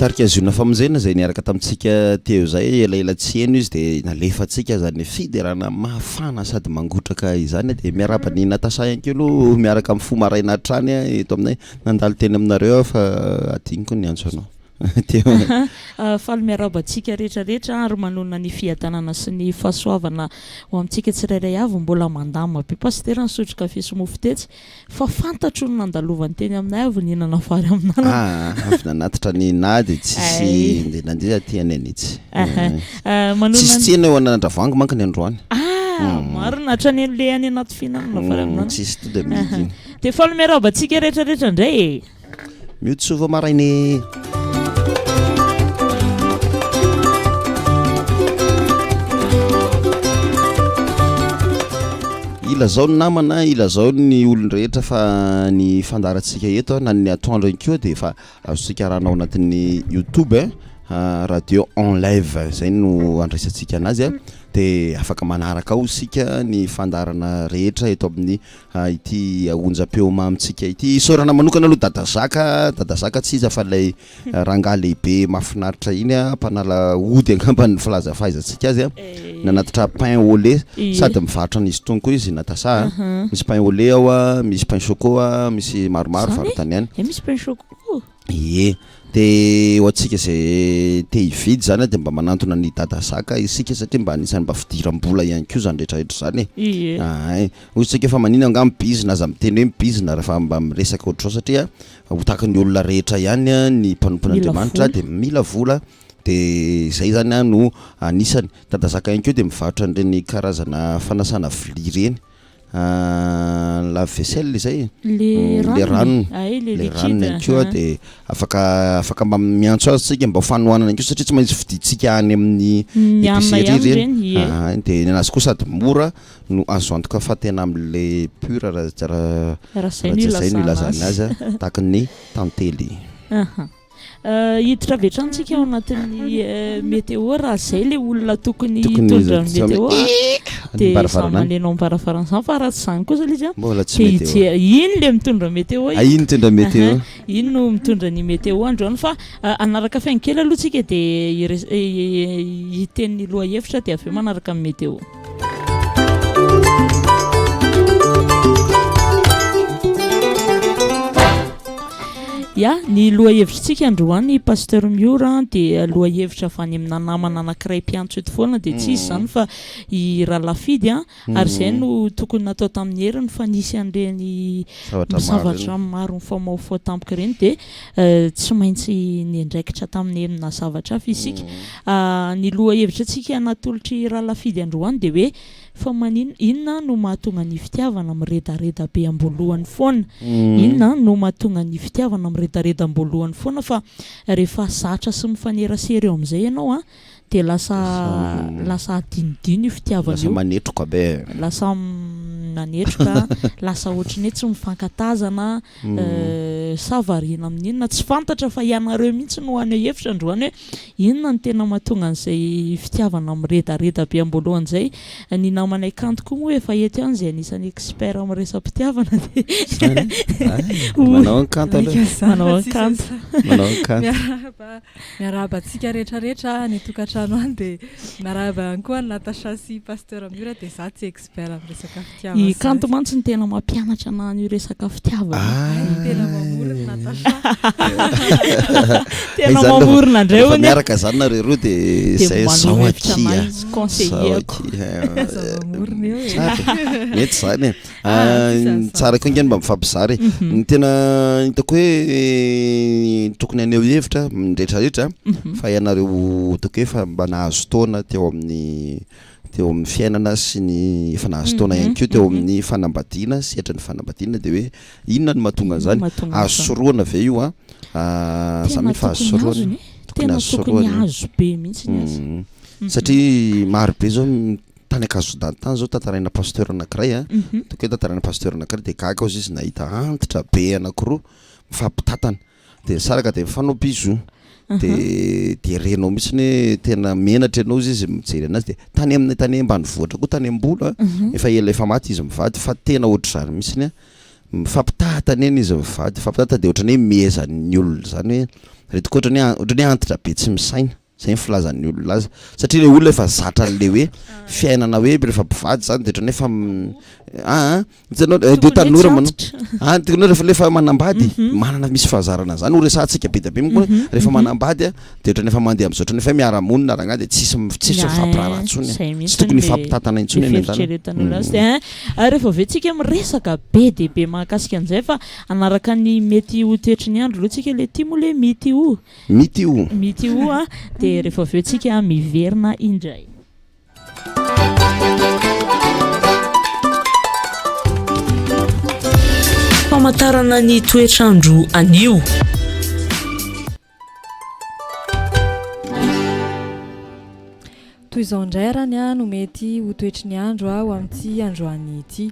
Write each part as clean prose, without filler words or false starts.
tarika azona famonjena zay niaraka tamintsika teo zay elaela tseno izy de nalefatsika zany fiderana mafana sady mangotraka izany de miaraba ny Natasha ihany keo aloha miaraka amin'ny fo maraina hatrany eto aminay nandalo teny aminareo fa adigniko ny antso anao faly miarabantsika rehetrarehetra ary manona ny fiadanana sy ny fahasoavana ho amintsika tsirairay avy mbola mandama be pasitera nisotro kafe sy mofo tetsy fa fantatro ny nandalovany teny aminay avy nihinana vary aminana avy nanatitra ny nady tsisy nde nandeha tiany anitsy tsisy tsena eo anandravoangy manka ny androany marina hatrany le any anaty fihinanana vary aminana tsisy to de midy de faly miarabantsika rehetrarehetra indray mihotsova marainy ila zao ny namana ila zao ny olon-drehetra fa ny fandarantsika eto na ny atoandro ihany koa de fa azontsika rahanao anatin'ny YouTube radio en live zay no andraisantsika anazy de afaka manaraka ao sika ny fandarana rehetra eto amin'ny ity onjam-peo mamitsika ity sorana manokana aloha dadazaka tsy iza fa lay rangahy lehibe mahafinaritra iny mpanala ody angambany filaza fahaizantsika azy nanatitra pain au lait sady mivarotra n'izy tony koa izy Natasha misy pain au lait ao misy pain choco misy maromaro varotany any misy pain choco de ohatsika zay te hividy zany de mba manantona ny dadazaka isika satria mba anisany mba fidiram-bola ihany koa zany rehetrarehetra zany ohatsika efa manina angamy bizina aza miteny hoe bizina rehefa mba miresaka ohatrao satria hotaka ny olona rehetra ihany ny mpanompon'Andriamanitra de mila vola de zay zany no anisany dadazaka ihany koa de mivarotra an'ireny karazana fanasana vilia reny la vaisselle zay le rano koa de afaka mba miantso azy tsika mba fanohanana koa satria tsy maintsy viditsika any amin'ny épicerie reny de nanazy koa sady mora no azo antoka fa tena am'le pure raha zay no ilazany azy tahaka ny tantely hiditra vetrantsika ao anatin'ny météo raha zay le olona tokony hitondra météo de manenao mibaravarana zany fa raha tsy zany kosa izy mbola tsy météo iny le mitondra météo iny mitondra météo iny no mitondra ny météo androany fa anaraka fiaigny kely aloha tsika de hiten'ny loha hevitra de aveo manaraka amin'ny météo ya ny loha hevitrintsika androany pasteur Miora de loha hevitra avy any amina namana anankiray mpiantso eto foana de tsy izy zany fa i raha lafidy ary zay no tokony natao tamin'ny heriny fa nisy an'ireny zavatra maro mifamaofao tampoka ireny de tsy maintsy niandraikitra tamin'ny herina zavatra hafa isika ny loha hevitrantsika anatolotry raha lafidy androany de hoe fa manino inona no mahatonga ny fitiavana miredareda be ambolohany foana inona no mahatonga ny fitiavana miredareda ambolohany foana fa rehefa zatra sy mifanerasera eo amin'izay ianao de lasa adinidino io fitiavana io manetroka be lasa manetroka lasa ohatrany hoe tsy mifankatazana savarina amin'inona tsy fantatra fa ianareo mihitsy no any hevitra androany hoe inona ny tena mahatonga an'izay fitiavana miredareda be ambolohany zay ny namanay kanto koa moa efa eto ihany zay anisan'ny expert amin'ny resam-pitiavana manao kanto miarabantsika rehetrarehetra ny tokantrano any de miaraba ihany koa Natasha sy pasteur Miora de za tsy expert amin'ny resaka fitiavana i kanto mantsy ny tena mampianatra na ny resaka fitiavana tena mamorona Natasha tena mamorona indray hono miaraka zany nareo roa de zay zao akia conseillerko mety zany tsara koa ingeny mba mifampizary ny tena hitako hoe tokony aneo hevitra rehetrarehetra fa ianareo toko hoe fa mba nahazo taona teo amin'ny fiainana sy ny efa nahazo taona ihany koa teo amin'ny fanambadiana sy etra ny fanambadiana de hoe inona no mahatonga an'izany azo soroana ve io zany fa azo soroana tokony azo be mihitsy ny azy satria maro be zao tany akazodany tany zao tantaraina pasteur anankiray toko hoe tantaraina pasteur anankiray de gaga ozy izy nahita antitra be anankiroa mifampitatana de saraka de mifanao biso de renao mihitsy hoe tena menatra ianao izy mijery anazy de tany ambanivohitra koa tany ambola efa ela efa maty izy mivady fa tena ohatry zany mihitsy mifampitahitany eny izy mivady fampitahita de ohatrany hoe miezan'ny olona zany hoe retiko ohatrany antitra be tsy misaina zay filazan'ny olona azy satria le olona efa zatra an'le hoe fiainana hoe rehefa mpivady zany de ohatrany efa de tanora manao tanora rehefa manambady manana misy fahazarana zany ho resantsika be da be moa rehefa manambady de ohatrany efa mandeha am'izao ohatrany efa miara-monina raha de tsisy mifampirara intsony tsy tokony ifampitatana intsony eny an-tany rehefa vetsika miresaka be de be mahakasika an'izay fa anaraka ny mety ho toetry ny andro loatsika le ty moa le mity o de rehefa vetsika miverina indray famantarana ny toetrandro anio toy izao indray arany a no mety ho toetry ny andro ho amin'ity androany ity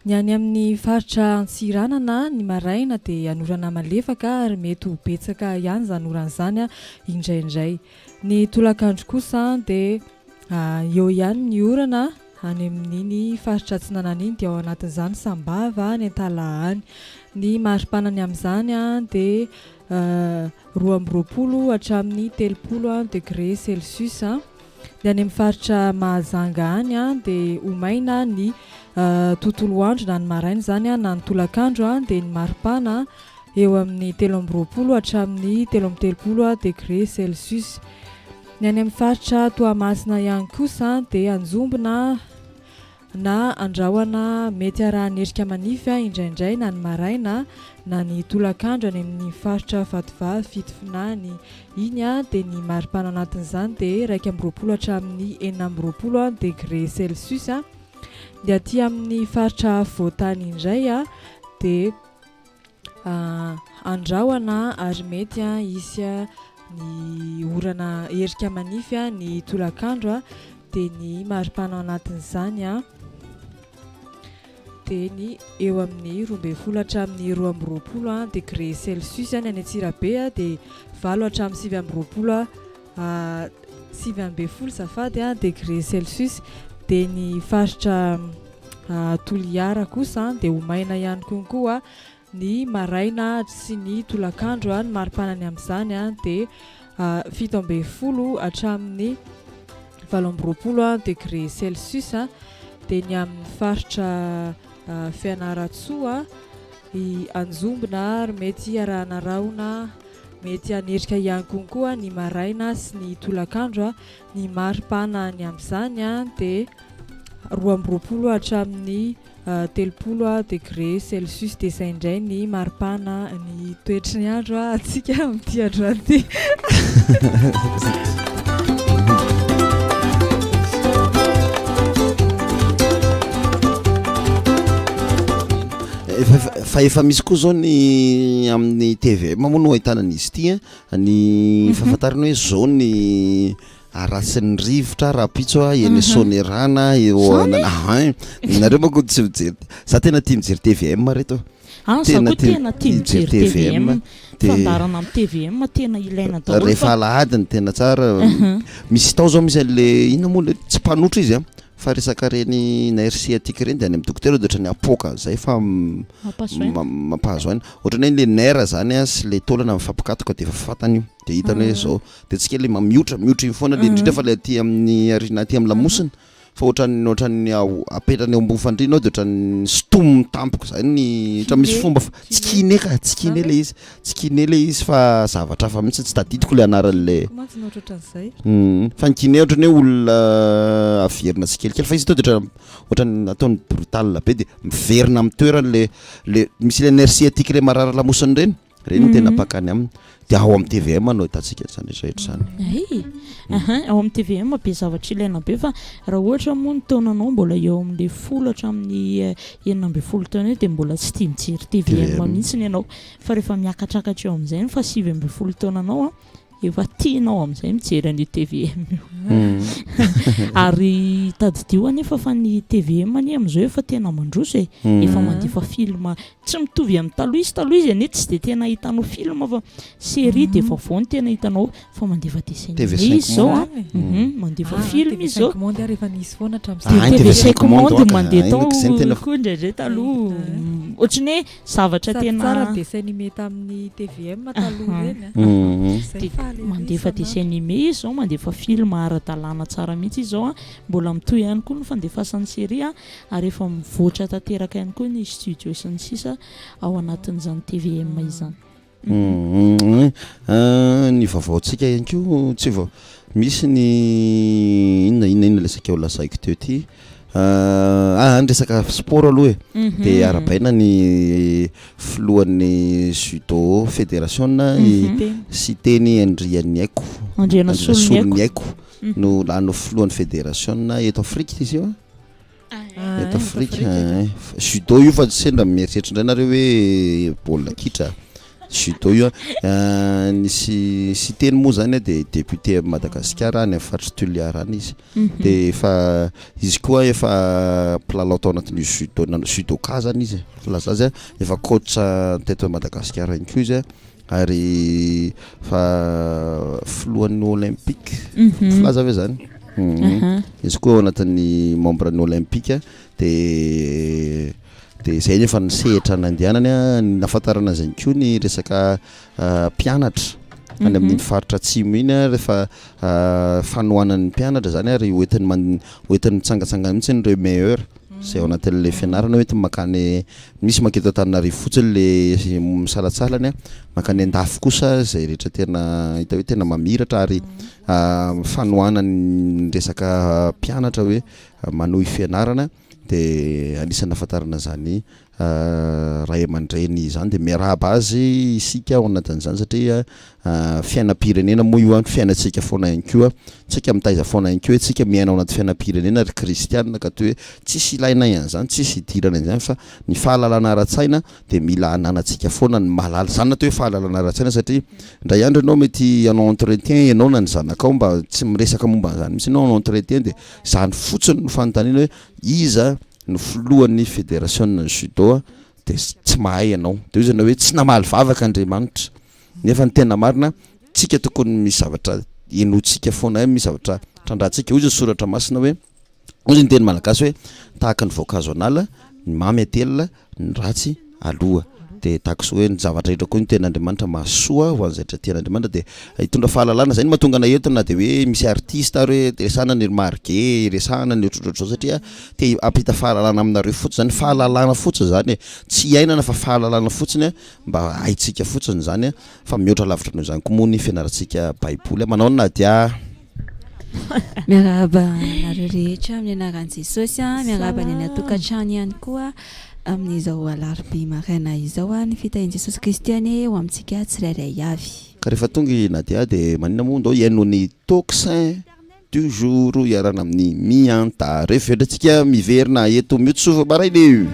ny any amin'ny faritra Antsiranana ny maraina dia anorana malefaka ary mety ho betsaka ihany zany oran'izany a indraindray ny tolakandro kosa dia eo ihany ny orana any amin'iny faritra Atsinanana iny dia ao anatin'izany Sambava ny Antalahany ny mari-panany amin'izany a dia 12 hatramin'ny 30 degré celsius dia any amin'ny faritra Mahajanga any a dia ho maina ny tontolo andro na ny maraina zany a na ny tolakandro dia ny mari-pana eo amin'ny 13 hatramin'ny 13 degré celsius ny any amin'ny faritra Toamasina ihany kosa dia anjombona na andrahoana mety arahany herika manify indraindray na ny maraina na ny tolakandro any amin'ny faritra Fatovà Fitofinany iny a dia ny mari-pana anatin'izany dia 12 hatramin'ny 14 degré celsius dia aty amin'ny faritra Voatany indray a dia andrahoana ary mety isy ny orana herika manify ny tolakandro dia ny mari-pana anatin'izany dia ny eo amin'ny 12 hatramin'ny 12 degré celsius any Antsirabe dia 7 hatramin'ny 7 safady degré celsius dia ny faritra Toliara kosa dia ho maina ihany konkoa ny maraina sy ny tolakandro ny mari-panany amin'izany dia 17 hatramin'ny 18 degré celsius dia ny amin'ny faritra Fianaratsoa i Anjombona ary mety arahana rahona mety hanerika ihany konkoa ny maraina sy ny tolakandro ny mari-pana ny amin'izany dia 12 hatramin'ny 30 degré celsius dia izay indray ny mari-pana ny toetry ny andro antsika amin'ity andro aty fa efa misy koa zao ny amin'ny TVM moa no ahitanan'izy ity ny fahafantarana hoe zao ny arasin'ny rivotra rapitso eny Sonerana eo nareo manko tsy mijery za tena tia mijery TVM reto tena tia mijery TVM fandarana amin'ny TVM tena ilaina daholo rehefa alahady ny tena tsara misy tao zao misy an'le inona moa le tsy mpanotra izy fa resaka reny na RC atika reny dia any amin'ny dokotera dia ohatrany apoka zay fa mampahazo aina ohatrany hoe le nera zany sy le taolana mifampikatoka dia efa fantany io dia hitany hoe zao dia tsika le mihotra iny foana le indrindra fa le aty amin'ny arina aty amin'ny lamosina fa ohatrany apetrany eo ambony fandriana ao dia ohatrany stomy mitampoka zany ohatrany misy fomba tsikine le izy fa zavatra fa mihitsy tsy tadidiko le anaran'le fa nikine ohatrany hoe olona averina tsikelikely fa izy to dia ohatrany ataony brutal be dia miverina amin'ny toerany le misy le nersie atika le marara lamosiny reny tena pakany aminy dia ao amin'ny TVM no hitantsika zany rehetra zany ao amin'ny TVM be zavatra ilaina be fa raha ohatra moa ny taonanao mbola eo amin'le 10 hatramin'ny 12 taona dia mbola tsy tia mijery TVM mihitsy ianao fa rehefa miakatrakatra eo amin'izay fa 17 taonanao efa tianao amin'izay mijery an'io TVM io ary tadidio anefa fa ny TVM ani amin'izao efa tena mandroso efa mandefa film tsy mitovy amin'ny taloha izy ane tsy de tena hitanao film fa série de efa voany tena hitanao fa mandefa dessin animé izao mandefa film izy zao TV5 Monde mandeha tao koa ndraindray taloha ohatrany hoe zavatra tena tsara dessin animé tamin'ny TVM taloha reny mandefa dessin animé izy zao mandefa film ara-dalàna tsara mihitsy izy zao mbola mitohy ihany koa ny fandefasany série ary efa mivoatra tanteraka ihany koa ny studio sy ny sisa ao anatin'izany TVM izany ny vaovaontsika ihany koa tsy vao misy ny inona lesaka eo lasaiko teo ty resaka sport aloha de arabaina ny filohan'ny judo fédération sy teny Andriany Aiko Solony Aiko no lano filohan'ny fédération eto Afrique izy io eto Afrique judo io fa sendra mieritreritra indray nareo hoe baolina kitra judo io nisy teny moa zany de député Madagascar any amin'ny faritra Toliara any izy de efa izy koa efa mpilalao tao anatin'ny judoka zany izy filaza azy efa coach teto Madagascar ihany koa izy ary fa filohan'ny olympique filaza avy zany izy koa ao anatin'ny membre ny olympique de zay nefa nisehatra nandehanany nafatarana zany koa ny resaka mpianatra any amin'ny faritra atsimo iny rehefa fanohanan'ny mpianatra zany ary hoentiny mitsangatsangana mihitsy nyreo meilleur zay ao anatin'le fianarana hoentiny makany misy maketo Antananarivo fotsiny le misalatsalany makany andafy kosa zay rehetra tena hita hoe tena mamiratra ary fanohanany resaka mpianatra hoe manohy fianarana de anisany nafatarana zany ray aman-dreny zany de miarahaba azy isika ao anatin'izany satria fiainam-pirenena moa io fiainatsika foana ihany koa tsika mitaiza foana ihany koa hoe tsika miaina ao anaty fiainam-pirenena ary kristianina ka toa hoe tsisy ilaina ihany zany tsisy idirana izany fa ny fahalalana ara-tsaina de mila ananatsika foana ny mahalala zany na toa hoe fahalalana ara-tsaina satria ndray andro ianao mety ianao entretien ianao na ny zanakao mba tsy miresaka momba zany mitsy ianao entretien de zany fotsiny no fanontaniana hoe iza no filohan'ny fédération ny judo de tsy mahay ianao de io zany hoe tsy namaly vavaka Andriamanitra nefa ny tena marina tsika tokony misy zavatra enotsika foana misy zavatra trandratsika io zany soratra masina hoe ozy ny teny malagasy hoe tahaka ny voankazo anala ny mamy atelina ny ratsy aloha de takso hoe ny zavatra rehetra koa ny ten'Andriamanitra mahasoa ho an'izay ten'Andriamanitra de hitondra fahalalana zay ny mahatonga na entona de hoe misy artiste ary hoe resahana ny marge resahana ny ohatrohatrao satria te ampita fahalalana aminareo fotsiny zany fahalalana fotsiny zany tsy iainana fa fahalalana fotsiny mba haitsika fotsiny zany fa mihoatra lavitra noho zany koa moa ny fianaratsika baiboly manao Nadia miarahaba nareo rehetra amin'ny anaran'i Jesosy miarahaba ny atokantrano ihany koa amin'izao alarobia maraina izao ny fitahian'i Jesosy Kristy ane eo amintsika tsirairay avy ka rehefa tonga Nadia de manina moa ndao iaino ny tocsin du jour iarana amin'ny mianta rehefa endratsika miverina eto miotsofa maraina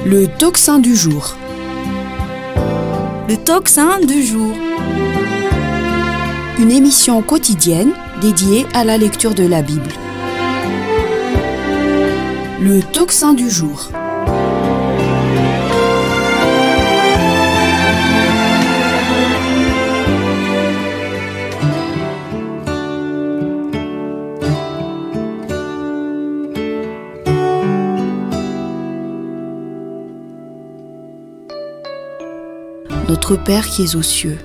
Le tocsin du jour. Le tocsin du jour. Une émission quotidienne dédiée à la lecture de la Bible. Le tocsin du jour. Notre Père qui es aux cieux,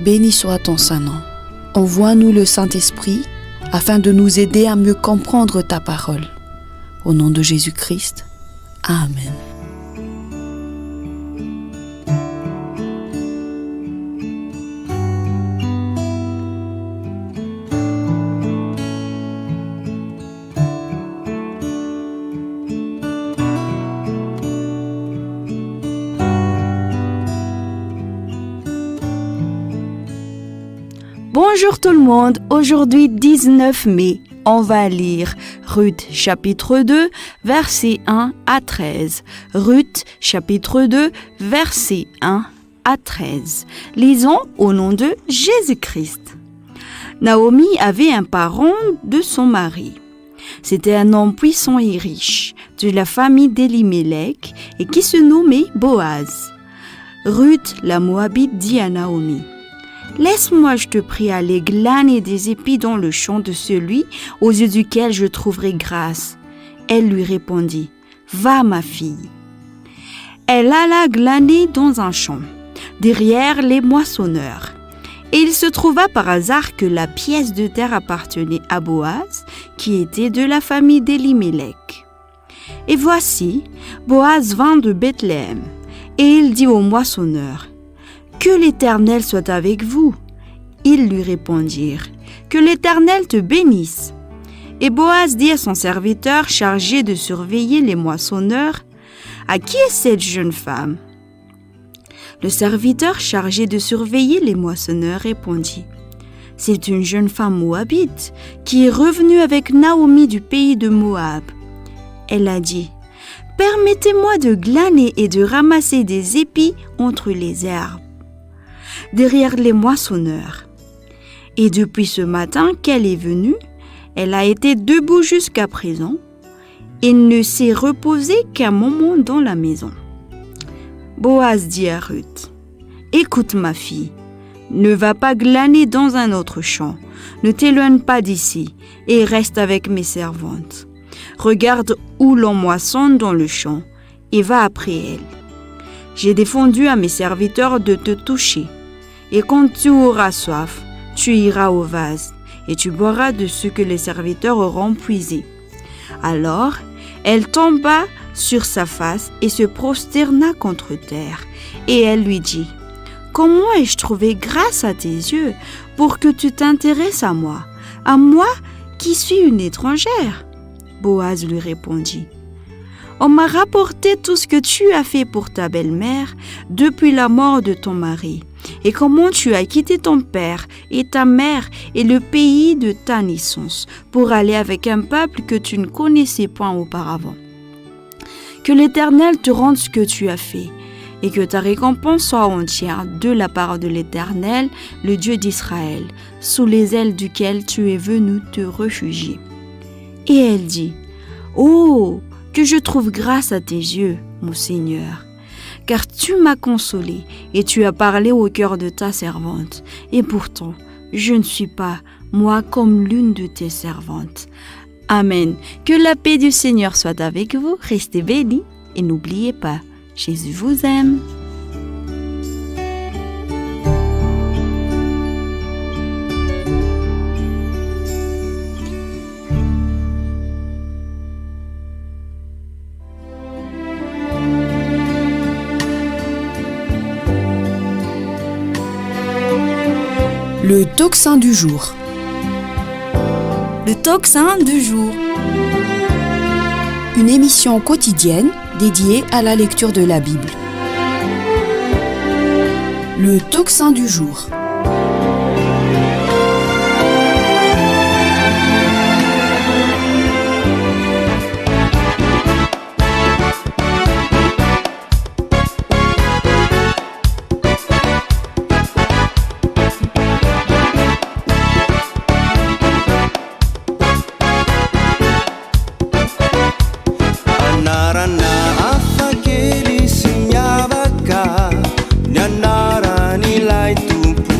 béni soit ton Saint-Nom. Envoie-nous le Saint-Esprit afin de nous aider à mieux comprendre ta parole. Au nom de Jésus-Christ. Amen. Bonjour tout le monde, aujourd'hui 19 mai, On va lire Ruth chapitre 2, versets 1 à 13. Ruth chapitre 2, versets 1 à 13. Lisons au nom de Jésus-Christ. Naomi avait un parent de son mari. C'était un homme puissant et riche, de la famille d'Elimelech, et qui se nommait Boaz. Ruth, la Moabite, dit à Naomi, « Laisse-moi, je te prie, aller glaner des épis dans le champ de celui aux yeux duquel je trouverai grâce. » Elle lui répondit, « Va, ma fille. » Elle alla glaner dans un champ, derrière les moissonneurs. Et il se trouva par hasard que la pièce de terre appartenait à Boaz, qui était de la famille d'Elimelech. Et voici, Boaz vint de Bethléem, et il dit au moissonneur, « Que l'Éternel soit avec vous. » Ils lui répondirent, « Que l'Éternel te bénisse. » Et Boaz dit à son serviteur chargé de surveiller les moissonneurs, « À qui est cette jeune femme ?» Le serviteur chargé de surveiller les moissonneurs répondit, « C'est une jeune femme moabite qui est revenue avec Naomi du pays de Moab. » Elle a dit, « Permettez-moi de glaner et de ramasser des épis entre les herbes, derrière les moissonneurs. » Et depuis ce matin qu'elle est venue, elle a été debout jusqu'à présent et ne s'est reposée qu'un moment dans la maison. Boaz dit à Ruth, « Écoute ma fille, ne va pas glaner dans un autre champ, ne t'éloigne pas d'ici et reste avec mes servantes. Regarde où l'on moissonne dans le champ et va après elle. J'ai défendu à mes serviteurs de te toucher, et quand tu auras soif, tu iras au vase et tu boiras de ce que les serviteurs auront puisé. » Alors, elle tomba sur sa face et se prosterna contre terre. Et elle lui dit, « Comment ai-je trouvé grâce à tes yeux pour que tu t'intéresses à moi qui suis une étrangère ?» Boaz lui répondit, « On m'a rapporté tout ce que tu as fait pour ta belle-mère depuis la mort de ton mari, et comment tu as quitté ton père et ta mère et le pays de ta naissance pour aller avec un peuple que tu ne connaissais point auparavant. Que l'Éternel te rende ce que tu as fait, et que ta récompense soit entière de la part de l'Éternel, le Dieu d'Israël, sous les ailes duquel tu es venu te réfugier. » Et elle dit, « Oh, que je trouve grâce à tes yeux, mon Seigneur, car tu m'as consolé et tu as parlé au cœur de ta servante, et pourtant je ne suis pas, moi, comme l'une de tes servantes. Amen. Que la paix du Seigneur soit avec vous, restez bénis et n'oubliez pas, Jésus vous aime. Le tocsin du jour. Le tocsin du jour. Une émission quotidienne dédiée à la lecture de la Bible. Le tocsin du jour. Afakely sy miavaka ny anarany ilay tompo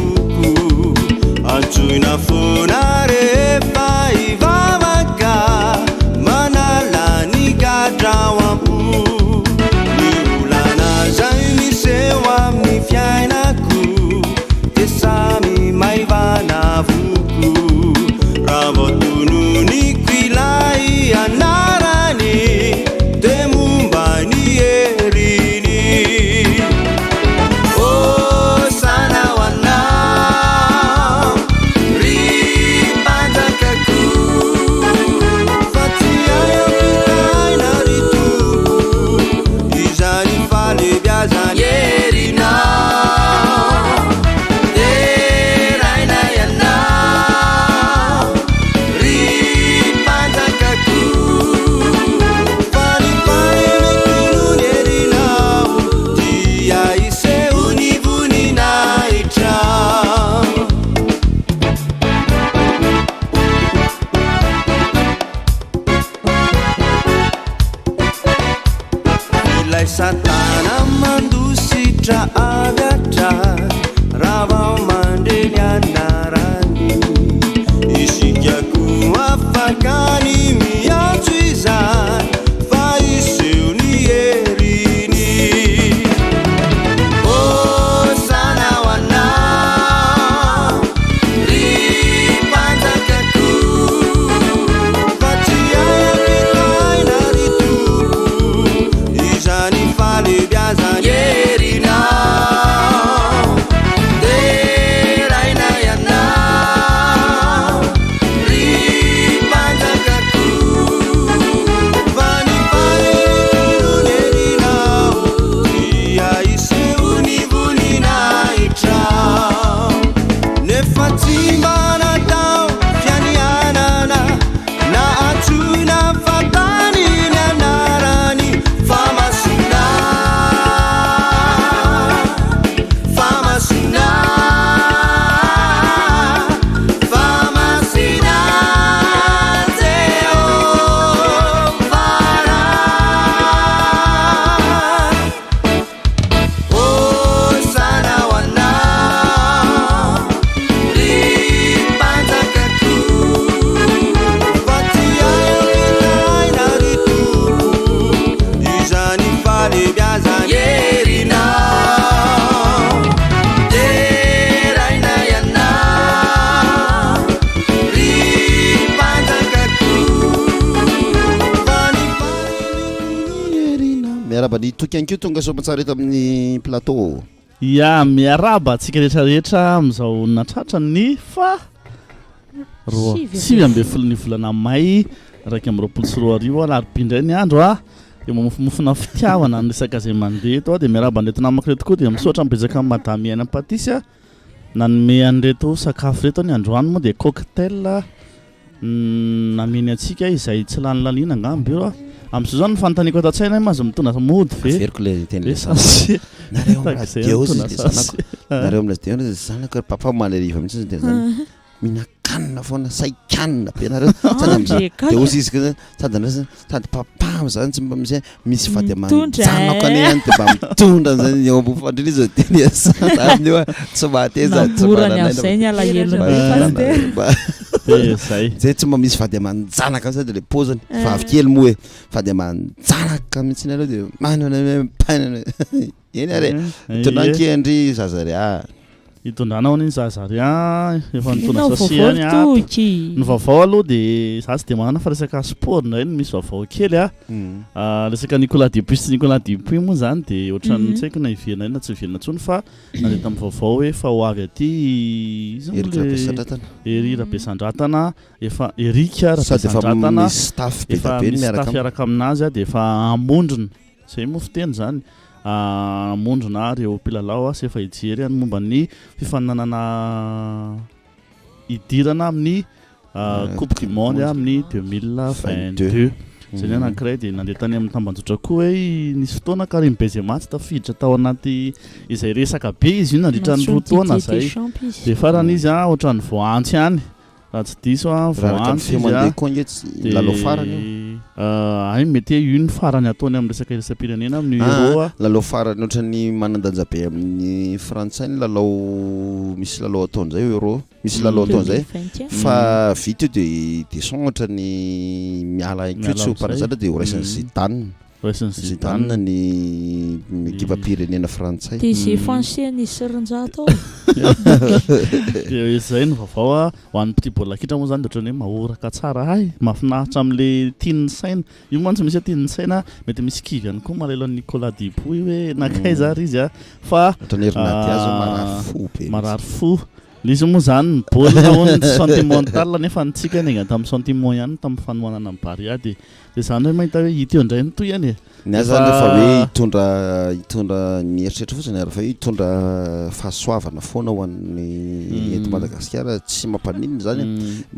satana mandositra avyatra raha mandreny anarany isikako afakany miantso izany fa iseho ny heriny hosana ho anao ry mpanjakako fa tsy ampitaina ry tompo izany falebiazany herinao teraina ianao ry mpanjakako fa ny fahelony herinao dia iseho ny voninahitra nefa tsy mba natao fianianana na antsoina fatany ny anarany famasina famasina famasina Jehovara hosana ho anao ry mpanjakako fa tsy ampitaina ry tompo izany falebiazany herinao teraina ianao ry mpanjakako fa ny Erina. Miaraba ny toky anko tonga somatsara eto amin'ny plateau. Ya miaraba atsika rehetrarehetra amin'izao natratra ny fa sivy amby folo ny volana may raiky amby roapolo sy roa arivo alarobindray ny andro a dia mamofomofona fitiavana ny resaka izay mandeha eto a dia miaraba anreto namako reto koa dia misaotra mibezaka amin'ny madame Aina Patricia nanome an'ireto sakafo reto ny androany moa dia cocktail nameny atsika izay tsy lany lalina angamby io a amin'izao zany ny fanontaniako ato an-tsaina mazo mitondra mody ve Averiko le teny le sasy nareo Tack amin'ny säga, radio tunna le sasy. zanako nareo amin'ny radio le zanako papa maleriva mihitsy dia zany mihinan-kanina foana sai-kanina be nareo sady amin'izay dia osy izy ka sady andrasana sady papa zany tsy mba misy misy vady aman-janako ane ihany dia mba mitondra zany eo ambofandrina izy teny asana amin'io a tsy mateza tsy namborany avzay ny alahelo zay zay tsy mba misy vady aman-janaka sady le paozany vavikely moa hoe vady aman-janaka mihitsy nareo dia manana painana eny are tonankeandry zazaria hitondranao ny zazaria efa nitondra sasiany ny vaovao aloha dia za tsy dia manana fa resaka sport ndray ny misy vaovao kely a resaka Nicolas Dupuis sy Nicolas Dupuis moa zany dia ohatran'ny tsy haiko na iverina iny na tsy iverina intsony fa nandeha tamin'ny vaovao hoe fa ho avy aty Ery Rabesan-dratana efa Erika Rabesan-dratana efa misy staff miaraka aminazy a dia efa amondrona zay moa fiteny zany amondrona reo mpilalao sy efa hijery any momba ny fifananana idirana amin'ny coupe du monde amin'ny 2022 zay ny anankiray dia nandeha tany amin'ny tambanjotra koa hoe nisy fotoana Karim Benzema tsy tafiditra tao anaty izay resaka be izy io nandritra ny roa taona zay dia farany izy ohatran'ny voantsy ihany raha tsy diso voantsy izy lalao farany ay mety hoe io ny farany ataony amin'ny resaka irasam-pirenena amin'ny euro lalao farany ohatran'ny manandanja be amin'ny frantsay ny lalao misy lalao ataon'izay euro misy lalao ataon'izay fa vita io dia Deschamps ohatran'ny miala inkotso parazatra dia ho raisany Zidane ny équipe-pirenena frantsay dia izay fanseny sirin-jato izay ny vaovao a ho an'ny petit baolina kitra moa zany dia ohatrany hoe mahoraka tsara mahafinaritra amin'le tian'ny saina io mantsy misy tian'ny saina mety misy kivy ihany koa malelo Nicolas Dupuis hoe nakaiza ary izy a fa marary fo izy moa zany ny baolina hono sentimental nefa nitsika nega tamin'ny sentiment ihany tamin'ny fanohanana amin'ny Bariady dia zany hoe mahita hoe hita eo indray ny toy ihany ny azy zany rehefa hoe hitondra ny eritreritra fotsiny ary fa hitondra fahasoavana foana ho an'ny eto Madagasikara tsy mampaninona zany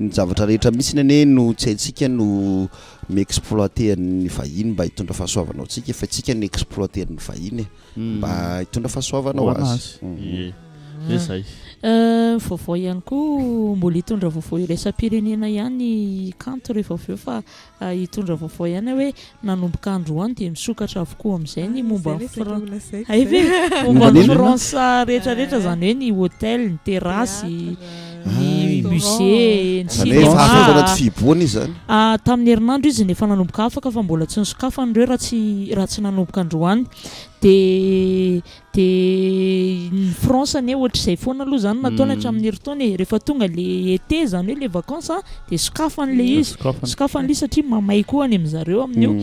ny zavatra rehetra misy nene no tsy haintsika no mi-exploiter ny vahiny mba hitondra fahasoavana atsika fa tsika ny exploiter ny vahiny mba hitondra fahasoavana ho azy zay vaovao ihany koa mbola hitondra vaovao iraisam-pirenena ihany kanto rehefa avy eo fa hitondra vaovao ihany hoe nanomboka androany dia misokatra avokoa amin'izay ny momba momba France rehetrarehetra zany hoe ny hôtel ny terasy ny musée ny cinéma fiboana izy zany tamin'ny herinandro izy nefa nanomboka afaka fa mbola tsy nisokafany reo raha tsy nanomboka androany de ny France ane ohatr'izay foana aloha zany nataony hatramin'ny herintaona rehefa tonga le été zany hoe le vacances de sokafan'le izy sokafan'le izy satria mamay koa any amin'zareo amin'io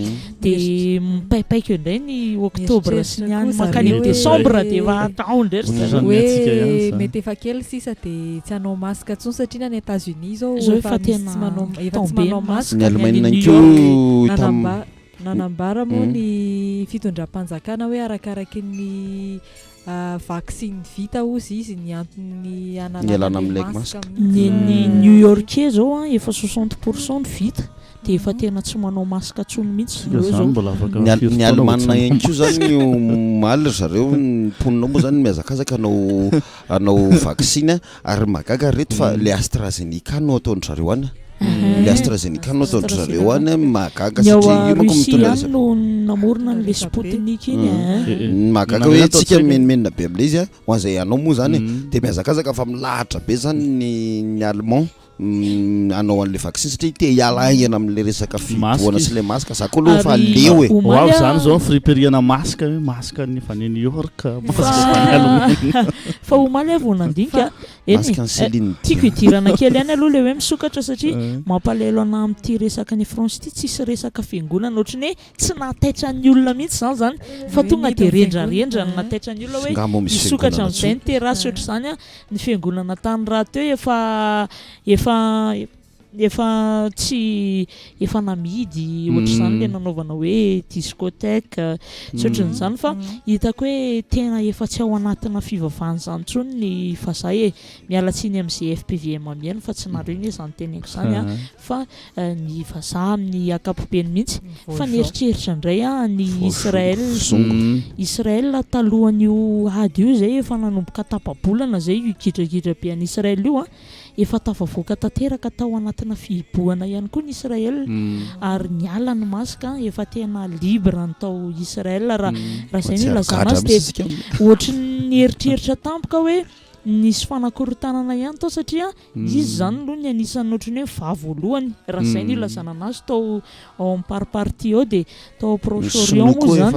de mipaipaika indray ny octobre sy ny any makany décembre de efa taondra hoe mety efa kely sisa de tsy hanao masque ntsony satria na ny États-Unis zao efa tena efa tsy manao masque ny Allemagne ko nanambara moa ny fitondram-panjakana hoe arakaraky ny vaccine vita ozy izy ny antony analana amin'ny masque ny New Yorkais zao efa 60% vita de efa tena tsy manao masque ntsony mihitsy ny Allemagne ihany koa zany maly zareo mponina moa zany miazakazaka anao vaccine ary magaga reto fa le AstraZeneca no ataondry zareo any le AstraZeneca no ataondry zareo any magaga satria io Russie no namorona le Sputnik iny magaga hoe tsika menmenina be am'le izy ho an'izay anao moa zany de miazakazaka fa milahatra be zany ny allemand anao an'le vaccine satria te hiala aingana amin'le resaka fiboana sy le masque za koa aloha fa leo e oavy zany zao friperiana masque hoe masque ny fa New York fa omaly avy nandinika tiako hidirana kely any aloha le hoe misokatra satria mampalelo ana amin'ity resaka ny France ity tsisy resaka fiangonana ohatrany hoe tsy nataitra ny olona mihitsy zany zany fa tonga de rendrarendra ny nataitra ny olona hoe misokatra amin'izay ny terasy ohatr' zany ny fiangonana tany raha teo efa tsy efa namidy ohatr' zany le nanaovana hoe discothèque tsy ohatran'izany fa hitako hoe tena efa tsy ao anatina fivavahana zany ntsony ny fazay miala tsiny amin'izay FPVM amiany fa tsy nareo ny zany teneko zany fa ny vazaha amin'ny akapobeny mihitsy fa nieritreritra indray ny Israël talohan'io ady io zay efa nanomboka tapabolana zay io gidragidra be any Israël io efa tafavoaka tanteraka tao anatina fiboana ihany koa ny Israël ary niala ny masque efa tena libre ny tao Israël raha zay ny lazana azy de ohatry ny eritreritra tampoka hoe nisy fanakorotanana ihany tao satria izy zany aloha ny anisan'ny ohatrany hoe vavoalohany raha zay ny lazana anazy tao ao amin'ny pariparty ao de tao Proche-Orient moa zany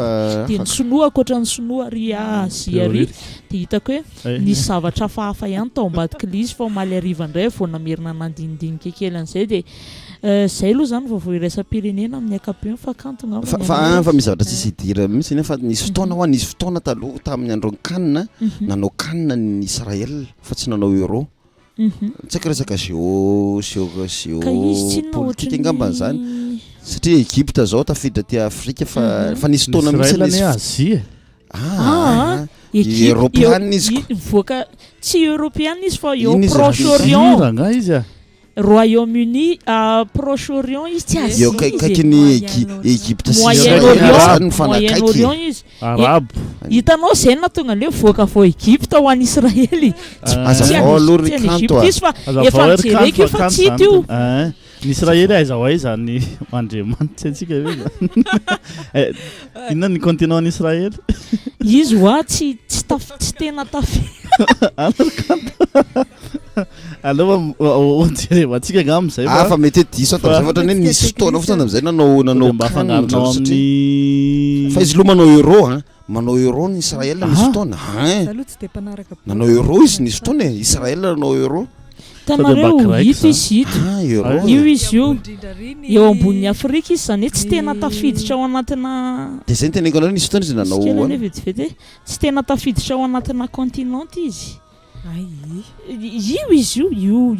de ny sinoa akoatra ny sinoa ary Asia ary de hitako hoe nisy zavatra hafahafa ihany tao ambadiky lizy fa maly ariva indray vao namerina nandinidinika kely an'izay de zay aloha zany vaovao iraisam-pirenena amin'ny ankapobeny fa kanto ngamba fa misy zavatra tsisy hidira mihitsy nefa nisy fotoana ho nisy fotoana taloha tamin'ny andro Cannes nanao Cannes ny Israël fa tsy nanao Euro tsy haiko resaka géopolitique ngambany zany satria Egypte zao tafiditra ty Afrika fa nisy fotoana mihitsy Asie Européenne izy voaka tsy Européenne izy fa eo Proche-Orient izy Royaume-Uni Proche-Orient izy tsy Asie io kaikiny Egypte sy Moyen-Orient izy Arabe hitanao zay na tonga le voaka vao Egypte ho an'ny Israely azavao aloha ry kanto fa efa nijereko fa tsy hita io ny Israely aiza ho aiza ny Andriamanitra antsika hoe inona ny continent ny Israely izy hoa tsy tena tafi aloha onjereva antsika nga am'izay fa mety diso atam'izay ohatrany hoe nisy fotoana fotsana am'izay nanao mbafangarina amin'ny fa izy loha manao euro ny Israël nisy fotoana nanao euro izy nisy fotoana Israël nanao euro tanareo hito izy hito io izy eo ambonin'ny Afrika izy zany hoe tsy tena tafiditra ao anatina de zay ny teneniko anareo nisy fotoana izy nanao vetivety tsy tena tafiditra ao anatina continent izy io izy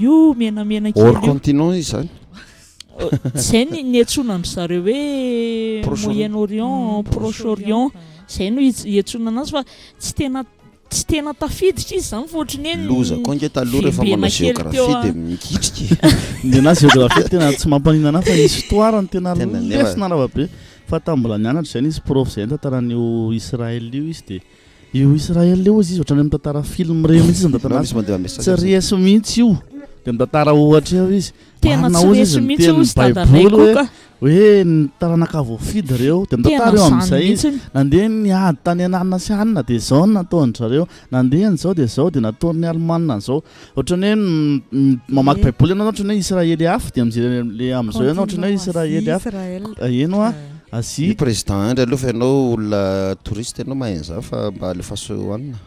io menamena kely hors continent izy zany zay ny antsonandry zareo hoe Moyen-Orient Proche-Orient zay no iantsona anazy fa tsy tena tafiditra izy zany fa ohatrany hoe loza koa nge taloha rehefa manao géographie de mikitrika ny anazy géographie tena tsy mampanina fa histoire ny tena lesina lava be fa tambola nianatra zay izy prof zay tantaran'io Israël io izy de io Israel leo izy ohatrany mitantara film reo mihitsy izy mitantara tsy resy mihitsy io de mitantara ohatra eo izy tena tsy resy mihitsy io sy dadanay koa hoe ny taranaka voafidy reo de mitantara eo amin'izay izy nandeha niady tany anana sy anina de zao nataony zareo nandehany zao de zao de nataony Allemana zao ohatrany hoe mamaky baiboly ianao ohatrany hoe Israely hafa de am'zay le am'izao ianao ohatrany hoe Israely hafa eno a Ny président indray aloha fa ianao olona touriste ianao mahainza fa mba alefa soanina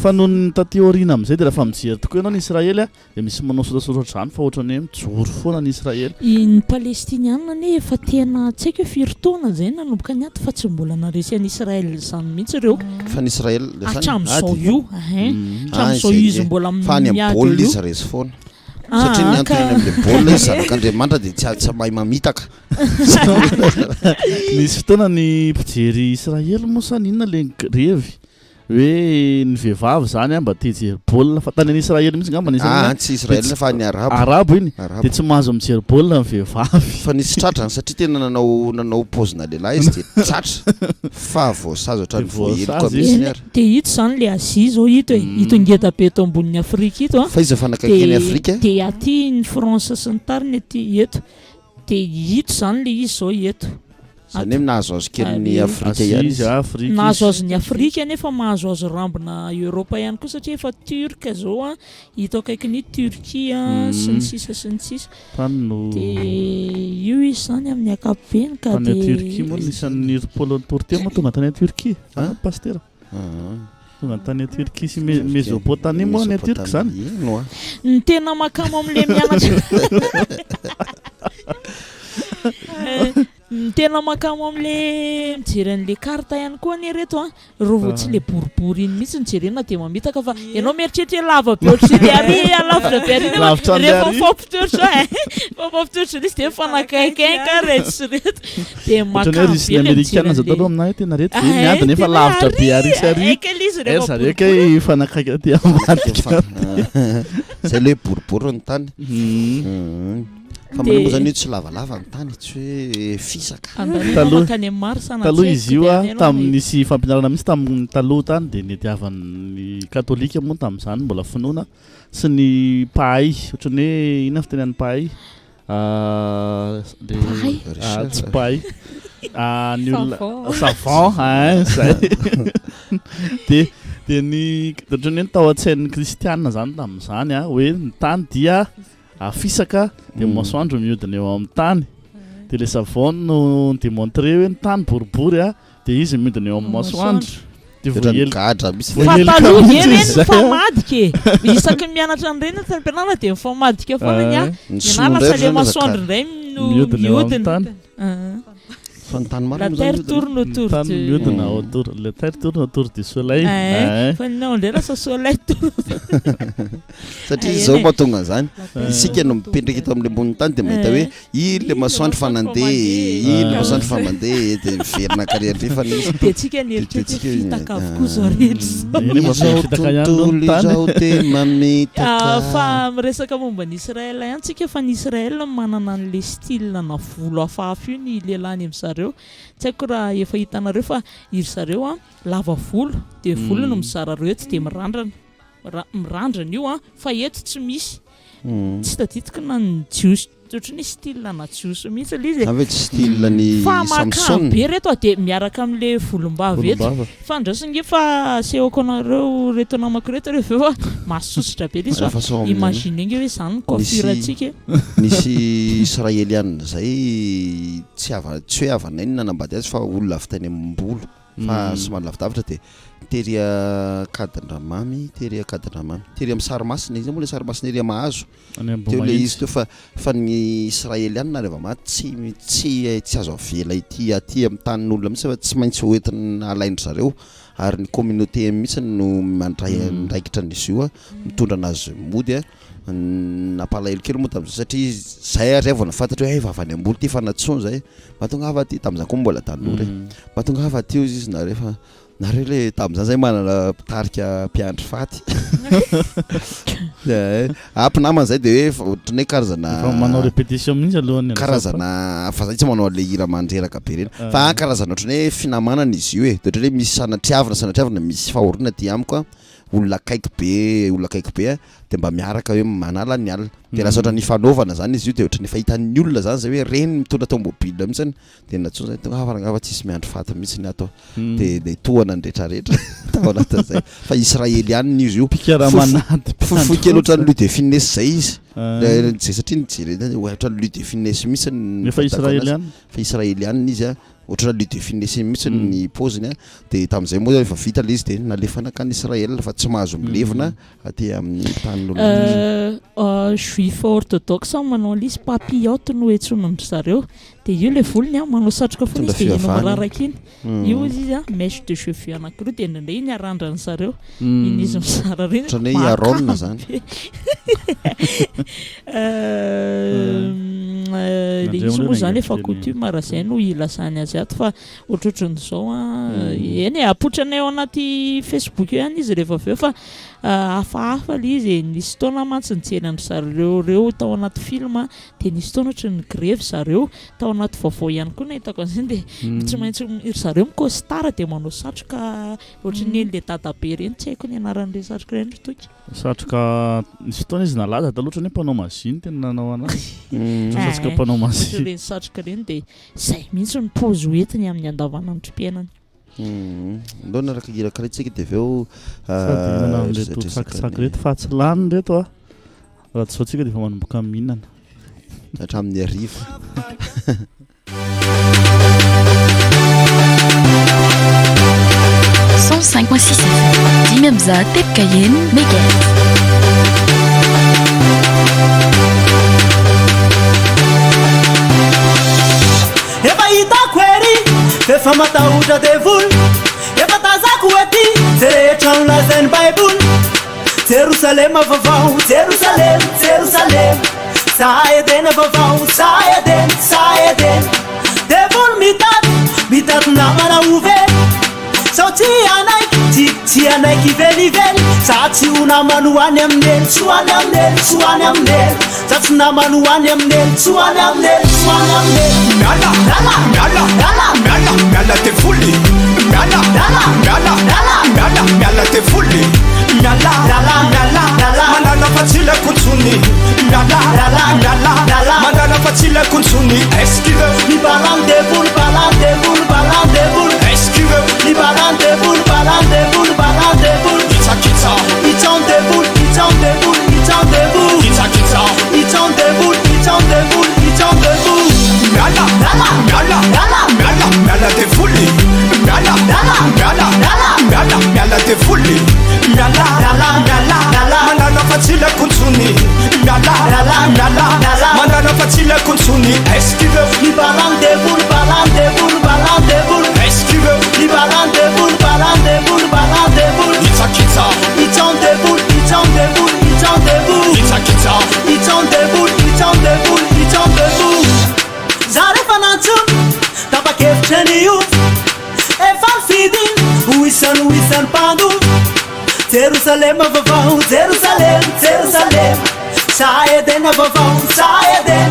fa noho ny tateoriana amin'izay de rehefa mijery tokoa ianao ny Israely de misy manao sorasoratra zany fa ohatrany hoe mijoro foana ny Israely ny palestiniana ne efa tena tsy haiko hoe firy taona zay nanomboka niady fa tsy mbola naresy any Israel zany mihitsy ireo fa ny Israel hatramin'izao io hatramin'izao izy mbola fa any am-baolina izy resy foana satria ny antony amin'le baolina izy zanak'Andriamanitra de tsy mahay mamitaka nisy fotoana ny mpijery Israely moa sa ninona le grevy hoe ny vehivavy zany mba te hijery baolina fa tany any Israely mihitsy ngamba tsy Israel fa ny arabo iny de tsy mahazo mijery baolina ny vehivavy fa nisy tratrany satria tena nanao paozina lehilahy izy de tratra fa voasazy ohatrany voahely koa misy ary de ito zany le Asie zao ito ito ngeda be eto ambonin'ny Afrika ito fa izy fanakaiky Afrika de aty ny France sy ny tariny aty eto de ito zany le izy zao eto zany hoe nahazoazo kely ny Afrika ihany nahazoazo ny Afrika nefa mahazoazo rambona Europa ihany koa satria efa Turc zao hita akaiky ny Turquie sy ny sisa de io izy zany amin'ny ankapobeny ka de Turquie moa nisan'ny Pôlôny Tortia moa tonga tany Turquie pasteur tonga tany Turquie sy Mésopotamie moa ny Turc zany ny tena makamo amin'le mianatra tena makamo amin'le mijery an'le karta ihany koa ny reto rova tsy le boribory iny mihitsy nijerena de mamitaka fa ianao mieritreritra lava be ohatry de ary alavitra be ary rehefa fampitoetra izy de fanakaikaika reto sy reto de makamo be Amerikana zao taloha aminahy tena reto ve miady nefa lavitra be ary zareka fanakaika ty ambadika zay le boribory ny tany fa manamo zany io tsy lavalava ny tany tsy hoe fisaka taloha izy io tamin'nisy fampianarana mihitsy tamin'ny taloha tany de nediavan'ny katolika moa tamin'izany mbola finoana sy ny pahay ohatrany hoe ina fiteny an'ny pahay tsy pahay ny olona savant zay de ny ohatrany hoe ny tao an-tsain'ny kristianina zany tamin'izany hoe ny tany dia fisaka de masoandro mihodina eo amin'ny tany de le savon no démontré hoe ny tany boribory de izy mihodina eo amin'ny masoandro de fataloha eny mifamadika isaky mianatra an'ireny tany ampianarana de mifamadika foana ny lasa le masoandro indray mihodina fa ny tany la terre tourne autour la terre tourne autour du soleil fa non le lasa soleil satria zao mahatonga zany isika no mipetraka eto amin'le ambony tany de mahita hoe iny le masoandro fa nandeha iny le masoandro fa mandeha de miverina kariery fa de tsika nieritreretra fitaka avokoa zao rehetrzao te mamitaka fa miresaka momba ny Israel ihany tsika fa ny Israel manana an'le style na volo hafahafa io ny lehilahy amin'zareo tsy haiko raha efa hitanareo fa iry zareo lava volo de volo no mizara reo eto de mirandrana io fa eto tsy misy tsy tadidiko na ny jiosy ohatrany hoe style na jiosy mihitsy le izy avy tsy style ny Samson be reto de miaraka amin'le volombava eto fa andrasiny fa sehoko anareo reto namako reto rehefa masosotra be izy imagine nge hoe zany coiffure atsika nisy Israeliana zay tsy hoe avanay ny nanambady azy fa olona avy tany ambolo fa somary lavidavitra de tery kadindramamy tery amin'ny sarimasina izy moa le sarimasina ery mahazo teo le izy teo fa ny Israeliana rehefa maty tsy azo avela aty amin'ny tanin'olona mihitsy fa tsy maintsy hoentina alaindry zareo ary ny communauté mihitsy no mandraikitra n'izy io mitondra anazy mody napalahelo kely moa tamin'izay satria zay ary vao nafantatra hoe vavany ambolo ty fanatsony zay mahatonga ava ty tamin'izany koa mbola tanora mahatonga ava ty izy na rehefa nareo le tamin'izany zay manana pitarika mpiandry faty ampinamana zay de hoe ohatrany hoe karazana manao répétition mihitsy alohany karazana fa zay tsy manao le hira mandreraka be reny fa karazana ohatrany hoe finamanana izy io de ohatrany hoe misy sanatiavana misy fahorina ty amiko a olona akaiky be de mba miaraka hoe manala ny alina de lasa ohatrany fanaovana zany izy io de ohatrany fahitan'ny olona zany zay hoe reny mitondra tomobile mihitsy de natsoa zay tonga hafarangava tsisy miandry faty mihitsy ny atao de tohana ny rehetrarehetra tao anatin'izay fa israelianina izy io fofoy kely ohatrany lutte de finesse zay izy zay satria nijery ohatrany lutte de finesse mihitsy fa israelianina izy a ohatrany lutte de finesse mihitsy ny pauziny a de tam'izay moa efa vita le izy de nalefana akany Israel fa tsy mahazo milevina aty amin'ny tanin'olona juif orthodoxe manao lisy papillote no etsonandry zareo de io le volony a manao satroka foana izy de ino mararaka iny io izy a mèche de cheveux anankiroa de ndraindray iny arandran'ny zareo iny izy mizara reny ohatrany hoe Aaron zany le izy moa zany efa coutume raha zay no ilazany azy ato fa ohatrohatran'izao a eny apotrana ao anaty Facebook io ihany izy rehefa aveo fa hafahafa le izy nisy taona mantsy nijery zareo reo tao anaty film de nisy taona ohatra ny grève zareo tao anaty vaovao ihany koa nahitako an'izany de tsy maintsy zareo mikostara de manao satroka ohatran'ny le dadabe reny tsy haiko ny anaran'le satroka reny toky satroka nisy taona izy nalaza taloha ohatrany hoe mpanao maziny tena nanao anazy satroka mpanao maziny reny satroka reny de zay mihitsy ny pose hoentiny amin'ny andavanandrom-piainany ndona raka irakaraitsika de aveo reto sakisaky reto fa tsy lany reto a raha tsy fatsika de efa manomboka mihinana hatramin'ny arivo 105.6 Dimy Amza Tep Cayenne Megahertz. Efa hitako ery efa matahotra devoly efa tazako ety zay rehetra nolazainy baiboly Jerusalema vavao Jerusalema Jerusalema sa edena vavao sa edena devoly mitady namana ovely sao tsy anaiky ivelively sa tsy ho namano hoany amin'ely tsy hoany amin'ely sa tsy namano hoany amin'ely tsy hoany amin'ely miala devoly miala devoly mandana fatsila kontsony mandana fatsila kontsony esquive ni balan devoly esquive ni balan devoly kitsa it's on devoly kitsa miala devoly miala devoly mandana fatsila kontsony mandana fatsila kontsony esquive ni balan devoly esquive ni balan devoly kitsa it's on devoly zarefa nantsony tapakevitry io efa fidiny hoisany pando Jerusalema vavao Jerusalema sa edena vavao sa edena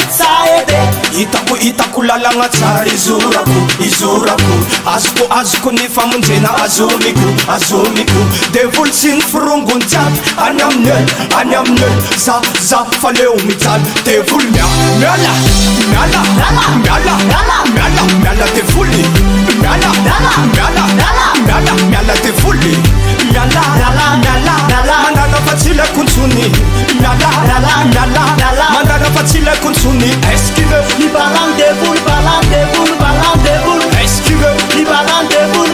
hitako lalagna tsara izorako azoko ny famonjena azomiko devoly sy ny firongony jiaby any amin'ny za fa leo mijaly devoly miala devoly miala devoly mandana fatsila kontsony mandana fatsila kontsony esquive ni balan devoly esquive ni balan devoly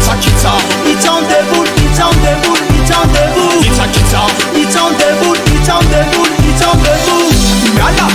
kitsa it's on devoly kitsa it's on devoly miala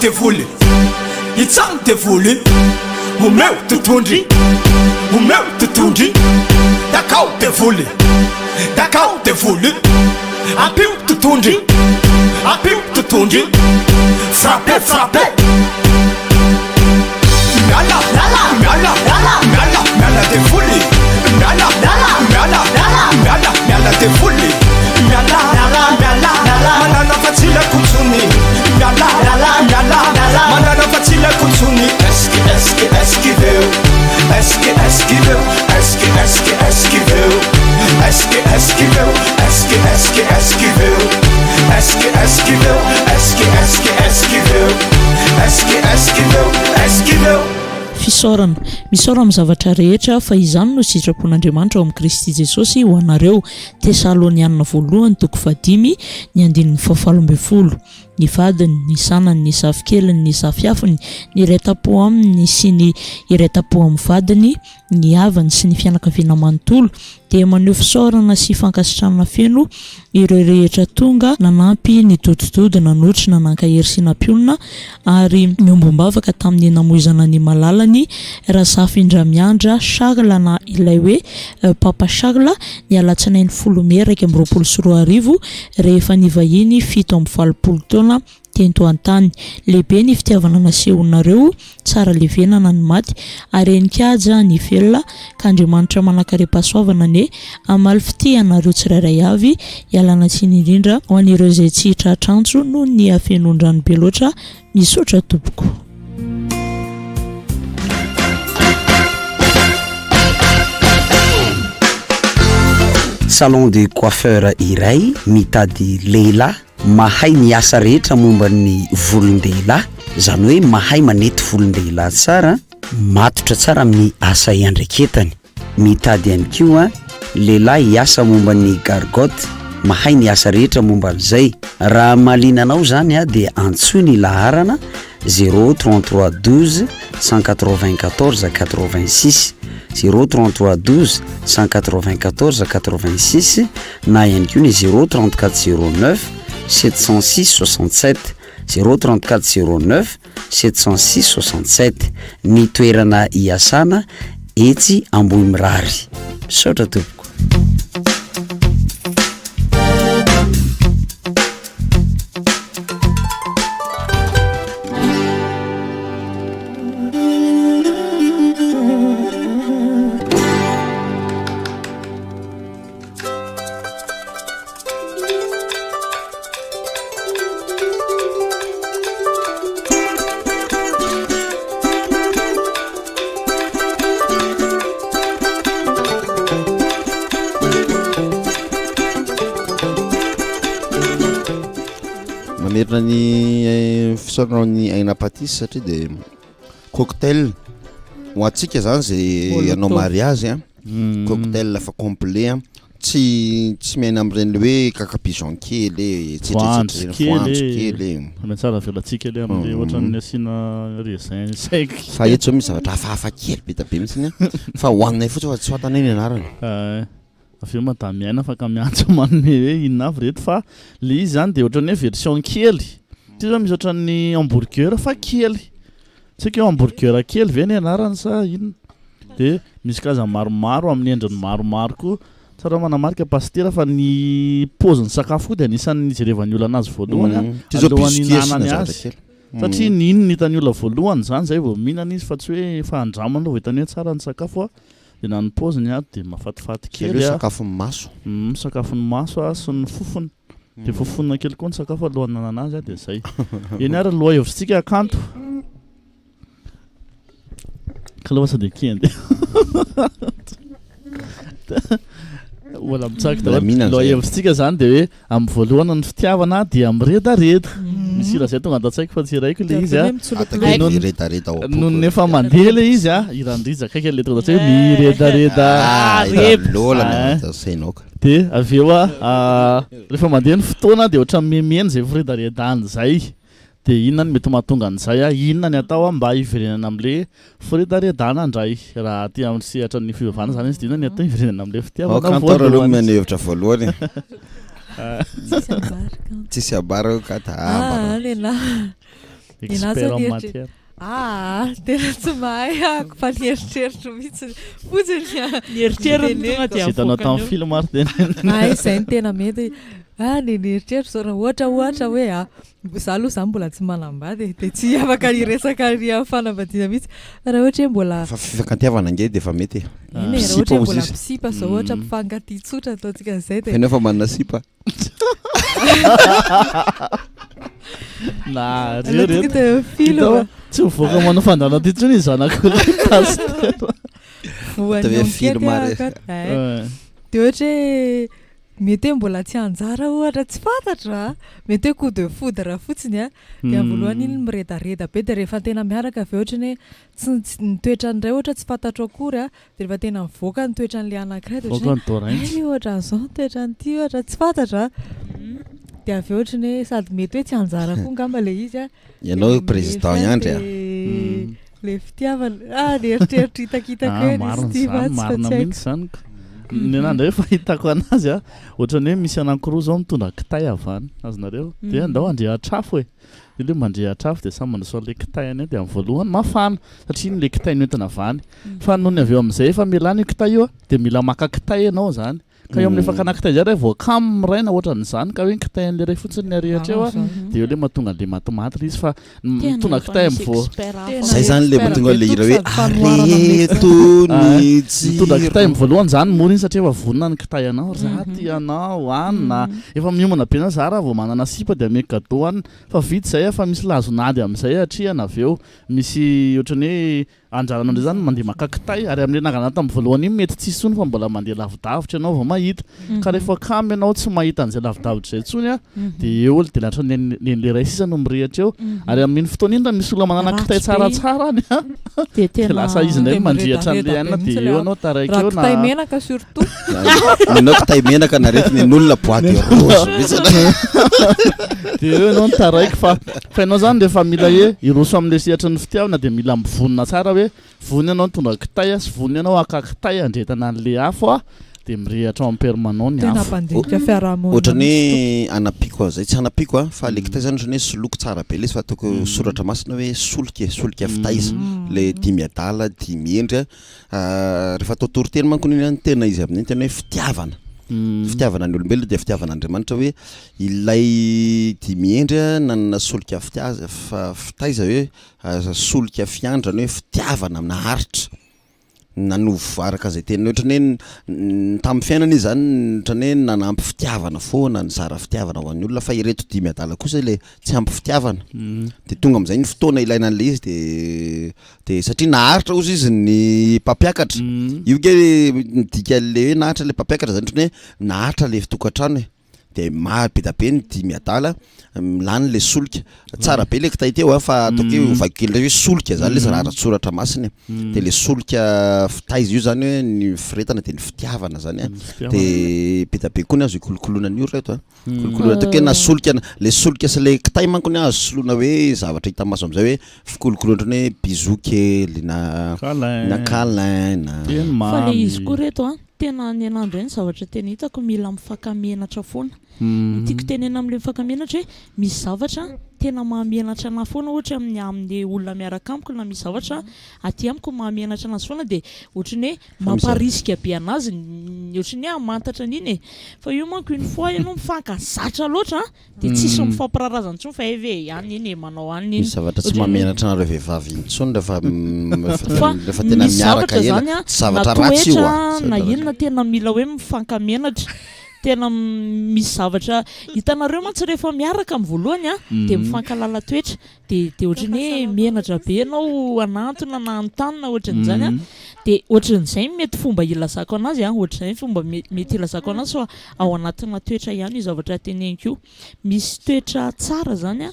devoly itsano devoly omeo totondry omeo totondry dakao devoly apio totondry frappe miala devoly miala devoly manana fatsila kutsuni miala manana fatsila kutsuni esquiveu fisaorana misaora amin'ny zavatra rehetra fa izany no sitrapon'Andriamanitra ao amin'ny Kristy Jesosy ho anareo. Tesalonianina 1:5 ny 7:20 ny vadiny ny sanany ny safikeliny ny safiafiny ny iray-tapo aminy sy ny iray-tapo amin'ny vadiny ny havany sy ny fianakaviana manontolo dia maneho fisaorana sy fankasitrahana feno ireo rehetra tonga nanampy ny dododody nanotrona nankahery sy nampionana ary miombom-bavaka tamin'ny namoizana ny malalany Rasafindra-miandra Charles na ilay hoe Papa Charles ny alatsinainy 10/2024 rehefa nivahiny 7/20 taona tento antany. Lehibe ny fitiavana nasehonareo tsara levenana ny maty ary enikaja ny velona ka Andriamanitra manakare-pahasoavana ne amaly fitianareo tsirairay avy ialana tsiny indrindra ho an'ireo izay tsy hitratrantso noho ny afenondrano be loatra misaotra tompoko. Salon de coiffeur iray mitady lehilahy mahay miasa rehetra momba ny volon-dehilahy, zany hoe mahay manety volon-dehilahy tsara, matotra tsara amin'ny asa iandreketany. Mitady ihany koa lehilahy hiasa momba ny gargotte, mahay ny asa rehetra momba an'izay. Raha malinanao zany dia antsoy ny laharana 033 12 194 86 033 12 194 86 na ihany koa ny 034 09 706 67 034 09 706 67 ny toerana iasana etsy Ambohimirary. Misaotra tompoko. Mamerina ny fisaorana ny aina patisy satria dia cocktail ho antsika zany zay anao mariage cocktail lafa complet tsy miaina amin'ireny hoe kakapigeon kely foantso kely tsara velatsika le amin'le ohatran'ny asiana raisin sec fa eto zao misy zavatra hafahafa kely be tabe mihitsiny fa hoaninay fotsy fa tsy fantanay ny anarany. Aveo mada miaina fa ka miantso manome hoe inona avy reto fa le izy zany dia ohatran'ny hoe version kely. Ty zao misy ohatran'ny hamburger fa kely. Tsika hoe hamburger kely ve ny anarany sa inona? Dia misy karazany maromaro amin'ny endriny maromaro koa. Tsara manamarika pastera fa ny paoziny sakafo koa dia anisan'ny jerevany olona anazy voalohany alohan'ny hinanany azy. Satria ninona hitany olona voalohany zany zay vao mihinana izy fa tsy hoe fa andramana aloha vao hitany hoe tsara ny sakafo dia na ny paoziny dia mafatifaty kely sakafony maso. Sakafony maso sy ny fofony. Dia fofonina kely koa ny sakafo alohan'ny nanana azy dia zay. Eny ary loha hevitsika kanto. Kalasa dia kende. Wala mitsaka loha hevitsika zany dia hoe amin'ny voalohana ny fitiavana dia miredareda. Misy raha zay tonga an-datsaiko fa tsy raiko le izy noho ny efa mandeha le izy irandriza kaiky le tonga an-datsaiko miredareda dia aveo rehefa mandeha ny fotoana dia ohatra memeny zay firedaredany zay dia inona ny mety mahatonga an'izay inona ny atao mba hiverenana amin'le firedaredana indray raha ty amin'ny sehatra ny fivavahana zany izy dia inona ny atao hiverenana amin'le fitiavana voalohany. Tsisy abaraka ka ta lehilahy expert en matière. Tena tsy mahay ako fa nieritreritro mihitsy fotsiny tsy hitanao tamin'ny film ary tena izay ny tena mety nieritreritro zao raha ohatra hoe za aloha za mbola tsy manambady dia tsy afaka hiresaka ry amin'ny fanambadiana mihitsy raha ohatra hoe mbola fa fifankantiavana nge dia efa mety raha ohatra hoe mbola misipa zao ohatra mpifankatia tsotra ataontsika izay dia efa manana sipa na reo tsy mivoaka manao fandana ty tsony zanako voan'ny film ary dia ohatra hoe mety hoe mbola tsy anjara ohatra tsy fantatra mety hoe coup de foudre fotsiny dia voalohany iny miredareda be dia rehefa tena miaraka avy ohatra ny hoe tsy nitoetra nyray ohatra tsy fantatro akory dia rehefa tena mivoaka nitoetra n'ilay anankiray dia ohatra n'izao nitoetra n'ity ohatra tsy fantatra dia avy ohatra ny hoe sady mety hoe tsy anjara koa ngamba le izy ianao président iandry le fitiavana nieritreritro hitakitaka hoe marina mihitsy zany ny anandra hoe fahitako anazy ohatrany hoe misy anankiroa zao mitondra kitay avany azonareo dia andao andrehatrafo ile mandrehatrafo dia samy manao le kitay any dia amin'ny voalohany mafana satria iny le kitay nentina avany fa noho ny avy eo amin'izay efa milany io kitay io dia mila maka kitay ianao zany ka eo amin'le fakana kitay zay raha voakamy miraina ohatran'izany ka hoe kitay an'le ray fotsiny ny arehatra eo dia eo le mahatonga le matimaty le izy fa mitondra kitay zay zany le mahatonga le hira hoe areto ny mitondra kitay amin'ny voalohany zany mora iny satria efa vonona ny kitay anao raty anao anina efa miomana be na za raha vao manana sipa dia ame cadeau any fa vita zay fa misy lazonady amin'izay atriana avy eo misy ohatrany hoe anjarana andreo zany mandeha maka kitay ary amin'le nangana tamin'ny voalohany iny mety tsisy tsony fa mbola mandeha lavidavitra ianao vao mahita ka rehefa kamy ianao tsy mahita an'izay lavidavitra izay tsony dia eo dia latra nen'le ray sisa no mirehatra eo ary amin'iny fotoana iny raha misy olona manana kitay tsaratsara any dia lasa izy indray mandrehatra an'le anina dia eo anao taraiky eo kitay menaka surtout nanao kitay menaka naretina n'olona boîte rose dia eo ianao taraiky fa ianao zany rehefa mila hoe iroso amin'le sehatra ny fitiavana dia mila mivonona tsara hoe vony ianao nitondra kitay sy vony ianao aka kitay andretana an'le afo dia mirehatra ao amin'ny permanent ny afo ohatrany hoe anapiko zay tsy anapiko fa le kitay zany ohatrany hoe soloko tsara be le izy fa ataoko soratra masina hoe solika fitaiza le dimy adala dimy endry rehefa atao toriteny manko iny any tena izy amin'iny tena hoe fitiavana ny olombelona dia fitiavana Andriamanitra hoe ilay dimy endry nanana solika fitaiza hoe solika fiandrana hoe fitiavana amina haritra nanovo araka zay tena ohatrany hoe tamin'ny fiainana izy zany ohatrany hoe nanampy fitiavana foana ny zara fitiavana ho an'ny olona fa ireto dimy adala kosa le tsy ampy fitiavana dia tonga amin'izay ny fotoana ilaina an'le izy dia satria naharitra ozy izy ny mpampiakatra io ke midika le hoe naharitra le mpampiakatra zany ohatrany hoe naharitra le fitokantrano dia mahabe be ny dimy adala milany le solika tsara be le kitay teo fa ataoko hoe vaky kely hoe solika zany le izy raha ratsoratra masiny dia le solika fitaiza io zany hoe ny firetana dia ny fitiavana zany dia be koa ny azo ikolokoloana ny io reto kolokoloana ataoko hoe na solika le solika sy le kitay manko ny azo soloina hoe zavatra hita maso amin'izay hoe fikolokoloana hoe bisou kely na câlin fa le izy koa reto tena ny anandro eny zavatra tena hitako mila mifakamenatra foana tiako tenena amin'le mifakamenatra hoe misy zavatra tena mahamenatra anahy foana ohatra amin'ny olona miaraka amiko na misy zavatra aty amiko mahamenatra anazy foana dia ohatrany hoe mampariska be anazy ohatrany hoe hamantatra an'iny fa io manko une fois ianao mifankazatra loatra dia tsisy mifampiraraza intsony fa eve ihany iny manao aniny misy zavatra tsy mahamenatra anareo vehivavy intsony rehefa tena miaraka ela tsy zavatra ratsy io na inona tena mila hoe mifankamenatra tena misy zavatra hitanareo mantsy rehefa miaraka amin'ny voalohany dia mifankalala toetra dia ohatrany hoe menatra be ianao anantona na antanina ohatran'izany dia ohatran'izay mety fomba ilazako anazy ohatr'izay fomba mety ilazako anazy fa ao anatina toetra ihany io zavatra teneniko io misy toetra tsara zany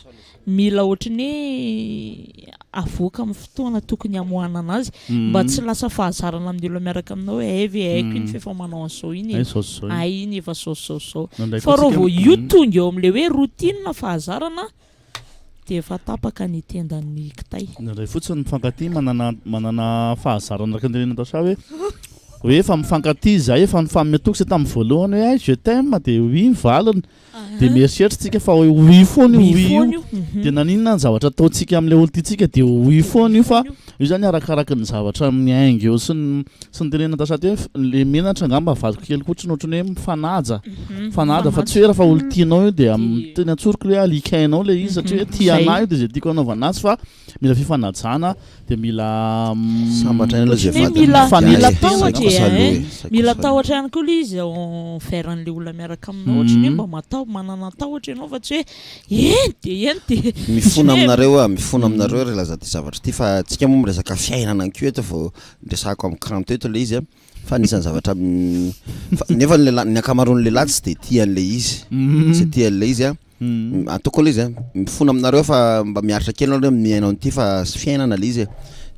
mila ohatrany hoe avoaka amin'ny fotoana tokony hamoahana anazy mba tsy lasa fahazarana amin'ny olona miaraka aminao hoe aivy haiko iny fefa manao an'izao iny iny efa saosao fa raha vao io tonga eo amin'le hoe routine fahazarana dia efa tapaka ny tendan'ny kitay ray fotsiny mifankatia manana fahazarana araka ny tenenatao sa hoe hoe efa mifankaty zay efa nifametoko se tamin'ny voalohany hoe je t'aime de oui mivalina de mieritreritrytsika fa hoe oui foana io de naninona ny zavatra ataontsika amin'ilay olo tytsika de oui foana io fa io zany arakaraka ny zavatra amin'ny ainga eo sy ny tenena tasaty hoe le menatra angamba vadiko kely kotriny ohatrany hoe mifanada fa tsy hoe raha fa olo tianao io de teny antsoriko le alikainao le izy satria hoe tianao io de zay tiako anaovana azy fa mila fifanajana de mila mila tahotra ihany koa le izy enferan'le olona miaraka aminao ohatrany hoe mba matao manana tahotra ianao fa tsy hoe eny de mifona aminareo relaza ty zavatra ty fa tsika moa miresaka fiainana anko eto vao ndresako amin'ny cranto eto le izy fa nisan'ny zavatra nefa ny akamaroan'ny lehilahy tsy de tian'le izy tsy tian'le izy atoko le izy mifona aminareo fa mba miaritra kely anao miainao an'ity fa fiainana le izy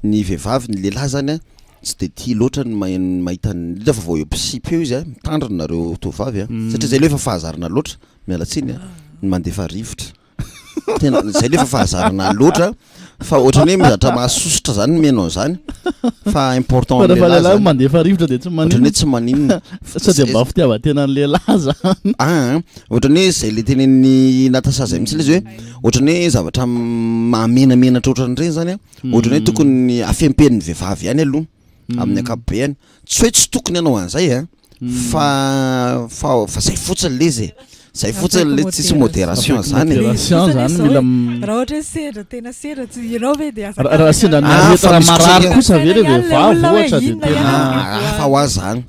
ny vehivavy ny lehilahy zany tsy de tia loatra ny mahita ny fa vao eo psipy eo izy mitandrina nareo tovavy satria zay le efa fahazarana loatra mialatsiny ny mandefa rivotra tena zay le efa fahazarana loatra fa ohatrany hoe mizatra mahasosotra zany menao zany fa important lehilahy mandefa rivotra de ohatrany hoe tsy maninona sady mba fitiavatena ny lehilahy zany ohatrany hoe zay le tenen'ny natasazay mihitsy le izy hoe ohatrany hoe zavatra mahamenamenatra ohatrany reny zany ohatrany hoe tokony afempen'ny vehivavy ihany aloha amin'ny ankapobeny tsy hoe tsy tokony ianao an'izay fa zay fotsiny le izy zay fotsiny le tsisy modération zany raha ohatra sedra tena sedra tsy ianao ve de raha sendra raha marary kosa ve le vehivavy ohatra de tena hafa ho azy zany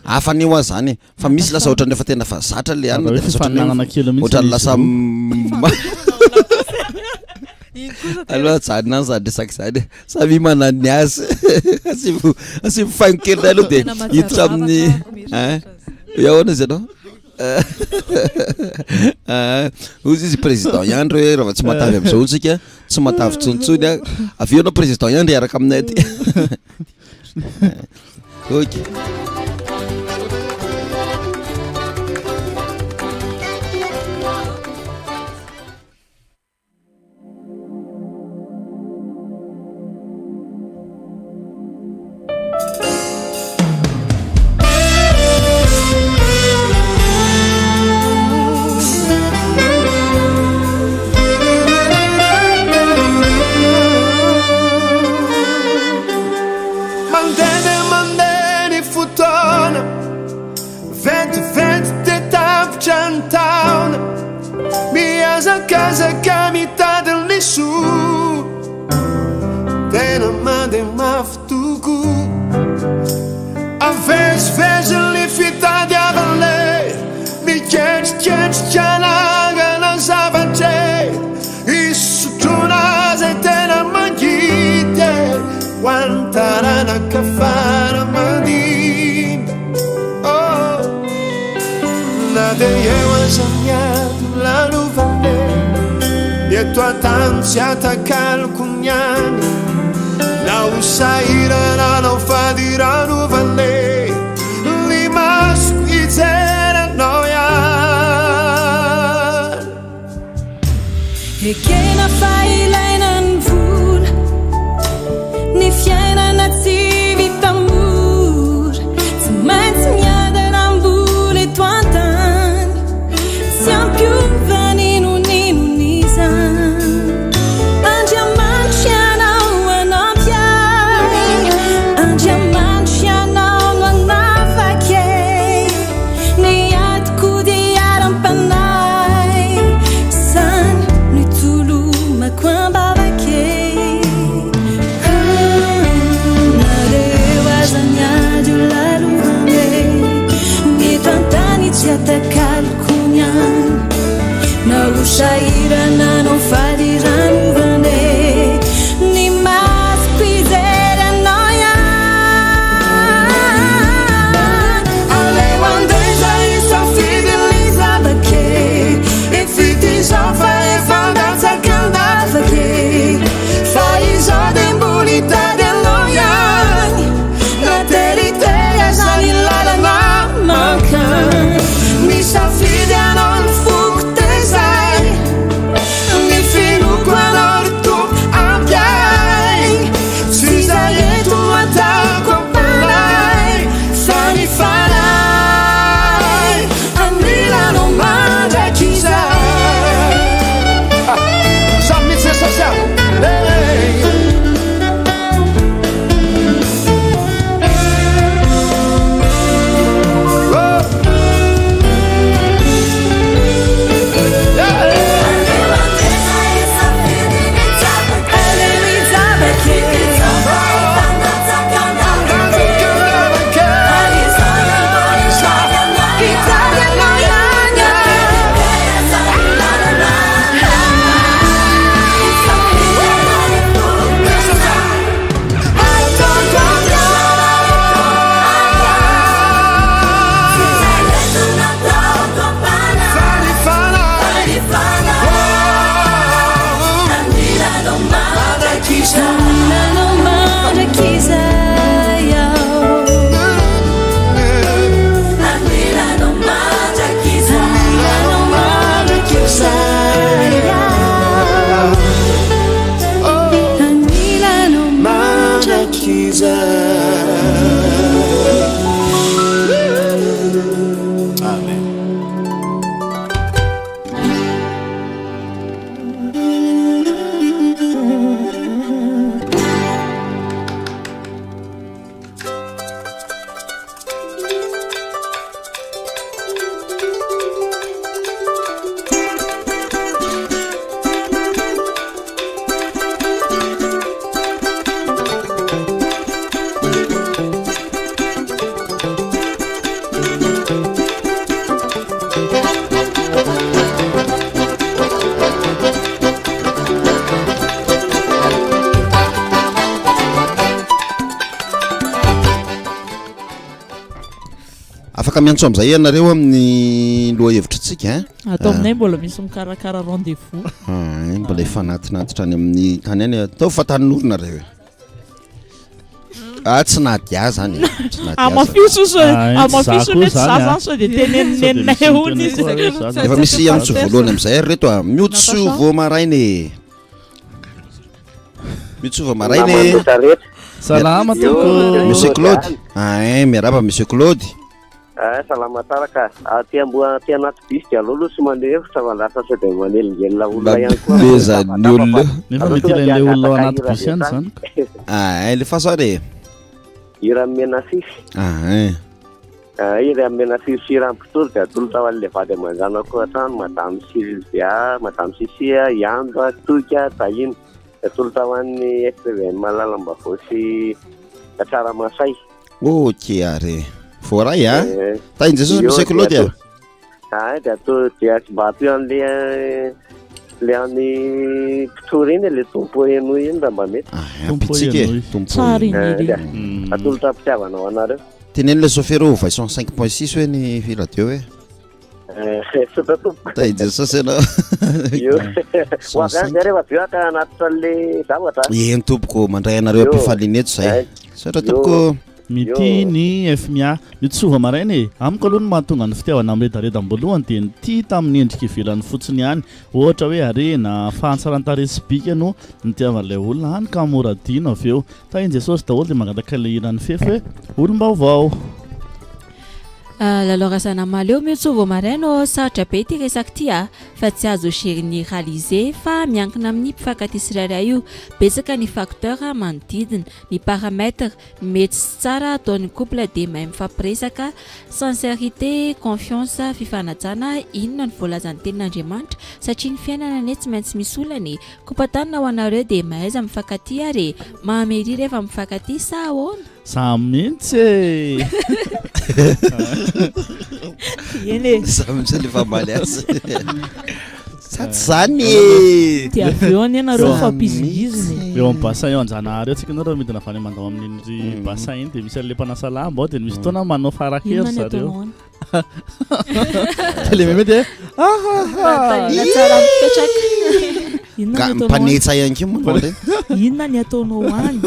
hafa ny ho azy zany fa misy lasa ohatrany efa tena fa zatra le any ohatrany lasa aloha janona zany resaky zany samy manany azy asy mifaigno kely day aloha de hiditra amin'ny ahoana izy anao ozy izy président iandro hoe raha tsy matavy am'izao tsika tsy matavy tsontsony avy eo anao président iandro iaraka aminay ty ok Kazaka mitady su tena mande mafy toko avezivezy le fitadiavale miketriketrikanangana zavatre isotrona zay tena mangity hoantarana kafara mandiny na de eo azamiado lalovale eto atano tsy atakalokoniany na usairana na ufadirano vale limasoko ijeranao ihany ekena failaina ny vola ny fiainana tsy vitamora tsy maintsy miadarambola eto antany tsy ampiovany Kwa kiza amen. afaka miantso am'izay ianareo amin'ny loha hevitritsika atao aminay mbola misy mikarakara rendez-vous mbola ifanatinatitra any amin'ny tany any atao fatanin'oronareo tsy nady a zany amafiso mety za zany so de teneninenay ony izy efa misy antso voalohany am'izay reto a miotsovo marainy miotsovo marainy salama toko monsieur Claude miaraba monsieur Claude salama taraka aty anaty bus dia aloha sy mandeha efitra mandasa sao dia manelingelina olona ihany koa bezany olona nefa mety ilain'ilay olona ao anaty bus ihany zany le fasare ira mena sisy ira mena sisy sirampitory dia atolotra ho an'ilay vady aman-jana koa trano madame Sylvia madame Sisia Yamba Toka Tahiny atolotra ho an'ny SPVN Malalam-Bavao sy Tsaramasay ok are voaray tainy Jesosy monsieur Claude dia dia tsy mba atao le any mpitsory iny le tompo eno iny raha mba mety pitsika tsara iny atolotra mpitiavana ho anareo teneny le chauffeur au Vaison 5.6 hoe ny radio hoe sotra tompo tainy Jesosy ianao ho avy any zay rehefa bioaka anatitra le zavatra eny tompoko mandray anareo am-pifaliana eto zay sotra tompoko mity ny FMA mitsova marainy amiko aloha ny mahatonga ny fitiavana miredareda am-boalohany dia nyty tamin'ny endrika ivelany fotsiny ihany ohatra hoe arena fahansarantaresibika no nitiavan'ilay olona hany ka moradino avy eo tainy Jesosy daholo dia mangataka le iran'ny fefy hoe olom-baovao lalora sanamaly eo mitsova maraino sarotra be ty resaka ty fa tsy azo généraliser fa miankina amin'ny mpifankatia tsirairay io betsaka ny facteur manodidina ny paramètre mety sy tsara ataon'ny couple dia mahay mifampiresaka sincérité confiance fifanajana inona ny voalazan'ny tenin'Andriamanitra satria ny fiainana ane tsy maintsy misy olany kompatanina ho anareo dia mahaiza mifankatia ary mahamery rehefa mifankatia sa ahoana sa mihitsy eny samitsy le famaly azy satsy zany dia avy eo any ianareo fampizigiziny eo amin'ny bassin eo anjanahary eo tsika nareo midina avany mandao amin'iny bassin iny dia misy an'le mpanasa lamba ao dia misy fotoana manao farakery zareo le memety mpanetsa ihany ke moa inona ny ataonao any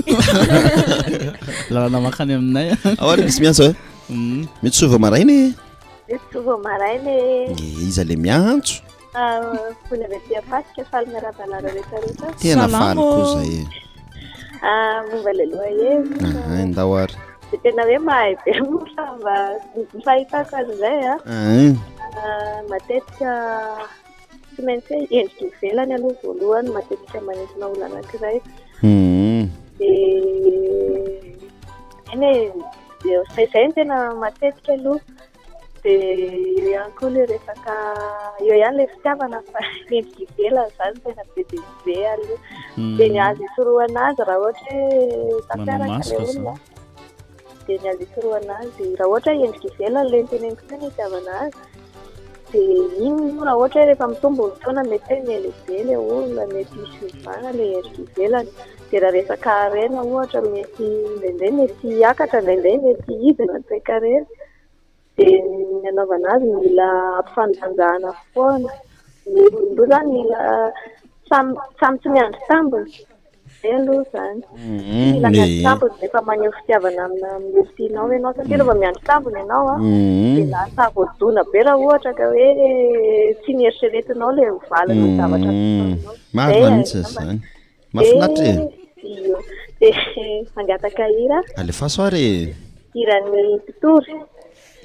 lalana makany aminay ahoana misy miantso mitsova marainy mitsova marainy iza le miantso fony avy aty apasika faly miarabanareo rehetrarehetra tena faly koa zay momba le loha hevitra ndao ary dia tena hoe mahay be moa mba fahitako azy zay matetika tsy maintsy hoe endrika ivelany aloha voalohany matetika manesina olo anankiray dia eny hoe zay ny tena matetika aloha dia eo ihany koa le resaka eo ihany le fitiavana fa endrika ivelany zany tena be dia be aloha dia ny azo isorohana azy raha ohatra hoe tanteraka le olona dia ny azo isorohana azy raha ohatra hoe endrika ivelany le niteneniko tena hitiavana azy dia iny moa raha ohatra hoe rehefa mitombo ny taona mety hoe mielehibe le olona mety isovana le endrika ivelany dia raha resaka arena ohatra mety indraindray mety hiakatra indraindray mety hidina toe-karena dia ny anaovana azy mila ampifandanjahana foana olo zany mila samy tsy miandry tambony zay aloha zany mila miandry tambony rehefa maneho fitiavana amin'ny tianao ianao satria rehefa miandry tambony ianao dia lasa voadona be raha ohatra ka hoe tsy nieritreretinao le valiny zavatra marina mihitsy zany mahafinaritra dia mangataka hira alefa soare hiran'ny totory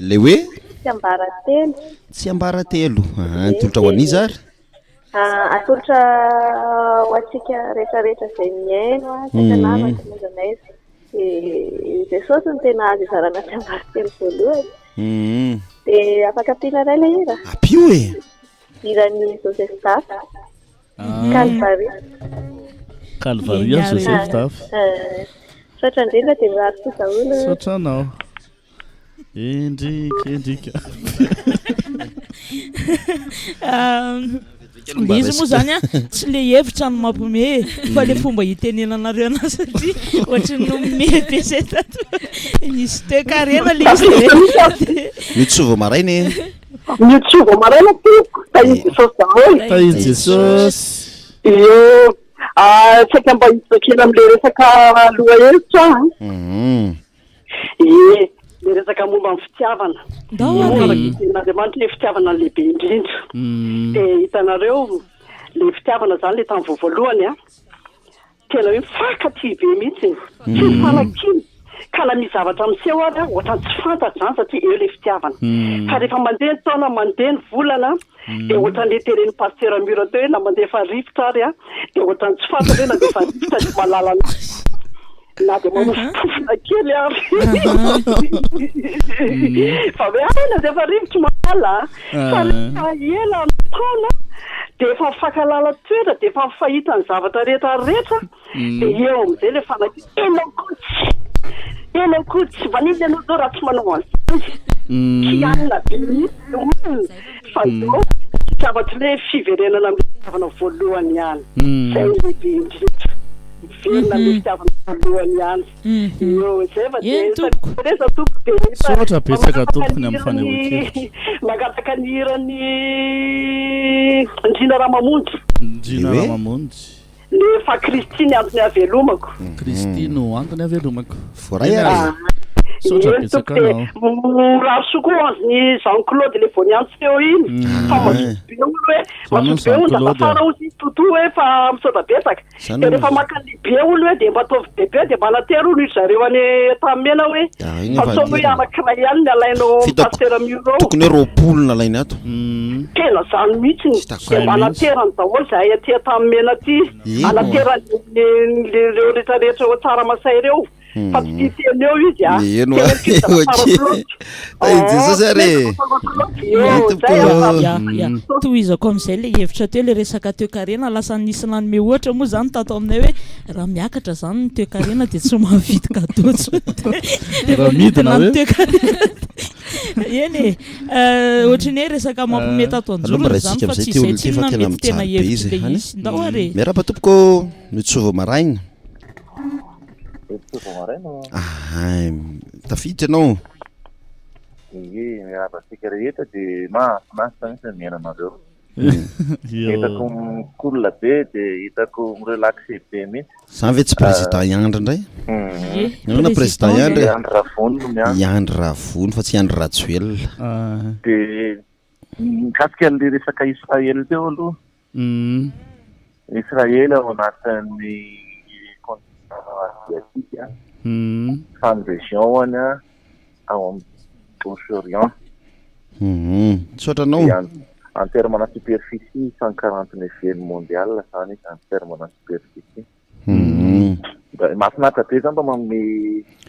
le hoe tsy ambaratelo tsy ambaratelo tolotra ho anizy ary atolotra ho antsika rehetrarehetra zay miaino a takanamaka monjanay de saoty ny tena azy izarana tsy ambaratelo voalohany de afaka ampiana ray le hira apio e hiran'ny Joseph Daf Calvaria Joseph Daf saotra indrindra de mirary kosa olo saotranao endrika izy moa zany a tsy le hevitra no mampome fa le fomba hitenenanareo anazy satria ohatry nomeme be zay tato nisy toe-karena le izy mitsovo marainy mitsovo maraina tiako tahiry jesosy daholo tahiry jesosy io tsaka mba hitsakena am'le resaka loha hevitra le resaka momba ny fitiavana ten'andriamanitra le fitiavana lehibe indrindra de hitanareo le fitiavana zany le tamin'ny voavoalohany a tena hoe mifankaty be mihitsy tsy fanakiny ka na misy zavatra miseho ary ohatrany tsy fantatry zany satria eo le fitiavana fa rehefa mandeha ny taona mandeha ny volana de ohatran'le teren'ny pasteur mura teo hoe na mandeha fa rivotra ary a de ohatrany tsy fantatra hoe na de fa rivotra tsy malalana na de mamofofona kely ary fa hoe na de fa rivotra malala fa rehefa ela ny taona de efa mifankalala toetra de efa mifahita ny zavatra rehetrarehetra de eo am'izay le fanaky ena kotsy vanily anao zao raha tsy manao an'izany kianina be mihitsy fa zao zavatra le fiverenana amin'ny fitiavana voalohany ihany zay lehibe indrindra miverina amin'ny fitiavana voalohany ihany io zay fa de resa tompo de sotra betsaka tompony amin'ny fanehoan-kevitra mangataka ny hiran'ny Ndrina Ramamonjy Ndrina Ramamonjy le fa Kristiny Antony Avelomako Kristino Antony Avelomako foray ary sotra betsaka anao murary sokoa ny Jean-Claude le voniantso teo iny fa masobe olo hoe masobe olo ndafafara ozy toto hoe fa misotra betsaka de rehefa maka libe olo hoe de mba ataovy bebe de mba natero olo izy zareo any tamena hoe fa so hoe anankiray ihany ny alainao pasteur Muro tokony hoe roapolo nalainy ato tena zany mihitsy de mba naterany daholo zay aty tamena aty anaterany le rehetrarehetra ho tsara masay reo fa tsy teny eo izy a eno jesosy ary tohizako am'izay le hevitra teo le resaka toe-karena lasa nisy nanome ohatra moa zany tato aminay hoe raha miakatra zany ny toe-karena de tsy mahavidy kadotsy raha midina hoe eny ohatriny hoe resaka mampome tato anjorona zany fa tsy izay tsy namety tena hevitra le izy ndao ary miarapa tompoko mitsovo maraigna tafiditra anao miarapasika rehetra de mahafinaritra mihitsy ny miainanareo hitako mikolona be de hitako mirelaxe be mihitsy zany ve tsy président Iandry indray na président Iandry Iandry Ravony fa tsy Iandry Ratsuel de mikasika an'le resaka Israely teo aloha Israely ao anatin'ny asiatique fan région ana ao amin'ny Proche-Orient sotranao en terme na superficie 149e mondial zany en terme na superficie mahafinaritra be zany mba manome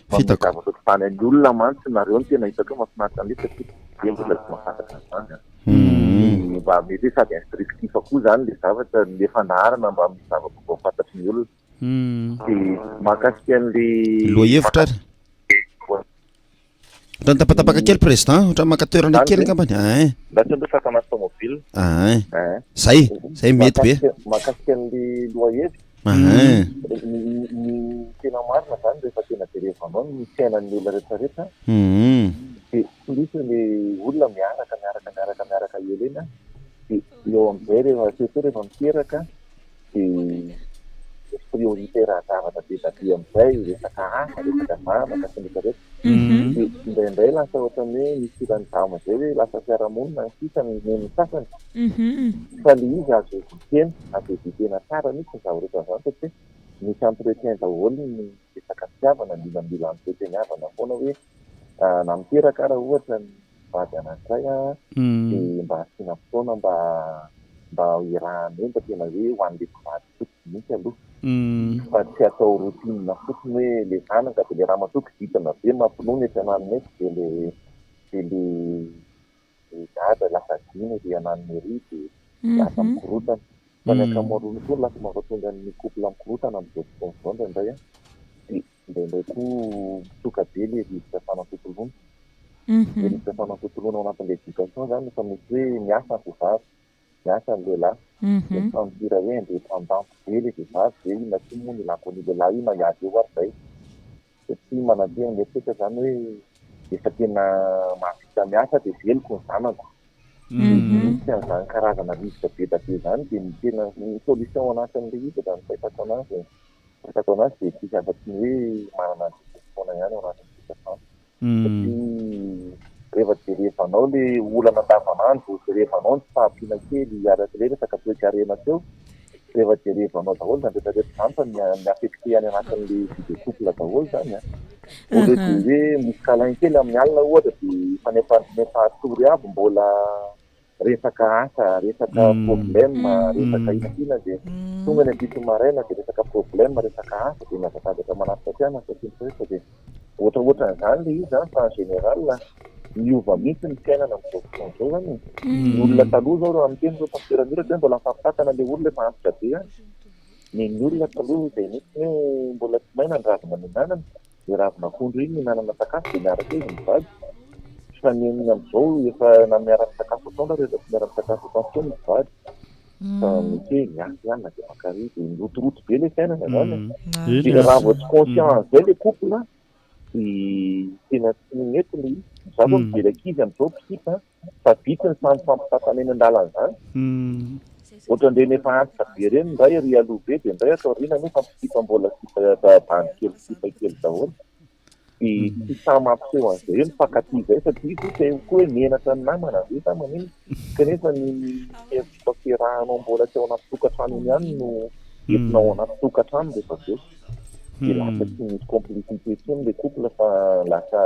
zavatra tany any olona mantsy nareo ny tena hitako hoe mahafinaritra an'le satria de mbola tsy mahafantatra zany mba mety hoe sady instructif koa zany le zavatra le fanarana mba misy zavatra mba fantatry ny olona de mahakasika an'le lohahevitra ary ohatrany tapatapaka kely président ohatrany makatoerana kely angambany mba tsy mba sakana tomobile zay mety be mahakasika an'le lohahevitra ny tena marina zany rehefa tena jerevanao ny fiainan'ny olona rehetrarehetra de misy le olona miaraka elena de eo am'izay rehefa miteraka de prioritaire zavatra be taty am'izay resaka asa resaka zamaka sy rehetrarehetra de indraindray lasa ohatrany hoe misy irany zama zay hoe lasa fiarahamonina sisa ny sasany fa le izy azo vitena azo vitena tsara mihitsy ny zaho rehetra zany satria misy entretien daholo ny resaka fitiavana mila mipeteniavana foana hoe na miteraka raha ohatra ny vady anankiray dia mba asiana fotoana mba irahana enta tena hoe ho an'le mpivady fotsiny mihitsy aloha fa tsy atao routine fotsiny hoe le zanaka dia le raha matoky vitana be mampinoana fiananana dia le dada lasa dina dia anan'ny ry dia lasa mikorotana fa ny ankamaroany koa lasa mampatonga ny couple mikorotana amin'izao fotoana izao indray indraindray koa mitsoka be le rivotra fanatotoloana le rivotra fanatotoloana ao anatin'le éducation zany efa misy hoe miasa ny vehivavy miasa ny lehilahy dia mifampira hoe andeha mpandampo be le vehivavy dia inona tsy moa ny lakon'ny lehilahy io na hiady eo ary zay satria manadina mieritreritra zany hoe efa tena mahavita miasa dia veloko ny zanako misy an'izany karazana rivotra be da be zany dia ny tena ny solution anatin'le izy da mifahitako anazy dia tsisy afa-tsy ny hoe manana foana ihany ao anatin'ny fitafana satria rehefa jerevanao le olana andavanandro jerevanao ny fahampiana kely araka resaka toe-karena teo rehefa jerevanao daholo zany rehetrarehetra zany fa miafekte any anatin'le vide couple daholo zany ole dia hoe misy kalain kely amin'ny alina ohatra dia fanefahatory avy mbola resaka asa resaka problème resaka intina dia tonga ny andito maraina dia resaka problème resaka asa dia miazakazaka manafika mpianatra sinyrehetra dia ohatraohatran'izany le izy zany fa en général miova mihitsy ny fiainana amin'izao fotoana izao zany ny olona taloha zao amin'ny teny reo fampiran'iratra hoe mbola mifampitantana le olona mahavitra be ny olona taloha dia misy hoe mbola tsy maina ny ravina mihinanana dia ravina fondro iny mihinanana sakafo dia miaraka izy mivady fa ny amin'izao efa na miaraka sakafo ataona rehefa tsy miaraka sakafo ataona ny mivady fa misy hoe miasa ihany na dia makary dia mirotoroto be le fiainana zany dia raha vao tsy conscient zay le couple tena tsy mety le izy za vao mivelaka izy amin'izao pisipa fa vitsy ny samy fampitatana eny an-dalana zany ohatra ndreny efa antitra be reny ndray ry aloha be dia ndray atao rina nefa pisipa mbola sipabany kely sipa kely daholo dia tsy samy mampiseho an'izay hoe mifankaty zay satria koa koa hoe menatra ny namana ve sa manino kanefa ny fakerahanao mbola tsy ao anaty tokantrano iny ihany no entinao anaty tokantrano rehefa aveo dia lasa tsy misy complicité tsiny le couple fa lasa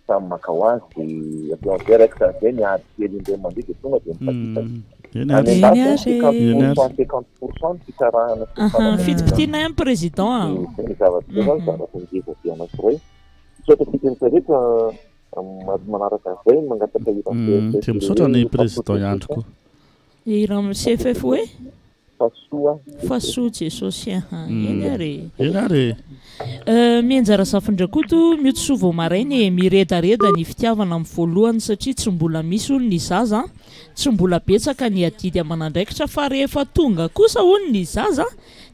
samy maka ho azy dia atao direct zay miady kely indray mandeha dia tonga dia mifampita 50% fikarahana fitipitiana amin'ny président ny zavatra zany zava-tongevabe anankiray misaotra fitenitsareta manaraka zay mangataka tsy misaotra ny président iandroko iraha CFF hoe fasoa jesosy eny ary mianjara safindrakoto mihotso vao marainy miredareda ny fitiavana amin'ny voalohany satria tsy mbola misy olo ny zaza tsy mbola betsaka ny adidy aman'andraikitra fa rehefa tonga kosa hono ny zaza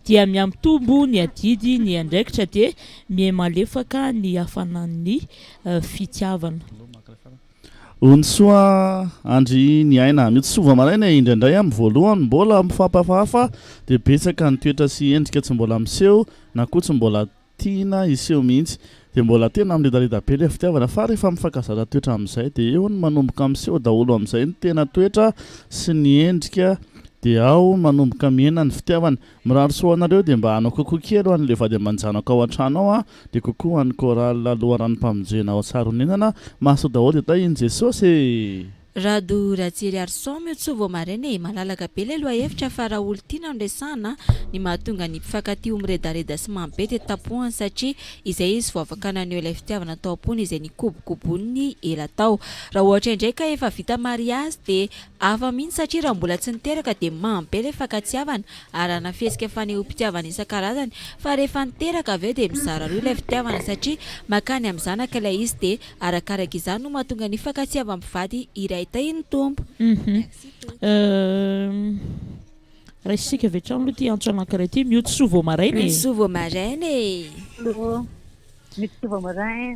dia miampitombo ny adidy ny andraikitra dia mihamalefaka ny hafanan'ny fitiavana onysoa andry ny aina mitsova maraina indraindray amin'ny voalohany mbola mifampafahafa dia betsaka ny toetra sy endrika tsy mbola miseho na koa tsy mbola tiana iseho mihitsy dia mbola tena amin'ledareda be le fitiavana fa rehefa mifankazara toetra amin'izay dia eo ny manomboka miseho daholo amin'izay ny tena toetra sy ny endrika dia ao manomboka miena ny fitiavana mirary soanareo dia mba hanao kokoa kely ho an'le vady aman-janaka ao an-trano ao dia kokoa any koral aloharany-mpamonjena ao an-tsaronenana mahasoa daholo dia iny jesosy rado ratsiry arson miotsovo maraina malalaka be le loha hevitra fa raha olo tiana nresahana ny mahatonga ny mpifankaty ho miredareda sy mambe dia tapohany satria izay izy vao afaka naneo ilay fitiavana tao am-pony izay ny kobokobony ela tao raha ohatra indray ka efa vita mariazy dia afa mihitsy satria raha mbola tsy niteraka dia mambe le fankatsiavana ary anafesika faneho mpitiavana isan-karazany fa rehefa niteraka aveo dia mizara roa ilay fitiavana satria makany amin'ny zanaka ilay izy dia arakaraka izany no mahatonga ny fankatsiavam-pivady iray iny tompo raha isika avy hatrano aloha ty antso anankiray ty miotso vao marainy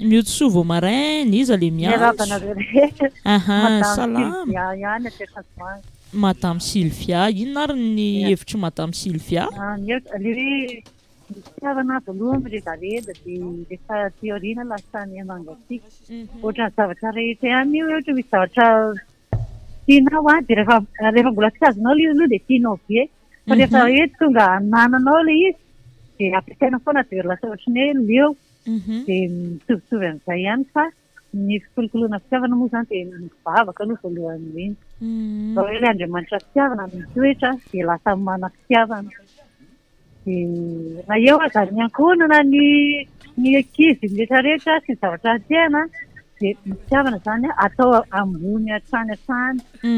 miotso vao marainy iza le miantso salama madame Sylvia inona ary ny hevitry madame Sylvia fitiavana voalohany miredareda dia rehefa teoriana lasany amangatsika ohatra ny zavatra rehetra ihany io ohatra misy zavatra tianao dia rehefa mbola tsy azonao le izy aloha dia tianao be fa rehefa hoe tonga nananao le izy dia ampiasaina foana dia lasa ohatra ny hoe leo dia mitovitovy amin'izay ihany fa ny fikolokoloana fitiavana moa zany dia mivavaka aloha voalohany iny fa hoe ilay Andriamanitra fitiavana mitoetra dia lasa mana fitiavana dia na eo aza ny ankohonana ny ankizy rehetrarehetra sy ny zavatra tiana dia ny fitiavana zany atao ambony hatrany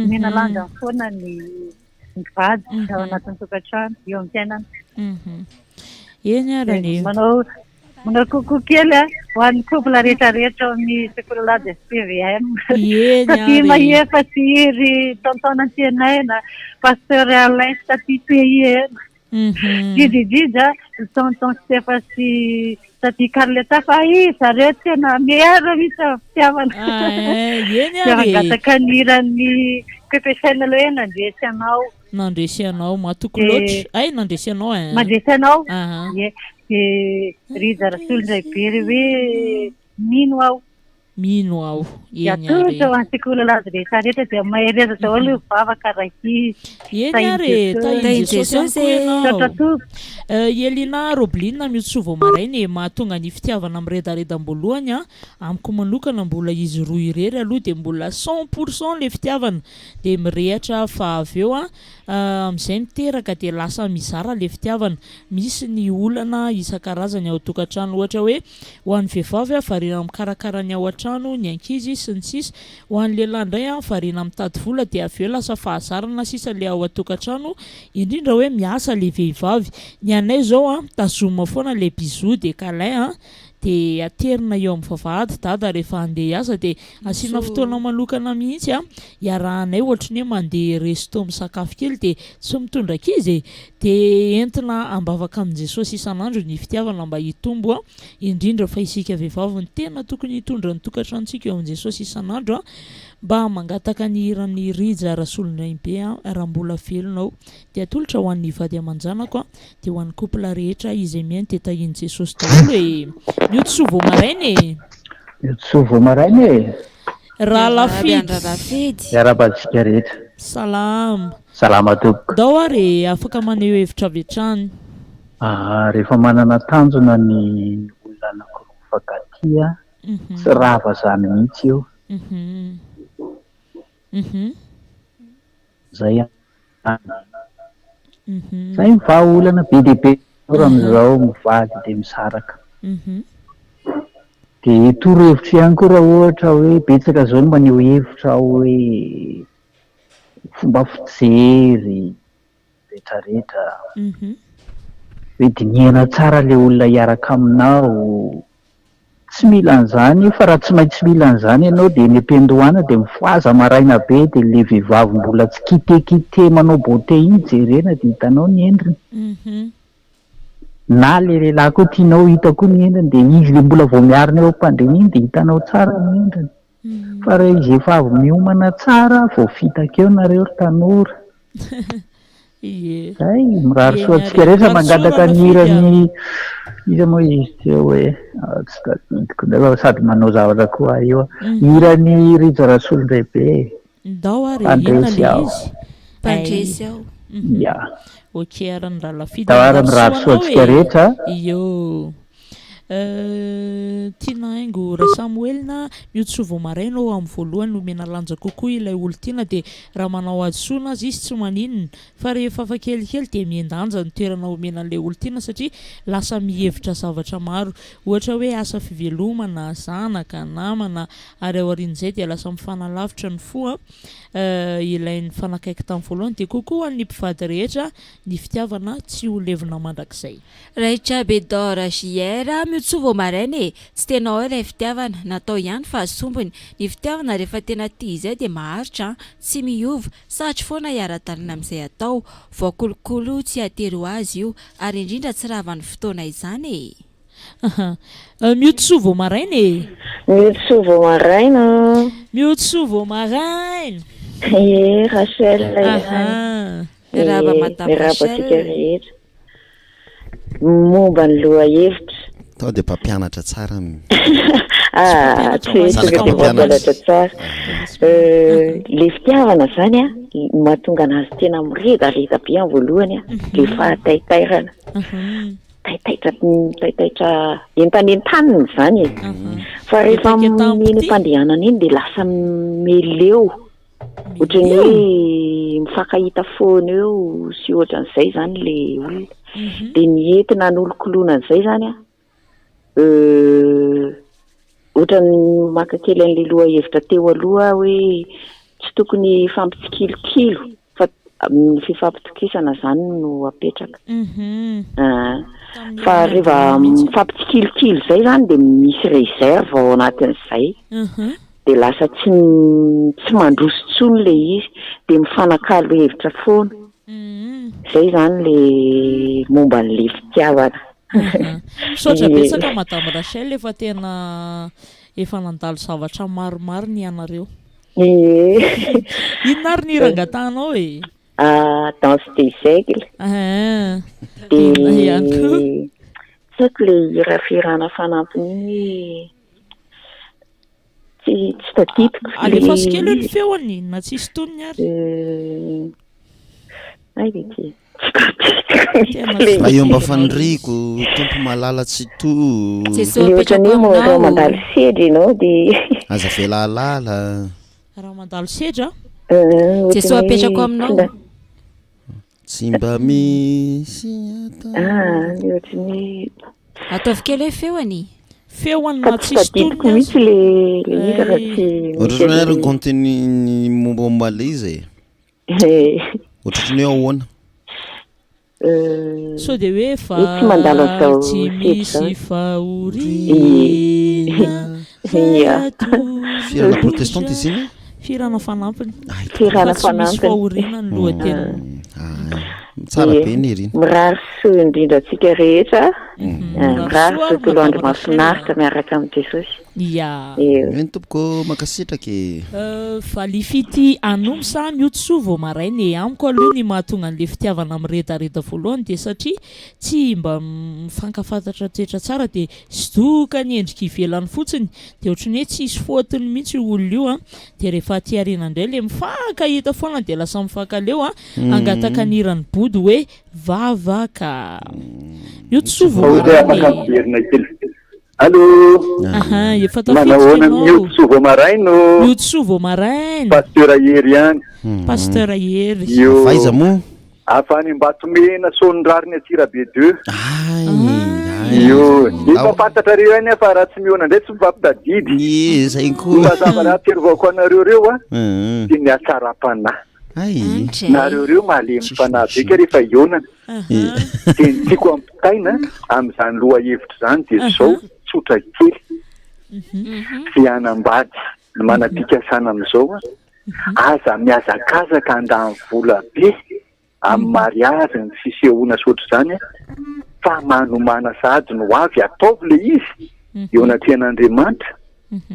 mena lanja foana ny vady ao anatin'ny tokantrano eo amin'ny fiainana eny arany manao kokoa kely ho an'ny couple rehetrarehetra ao amin'ny sekoly de SPVM satria mahefa sy iry taontaona antsenaina pasteur Alain Statitoena dididida tonton Stefa sy Tati Carleta fa zareo tena miaro mihitsy fitiavana fiavangataka-niran'ny PPCN aloha hoe nandresy anao matoko loatra ay nandresy anao mandresy anao Riza Rasolindray be hoe mino aho atotra ho an'ny sekoly lazy rehetrarehetra dia mahereza daholo vavaka raiky Elina Roblina miotsovo marainy mahatonga ny fitiavana miredaredam-boalohany amiko manokana mbola izy roa irery aloha dia mbola 100% le fitiavana dia mirehatra fa avy eo amin'izay miteraka dia lasa mizara le fitiavana misy ny olana isan-karazany ao tokantrano ohatra hoe ho an'ny vehivavy variana mikarakara ny ao an-trano ny ankizy sy ny sisa ho an'ny lehilahy indray variana mitady vola dia avy eo lasa fahazarana sisa le ao an-tokantrano indrindra hoe miasa le vehivavy ny anay zao tazoma foana le bisou de câlin dia aterina eo amin'ny vavahady dada rehefa andeha hiasa dia asiana fotoana manokana mihitsy iarahanay ohatry ny hoe mandeha resto misakafo kely dia tsy mitondra ankizy dia entina ambavaka amin'i Jesosy isan'andro ny fitiavana mba hitombo indrindra fa isika vehivavy ny tena tokony hitondra ny tokantranontsika eo amin'i Jesosy isan'andro mba mangataka ny hiran'ny Riza Rasolindray be raha mbola velonao dia atolotra ho an'ny vady aman-janako dia ho an'ny couple rehetra izay mihaino dia tahiany Jesosy daholo miotsovo marainy raha lafidy miara-batsika rehetra salama tompoko dao ary afaka maneho hevitra avy hatrany rehefa manana tanjona ny olona anankiroa mifankatia sy rava zany mihitsy io zay mivahaolana be dia be raha amin'izao mivady dia misaraka dia toro-hevitra ihany koa raha ohatra hoe betsaka zao no maneho hevitra hoe fomba fijery rehetrarehetra hoe dinihana tsara le olona hiaraka aminao tsy mila an'izany fa raha tsy maintsy mila an'izany ianao dia ny ampendohana dia mifoaza maraina be dia le vehivavy mbola tsy kitekite manao bote iny jerena dia hitanao ny endriny na le lehilahy koa tianao hita koa ny endriny dia izy le mbola vao miarina eo am-pandreny iny dia hitanao tsara ny endriny fa raha izy efa avy miomana tsara vao fitaka eo nareo ry tanora zay mirary soantsika rehetra mangataka ny hirany iza moa izy teo hoe tsy tadidiko nda sady manao zavatra koa eo hirany Riza Rasolindray be Pandresy ao ya arany raha lafidy taharany rary soantsika rehetra tiana haingo raha Samuelina miotsovo maraina ao amin'ny voalohany nomena lanja kokoa ilay olo tiana dia raha manao adosoana azy izy tsy maninona fa rehefa afa kelikely dia miendanja ny toerana omena an'ilay olo tiana satria lasa mihevitra zavatra maro ohatra hoe asa fivelomana zanaka namana ary ao aorian'izay dia lasa mifanalavitra ny fo ilay ny fanakaiky tamin'ny voalohany dia kokoa ny mpivady rehetra ny fitiavana tsy ho levina mandrakizay Raitra Bedora Jiera miotsovo marainy tsy tena ao ilay fitiavana natao ihany fa asombony ny fitiavana rehefa tena tia izay dia maharitra tsy miova satry foana hiara-dalana amin'izay atao voakolokolo tsy atery ho azy io ary indrindra tsy ravan'ny fotoana izany miotsovo marainy miotsovo maraina Rachel miraba madame Rachel rehetra momba ny loha hevitra tao dia mpampianatra tsara mpampianatra tsara le fitiavana zany mahatonga anazy tena miredareda be amin'ny voalohany dia fahatahitairana taitaitra entanentaniny zany fa rehefa miny mpandehanana iny dia lasa meleo ohatrany hoe mifankahita foana eo sy ohatran'izay zany le olona dia nientina n'olokoloana an'izay zany a ohatrany makakely an'le loha hevitra teo aloha hoe tsy tokony fampitsikilokilo fa ny fifampitokisana zany no apetraka fa rehefa fampitsikilokilo zay zany dia misy réserve ao anatin'izay dia lasa tsy mandroso tsony le izy dia mifanakalo hevitra foana zay zany le momba n'le fitiavana misaotra betsaka madame Rachel efa tena efa nandalo zavatra maromaro ny ianareo inona ary ny rangatanao e danse des aigles dia saiko le hira firana fanampiny tsy tadidiko alefaso kely ny feony na tsisy tonony ary eo mba faniriko tompo malala tsy to ohatrany moa mandalo sedra ianao dia aza velalala raha mandalo sedra jeso apetrako aminao tsy mba misy ohatrany ataovy kely hoe feony feoany tsisy tadidiko mihitsy le hira raha tsy ohatrany hoe ny contenu mombamomba le izy ohatrany hoe ahoana so dia hoe fa tsy misy fahoriana firana protestante izy iny firana fanampiny firana tsy misy fahoriana ny lohatena tsara be ny iriny mirary soa indrindra atsika rehetra mirary tontolo andro mahafinaritra miaraka amin'ny Jesosy ny tompoko makasitraka valifity anombo sa miotso vao maraina amiko aloha ny mahatonga an'le fitiavana miredareda voalohany dia satria tsy mba mifankafantatra toetra tsara dia sidoka ny endrika ivelany fotsiny dia ohatrany hoe tsisy fotony mihitsy olona io dia rehefa aty ariana indray le mifankahita foana dia lasa mifankaleo angataka ny irany body hoe vavaka miotso vao Allô. Efa tafiditra miotso vao maraino. Miotso vao maraino. Pasteur Ayery ihany. Pasteur Ayery. Faiza mo? Afany Mbatomena Sondrariny Atsirabe 2. Io, efa fantatrareo ihany fa raha tsy miona ndray tsy mifampitadidy. Zay koa. Mazava raha terovako anareo reo dia ny atsara-panahy. Nareo reo malemy fanahy beka rehefa ionana dia ny tiako ampitaina amin'izany loha hevitra zany dia zao tsotra kely sy anambady ny manam-pikasana amin'izao aza miazakazaka andany vola be amin'ny mariazy ny fisehoana sotro zany fa manomana sady no avy ataovy le izy eo anaten'Andriamanitra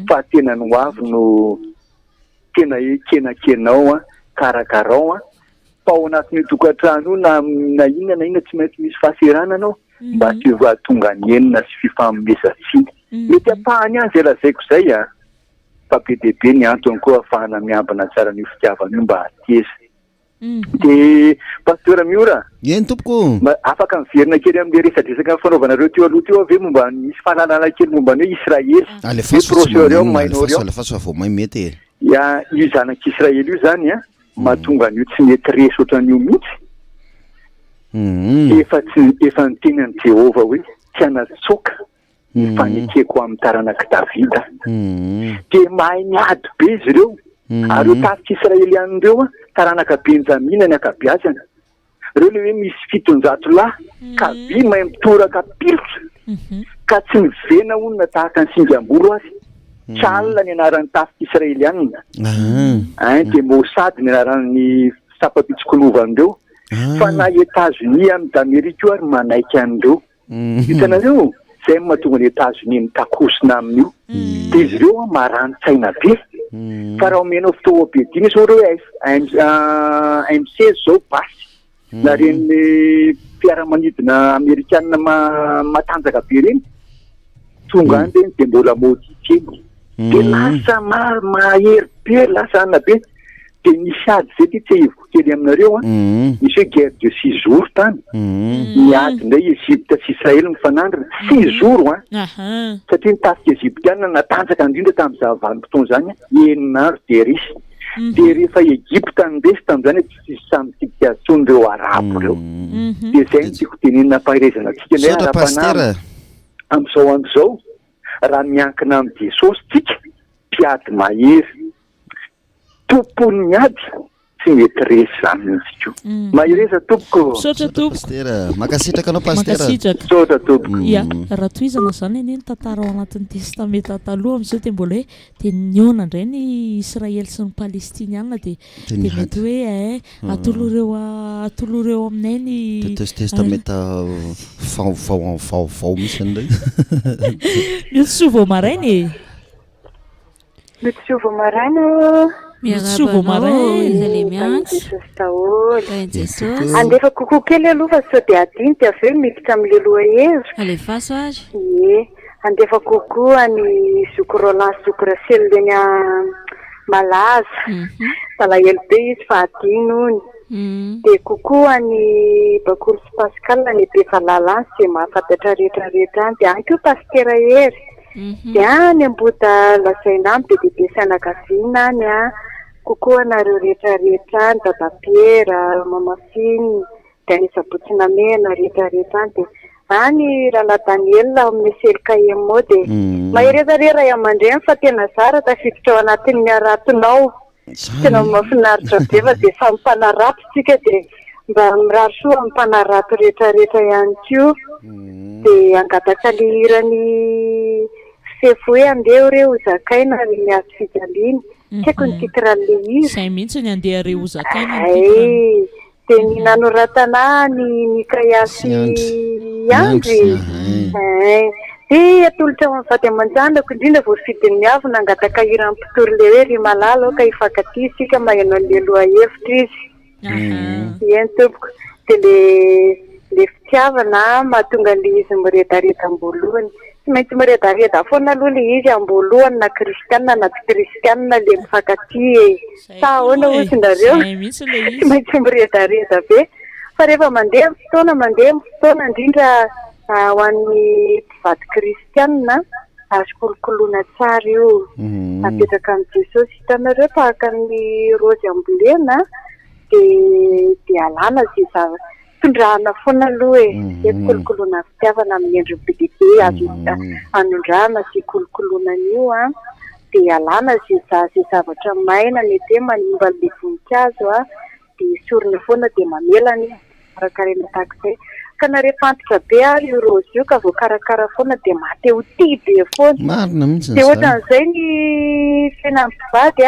fa tena no avy no tena kenakenao karakarao fa ao anatin'ny tokantrano na inona tsy maintsy misy fahaserananao mba tsy tonga ny enina sy fifanomezantsiny mety apahany azy lazaiko zay fa be dia be ny antony koa ahafahana miambina tsara ny fitiavana io mba ateza dia pasteur Miora eny tompoko afaka miverina kely amin'le resadresaka fanaovanareo teo aloha teo ave momba misy fahalalana kely momba ny hoe Israely alefaso vao may mety io zanak'Israely io zany mahatonga an'io tsy mety resy ohatran'io mihitsy efa ny tenan'i Jehova hoe tsy anatsoka ny fanekeko amin'ny taranak'i Davida dia mahay miady be izy ireo ary eo tafika Israely ireo taranaka Benjamina ny akabeazana reo le hoe misy 700 lahy kaby mahay mitoraka pilotra ka tsy mivena onona tahaka ny singam-bolo azy Tsalina ny anaran'ny tafika Israelianina dia Mossad ny anaran'ny sapapitsokolovandreo fa na Etats-Unis amin'ny d'Amérique io ary manaiky an'ireo hitanareo zay mahatonga ny Etats-Unis mitakosina amin'io dia izy ireo marani-tsaina be fa raha omenao fitaovam-piadiana izao reo M16 zao basy na reny fiaramanidina Amerikanina matanjaka be reny tonga any reny dia mbola modikely dia lasa mahery be lasa ana be de nisy ady zay ty tsy hevoko kely aminareo a misy hoe guerre de 6 jours tany miady ndray Egypte sy Israel mifanandrina 6 jours a satria nitasika Egyptianina natanjaka indrindra tamin'ny zavanim-potoana zany eninandro de risy de rehefa Egypte nindesy tamin'izany tsy samy situation-dreo arabo reo de zay no tiako tenenina faherezana antsika ndray ara-panamy amin'izao andro zao raha miankina amin'ny Jesosy tsika mpiady mahery tompony miady tsy mety resy zany mihitsy mahireza tompoko sotra tompoko makasitraka anao pastera sotra tompoko ia raha toizana zany eny tantara ao anatin'ny testamenta taloha amin'izao de mbola hoe de niona indray ny Israely sy ny Palestiniana de mety hoe atoloreo aminay ny testamenta vaovao misy an'ilay Miotsy vao marainy Miotsy vao marainy Miotsy marainy andefa kokoa kely aloha fa sao de adiny de avy eo miditra amin'le loha hevitra alefaso ary andefa kokoa ny Zoky Roland Zoky Rachel leny malaza malahelo be izy fa adiny ony de kokoa ny Bakoly sy Pascal ny Befa Lalany sy mahafantatra rehetrarehetra any de any koa pastera hery de any Amboda lazaina any be de fianakaviana any a kokoa nareo rehetrarehetra any Dada Pierre Mamafiny de any Sabotsina Mena rehetrarehetra any de any Rala Daniel amin'ny Selikaemo de mahirezarera iamandreny fa tena zara tafiditra ao anatin'ny aratonao tena mahafinaritra be fa de samy mpanarato tsika de mba mirary soa amin'ny mpanarato rehetrarehetra ihany koa de angataka le hirany fefo hoe andeha reo zakaina ny miazo fijaliany tsy haiko ny titran'le izy zay mihitsy ny andeha reo zakaina de ny nanoratana ny Kayasy Andry de atolotra amin'ny vady aman-janako indrindra voafidin'ny avy nangataka hiran'ny mpitory le hoe ry malala ka hifankaty sika maheno an'le loha hevitra izy eny tompoko de le fitiavana mahatonga le izy miredareda ambolohany tsy maintsy miredareda foana aloha le izy ambolohany na kristianina na tsy kristianina le mifankaty sa ahoana osinareo tsy maintsy miredareda be fa rehefa mandeha fotoana indrindra ho an'ny mpivady kristianina azo kolokoloana tsara io apetraka amin'ny Jesosy hitanareo tahaka ny Rosy Ambolena de alana zay tondrahana foana aloha e kolokoloana fitiavana amin'ny endriny bebe azo anondrahana sy kolokoloanan'io de alana zay zavatra maina mety manimba le voninkazo de sorina foana de mamelany arakarena tahak'izay ka na rehefa antitra be ary io Rosy io ka voakarakara foana de maty ho tia be foana marina mihitsy de ohatran'izay ny fiainan'ny mpivady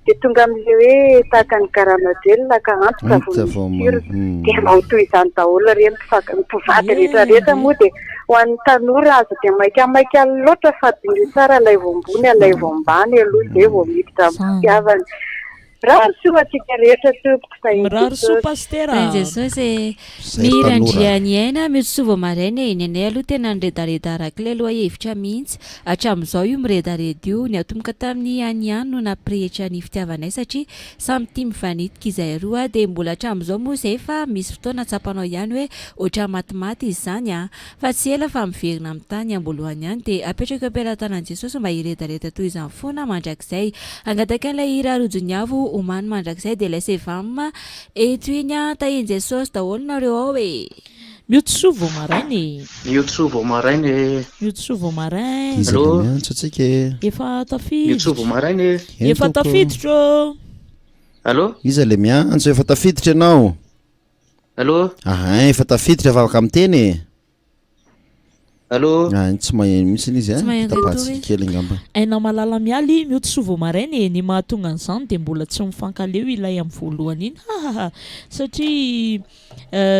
de tonga amin'le hoe tahaka ny Garamajel ka antitra vonisiro de mahotoy izany daholo reny mpivady rehetrarehetra moa de ho an'ny tanora azo de maikamaika loatra fa dingo tsara alay voambony alay voambany aloha zay vao miditra amin'ny fitiavany raro soa atsika rehetra tompoko raro soa pastera Jesosy mirandriany aina miotsy vao maraina eny anay aloha tena niredareda arak'ilay loha hevitra mihitsy hatramin'izao io miredareda io ny atomboka tamin'ny anyano no nampirehitra ny fitiavanay satria samy tia mivanitika izay roa de mbola hatramin'izao moa zay fa misy fotoana tsapanao ihany hoe ohatra matimaty izy zany fa tsy ela fa miverina amin'ny tany ambolohany ihany de apetraka am-pelantanan'i Jesosy mba hiredareda toy izany foana mandrakizay angataka an'ilay hira rojony avo omany mandrakizay de lay sevamma eto iny tahiny Jesosy daholo nareo ao e Miotsy vao marainy Miotsy vao marainy Miotsy vao marainy allo atsika efa tafiditra Miotsy vao marainy efa tafiditra allo iza le miantso efa tafiditra ianao allo efa tafiditra afaka miteny allo tsy maheno mihitsy izy tapatsika kely ngamba aina malala mialy miotsy vao marainy ny mahatonga an'izany de mbola tsy mifankaleo ilay amin'ny voalohany iny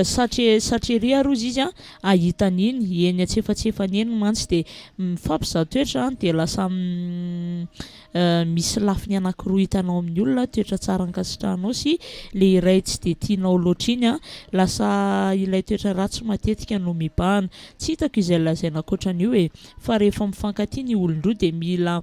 satria satria rozy izy ahitan'iny eny atsefatsefany eny mantsy de mifampizaha toetra de lasa misy lafiny anankiroa hitanao amin'ny olona toetra tsara ankasitranao sy le iray tsy de tianao loatra iny lasa ilay toetra ratsy matetika no mibahana tsy hitako izay lazaina ankoatran'io fa rehefa mifankatia ny olon-droa de mila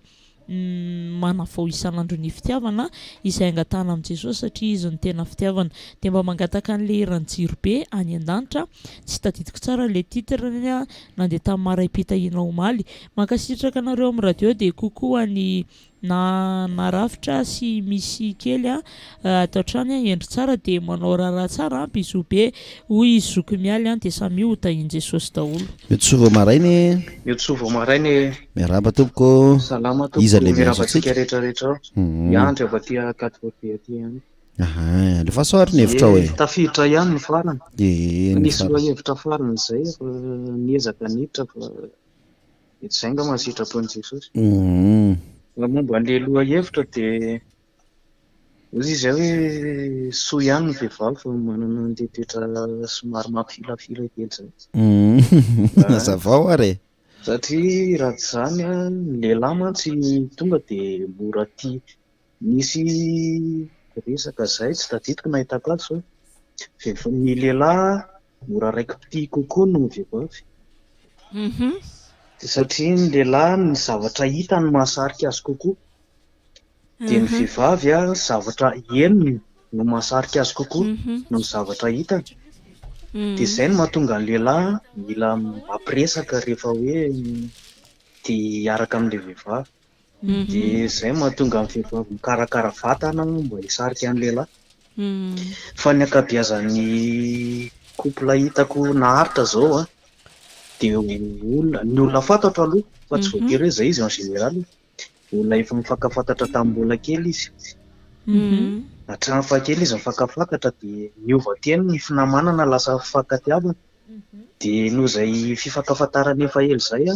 manafao isan'andro ny fitiavana izay angatana amin'i Jesosy satria izy ny tena fitiavana. Dia mba mangataka an'ilay ranjiro be any an-danitra, tsy tadidiko tsara ilay titrany nandeha tamin'ny Maraipita omaly. Mankasitraka anareo amin'ny radio dia kokoa ny narafitra sy misy kely atao trany endry tsara dia manao raharaha tsara biso be hoy izy zoky mialy dia samy tahin Jesosy daholo. Miotsovo marainy. Miotsovo marainy. Miaraba tompoko. Salama tompoko. Iza le miarabantsika rehetrarehetra. Miandry avy aty 4 aty ihany. Le fa soary ny hevitra hoe tafiditra ihany ny farany. Nisy loha hevitra farany izay niezaka niditra fa izay nga mahasitrapon'i Jesosy. Momba an'ilay loha hevitra dia ozy izay hoe soa ihany ny vehivavy fa manana an'ilay toetra somary mampifilafila kely zay. Mazava ho are. Satria raha tsy izany ny lehilahy mantsy tonga dia mora tia. Nisy resaka izay tsy tadidiko nahitako azy fa ny lehilahy mora raiky tia kokoa noho ny vehivavy. Satria ny lehilahy ny zavatra hita no mahasarika azy kokoa. Dia ny vehivavy zavatra henony no mahasarika azy kokoa noho ny zavatra hitany. Dia izay no mahatonga ny lehilahy mila mampiresaka rehefa hoe tia hiaraka amin'ilay vehivavy. Dia izay mahatonga ny vehivavy mikarakara vatana mba hisarika ny lehilahy. Fa ny ankabeazan'ny couple hitako naharitra zao dia ny olona fantatra aloha fa tsy voatery hoe izay izy en général. Olona efa mifankafantatra tamin'ny mbola kely izy. Hatrany fa kely izy mifankafantatra dia miova teny ny finamanana lasa fifankatiavana. Dia noho izay fifankafantarana efa ela izay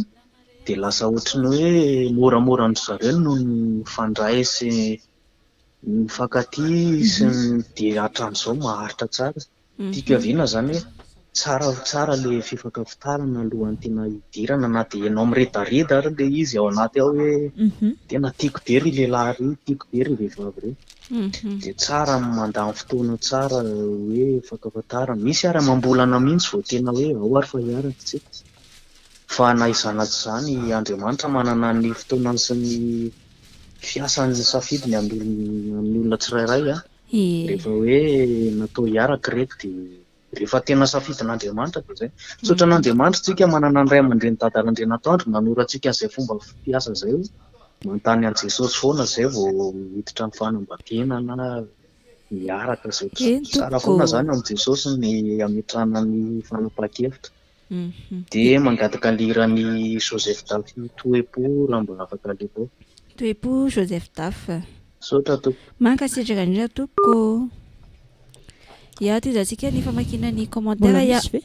dia lasa ohatrany hoe moramora ny zareo no mifandray sy mifankatia dia hatramin'izao maharitra tsara. Tiako haviana zany hoe tsara le fifankafitarana alohan'ny tena hidirana na dia ianao miredareda ary ilay izy ao anaty ao hoe tena tiako dery lehilahy ry, tiako dery vehivavy ry. Dia tsara mandany fotoana tsara hoe fifankafitarana. Misy ary mambolana mihitsy vao tena hoe ao ary fa hiaraka tsy. Fa na izany tsy izany Andriamanitra manana ny fotoanany sy ny fiasany safidiny amin'ny olona tsirairay rehefa hoe natao hiaraka reto dia rehefa tena safidin'Andriamanitra dia izay. Misaotra an'Andriamanitra tsika manana ny ray aman-dreny Dadan'Andry Natoandro nanoratsika an'izay fomba fiasa izay manontany an'i Jesosy foana izay vao miditra ny fanambadiana miaraka izay. Tsara foana izany amin'i Jesosy ny hametrahana ny fanapahan-kevitra. Dia mangataka liran'ny Joseph Dafy Toepo raha mba afaka aleo. Toepo Joseph Dafy. Misaotra tompoko. Mankasitraka indrindra tompoko. Ya tezantsika ny famakina ny commentaire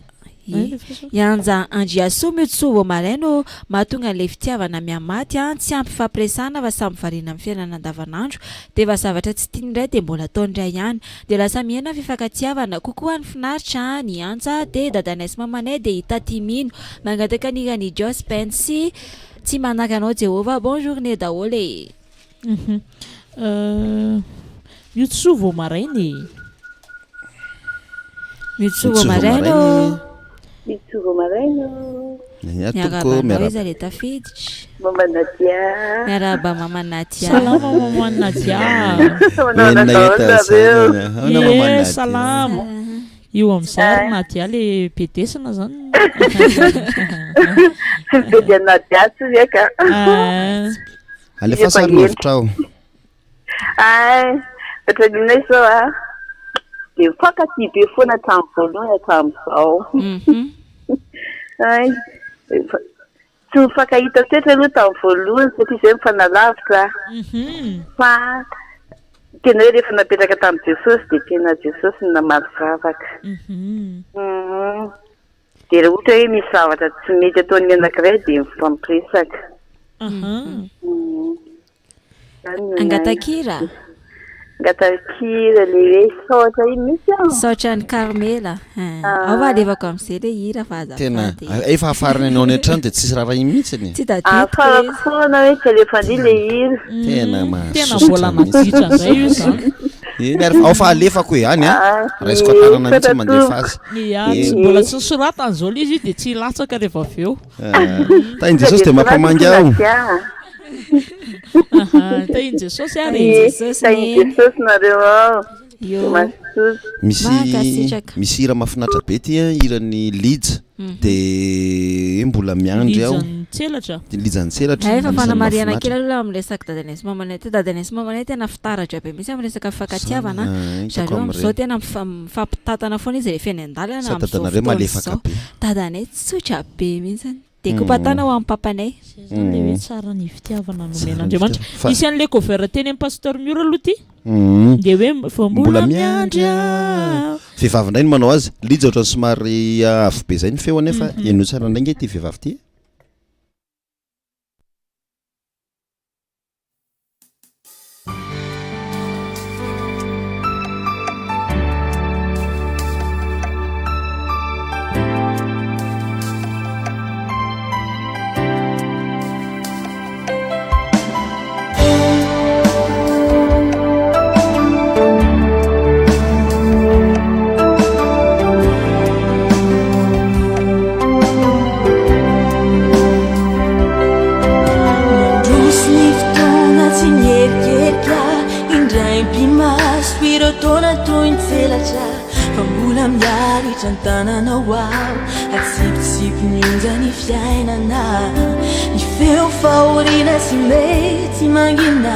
yanja Andriaso Miotsovo maraino mahatonga an'ilay fitiavana miamaty tsy ampy fampiresahana fa samy variana amin'ny fiainana andavanandro dia efa zavatra tsy tiany indray dia mbola ataondray ihany dia lasa mihena fifankatiavana kokoa ny finaritra ny anja dia dadanay sy mamanay dia hitatimino mangataka nirany Jos Pensy tsy manaka anao Jehova bon journée daholo Miotsovo marainy. Miotsovo maraino. Miotsovo maraino. Miaraba Noiza le tafiditra. Mama Nadia. Miaraba Mama Nadia. Salama Mama Nadia. Salama. Io amin'izay Nadia le bedesina zany. Bedy Nadia tsy veka. Alefa sary hevitra ao. Ohatran'ilay izao dia mifankatia be foana hatramin'ny voalohany hatramin'izao. Tsy mifankahita toetra aloha tamin'ny voalohany satria izay mifanalavitra. Fa tena hoe rehefa napetraka tamin'i Jesosy dia tena Jesosy no namaly vavaka. Dia raha ohatra hoe misy zavatra tsy mety ataon'ny anankiray dia mifampiresaka. Angatakira. Angatakira le saotra iny misy saotra ny Carmela. Ao va alevako amin'izay le hira fa azafady. Tena efa afarana anao any an-trano dia tsisy raha iny mihitsy ny. Tsy tadidiko afarako foana hoe tsy alefany le hira. Tena tena mbola nasitra izay io zany. Ao fa alefako ihany raisiko atarana mihitsy mandefa azy. Mbola tsy soratan'izao le izy dia tsy latsaka rehefa avy eo. Tain'i Jesosy dia mampamangy ao. tainy jesosy jesosy nareo ao misy hira mahafinatra be ty a hiran'ny lija de mbola miandry ao efa fanamariana kely aloha amresaka dadanay sy mamanay ty dadanay sy mamanay tena fitaratra be misy amresaka fakatiavana zareo am'izao tena mifampitatana foana izy rehefa eny an-dalana am'izao malefaka be dadanay tsotra be mihitsiny de kopatana ho amin'ny papanay le hoe tsara ny fitiavana nomen'andriamanitra isy an'le cover teny amin'ny pasteur Miora aloha ty de hoe fa mbola miandry vehivavy indray ny manao azy lija ohatrany somary avo be zay ny feo anefa eno tsara indray nge ty vehivavy ty tanana wow atsipitsipy nyonja ny fiainana ny feo faorina sy mety mangina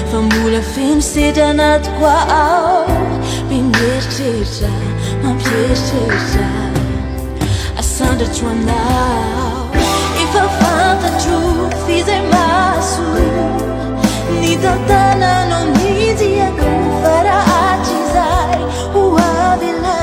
fa mbola feno sedra anaty koa ao mpieritreritra mampieritreritra asandratro anao efa fantatro fizay maso ny tantananao midiako farahatry izay ho avela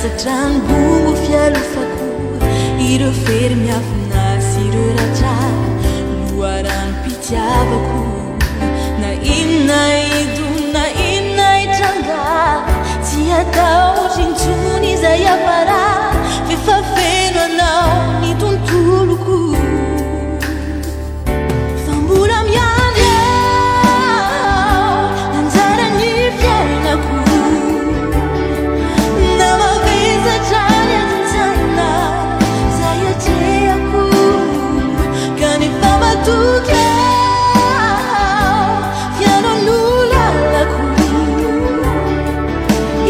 Satran bungo fialofako ireo fery miafinasy ireo ratra loarano pitiavako na inona ido na inona itranga tsy ataotry ntsony izay afara fefa feno anao ny tontoloko fa mbola miandry nanjara ny fiainako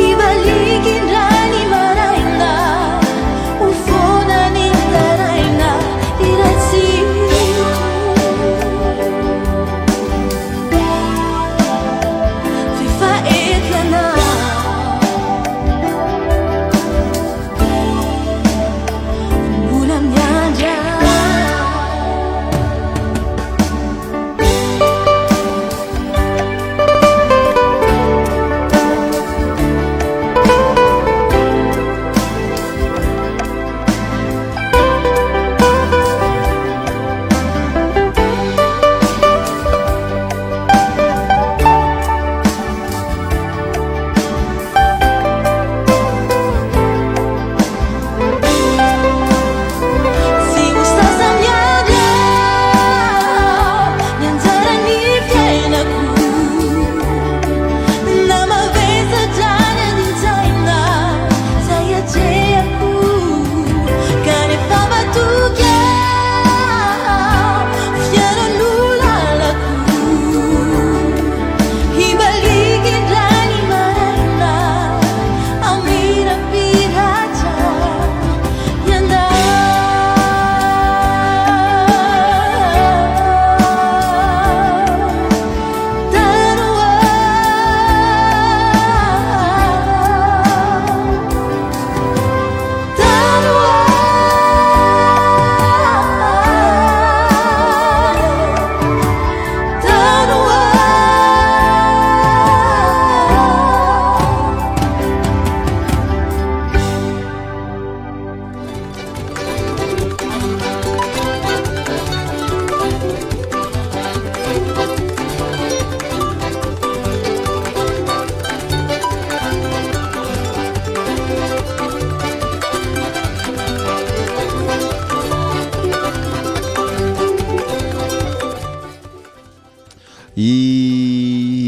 Ibalikin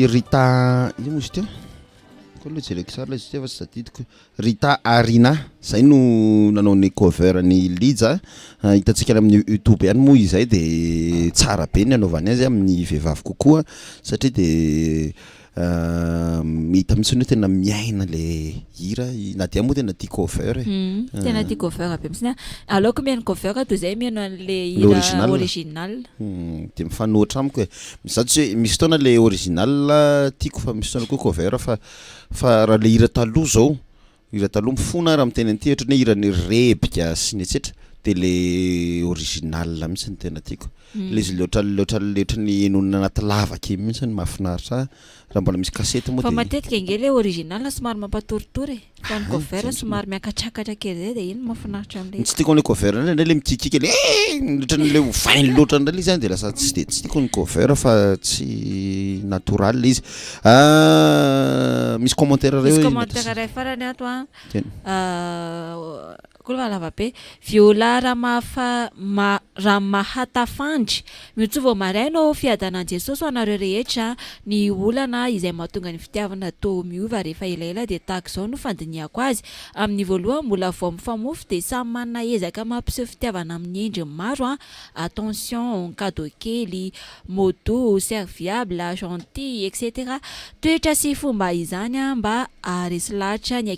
Rita io moa izy ty koa le jereko sara izy ty fa tsy tadidiko Rita Arina zay no nanao ny cover ny Lija hitantsika amin'ny YouTube ihany moa izay de tsara be ny anaovany azy amin'ny vehivavy kokoa satria de mita mitsy hoe tena miaina le hira na dia moa tena tia cover tena tia cover be mitsiny aloka mihaino cover toy zay mihaino an'le hira original de mifanoatra amiko hoe mizatsy hoe misy fotoana le original tiako fa misy fotoana koa cover fa raha le hira taloha zao hira taloha mifona raha miteny an'ity ohatra hoe hirany rebika sy ny etsetra de le original mihitsy ny tena tiako le izy loatra ny enonina anaty lavaka mihitsy ny mahafinaritra raha mbola misy kasety moa fa matetika inge le original somary mampatoritory fa ny cover somary miakatrakatra kely zay de iny mahafinaritra am'le tsy tiako ny cover ndray le mikikika le ohatran'ny le vainy loatra ndray izy de lasa tsy tiako ny cover fa tsy natural le izy misy commentaire reo misy commentaire ray farany ato koa lava be viola raha mahatafandry mitsova maraino fiadanan Jesosy ho anareo rehetra ny olana izay mahatonga ny fitiavana to miova rehefa elaela de tahaka izao no fandiniako azy amin'ny voalohany mbola vao mifamofo de samy manana ezaka mampiseho fitiavana amin'ny endriny maro attention cadeau kely moto serviable gentil etc toetra sy fomba izany mba aresy lahatra ny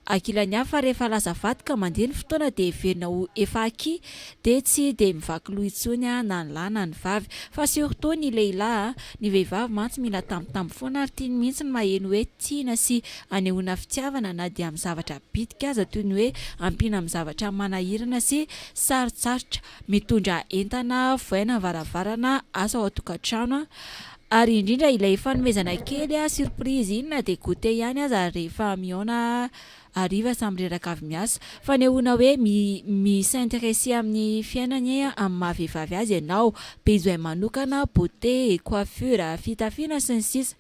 akilany hafa rehefa lasa vatika mandeha ny fotoana de verina ho efa aky de tsy de mivaky loha intsony na ny lahy na ny vavy fa surtout ny lehilahy ny vehivavy mantsy mila tambitamby foana ary tiany mihitsy ny maheno hoe tiana sy anehoana fitiavana na dia amin'ny zavatra bitika aza toy ny hoe ampiana amin'ny zavatra manahirana sy sarotsarotra mitondra entana voaina varavarana asa ao an-tokantrano ary indrindra ilay fanomezana kely surprise iny na de goûter ihany aza rehefa miona ariva samy reraka avy miasa fa nehoana hoe mi-s'intéresser amin'ny fiainany amin'ny mahavehivavy azy ianao besoin manokana beauté coiffure fitafiana sy ny sisa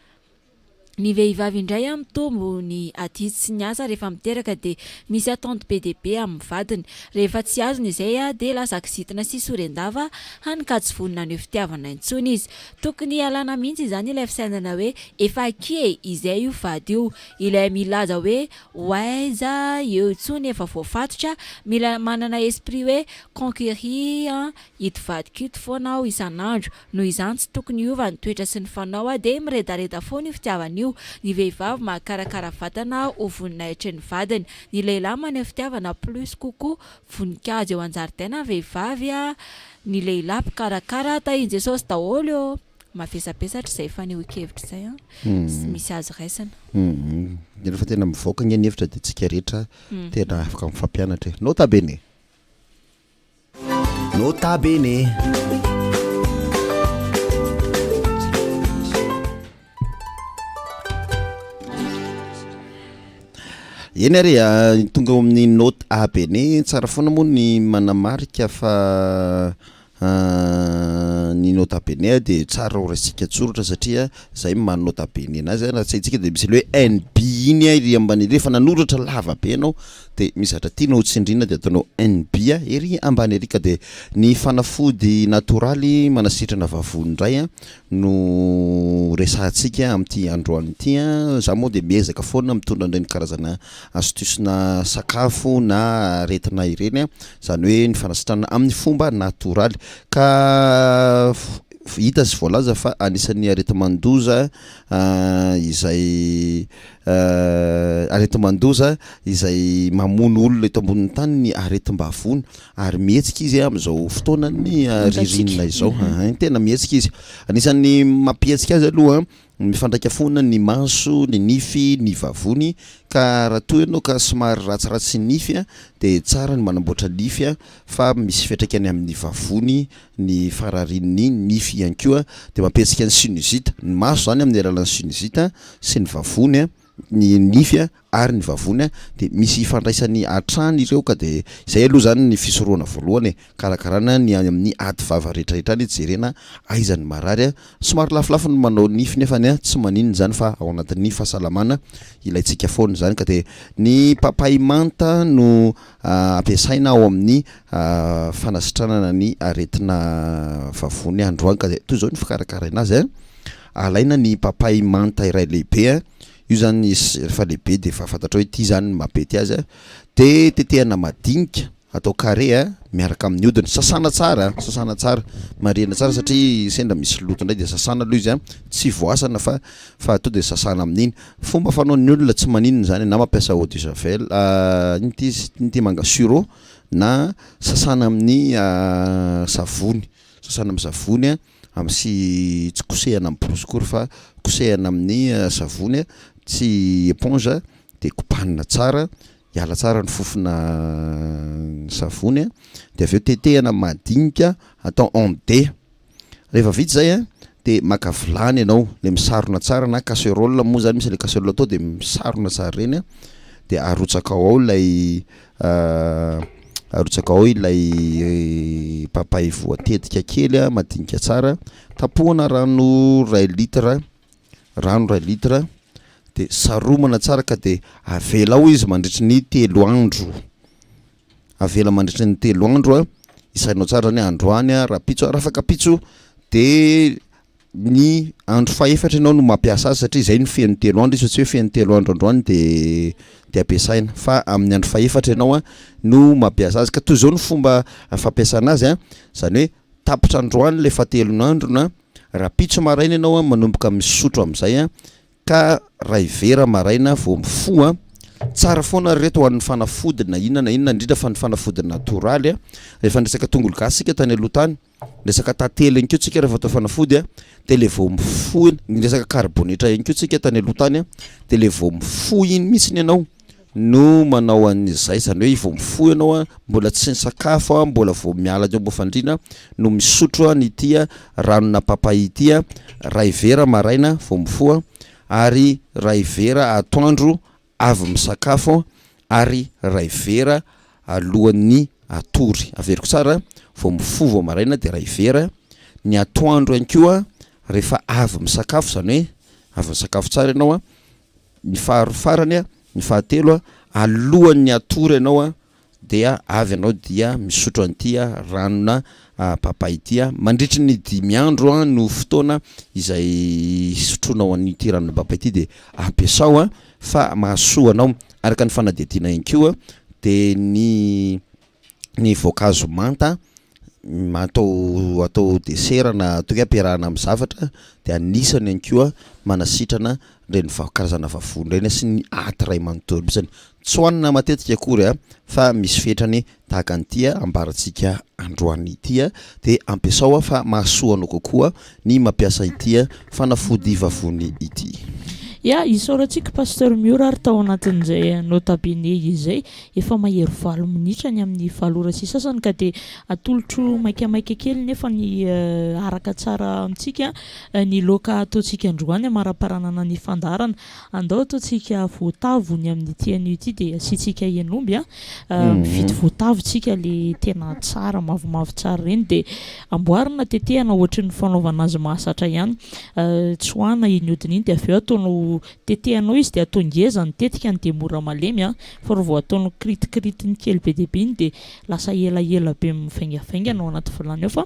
ny vehivavy indray mitombo ny adidy sy ny asa rehefa miteraka de misy attente be de be amin'ny vadiny rehefa tsy azony izay de lasa kizitina sy soren-dava hanikajy vonina ny fitiavana intsony izy tokony alana mihitsy izany ilay fisainana hoe efa aky izay io vady io ilay milaza hoe waiza eo intsony efa voafatotra mila manana esprit hoe conquérir hity vadiko ito foana aho isan'andro no izany tsy tokony hiova ny toetra sy ny fanao de miredareda foana io fitiavana io ny vehivavy mahakarakara vatana ho voninahitry ny vadiny ny lehilahy maneho fitiavana plus kokoa voninkazo eo an-jaridaina vehivavy ny lehilahy mpikarakara tahin Jesosy daholo eo mavesapesatra izay faneho-kevitra izay misy azo raisina rehefa tena mivoaka ny hevitra de tsika rehetra tena afaka mifampianatra nota bene eny ary tonga eo amin'ny note abene tsara foana moa ny manamarika fa ny nota bene de tsara horesika tsoratra satria zay man nota bene anazy raha tsy haitsika de misy le hoe NB iny iry ambany rehefa nanoratra lava be anao de misy zatra tianao tsindrina de ataonao NB ery ambany erika de ny fanafody natoraly manasitrana vavony indray no resantsika amin'ity androany ity za moa de miezaka foana mitondra indray ny karazana astusina sakafo na aretina ireny zany hoe ny fanasitrana amin'ny fomba natoraly ka hita sy voalaza fa anisan'ny aretin-mandoza izay aretin-mandoza izay mamono olona eto ambonin'ny tany ny aretim-bavony ary mihetsika izy amin'izao fotoanany ririnina izao tena mihetsika izy anisan'ny mampietsika azy aloha mifandraika foana ny maso ny nify ny vavony ka raha toy ianao ka somary ratsiratsy nify de tsara ny manamboatra nify fa misy fiantraikany amin'ny vavony ny fararininy nify ihany koa de mampietsika ny sinusite ny maso zany amin'ny alalan'ny sinusite sy ny vavony ny nify ary ny vavony de misy ifandraisany atrany ireo ka de zay aloha zany ny fisoroana voalohany karakarana ny amin'ny ady vava rehetrarehetra ny jerena aizany marary somary lafilafy ny manao nify nefa tsy maninona zany fa ao anatin'ny fahasalamana ilaitsika foana zany ka de ny papay manta no ampiasaina ao amin'ny fanasitranana ny aretina vavony androany ka de toy zao ny fikarakaraina azy alaina ny papay manta iray lehibe a io zany rehefa lehibe de efa fantatra hoe ity zany mapety azy a de tetehana madinika atao carré a miaraka amin'ny hodiny sasana tsara marina tsara satria sendra misy loto indray de sasana aloha izy a tsy voasana fa to de sasana amin'iny fomba fanaon'ny olona tsy maninona zany na mampiasa eau de javel nity manga suro na sasana amin'ny savony amsy tsy kosehana amin'ny brosokory fa kosehana amin'ny savony tsy éponge de kopanina tsara iala tsara ny fofona savony de aveo tetehana madinika atao onde rehefa vita zay a de maka vilany ianao le misarona tsara na casserole moa zany misy le casserole atao de misarona tsara reny de arotsaka ao ilay papay voatetika kely madinika tsara tapohana rano 1 litre de saromana tsara ka de avela ao izy mandritry ny 3 andro isainao tsara ny androany rapitso rafaka pitso de ny andro faefatra ianao no mampiasa azy satria zay ny feno 3 andro izy fa tsy hoe feno 3 andro androany de ampiasaina fa amin'ny andro faefatra ianao no mampiasa azy ka toy zao ny fomba fampiasana azy zany hoe tapitra androany le fatelon'andro na rapitso maraina ianao manomboka misotro am'izay ka ray vera maraina vao mifo tsara foana reto ho an'ny fanafody na inona indrindra fa ny fanafody natoraly rehefa ndresaka tongolo gasy sika tany aloha tany resaka tantely igny keo tsika rehefa atao fanafody de le vao mifo ny resaka carbonetra igny keo tsika tany aloha tany de le vao mifo iny mihitsy ianao no manao an'izay zany hoe vao mifo ianao mbola tsy sakafo mbola vao miala jo fandrina no misotro nyty ranona papay ity ray vera maraina vao mifo ary ray vera atoandro avy misakafo ary ray vera alohan'ny atory averiko tsara vao mifo vao maraina de ray vera ny atoandro ihany koa rehefa avy misakafo zany hoe avy misakafo tsara ianao ny faharofarany ny fahatelo alohan'ny atory ianao dia avy ianao dia misotro an'ity ranona papay ity mandritry ny 5 andro no fotoana izay sotronao an'ity ranona papay ity de ampiasao fa mahasoa anao araka ny fanadidina ihany koa de ny voankazo manta atao desera na toka ampiarahana amin'ny zavatra de anisany ihany koa manasitrana reny karazana vavony reny sy ny aty ray manontolo bisany tsy hoanina matetika akory fa misy fetrany tahaka an'ity ambarantsika androany ity de ampiasao fa mahasoa anao kokoa ny mampiasa ity fanafody vavony ity isaorantsika pasteur Miora ary tao anatin'izay notabene izay efa mahery 7 minitra ny amin'ny 7 ora sy sasany ka de atolotro maikamaika kely nefa ny araka tsara amintsika ny loka ataontsika androany maraparanana ny fandarana andao ataontsika voatavo ny amin'ny tian'io ity de asitsika enomby mividy voatavo tsika le tena tsara mavomavo tsara reny de amboarina tetehana ohatry ny fanaovana azy mahasatra ihany tsy hoana iny hodiny iny de aveo ataonao tetehanao izy de atao ngezany tetika ny de mora malemy fa raha vao ataonao kritikritiny kely be deabe iny de lasa ela be mivaingavaingana ao anaty vilany ao fa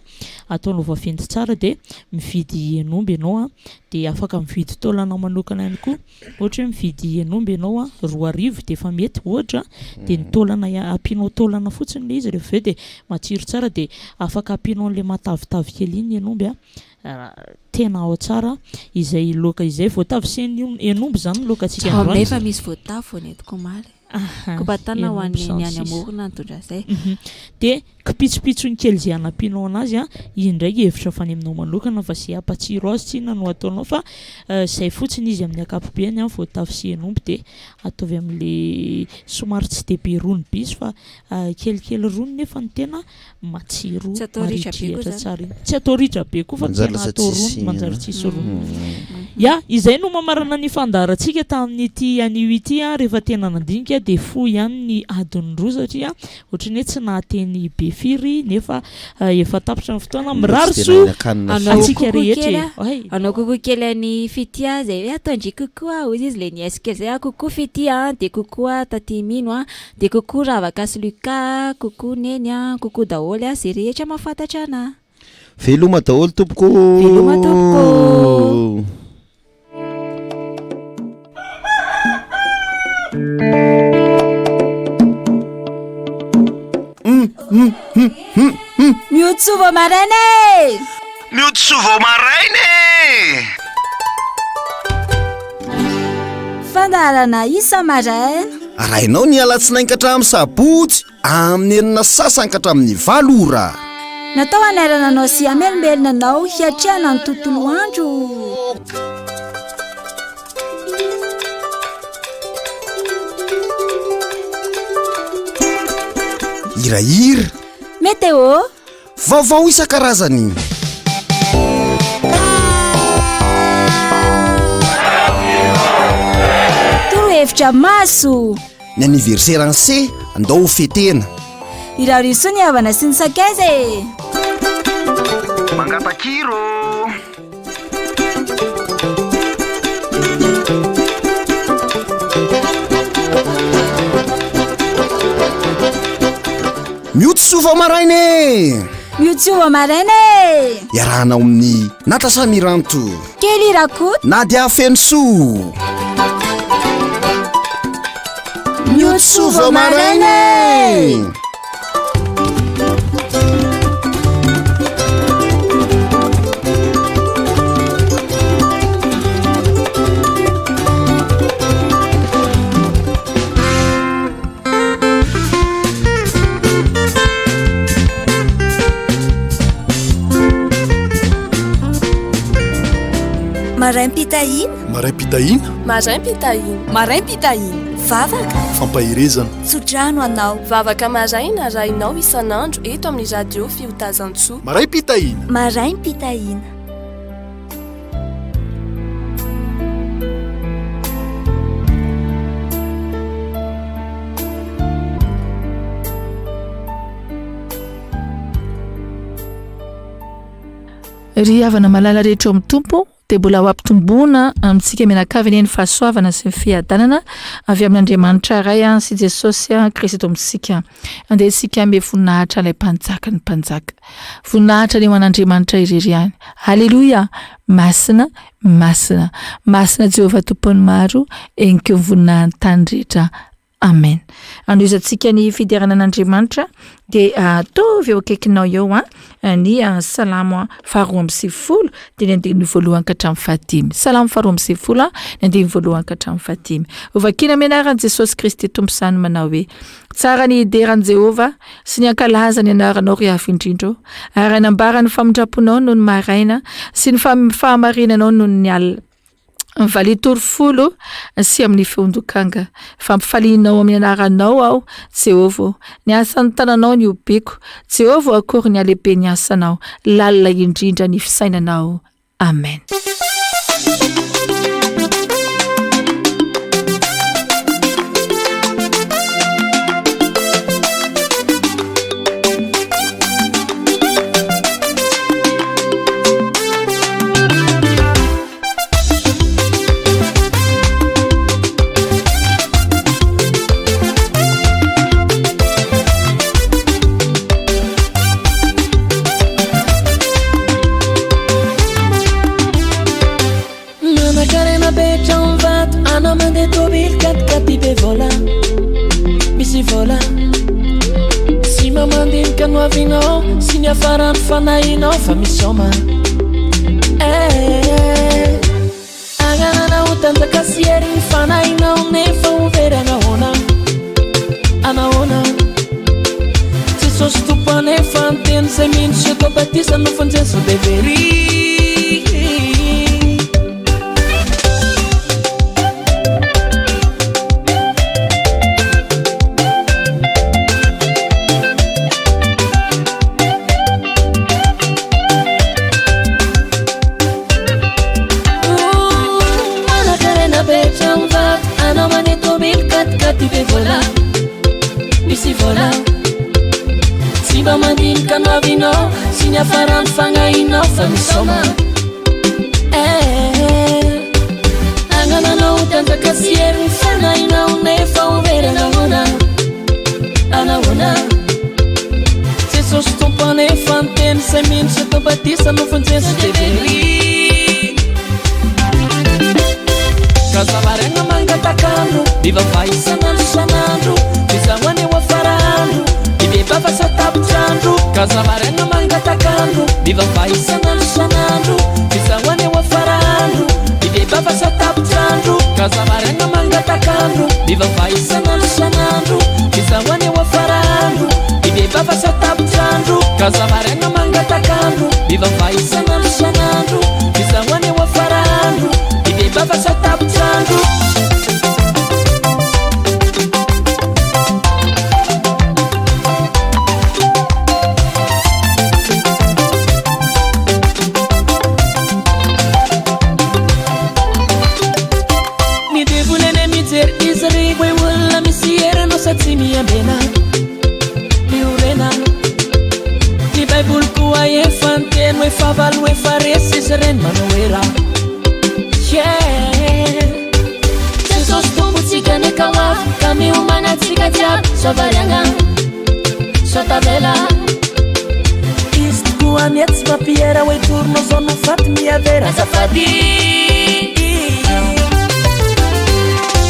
ataonao vaventy tsara de mividy enomby ianao de afaka mividy taolana manokana ihany koa ohatra hoe mividy enomby ianao 2 arivo de efa mety ohatra de ny taolana ampianao taolana fotsiny le izy rehefa aveo de matsiro tsara de afaka ampianao an'le matavitavy kely iny enomby tena ao tsara izay loka izay voatavo sy enomby zany loka tsika androany nefa misy voatavo netiko maly kobatana ho an'ny any amorona antondra zay de kipitsopitsony kely zay anampianao anazy iny ndraiky hevitra fany aminao manokana fa sy ampatsiro azy tsyna no ataonao fa zay fotsiny izy amin'ny akapobeany voatavo sy enomby de ataovy amin'le somary tsy de be rony bizy fa kelikely rony nefa ny tena matsiro marihitra tsara tsy atao ritra be koa fa tena atao rony manjary tsisy rony izay no mamarana ny fandarantsika tamin'ity anio ity rehefa tena nandinika de fo ihany ny adiny roa satria ohatrany hoe tsy nahateny be firy nefa efa tapitra ny fotoana mirariso antsika rehetra anao kokoa kely any fitia zay hoe ataondry kokoa ozy izy le niasikely zay kokoa fitia de kokoa taty mino de kokoa ravaka Luka kokoa neny kokoa daholy zay rehetra mahafantatra ana veloma daholo tompoko miotso vao maraina e miotso vao maraina e fandarana isa maraina arahinao ny alatsinainka hatramin'ny sabotsy amin'ny enina sasany ka hatramin'ny valora natao anairana anao sy amelombelona anao hiatriana ny tontolo andro hirahira météo vaovao isan-karazany torohevitra maso ny aniverserany C andao ho fetena irariso ny havana sy ny sakaiza e mangatakiro miotsofa maraina e miotsofa maraina e iarahanao amin'ny natasamiranto kely rakoto na dia fenso miotsofa maraina e maraim-pitahiana maraim-pitahiana maraim-pitahiana maraim-pitahiana vavaka fampahirezana sodrano anao vavaka maraina rainao isan'andro eto amin'ny radio fiotazantsoa maraim-pitahiana maraim-pitahiana ry havana malala rehetra eo amin'ny tompo dia mbola ho ampitomboana amintsika mianakavy eny fahasoavana sy ny fiadanana avy amin'Andriamanitra iray sy Jesosy Kristy amintsika andeha isika amin'ny voninahitra ilay mpanjaka ny mpanjaka voninahitra ny ho an'Andriamanitra irery ihany haleloia masina masina masina Jehovah tompony maro enkeo voninahiny tany rehetra amen anoizantsika ny fidirana an'Andriamanitra dia atovy eo akaikinao eo ny salamo faharoa amby sivifolo dia ny andiny voalohany ka hatramin'ny fahadimy salamo faharoa amby sivifolo ny andiny voalohany ka hatramin'ny fahadimy ovakina amin'ny anaran'i Jesosy Kristy tompo izany manao hoe tsara ny hideran'i Jehovah sy ny ankalazany anaranao ry avy indrindra ary anambara ny famindramponao noho ny maraina sy ny fahamarinanao noho ny alina Valitoro folo sy amin'ny fehondokanga fampifalianao amin'ny anaranao aho Jehovah ny asan'ny tananao ny obeko Jehovah akory ny alehibe ny asanao lalina indrindra ny fisainanao amen Avinao si ny afarany fanahinao fa misoma agnananao tanjaka sy ery fanahinao nefa overy anahoana Jesosy tompo anefa anteny zay mino sy atao batisa no fanjeso devery Avinao si ny afarany fagnahinao fa misoma agnananao tanjaka sy ery fanahinao nefa overy anahoana Jesosy tompo anefa anteny say mino sy atao batisa no fanjeso devery kazavaraigna mangatakandro mivavah isan'andro isan'andro mizahoany eo afarandro ibebava sa tapotrandro kazavaraigna mangatakandro mivavaisanandro sanandro mizahoany eo afarandro mibebava satapotrandro kazavaragna mangatakandro mivavaisanandro sanandro mizahoany eo afarandro mibebava satapotrandro kazavaragna mangatakandro mivavaisanandro sanandro mizahoany eo afarandro mibebava satapotrandro tsy miambena miorena ny baiboly koa efa nteno efa valo efa resy izy reny manao hoe raha jesosy tombotsika ny kaoafo ka miomanatsika jiaby soavariagna sotavela izy tokoa mietsy mapiera hoe torona zao no faty miavera azafady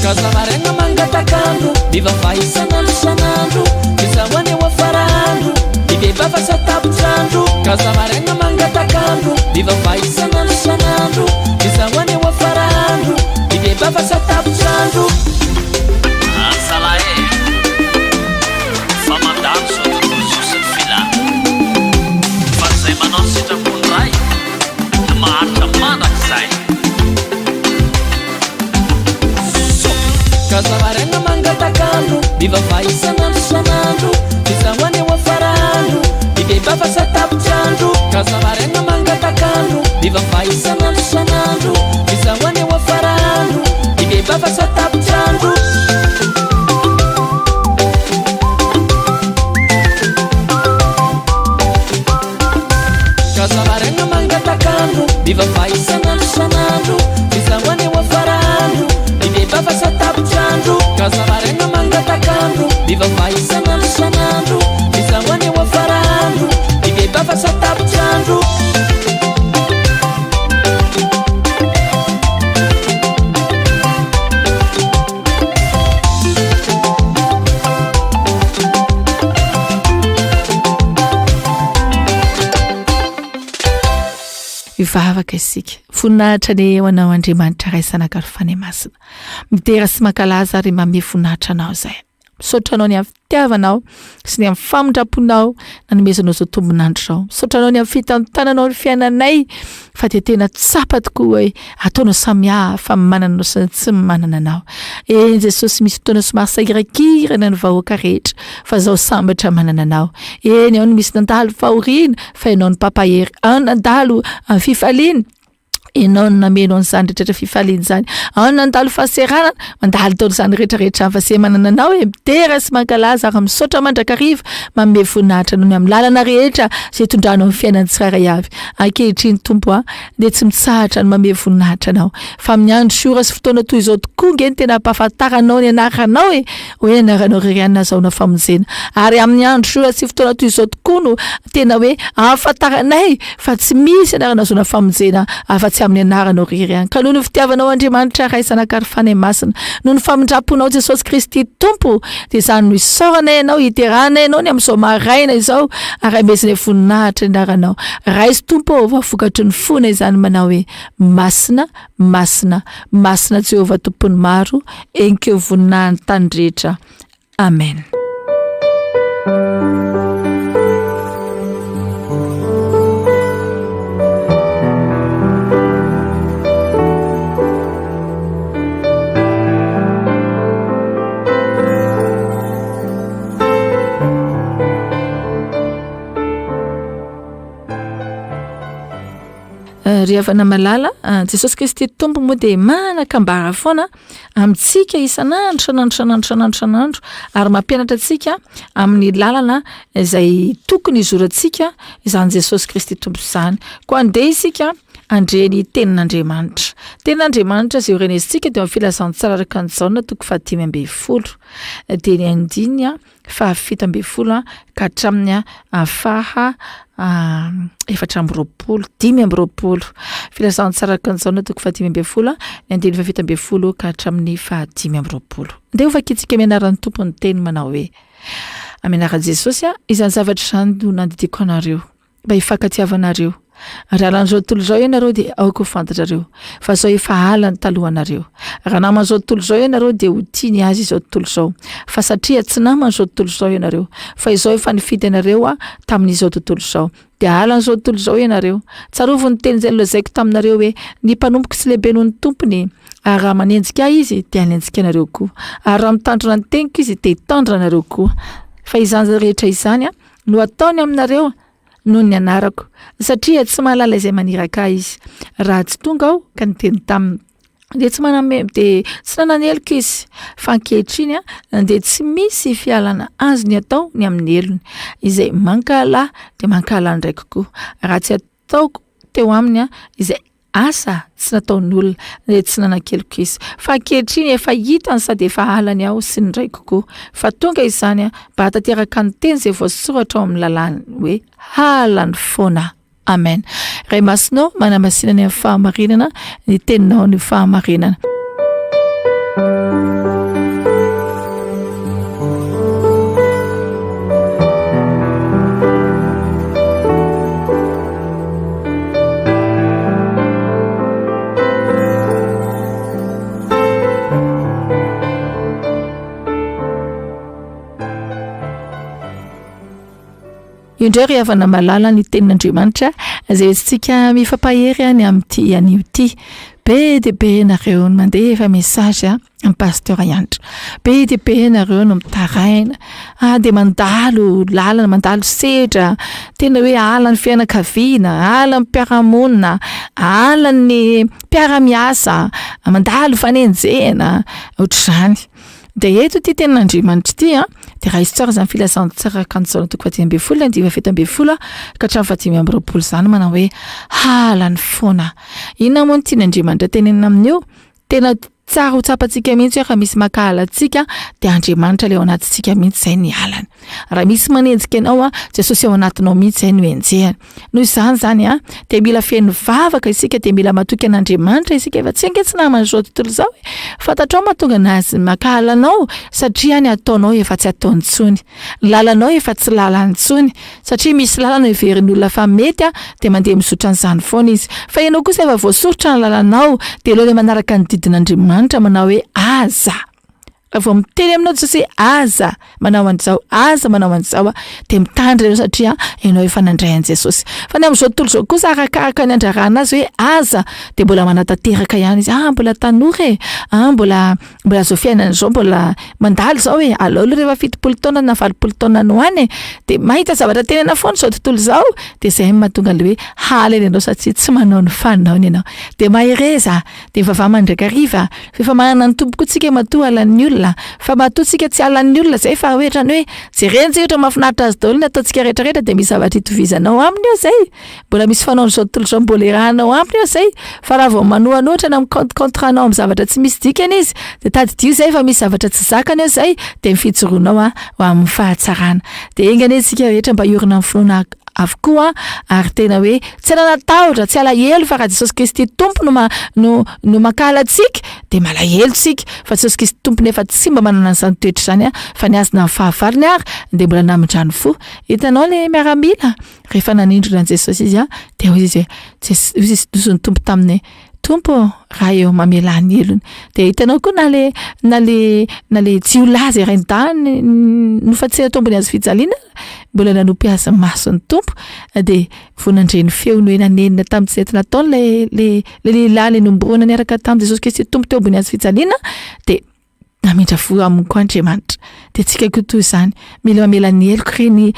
kazavaragna mangatakandro mivavaisanandro sanandro mizahoany eo afarandro mibebava satapotrandro kazavaragna mangatakandro mivavaisanandro sanandro mizahoany eo afarandro mibebava satapotrandro asala e fa mandano so tontolo sosiny filana fa zay manao sitraponray da maharitra manak'izay kazavaragna mangatakandro mivavaisanandro sanandro mizahoany eo afarandro mibebava satapotrandro kazavaragna mangatakandro mivavaisanandro sanandro mizahoany eo afarandro mibebava satapotrandro kazavaragna mangatakandro mivavaisanandro sanandro mizahoany eo afarandro mibebava satapotrandro kazavaragna mangatakandro mivavaisanandro sanandro mizahoany eo afarandro mibebava satapotrandro ivavaka isika voninahitra ny eo anao Andriamanitra raisanakaro fany masina mitera sy mankalaza ary mame voninahitra anao zay misaotranao ny amin'ny fitiavanao sy ny amin'ny famondraponao nanomezanao zao tombonandro zao misaotranao ny amin'ny fitantananao ny fiainanay fa dia tena tsapa tokoa hoe ataonao samihafa mananao sy tsy manana anao Jesosy misy fotoana somary sahirakirana ny vahoaka rehetra fa zao sambatra manana anao eny ao no misy nandalo fahoriana fa ianao ny papahery nandalo amin'ny fifaliana enao nameno an'izany rehetrarehetra fifaliana zany nandalo fahaserana mandalo taona izany rehetrarehetra fa se manana anao mitera sy mankalaza ary misaotra mandrakariva manome voninahitra noho ny amin'ny lalana rehetra izay tondranao amin'ny fiainany tsirairay avy ankehitriny tompo dia tsy mitsahatra ny manome voninahitra anao fa amin'ny andro sora sy fotoana toy izao tokoa nge ny tena ampahafantaranao ny anaranao hoe anaranao ririanina zaona famonjena ary amin'ny andro sora sy fotoana toy izao tokoa no tena hoe ahafantaranay fa tsy misy anaranao zaona famonjena afa-tsy amin'ny anaranao ririany ka noho ny fitiavanao Andriamanitra raisanakaro fany masina noho ny famindraponao Jesosy Kristy tompo dia izany no isaoranay ianao hiterana ianao ny amin'izao maraina izao ary amezana voninahitra ny anaranao raisy tompo vavokatry ny fona izany manao hoe masina masina masina Jehovah tompony maro enkeo voninahiny tany rehetra amen. Riavana malala Jesosy Kristy tompo moa dia manakambara foana amintsika isanandro ary mampianatra antsika amin'ny lalana izay tokony izorantsika izany Jesosy Kristy tompo izany koa andeha isika andreny tenin'Andriamanitra. Tenin'Andriamanitra izay orenesintsika dia amin'ny filazantsara araka ny Jaona toko 10:10 dia ny andiny 7:10 ka hatramin'ny 5:20 filazantsara araka ny Jaona toko 10:10 ny andiny 7:10 ka hatramin'ny 5:20. Ndeha ovakitsika mianaran'ny tompony teny manao hoe amenarany Jesosy izany zavatra izany no nandidiko anareo mba hifankatiavanareo raha lan'izao tontolo zao ianareo dia aoko fantatrareo fa zao efa alany talohanareo raha naman'izao tontolo zao ianareo dia ho tiany azy izao tontolo zao fa satria tsy naman'izao tontolo zao ianareo fa izao efa nifidy anareo tamin'izao tontolo zao dia alan'izao tontolo zao ianareo tsarovo ny teny izay lazaiko taminareo hoe ny mpanompoka tsy lehibe noho ny tompony ary raha manenjika izy dia hanenjika anareo koa ary raha mitandrina ny teniko izy dia hitandrina anareo koa fa izany rehetra izany no ataony aminareo noho ny anarako satria tsy mahalala izay maniraka izy raha tsy tonga aho ka niteny taminy dia tsy maname dia tsy nananelika izy fa ankehitriny dia tsy misy fialana azy ny atao ny amin'ny elony izay mankalahy dia mankalahy ndraiky koa raha tsy ataoko teo aminy izay asa tsy nataon'olona dia tsy nanakeliko izy fa ankehitriny efa hitany sady efa alany aho sy ny raiko koa fa tonga izany mba hatateraka ny teny izay voasoratra ao amin'ny lalàny hoe halany foana amen ray masinao manamasinany amin'ny fahamarinana ny teninao ny fahamarinana indray ry havana malala ny tenin'Andriamanitra izay tsika mifampahery any amin'ity anio ity be dia be nareo no mandeha efa message amin'ny pasteur Iantra be dia be nareo no mitaraina dia mandalo lalana mandalo sedra tena hoe ala ny fianakaviana ala ny mpiaramonina ala ny mpiaramiasa mandalo fanenjena ohatr'izany dia eto ity tenin'Andriamanitra ity dia raha izy tsara izany filazana tsara kanjona toko 10 andiva 7 ka hatramin'ny 20 izany manao hoe halany foana inona moa ny tian'Andriamanitra tenenina amin'io tena tsara ho tsapantsika mihitsy raha misy makahala antsika dia Andriamanitra ilay ao anatintsika mihitsy izay ny alany raha misy manenjika ianao Jesosy ao anatinao mihitsy izay no enjehany noho izany zany dia mila feno vavaka isika dia mila matoky an'Andriamanitra isika efa tsy angetsy naman'izao tontolo izao fantatrao mahatonga anazy makahalanao satria ny ataonao efa tsy ataony intsony lalanao efa tsy lalany intsony satria misy lalana iverin'ny olona fa mety dia mandeha mizotra an'izany foana izy fa ianao kosa efa voasoritra ny lalanao dia ilay manaraka ny didin'Andriamanitra manao hoe aza vao miteny aminao Jesosy aza manao an'izao aza manao an'izao dia mitandry ianao satria ianao efa nandray an'i Jesosy fa ny amin'izao tontolo izao kosa arakaraka ny andrarana azy hoe aza dia mbola manatanteraka ihany izy mbola tanora mbola zao fiainana izao mbola mandalo izao hoe aleo rehefa 70 taona na 80 taona no any dia mahita zavatra tenena foana izao tontolo izao dia izay mahatonga le hoe hala ianao satria tsy manao ny fanaony ianao dia mahireza dia vava mandraka riva efa manana ny tompoko tsika matoa alan'ny olona fa matotsika tsy alan'ny olona zay fa ohatrany hoe jerenjetra mafinaritra azy daholo ny ataontsika rehetrarehetra dia misy zavatra hitovizanao aminy eo zay mbola misy fanaony izao tontolo izao mbola irahanao aminy eo zay fa raha vao manoanoatra amin'ny contranao amin'ny zavatra tsy misy dikany izy dia tadidio zay fa misy zavatra tsy zakany eo zay dia mifijoroanao ho amin'ny fahatsarana dia ingany isika rehetra mba hiorina amin'ny finoana avokoa ary tena hoe tsy nanatahotra tsy alahelo fa raha Jesosy Kristy tompo no makahalantsika dia malahelo tsika fa Jesosy Kristy tompony efa tsy mba manana an'izany toetra izany fa niazona amin'ny fahavalony ary dia mbola namindrany fo hitanao le miaramila rehefa nanindrona an'i Jesosy izy dia hoy izy hoe dosony tompo taminy tompo raha eo mamela ny elony dia hitanao koa na le jiolazy rentany nofatsera tombony azy fijaliana mbola nanompi azy masony tompo dia vonandreny feony hoe nanenina tamin'izay nataony le lehilahy le nomborona niaraka tamin'i Jesosy Kristy tompo teo ambony azy fijaliana dia namindra vo aminy koa Andriamanitra dia tsika koa toy izany mila mamela ny eloko reny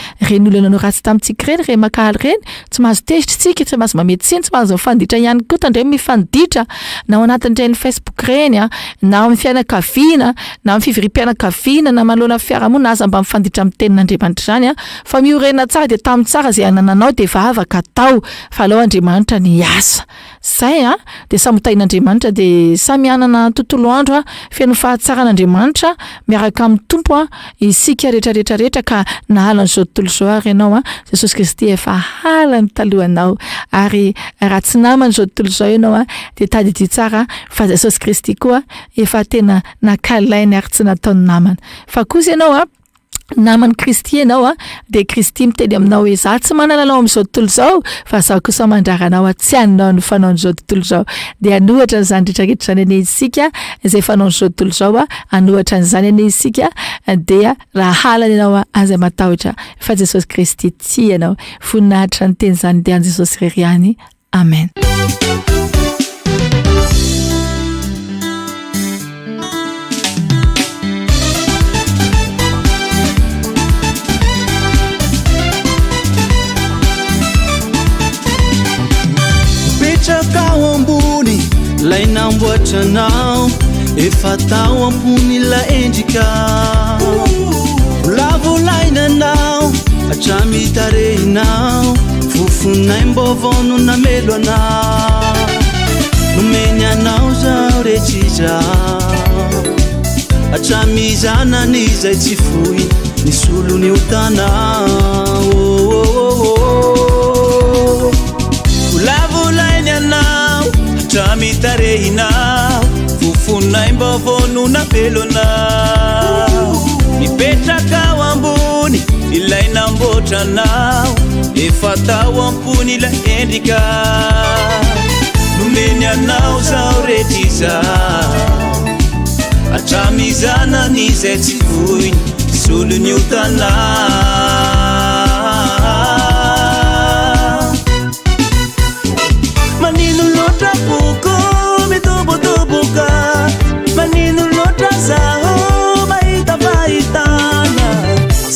olona no ratsy tamintsika reny reny makahaly reny tsy mahazo tezitra tsika tsy mahazo mametsiny tsy mahazo mifanditra ihany koa tandreny mifanditra na ao anatin'ireny Facebook reny na amin'ny fianakaviana na amin'ny fivirim-pianakaviana na manoloana fiarahamonina aza mba mifanditra amin'ny tenin'Andriamanitra izany fa miorena tsara dia tamin'ny tsara izay anananao dia vavaka atao fa aleo Andriamanitra ny asa zay dia samy tain'Andriamanitra dia samy anana tontolo andro feno fahatsaran'Andriamanitra miaraka amin'ny tompo isika rehetrarehetrarehetra ka nahalan'izao tontolo izao ary ianao Jesosy Kristy efa halany talohanao ary raha tsy naman'izao tontolo izao ianao dia tadidio tsara fa Jesosy Kristy koa efa tena nakalainy ary tsy nataony namana fa kosa ianao namany Kristy ianao dia Kristy miteny aminao hoe za tsy manalalao amin'izao tontolo izao fa zaho kosa mandraranao tsy haninao ny fanao n'izao tontolo izao dia anohatra n'izany rehetrarehetra zany ane isika izay fanao n'izao tontolo izao anohatra n'izany ane isika dia raha halana ianao aza matahotra fa Jesosy Kristy tia ianao voninahitra ny teny zany dia an Jesosy reriany amen. Petraka ambony lay namboatranao efa tao ambony la endrika volavolainanao hatramitareinao fofonay mbovano namelo anao nomeny anao zao rehetr'izao hatramizanany zay tsy foy ny solony io tanao volavolainy anao hatramitareinao fofonay mbovano namelo anao mipetraka ao ambony ilay nambotranao efa tao ampony la endrika nomeny anao zao rehetr'izao hatramizanany zay tsy voiny solony io tanao manino loatra boko mitobotoboka manino loatra zaho mahita fahitana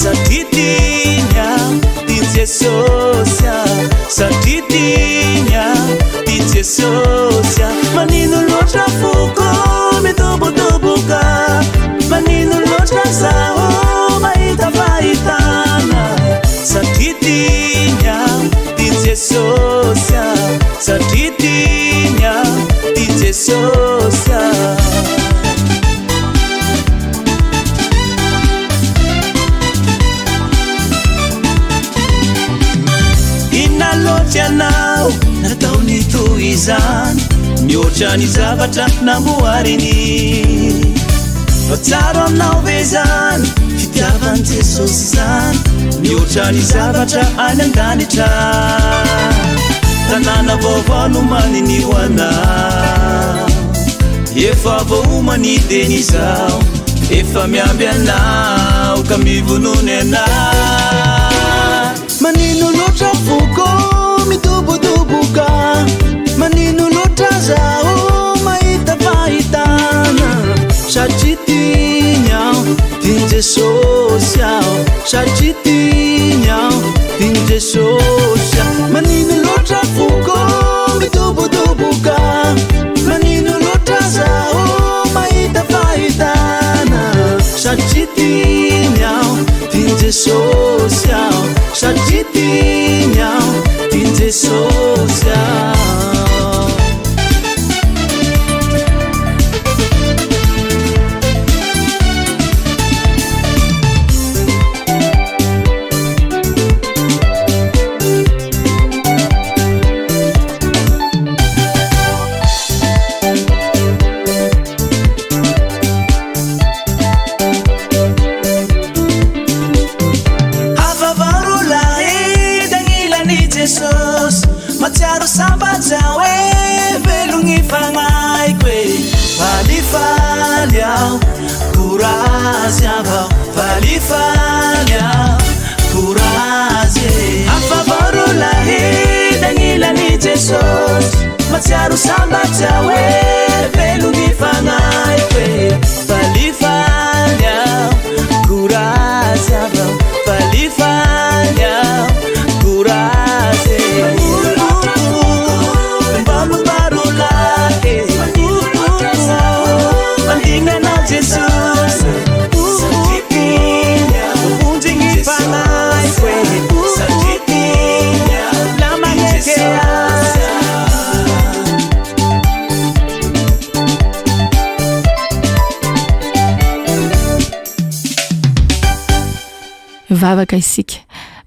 satria tinya ty Jesosy satria tinya ty Jesosy manino loatra boko mitobotoboka manino loatra zaho mahita fahitana satria tinya ty Jesosy satria tinya ty Jesosy inaloatra anao nataony toy izany mihoatra ny zavatra namboariny fa tsara aminao ve zany fitiavan'i Jesosy zany mihoatra ny zavatra any an-danitra tanàna vaovao no maniny ho anao efa voaomany teny izao efa miamby anao ka mivonony anao manino loatra voko mitobotoboka manino loatra zaho mahita fahitana satria tinya ty Jesosy satria tinya ty Jesosy manino loatra voko mitobotoboka manino loatra zaho mahita fahitana satria tinya ty Jesosy satria tinya ty Jesosy matsiaro sambaja hoe velogny fagnaiko e falifaly aho courage avao falifaly aho courage afavarola dagnilany Jesosy matsiaro sambaja hoe velogny fagnaiko e falifaly aho courage avao falifaly aho courage vavaka isika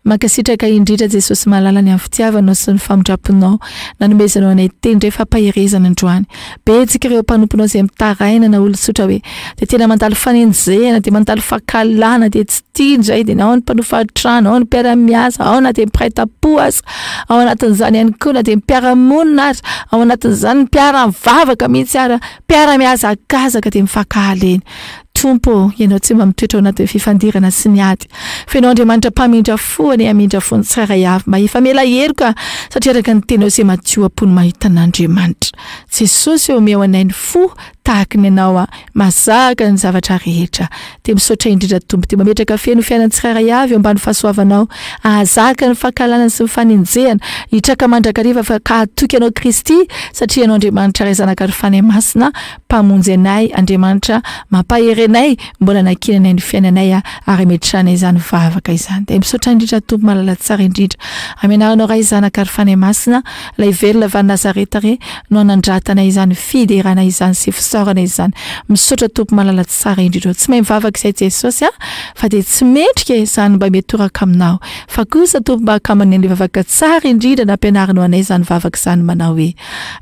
mankasitraka indrindra Jesosy mahalala ny amin'ny fitiavanao sy ny famondraponao nanomezanao anay teny rehefa pahirizana androany betsika ireo mpanomponao izay mitaraina na olon-tsotra hoe dia tena mandalo fanenjehana dia mandalo fakalana dia tsy tiandray dia ao ny mpanofatrano ao ny mpiara-miasa ao na dia mipiraita-po aza ao anatin'izany ihany koa na dia mpiara-monina aza ao anatin'izany ny mpiara-mivavaka mihitsy ara mpiara-miasa akazaka dia mifakahaleny Tompo ianao tsy mba mitoetra ao anatin'ny fifandirana sy ny ady fenao Andriamanitra mpamindra fo any hamindra fo ny tsirairay avy mba efa mela heloka satria araka ny tenao izay madio am-pony mahita an'Andriamanitra Jesosy eo omeo anay ny fo tahaka ny ianao mazaka ny zavatra rehetra dia misaotra indrindra Tompo dia mametraka feno fiainan'ny tsirairay avy eo ambany fahasoavanao ahazaka ny fahakalana sy ny fanenjehana hitraka mandrakariva fa kahatoky ianao Kristy satria ianao Andriamanitra ray zanaka ny fanahy masina mpamonjy anay Andriamanitra mampahery anay mbola nakinanay ny fiainanay ary metranay izany vavaka izany dia misaotra indrindra Tompo malala tsara indrindra amenaranao ray zanaka ry fanahy masina ilay velona avy Nazareta re no anandratanay izany fideranay izany sy fisaorana izany misaotra Tompo malala tsara indrindra tsy mahay mivavaka izay Jesosy fa dia tsy metrika izany mba metoraka aminao fa kosa Tompo mba hakamany ny vavaka tsara indrindra nampianaranao anay izany vavaka izany manao hoe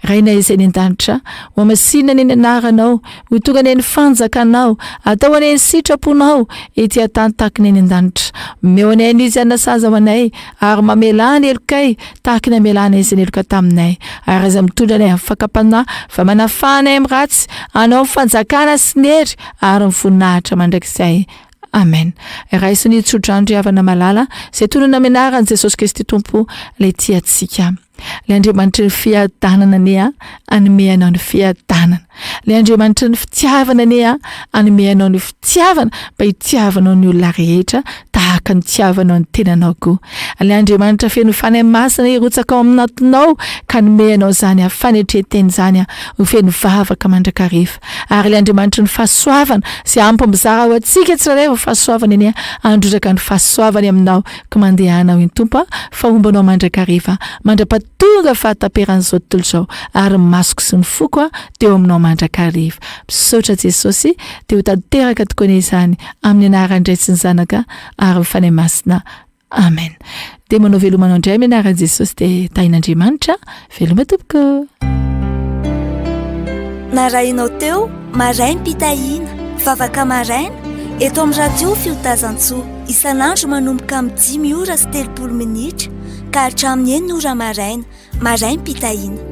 rainay izay ny an-danitra ho amasinina ny anaranao ho tonga ny fanjakanao atao anay ny sitraponao ety an-tany tahaka ny an-danitra meo anay izy anasaza ho anay ary mamelana elokay tahaka ny amelana izy ny eloka taminay ary aza mitondra anay amin'ny fakapana fa manafanay amin'ny ratsy anao fanjakana sy ny hery ary ny voninahitra mandrakizay Amen. Raisiny tsodrandry havana malala izay tonona amenaran Jesosy Kristy Tompo ilay tiatsika le Andriamanitra ny fiadanana ane anomeanao ny fiadanana le Andriamanitra ny fitiavana ane anomeanao ny fitiavana mba hitiavanao ny olona rehetra tahaka ny tiavanao ny tenanao koa le Andriamanitra feno fanahy masina hirotsaka ao aminatinao ka nomeanao zany fanetrenteny zany ho feno vavaka mandrakariva ary le Andriamanitra ny fahasoavana sy ampy mizara ho antsika tsirairay fahasoavana ane androzaka ny fahasoavany aminao ka mandehanao iny Tompo fa ombanao mandrakariva tonga fahataperan'izao tontolo izao ary masoko sy ny foko teo aminao mandrakariva misaotra Jesosy dia ho tanteraka tokoa izany amin'ny anaran'ny Ray sy ny Zanaka ary ny fanahy masina Amen. Dia manao velomanao indray amin'ny anaran'i Jesosy dia tahin'Andriamanitra veloma tompoko. Narainao teo marainy mpitahina vavaka maraina eto amin'ny radio Fiotazantsoa isan'andro manomboka amin'ny 10 ora sy 30 minitra ka hatramin'ny 9 ora maraina marainy mpitahina.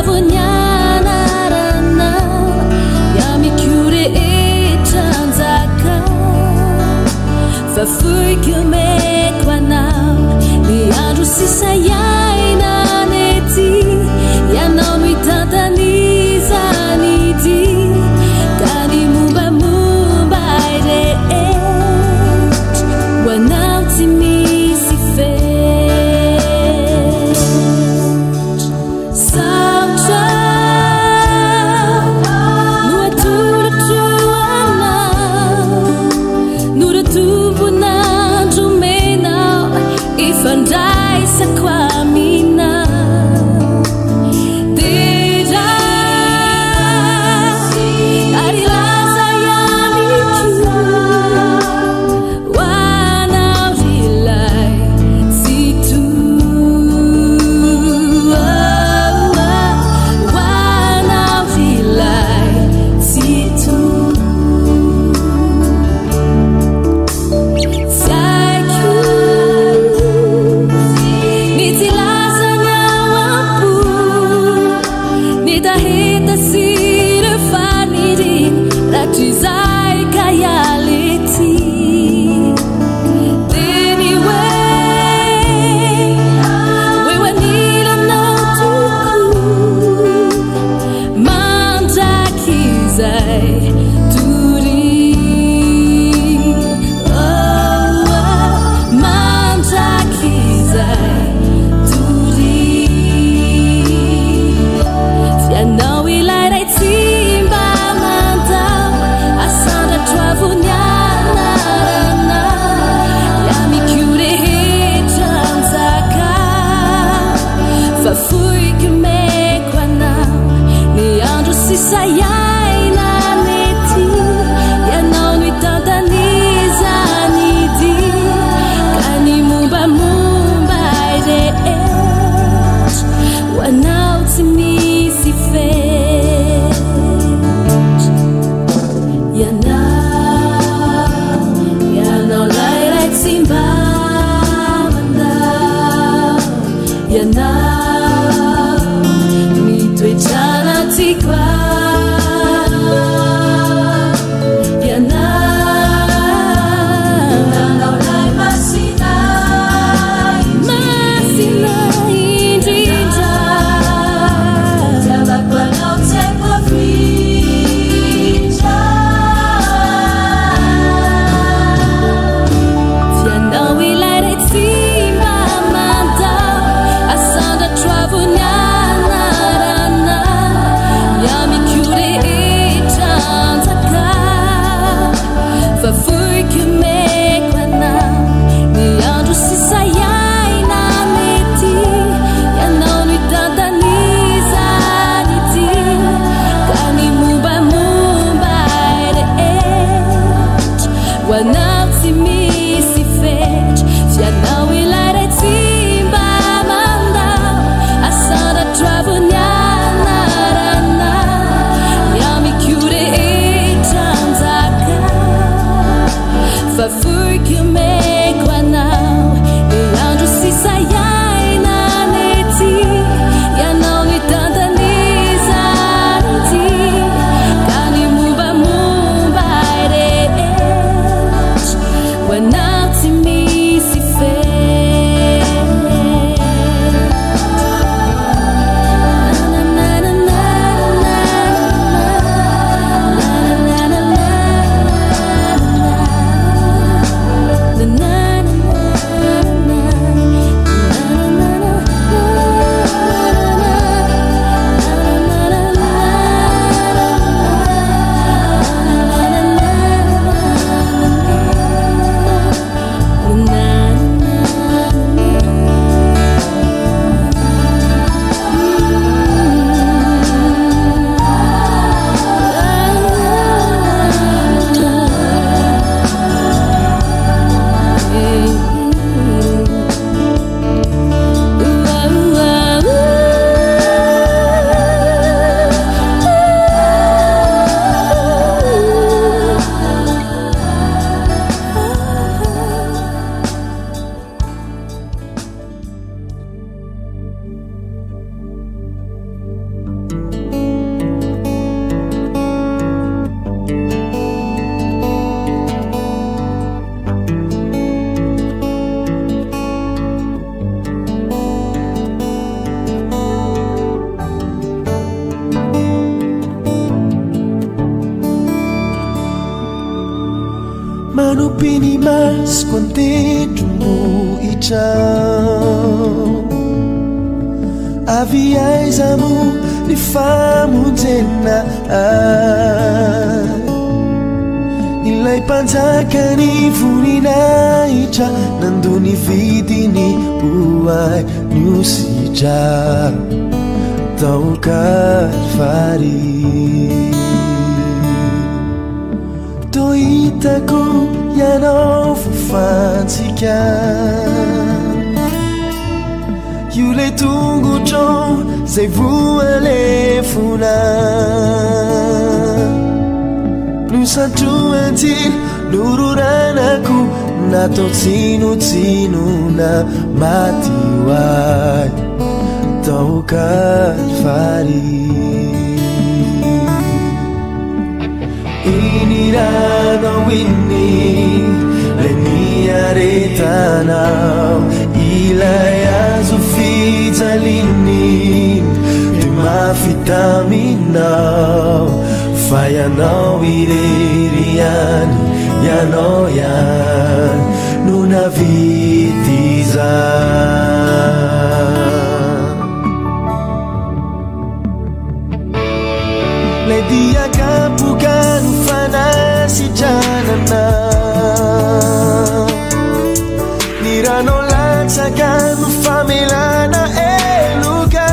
Vonia Manupini mas quantetumoita aviaizamu ni famunzena ni ilay mpanjakany voninahitra nandony vidiny oay niositra tao Kalvary toa hitako ianao fofantsika io le tongotro zay voalefona nusantroantiny nororanako natao tsinotsinona maty oay tao Kalvary iniranao inni lay niaretanao ilay azo fijaliny de mafitaminao fa ianao irery iany ianao iany no navity zany lay diakapoka no fanasitranana ny ranao latsaka no famelana eloka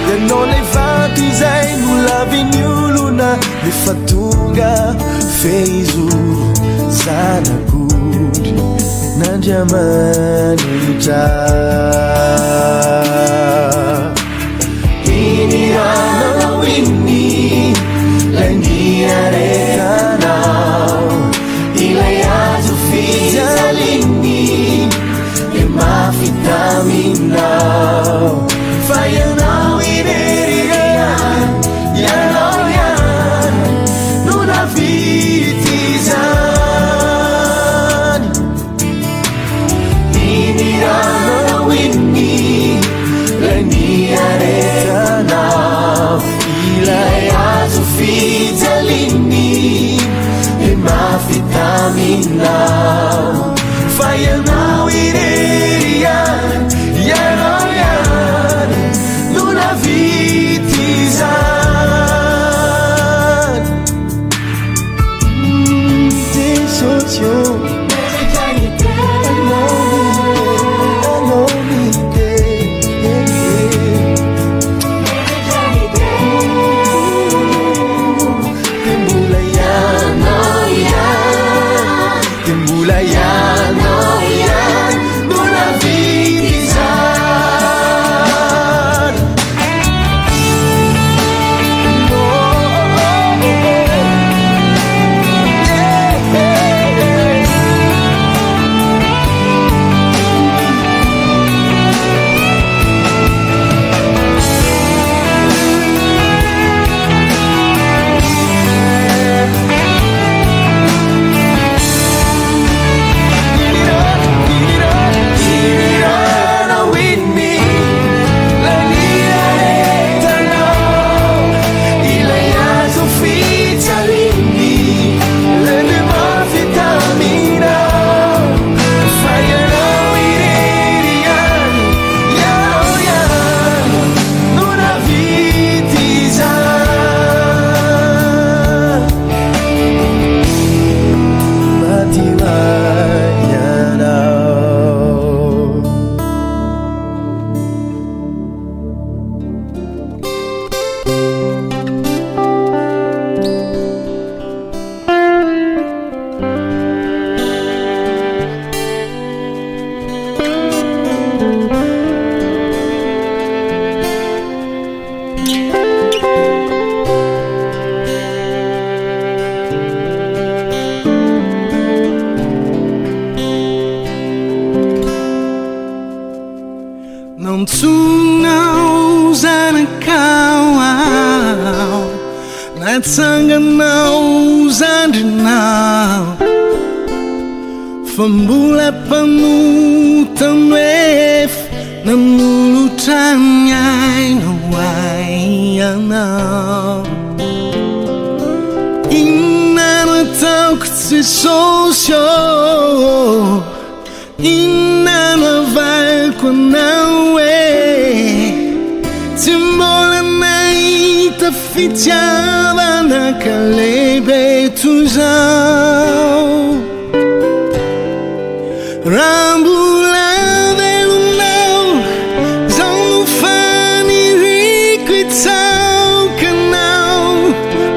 ianao lay vato izay no laviny olona nefa tonga fehizoro zanak'ondry n'Andriamanitra iniranao inni lay niaretanao ilay azo fijaliny e mafitaminao fa ianao irery ianao iany no navity zany iniranao inni lay niaretanao ilay azo fijaliny e mafitaminao fa ianao irery ianao iany no navity zany tesotio natsanganao zandrinao fa mbola mpamotanefa nanolotrany ainao aianao inona nataoko Jesosy inona navaiko anao tsy mbola nahita fitiavana ka lehibe toy zao raha mbola velonao zao no faniriko itsaokanao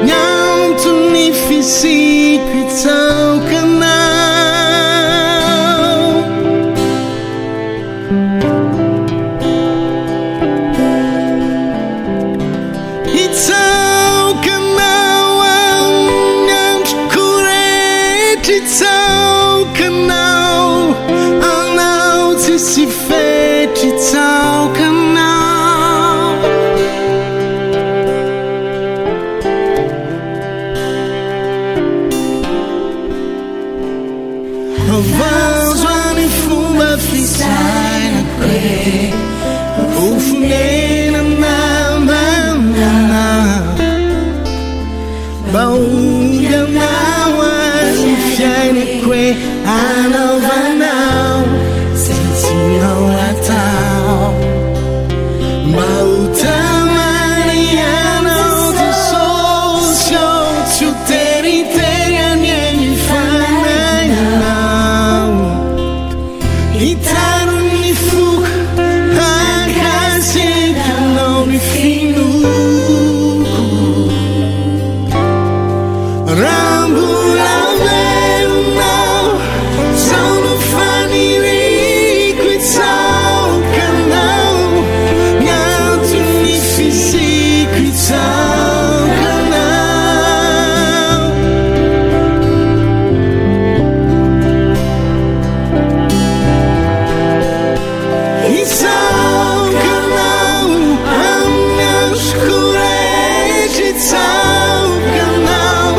ny antony fisiko itsaokanao itsaokanao amin'ny androko rehetra itsaokanao anao tsisy fetry itsaokanao avazo any fomba fisainako ho fonenana mamana mba onganao any fiainako hoe anaovanao zay tianao atao mba ho tamany anao ty solution tsy ho teriteany any fanainanao hitano ny foko akasekanao ny finoko raha mbola velonao zao no faniriko itsaokanao ny antony fisiko itsaokanao itsaokanao amin'ny androko rehetra itsaokanao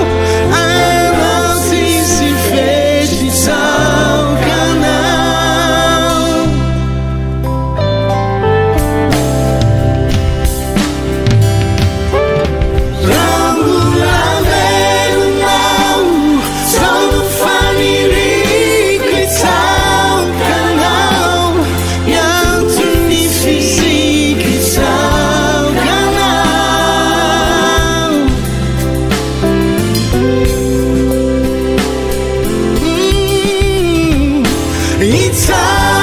anao tsisy fetry itsaokanao raha mbola velonao zao no faniriko itsaokanao ny antony fisiko itsaokanao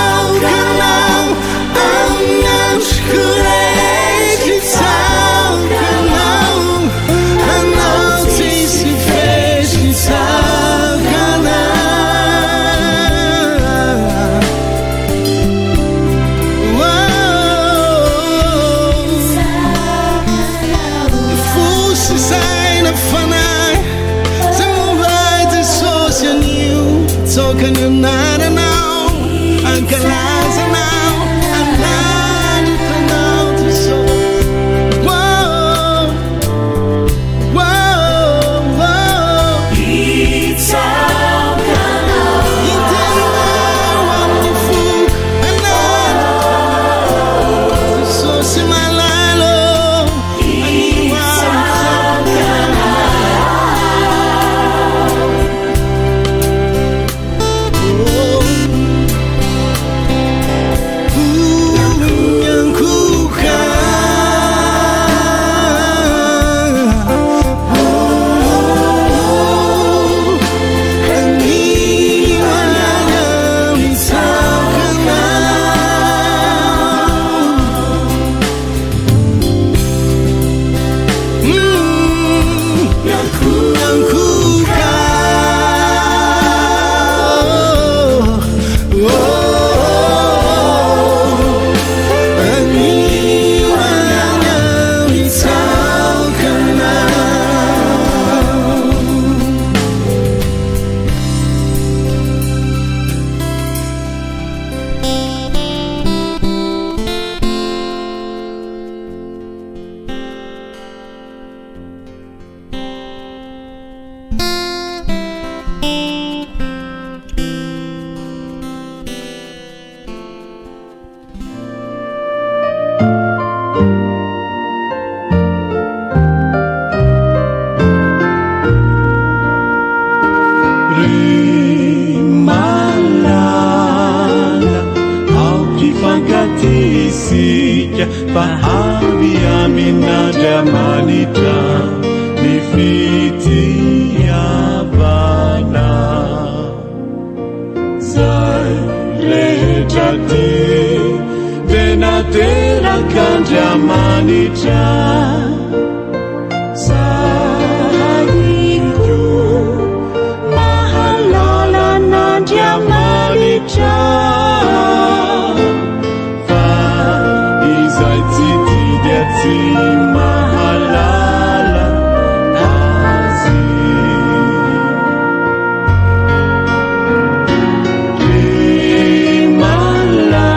itsaokanao amin'ny androko rehetra itsaokanao anao tsisy fetry itsaokanao fosy saina fanahy zay momba Jesosy anio tsokany anaranao ankalazanao ananitanao Jesosy itenao amin'ny foko ananao Jesosy malalo isika fa avy amin'andriamanitra ty de naterakandramanitra zaiko mahalala n'andriamanitra fa izay tsy tidia tsy mahalala azy malala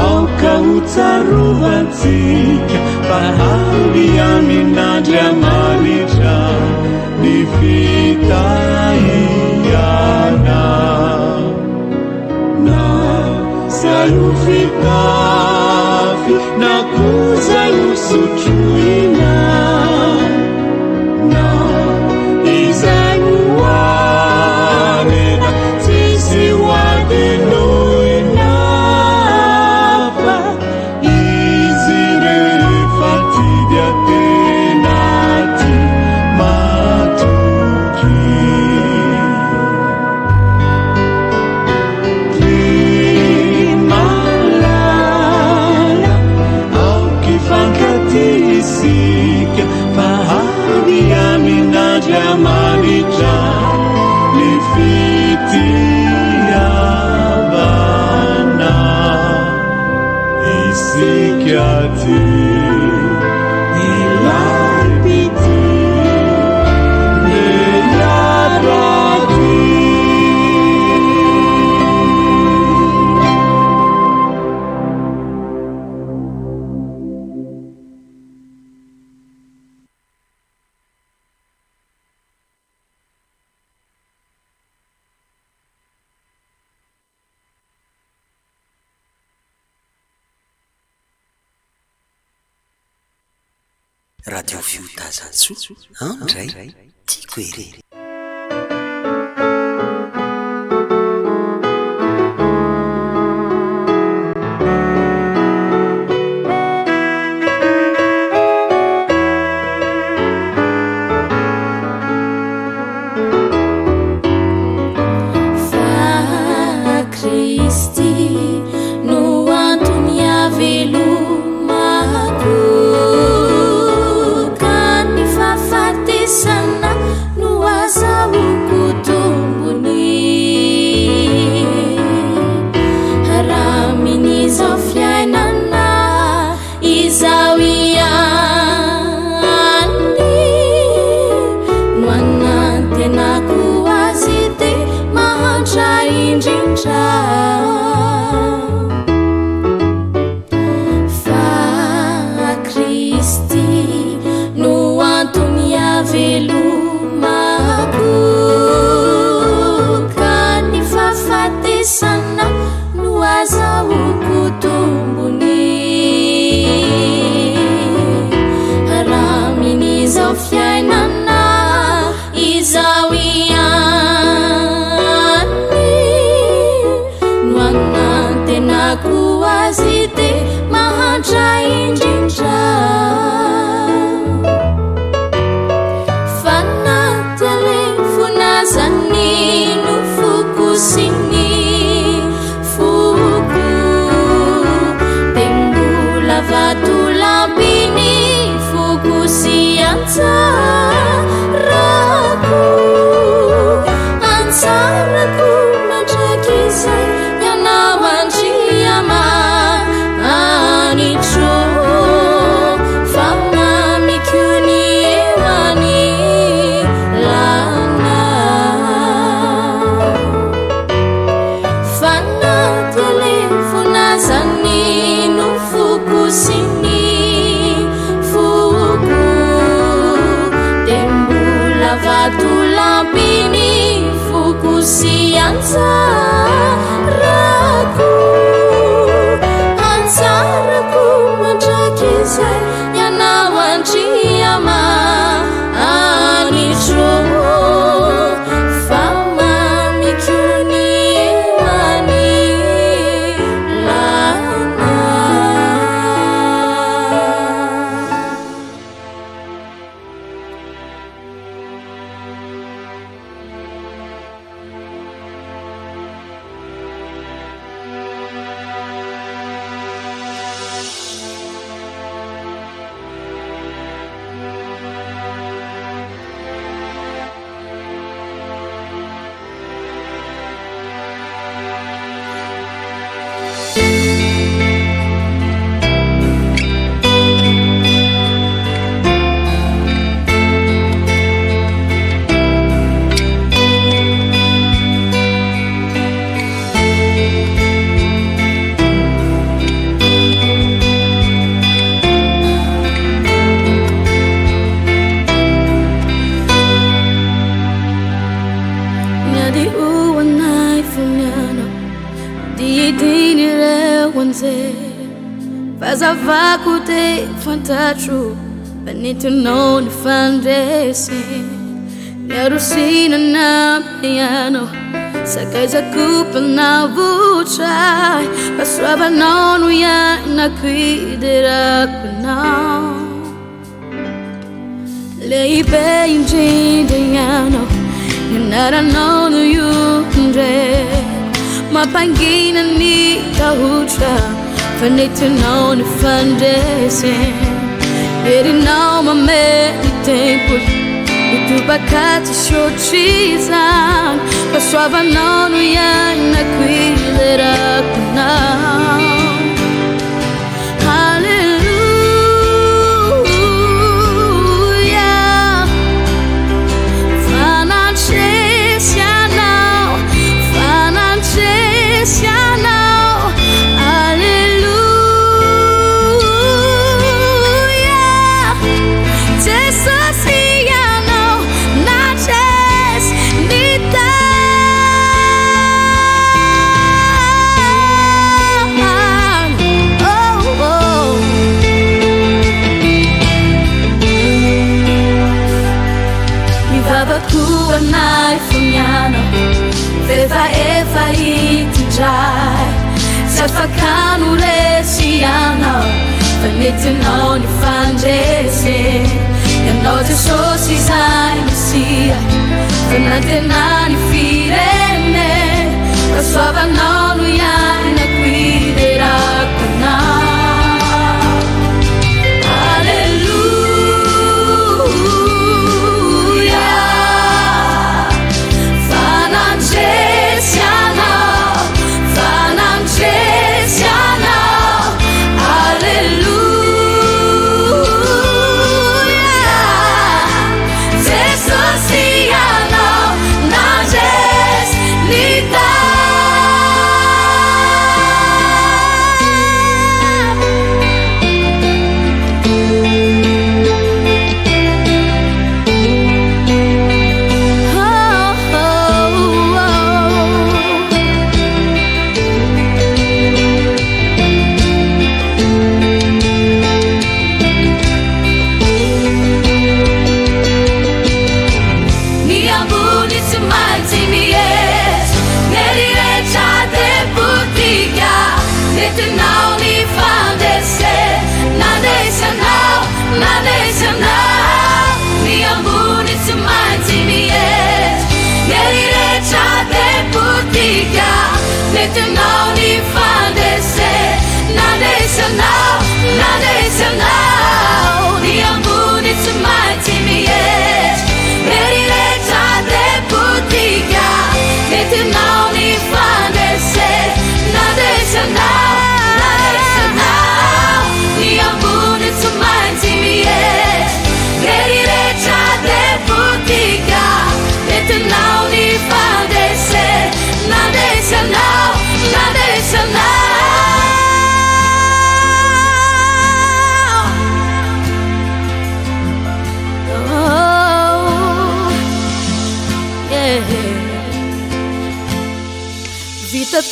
aoka hotsarovantsika fahamby amin'andriamanitra ny fitahiana na zay ho fitafy na koa zay ho sotroina na izay ho arena tsisy ho adenoina fa izy rehefa tidia tena ty matoky ty malala aoky fankatisika fahavy amin'andriamanitra ny fitiavana isika ty ilay pity neyaraty radio Fiotazantsoa andray tiako ery manze vazavako te fantatro vanetinao ny fandrese miarosinana miano sakaizakupana votray pasoavanao no ianako iderakonao leibe indrindra ianao ianaranao no iondre mapangina ny tahotra fanetinao ny fandrese erinao mamely tempo itobakaty siotrizany pasoavanao no ianako ilerakonao Haleluya fanantresianao fanantresianao Haleluya Jesus ianao natres nita Mivavakuanai funiano Veva eva itindrai Safakanu resiano Vanetinao ny fandrese Ianao Jesosy izay Mesia Fanantenany ny firene Pasoavanao no ianako iderakonao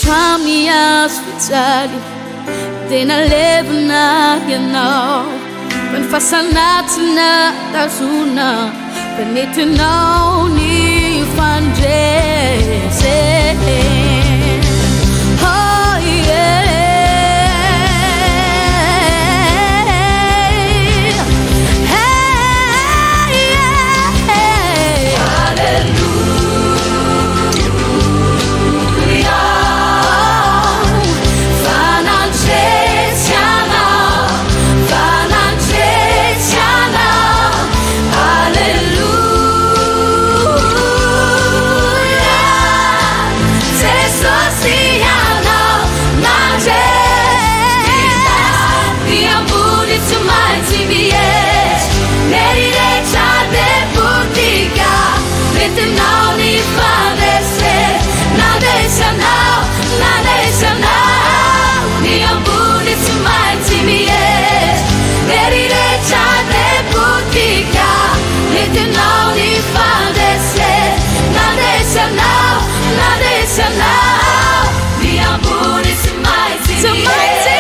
Tami hospitali tena levina ianao fanifasanatina tazona fanetinao ny fandrese oh yeah Somebody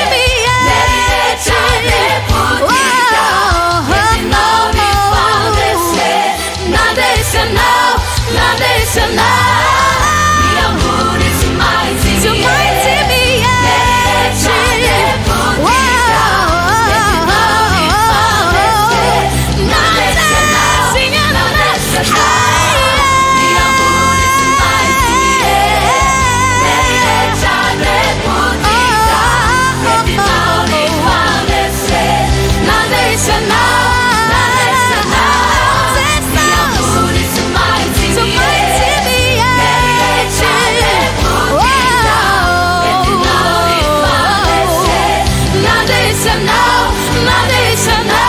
now, my days are now.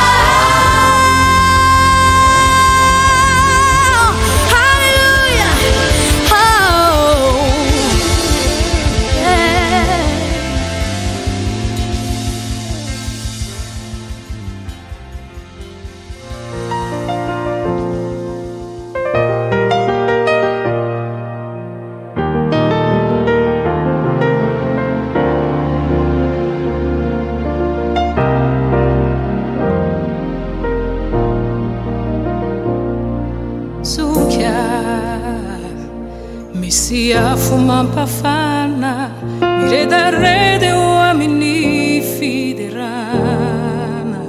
Afo mampafana miredarede eo amin'ny fiderana.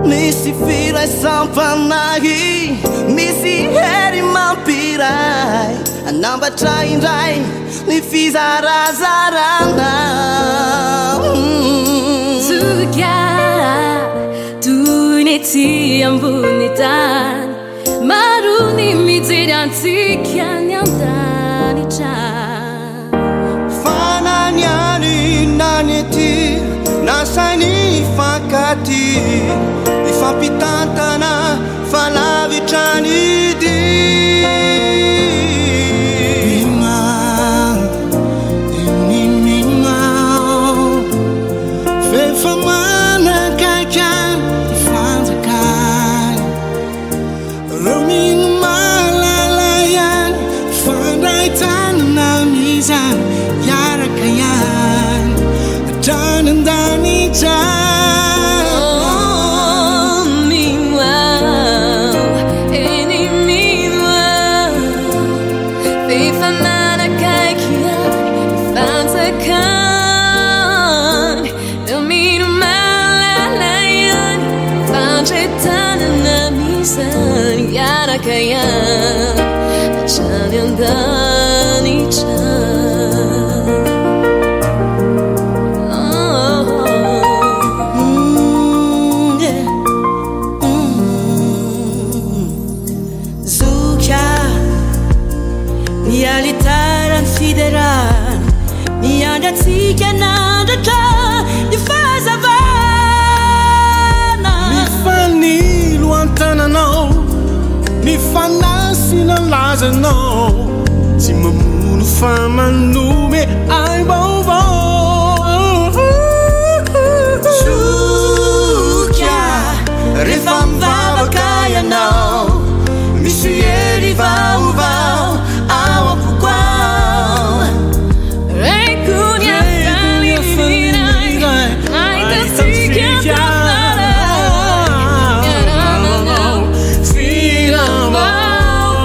Misy firaisampanahy, misy hery mampiray, anambatra indray ny fizarazarana. Zuga toy ny ety ambony tany, maro ny mijery antsika ny andanitra. Fananiany nany ety nasany fankaty, ifampitantana falavitrany Zuka mialitaran fideran miandatsika nandratra ny fahazavana. Mifanilo antananao, mifanasina lazanao, tsy mamono fa manome ay vaovao. Zuka rehefa mivavaka ianao, misy hery vaovao ao ampoko ao. Raiko ny afaliviray, ahitantsika miarananao firambaovao.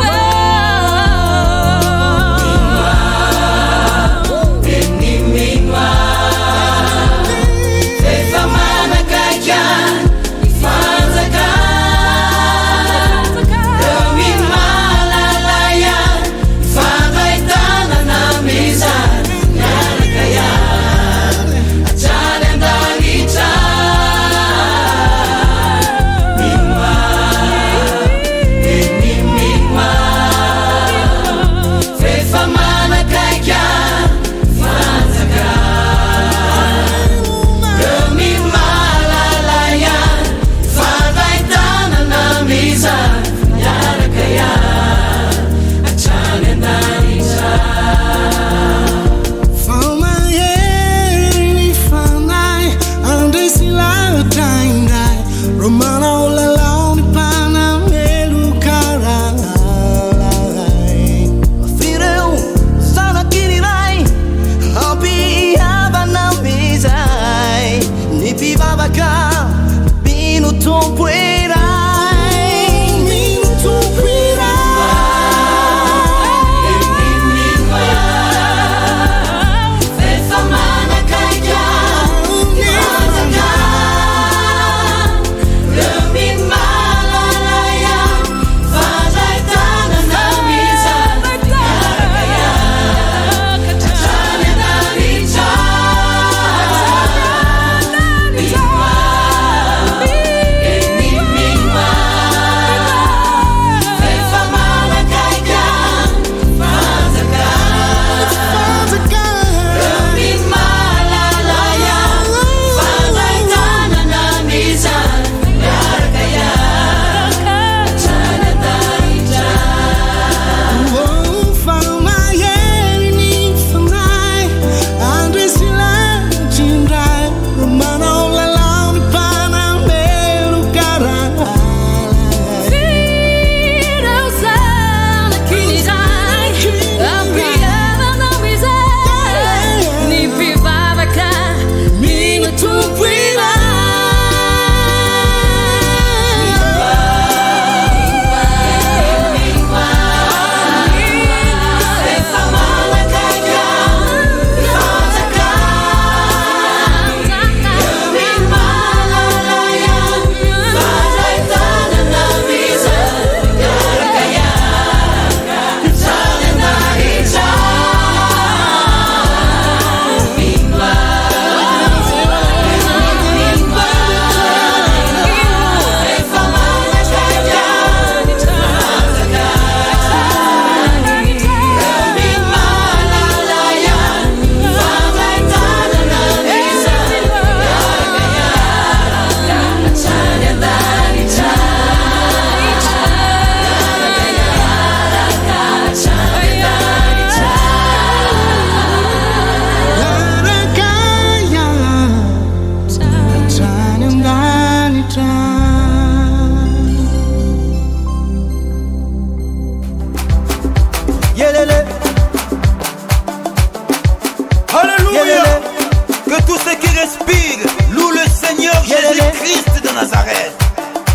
Que tous ceux qui respirent louent le Seigneur Jésus-Christ de Nazareth.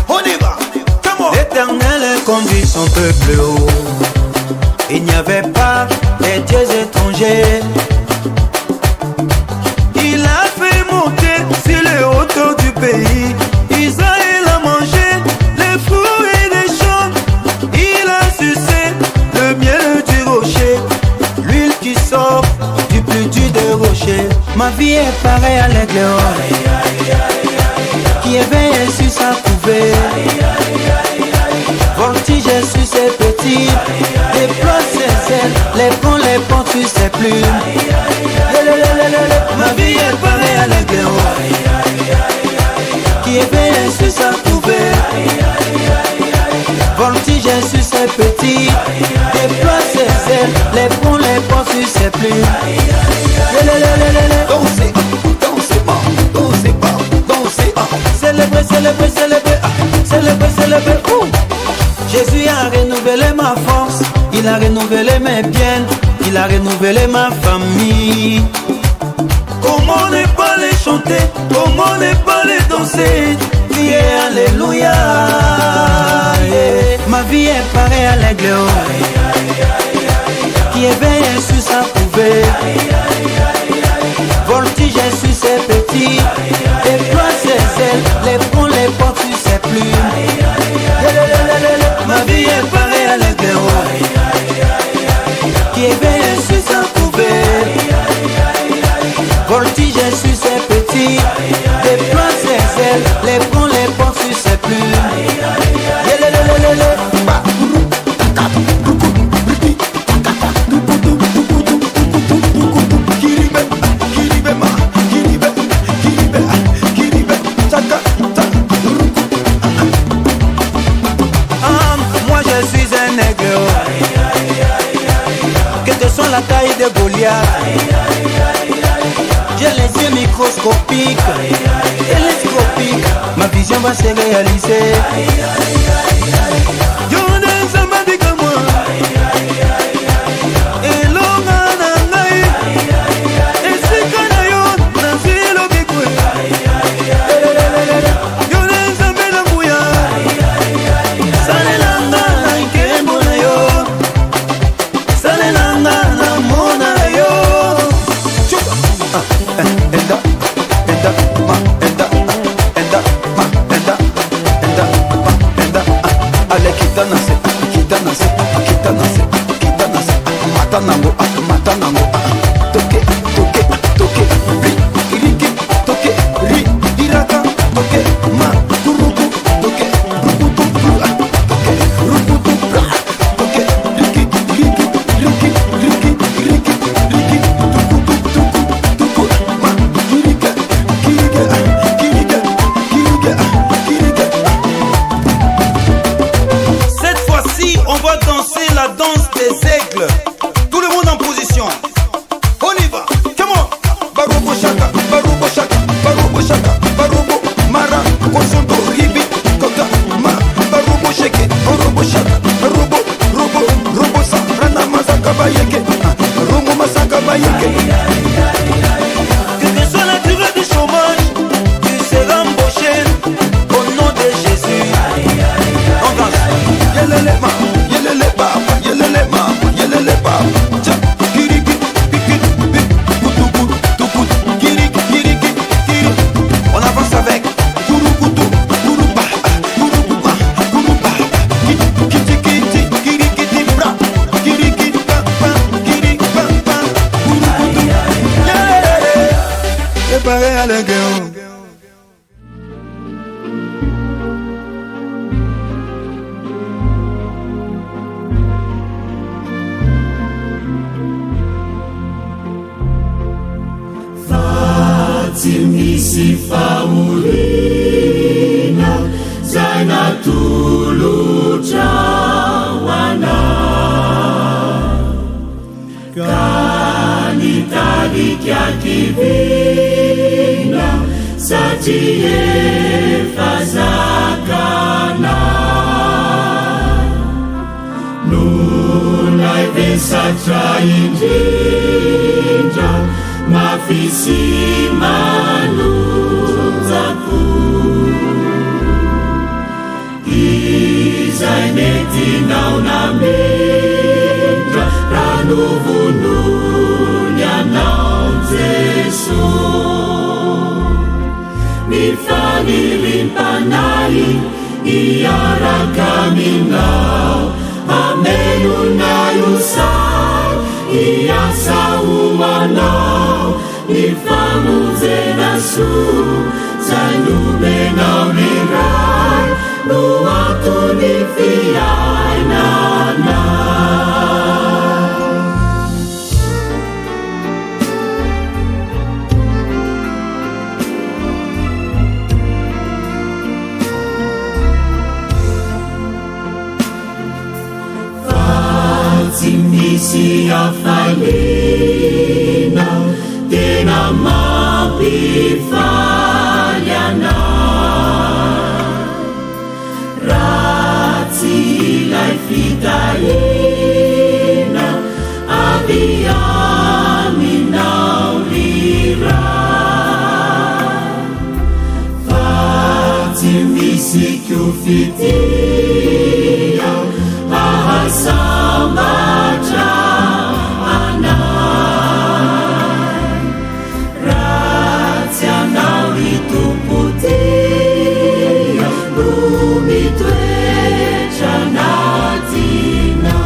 On y va. L'Éternel conduit son peuple haut. Il n'y avait pas des dieux étrangers. Il a fait monter sur les hauteurs du pays. Israël a mangé les fruits des champs. Il a sucé le miel du rocher, l'huile qui sort du plus dur des rochers. Ma vie est pareille à l'aigle qui éveille sur sa couvée. Voltige sur ses petits, déploie ses ailes, les prend les portes sur ses plumes. Ma vie est pareille à l'aigle qui éveille sur sa couvée. Voltige sur ses petits, déploie ses ailes, les prend les portes sur ses plumes. Dansez, dansez, dansez, dansez, célébrez, célébrez, célébrez, célébrez, célébrez. Jésus a renouvelé ma force, il a renouvelé mes biens, il a renouvelé ma famille. Comment ne pas les chanter, comment ne pas les danser, crier alléluia. Ma vie est pareille à l'aigle qui éveille sur sa couvée. Voltige sur ses petits, déploie ses ailes, les prend les portes sur ses plumes. Ma vie est pareille à l'aigle qui éveille sur sa couvée. Voltige sur ses petits, déploie ses ailes, les prend les portes sur ses plumes. La taille de Goliath, j'ai les yeux microscopiques, télescopiques, ma vision va se réaliser. fisy manonjako izay metinao namindra ranovonony anao Jesosy mifanirim-panay iaraka aminao amelonao sal iasa homanao nifamonjena soa zay nomenao ny ray no atony fiainanay tsy misy afalina tena mampifaly anay raha tsy ilay fitahina avy aminao riray fa tsy misy kofitia ahasambatra anay ratsy anao hitompotia no mitoetra anatinao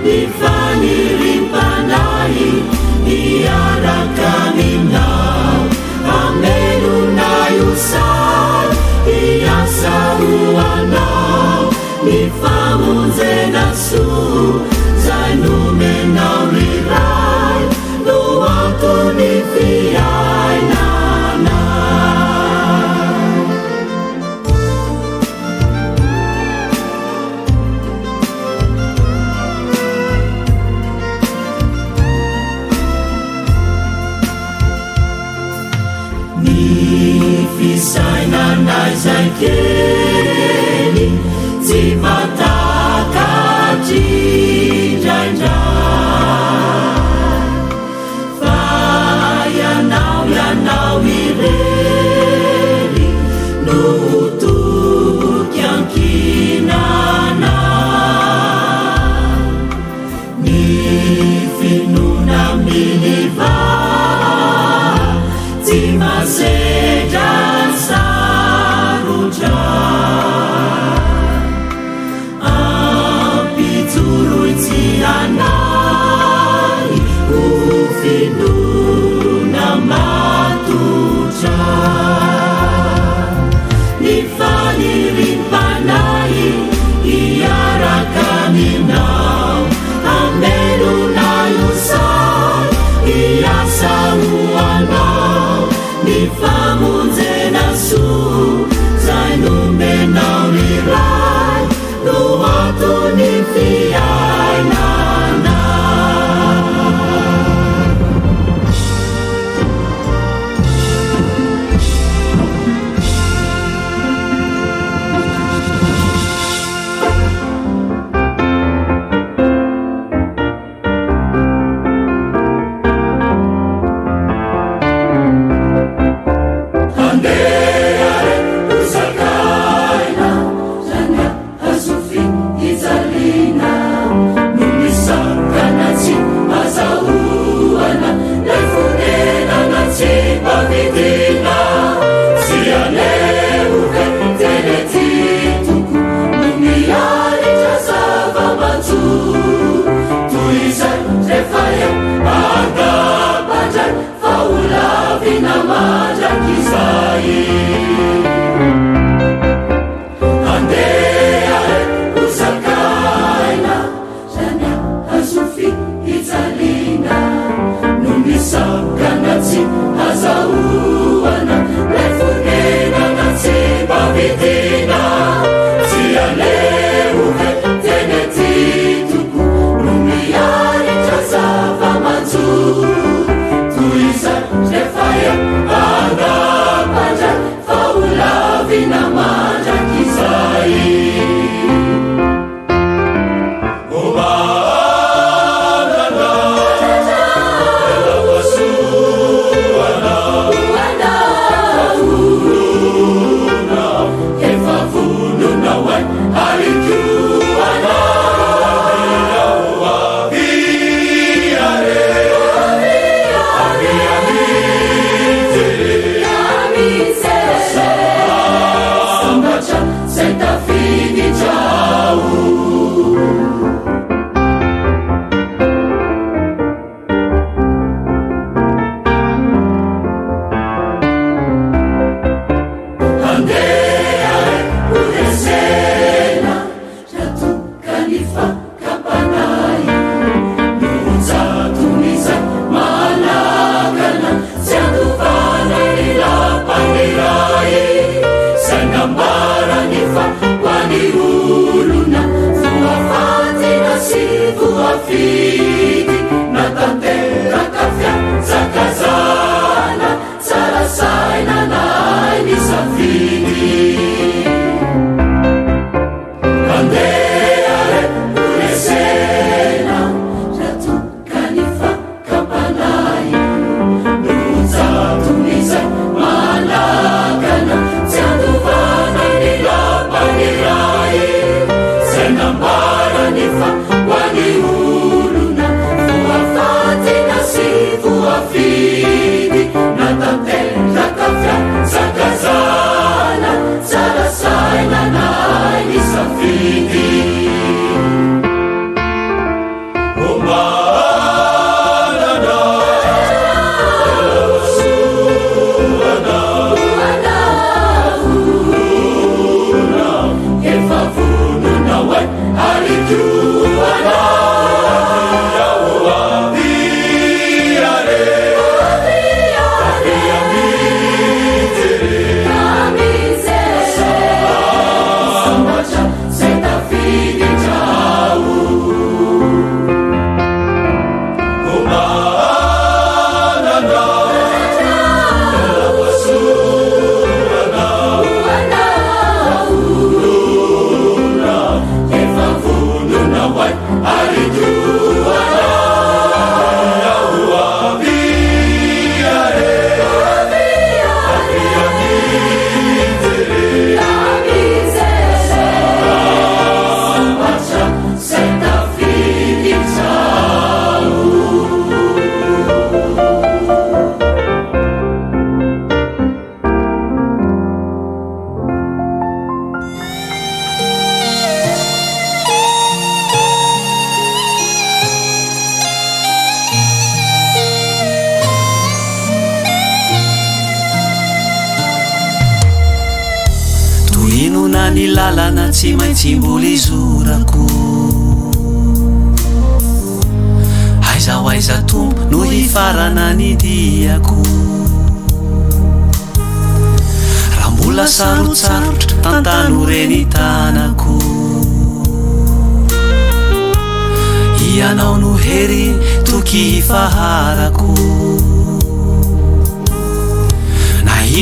mifanirim-panay iaraka aminao amelonao sal iasa hoanao mifamonjena soa zay nomenao ny ray no atony fiainanay ny fisainanay zay kely tsy matakatry indraindray fa ianao irery no toky ankinanay ny finona miniva tsy masedra sarotra ampijoroitsy anay ho finona matotra ny fanirim-panay iaraka aminao amelonao sal iasa hoanao mifamonjena soa zay nomenao ny ray no atony fiainanay na ny lalana tsy maintsy mbola izorako aiza ho aiza tompo no hifarana ny diako raha mbola sarotsarotra tantano reny tanako ianao no hery toky hifaharako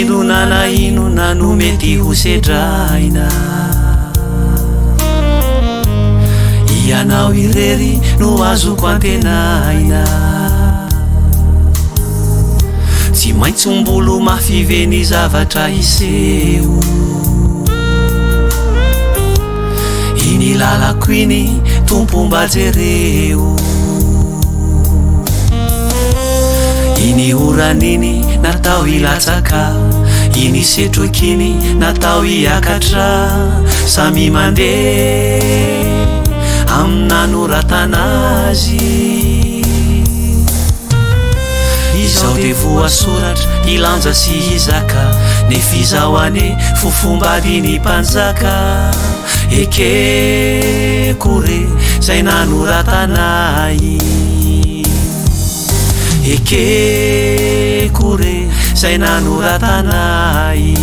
na inona no mety ho sedraina ianao irery no azoko antenaina tsy maintsy mbolo mafy ny zavatra iseho iny lalako iny tompo mba jereo iny oraniny natao hilatsaka iny setrokiny natao hiakatra samy mandeha aminanoratanazy izao de voasoratra ilanja sy hizaka nefizaho ane fofombadiny mpanjaka ekekore zay nanoratanay ekekore zay nanoratanay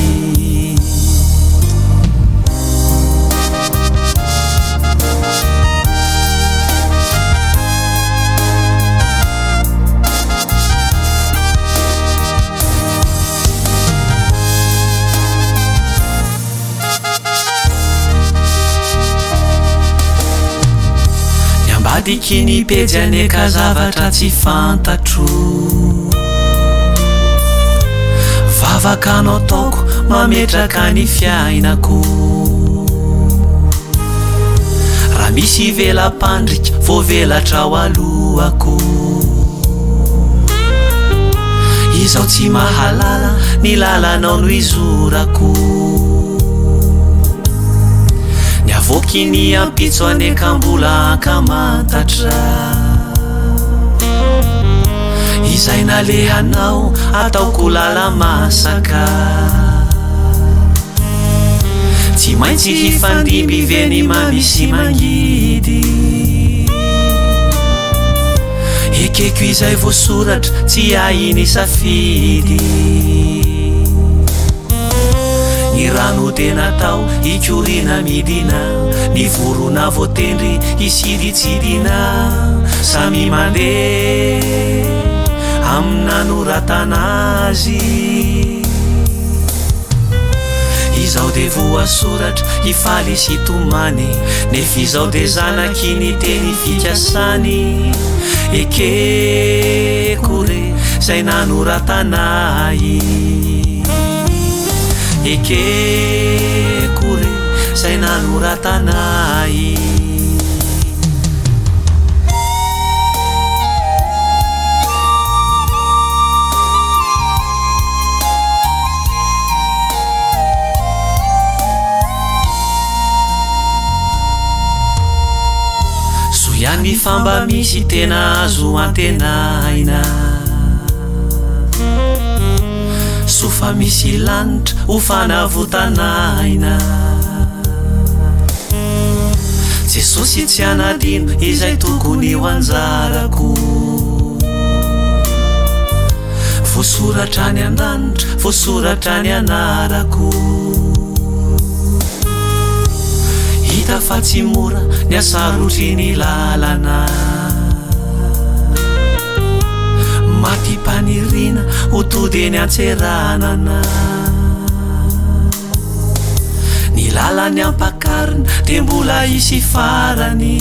nyambadikiny pejy aneka zavatra tsy fantatro vavakanao taoko mametraka ny fiainako raha misy velam-pandrika voavelatra ao alohako izao tsy mahalala ny lalanao no izorako ny avoky ny ampitso aneka mbola ankamantatra izay nalehanao ataoko lala masaka tsy maintsy hifandimby veny mamisy mangidy ekeko izay voasoratra tsy ahiny safidy ny rano de natao hikorina midina ny vorona voatendry hisiditsidina samy mandeha aminanoratanazy izao de voasoratra hifaly sy tomany nefa izao de zanaky ny teny fikasany ekekore zay nanoratanay ekekore zay nanoratanay ny famba misy tena azo antenaina sofa misy lanitra ho fanavotanaina Jesosy tsy anadino izay tokony ho anjarako voasoratra ny andanitra voasoratra ny anarako hita fa tsy mora ny asarotry ny lalana maty panirina ho tody ny antseranana ny lalany ampakarina de mbola isy farany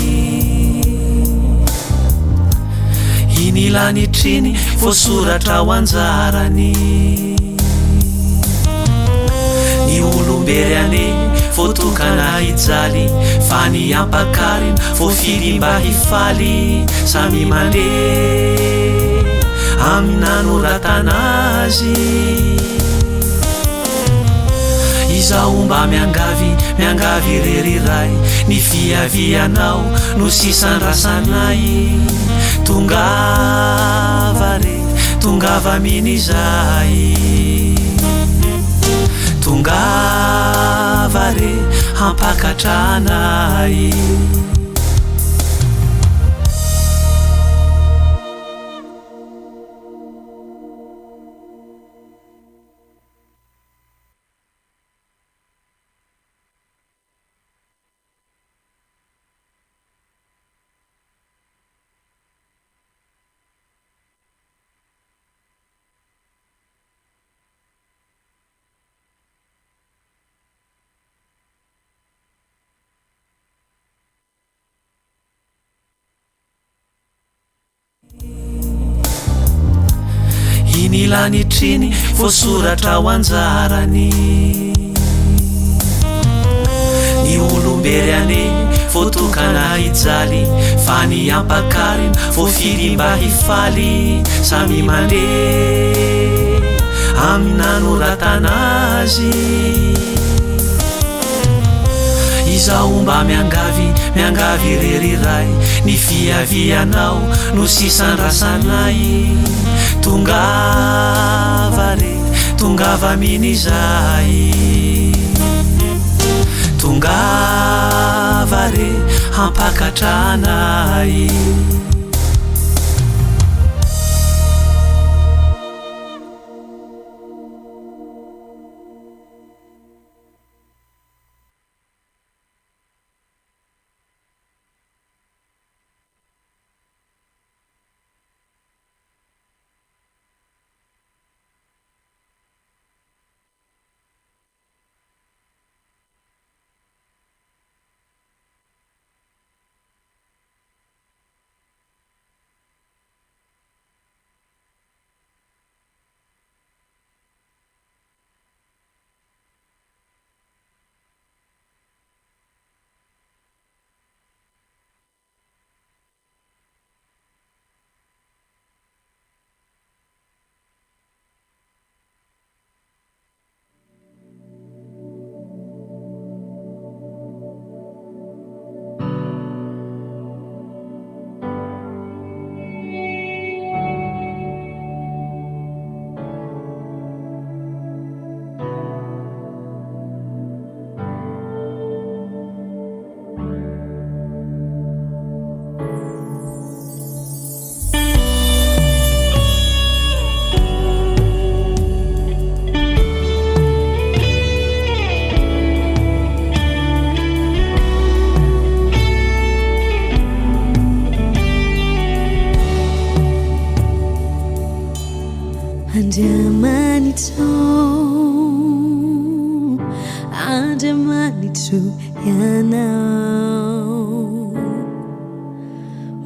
iny lanitriny voasoratra ho anjarany ny olombery ane votokana hijaly fa ny ampakarina voafiry mba hifaly samy mandeha aminanoratanazy izao mba miangavy reriray ny fiavianao no sisandrasanay tongava minizay tongava re hampakatranay. Inilanitriny voasoratra ao anjarany, ny olombery ane voatokana hijaly, fa ny ampakariny voafiry mba hifaly. Samy mandeha aminanoratana azy, izaho mba miangavy reriray, ny fiavianao no sisandrasanay. Tongava minizay, tongava re hampakatranay. Andriamanitro ianao,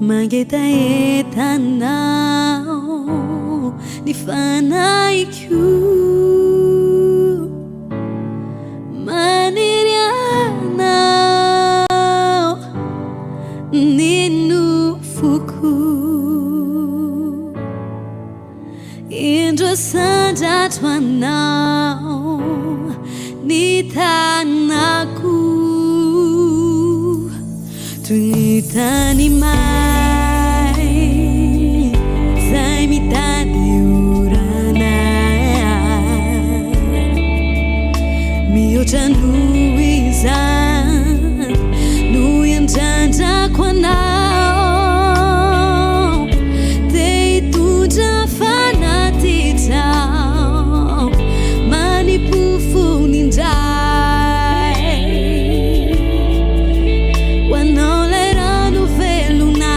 mangetaetanao ny fanaiko, maniry anao ny nofoko. Indro sandratra anao ny tanako, toy ny tany may zay mitady orana, mihoatra noho izany no iandrandrako anao, te hitondra fanatitra manipofony indray, ho anao lay rano velona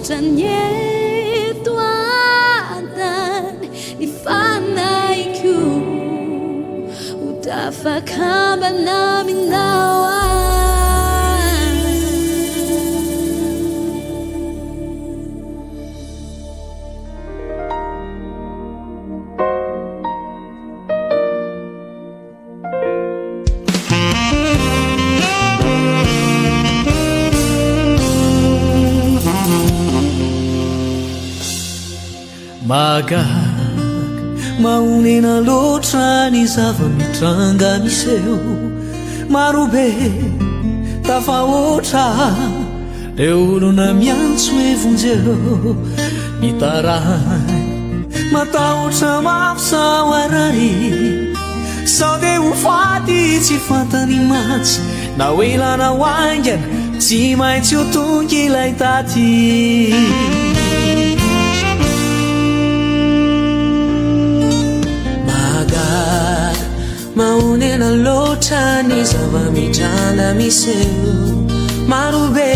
Tanye tuatan ifana iku tafakamanamina Magak maonena loatra ny zava-mitranga miseo marobe tafahoatra le olona miantso evonjeo mitaray matahotra mafisao arary sao de ho faty tsy fantany matsy na oelana hoaingana tsy maintsy ho tonga ilay taty maonena loatra ny zava-mitranga miseo marobe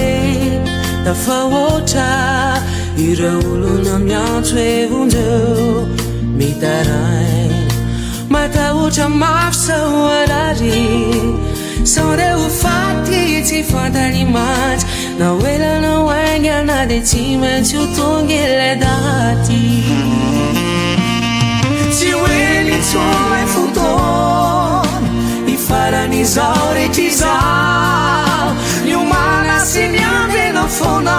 tafahoatra ireo olona miantso evonjeo mitaray matahotra mafisao arary sao de ho faty tsy fantany matsy na oelana hoaingana de tsy maintsy ho tonga ilay daty tsy hoe nitsona e fotoana ifaran'izao rehetr'izao niomana sy miambena foana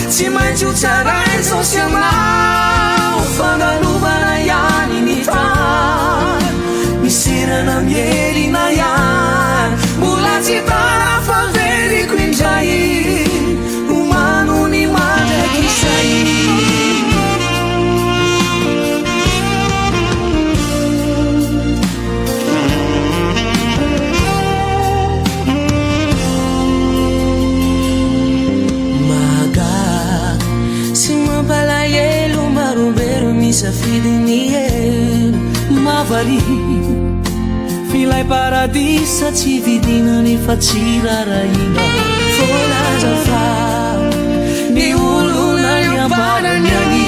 tsy maintsy ho tsaraizao sy anao fangalovana ihany ny tany miserana mielina ihany mbola tsy tara fa veriko indray omano ny mandrak'izay safidiny elo mavary filay paradisa tsy vidinany fa tsy rarahina folazafa ny olona ny ambarany any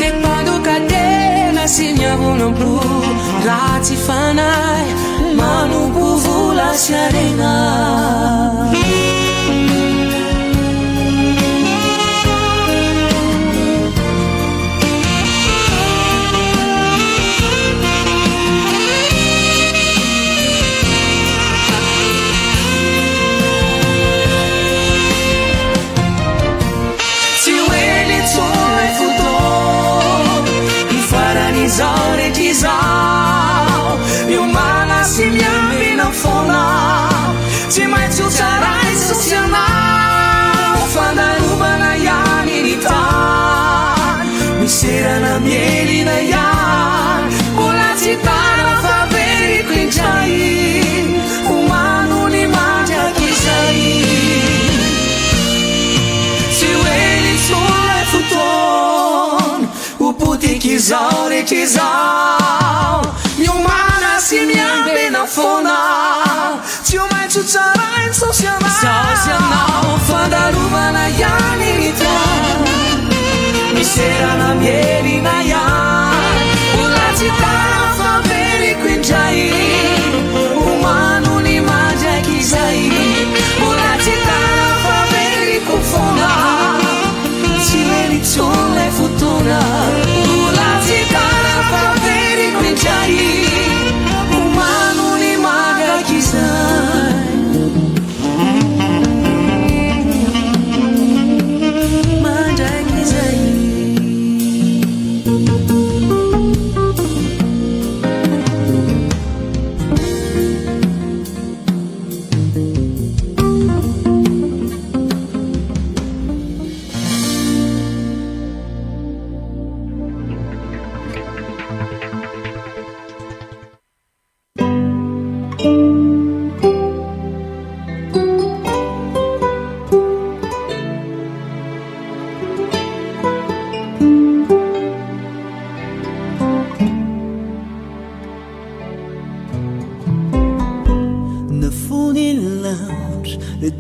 de padokatena sy miavonambro raha tsy fanay manompo vola sy arena zao rehetr'izao miomana sy miambina foana tsy maintsy ho tsaraiso sy anao fandarovana ihany ny tany miserana mielina ihany mbola tsy tara fa veriko indray omano ny mandrak'izay tsy hoe nitsona e fotoana uputikizao rehetr'izao miomana sy miambena foana tsy ho maintsy ho tsaraitsao sy anao fandarovana ihany ny tany miserana mielina ihany mbola tsy tara fa veriko indray omano ny mandrak'izay mbola tsy tara fa veriko foana tsy hoe nitsona e fotoana umano ni mandrak'izay mandrak'izay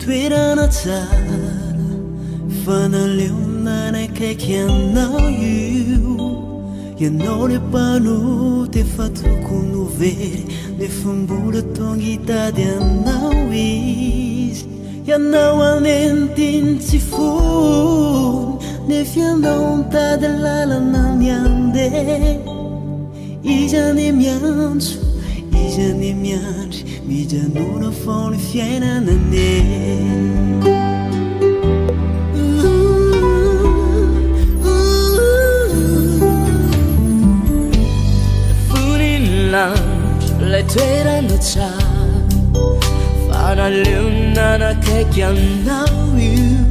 toerana tsara fanaleona nakaiky anao io ianao le mpanoty efa tokony ho very nefa mbola tonga hitady anao izy ianao anentiny tsy fony nefa ianao mitady lalana miandeha izy ane miantso izy ane miandry mijanona fao ny fiainanane le toerana tsara fanaleonanakaiky anao io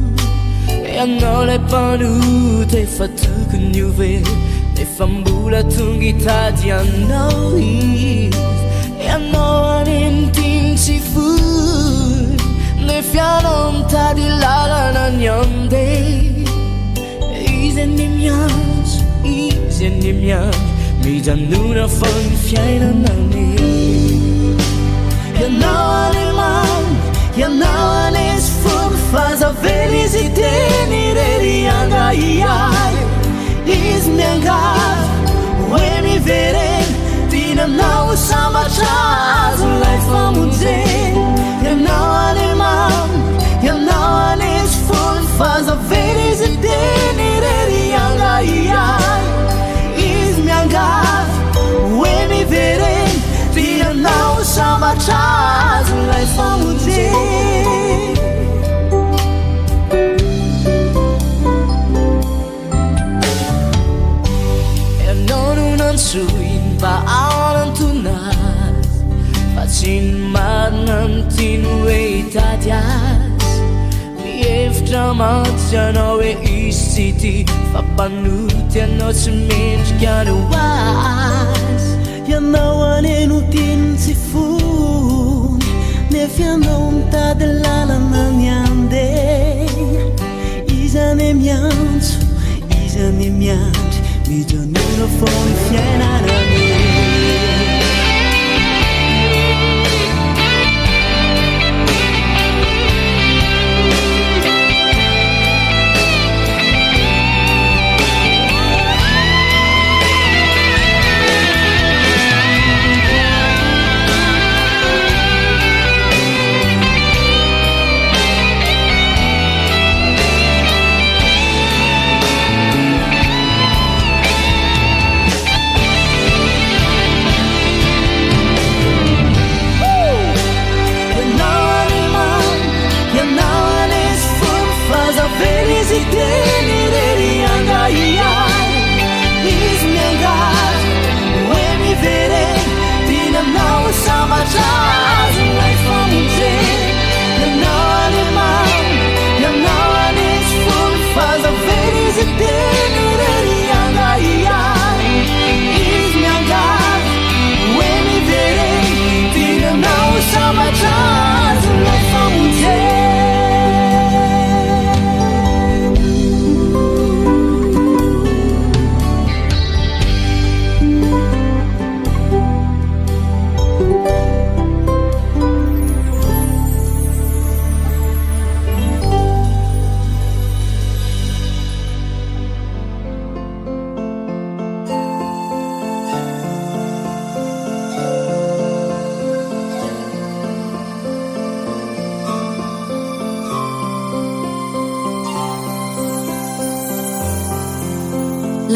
ianao le mpanoty efa tokony ho very nefa mbola tonga hitady anao izy ianao anentiny tsy foy nefa ianao mitady lalana ny andeha izy ane miantso izy ane miandry mijanona fao ny fiainanane ianao ane mamy ianao ane sy fomba fazavely izy teny rery angaiay izy miangava hoe miverena tinanao sambatra azo lay famonjeny ianao ane mamy ianao ane sy fomba fazavely izy teny rery angaiay izy miangava hoe miverena tinanao sambatra azo lay famonjeny ianao no nantsoiny mba anantonazy fa tsy ny marina mitiny hoe hitady azy mihevitra matitsy anao hoe izy tsy ty fa mpanoty anao tsy mendrika no azy ianao aneno tiny tsy fony nefa ianao mitady lalana ny andeha izy ane miantso izy ane miandry mijanona fao ny fiainanane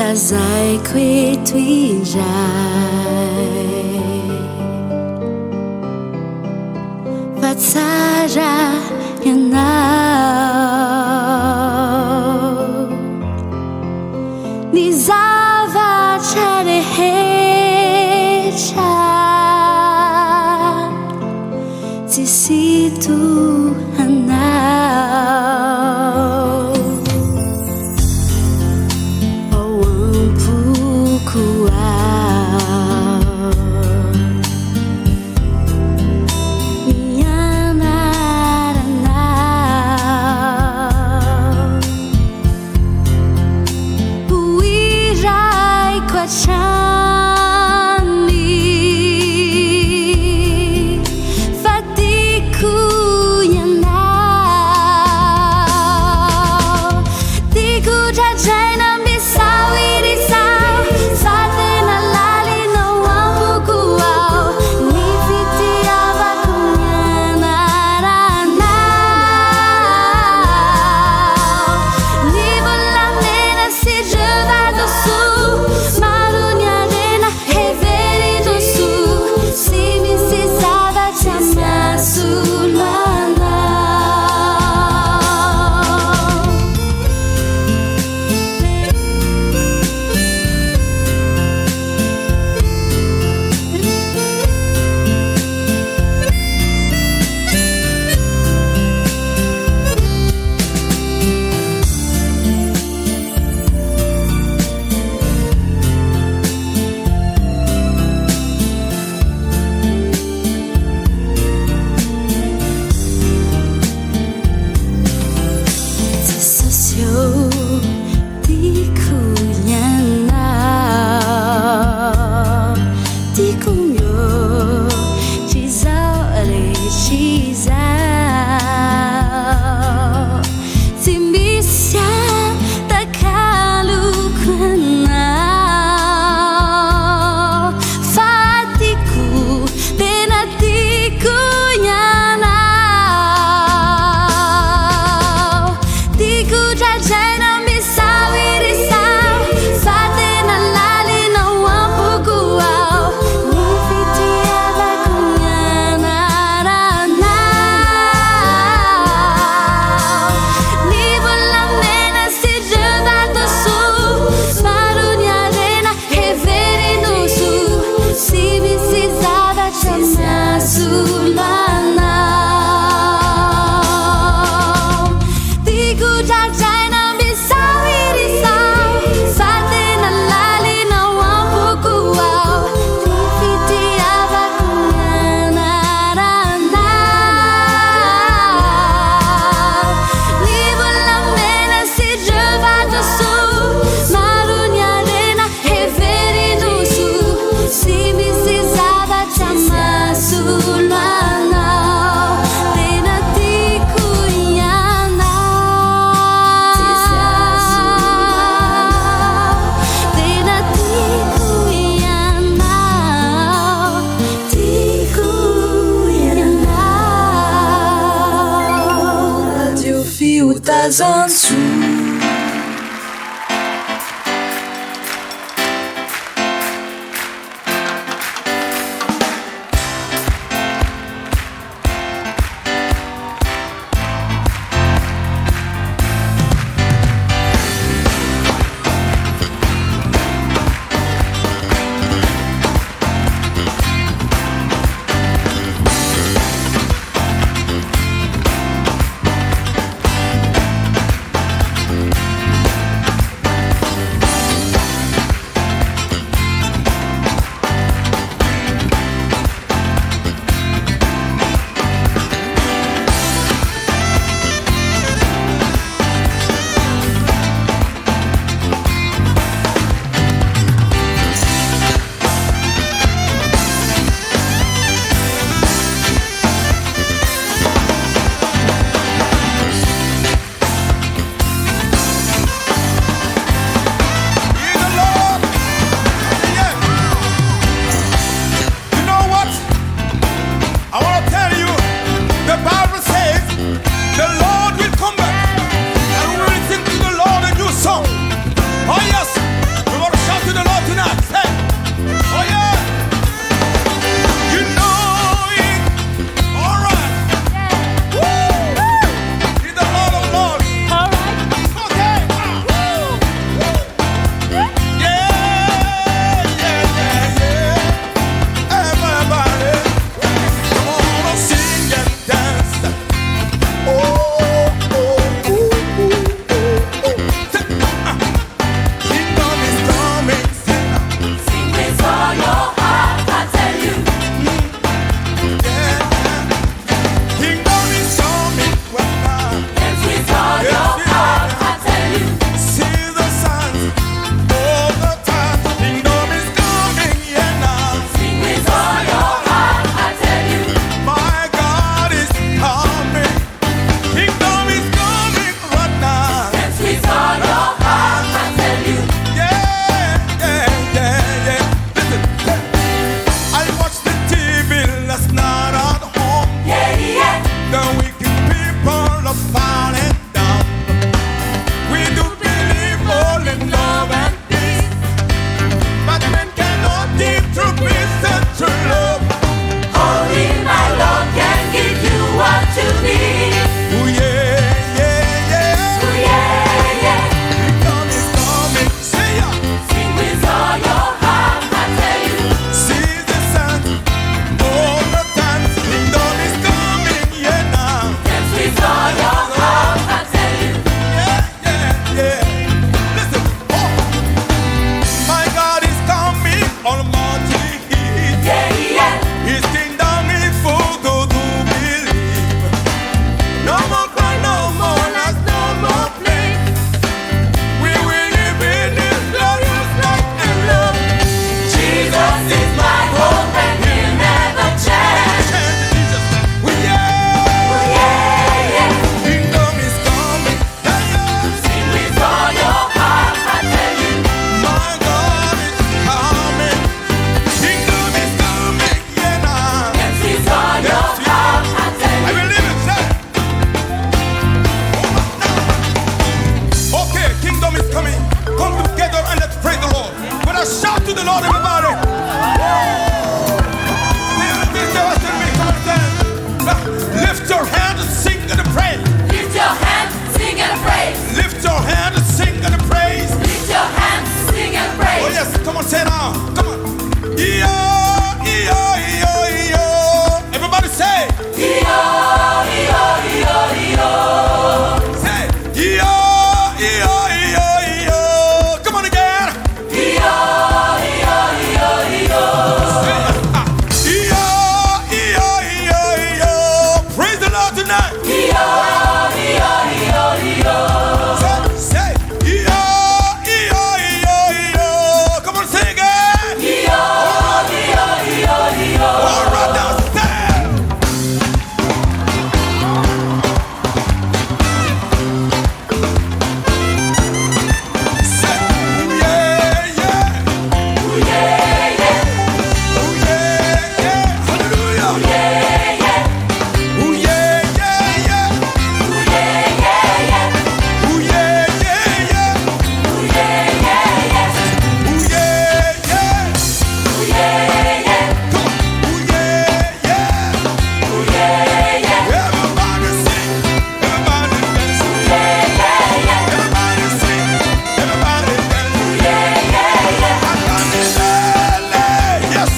lazaiko eto indray fa tsara ianao ny zavatra rehetra tsy sitohanao Fiotazantso.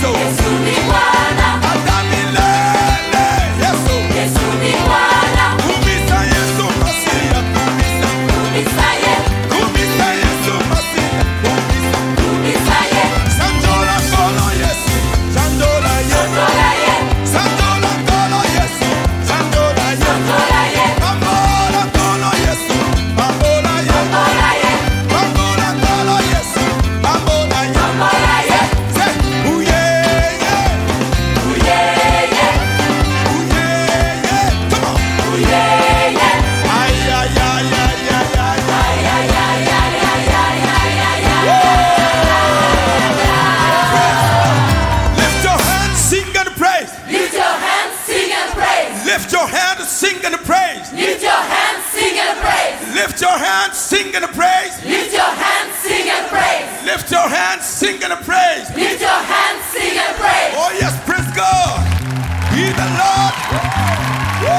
Yesu ni Bwana. Hata milele Yesu ni Bwana. Kumisa Yesu Masia, kumisa Yesu Masia, kumisa Sandola kolo Yesu, Sandola Yesu, Sandola kolo Yesu, Sandola Yesu, Bambola kolo Yesu, Bambola Yesu, Bambola kolo Yesu, Bambola Yesu. Say, ooh yeah yeah, ooh yeah yeah, ooh yeah yeah. Come on, ooh yeah yeah. Ay ay ay ay ay ay ay ay ay ay ay ay. Lift your hands, sing and praise. Lift your hands, sing and praise. Lift your hands, sing and praise. Lift your hands, sing and praise. Lift your hands, sing and praise. Lift your hands, sing and praise. Lift your hands, sing and praise. Lift your hands, sing and praise. Oh yes, praise God. Be the Lord. Woo!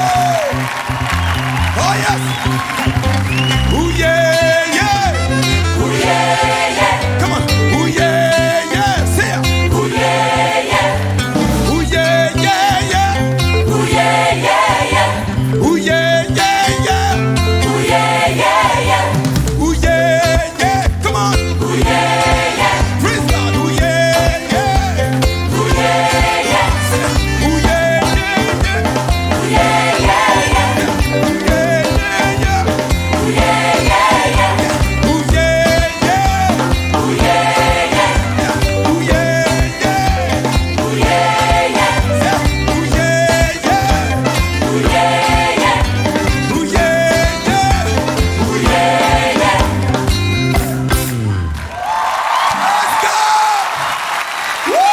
Oh yes. Ooh yeah yeah. Ooh yeah yeah. Come on. Ooh yeah yeah. Say it. Ooh yeah yeah. Ooh yeah yeah yeah. Ooh yeah yeah yeah. Ooh yeah yeah yeah. Ooh yeah yeah yeah. Ooh yeah yeah. Come on. Ooh yeah yeah. Praise God. Ooh yeah yeah. Ooh yeah yeah. Ooh yeah yeah yeah. Ooh yeah yeah yeah. Ooh yeah yeah yeah. Ooh yeah yeah yeah. Ooh yeah yeah. Ooh yeah yeah. Ooh yeah yeah. Ooh yeah yeah. Ooh yeah yeah. Ooh yeah yeah. Ooh yeah yeah. Ooh yeah yeah. Let's go! Woo!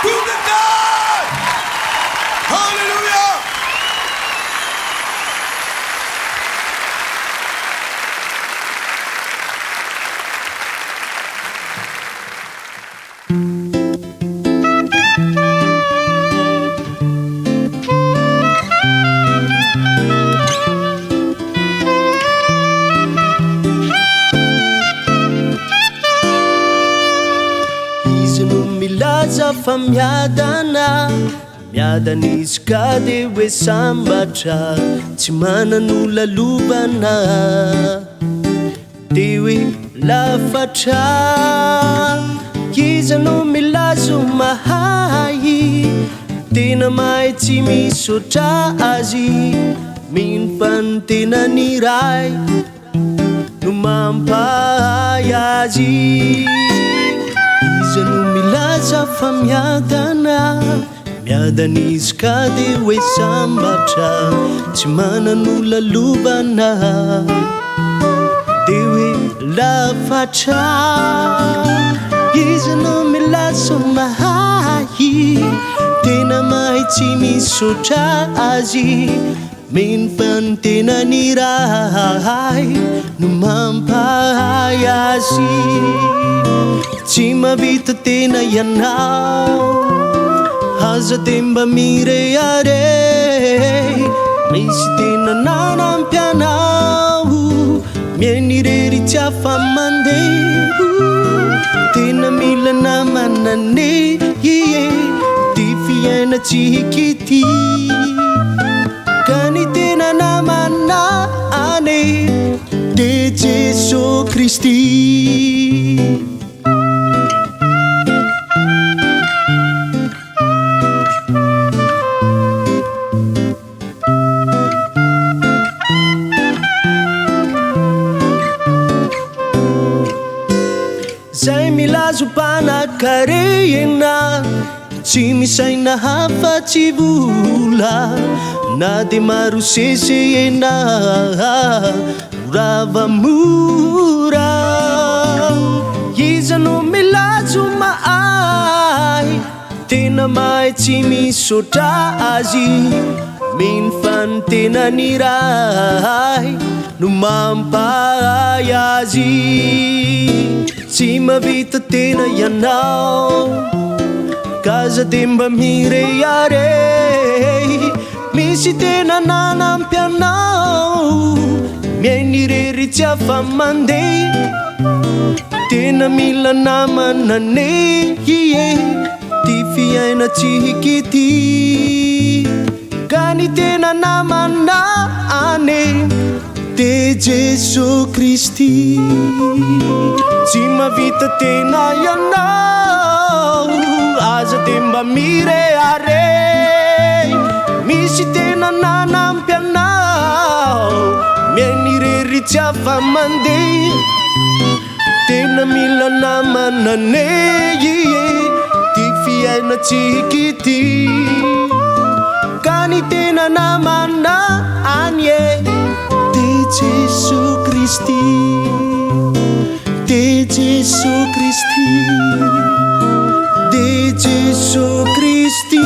To the God! Hallelujah! Izy no milaza fa miadana miadanizy ka de hoe sambatra tsy mananolalobana de hoe lafatra izy no milazo mahay tena mahay tsy misotra azy mino fantenany ray no mampahay azy izy no milaza fa miadana miadanizy ka de hoe sambatra tsy mananolalobana de hoe lafatra izy no milazo mahay tena mahay tsy misotra azy mino fantenany ray no mampahay azy tsy mavita tena ianao aza de mba mireare misy tena nanampianao mienirery tsy afa-mandeho tena mila namanane ie ty fiaina tsy hikity ka ny tena namana ane de Jesosy Kristy zay milazo mpanakarena tsy misaina hafa tsy vola na de maro sesena ravamora izy no milazo mahay tena mahay tsy misotra azy mino fantenany ray no mampahay azy tsy mavita tena ianao kaza de mba mireare misy tena nanampianao miainirery tsy afa mandeha tena mila namanane ie ty fiaina tsy hikity ka ny tena namana ane de Jesosy Kristy tsy mavita tena ianao aza de mba mireare misy tena nanampy anao miainirery tsy afa mandeha tena mila namanane ie ty fiaina tsy hikity ka ny tena namana anye de Jesosy Kristy de Jesosy Kristy de Jesosy Kristy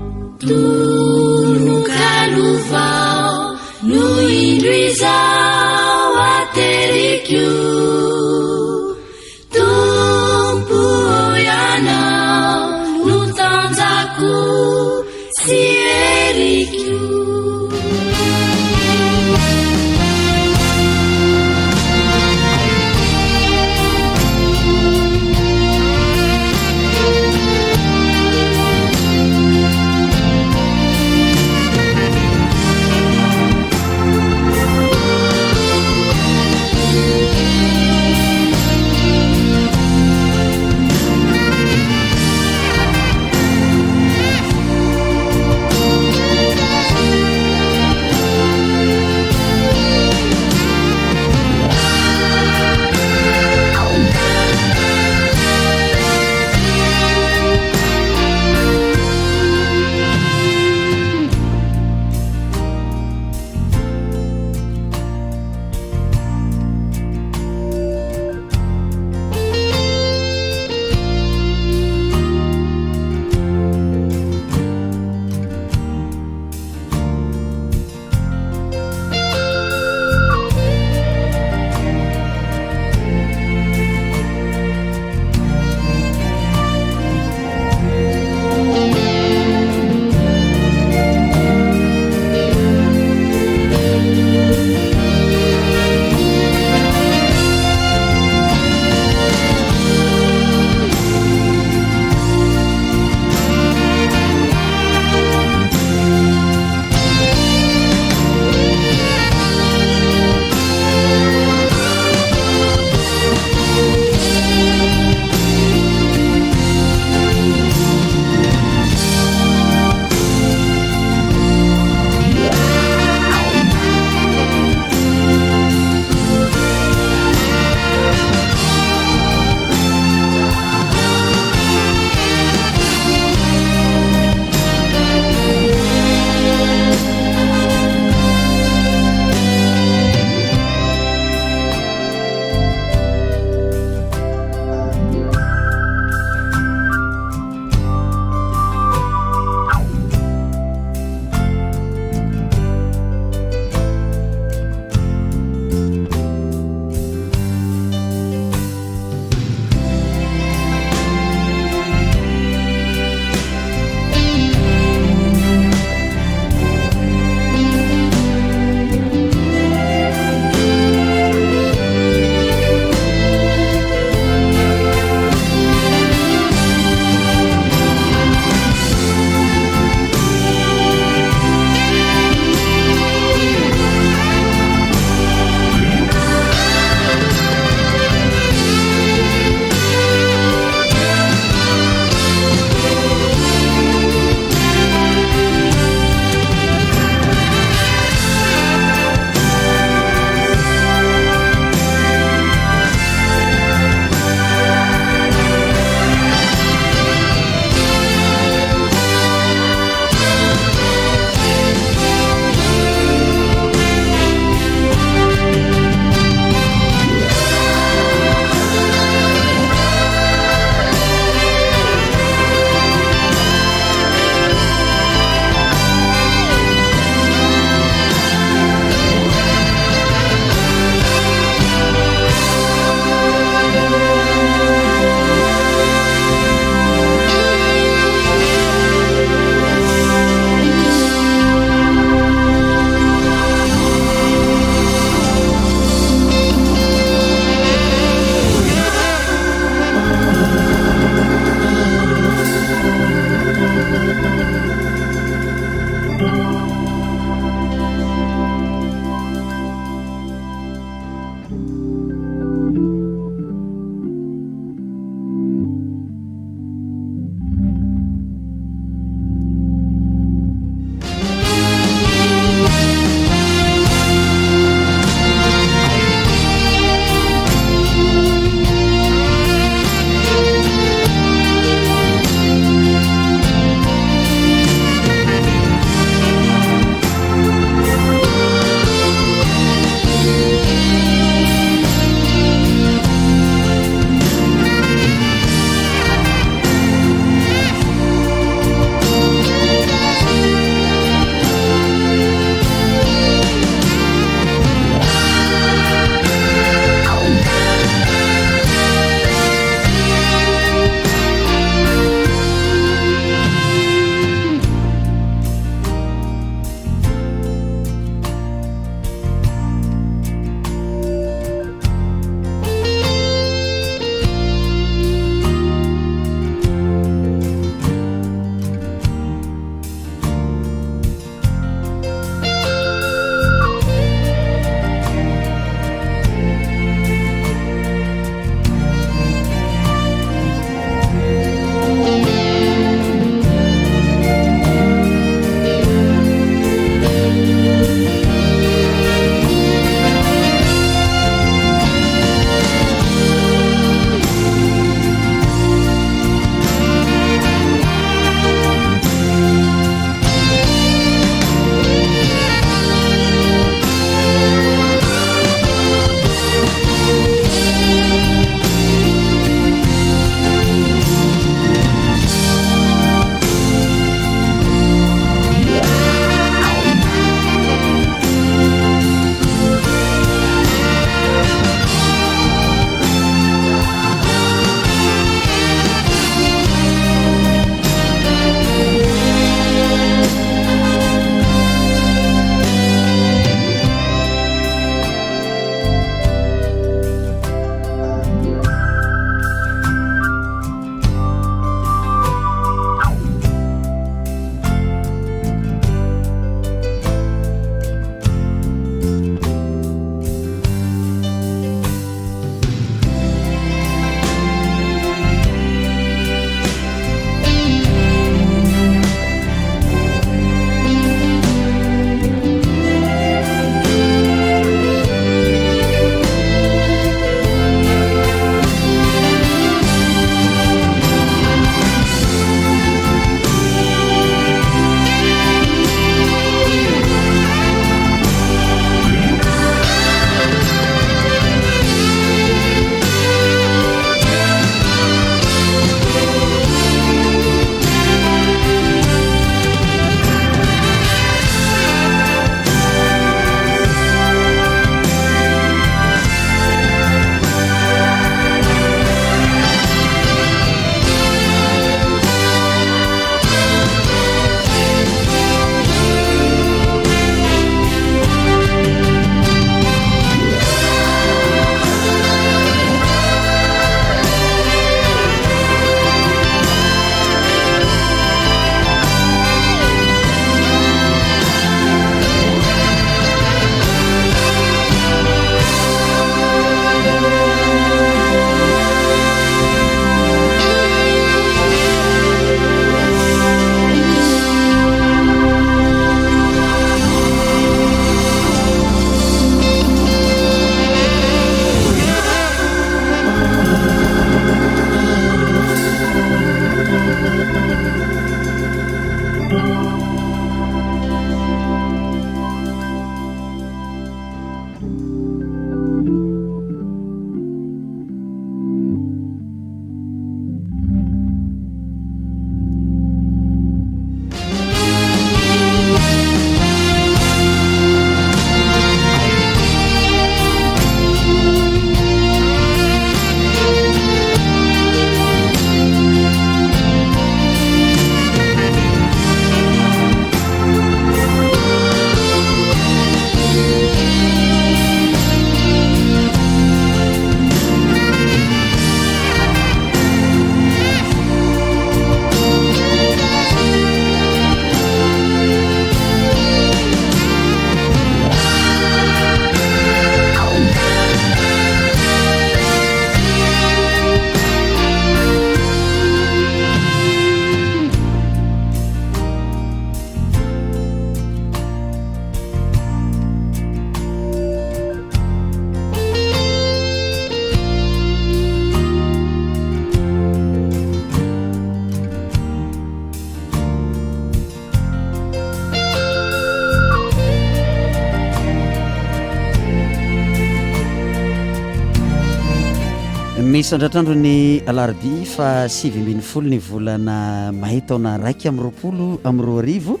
misandratrandro ny alarbi fa 7 ny volana mahay taona raiky amin'ny roapolo amin'ny roa arivo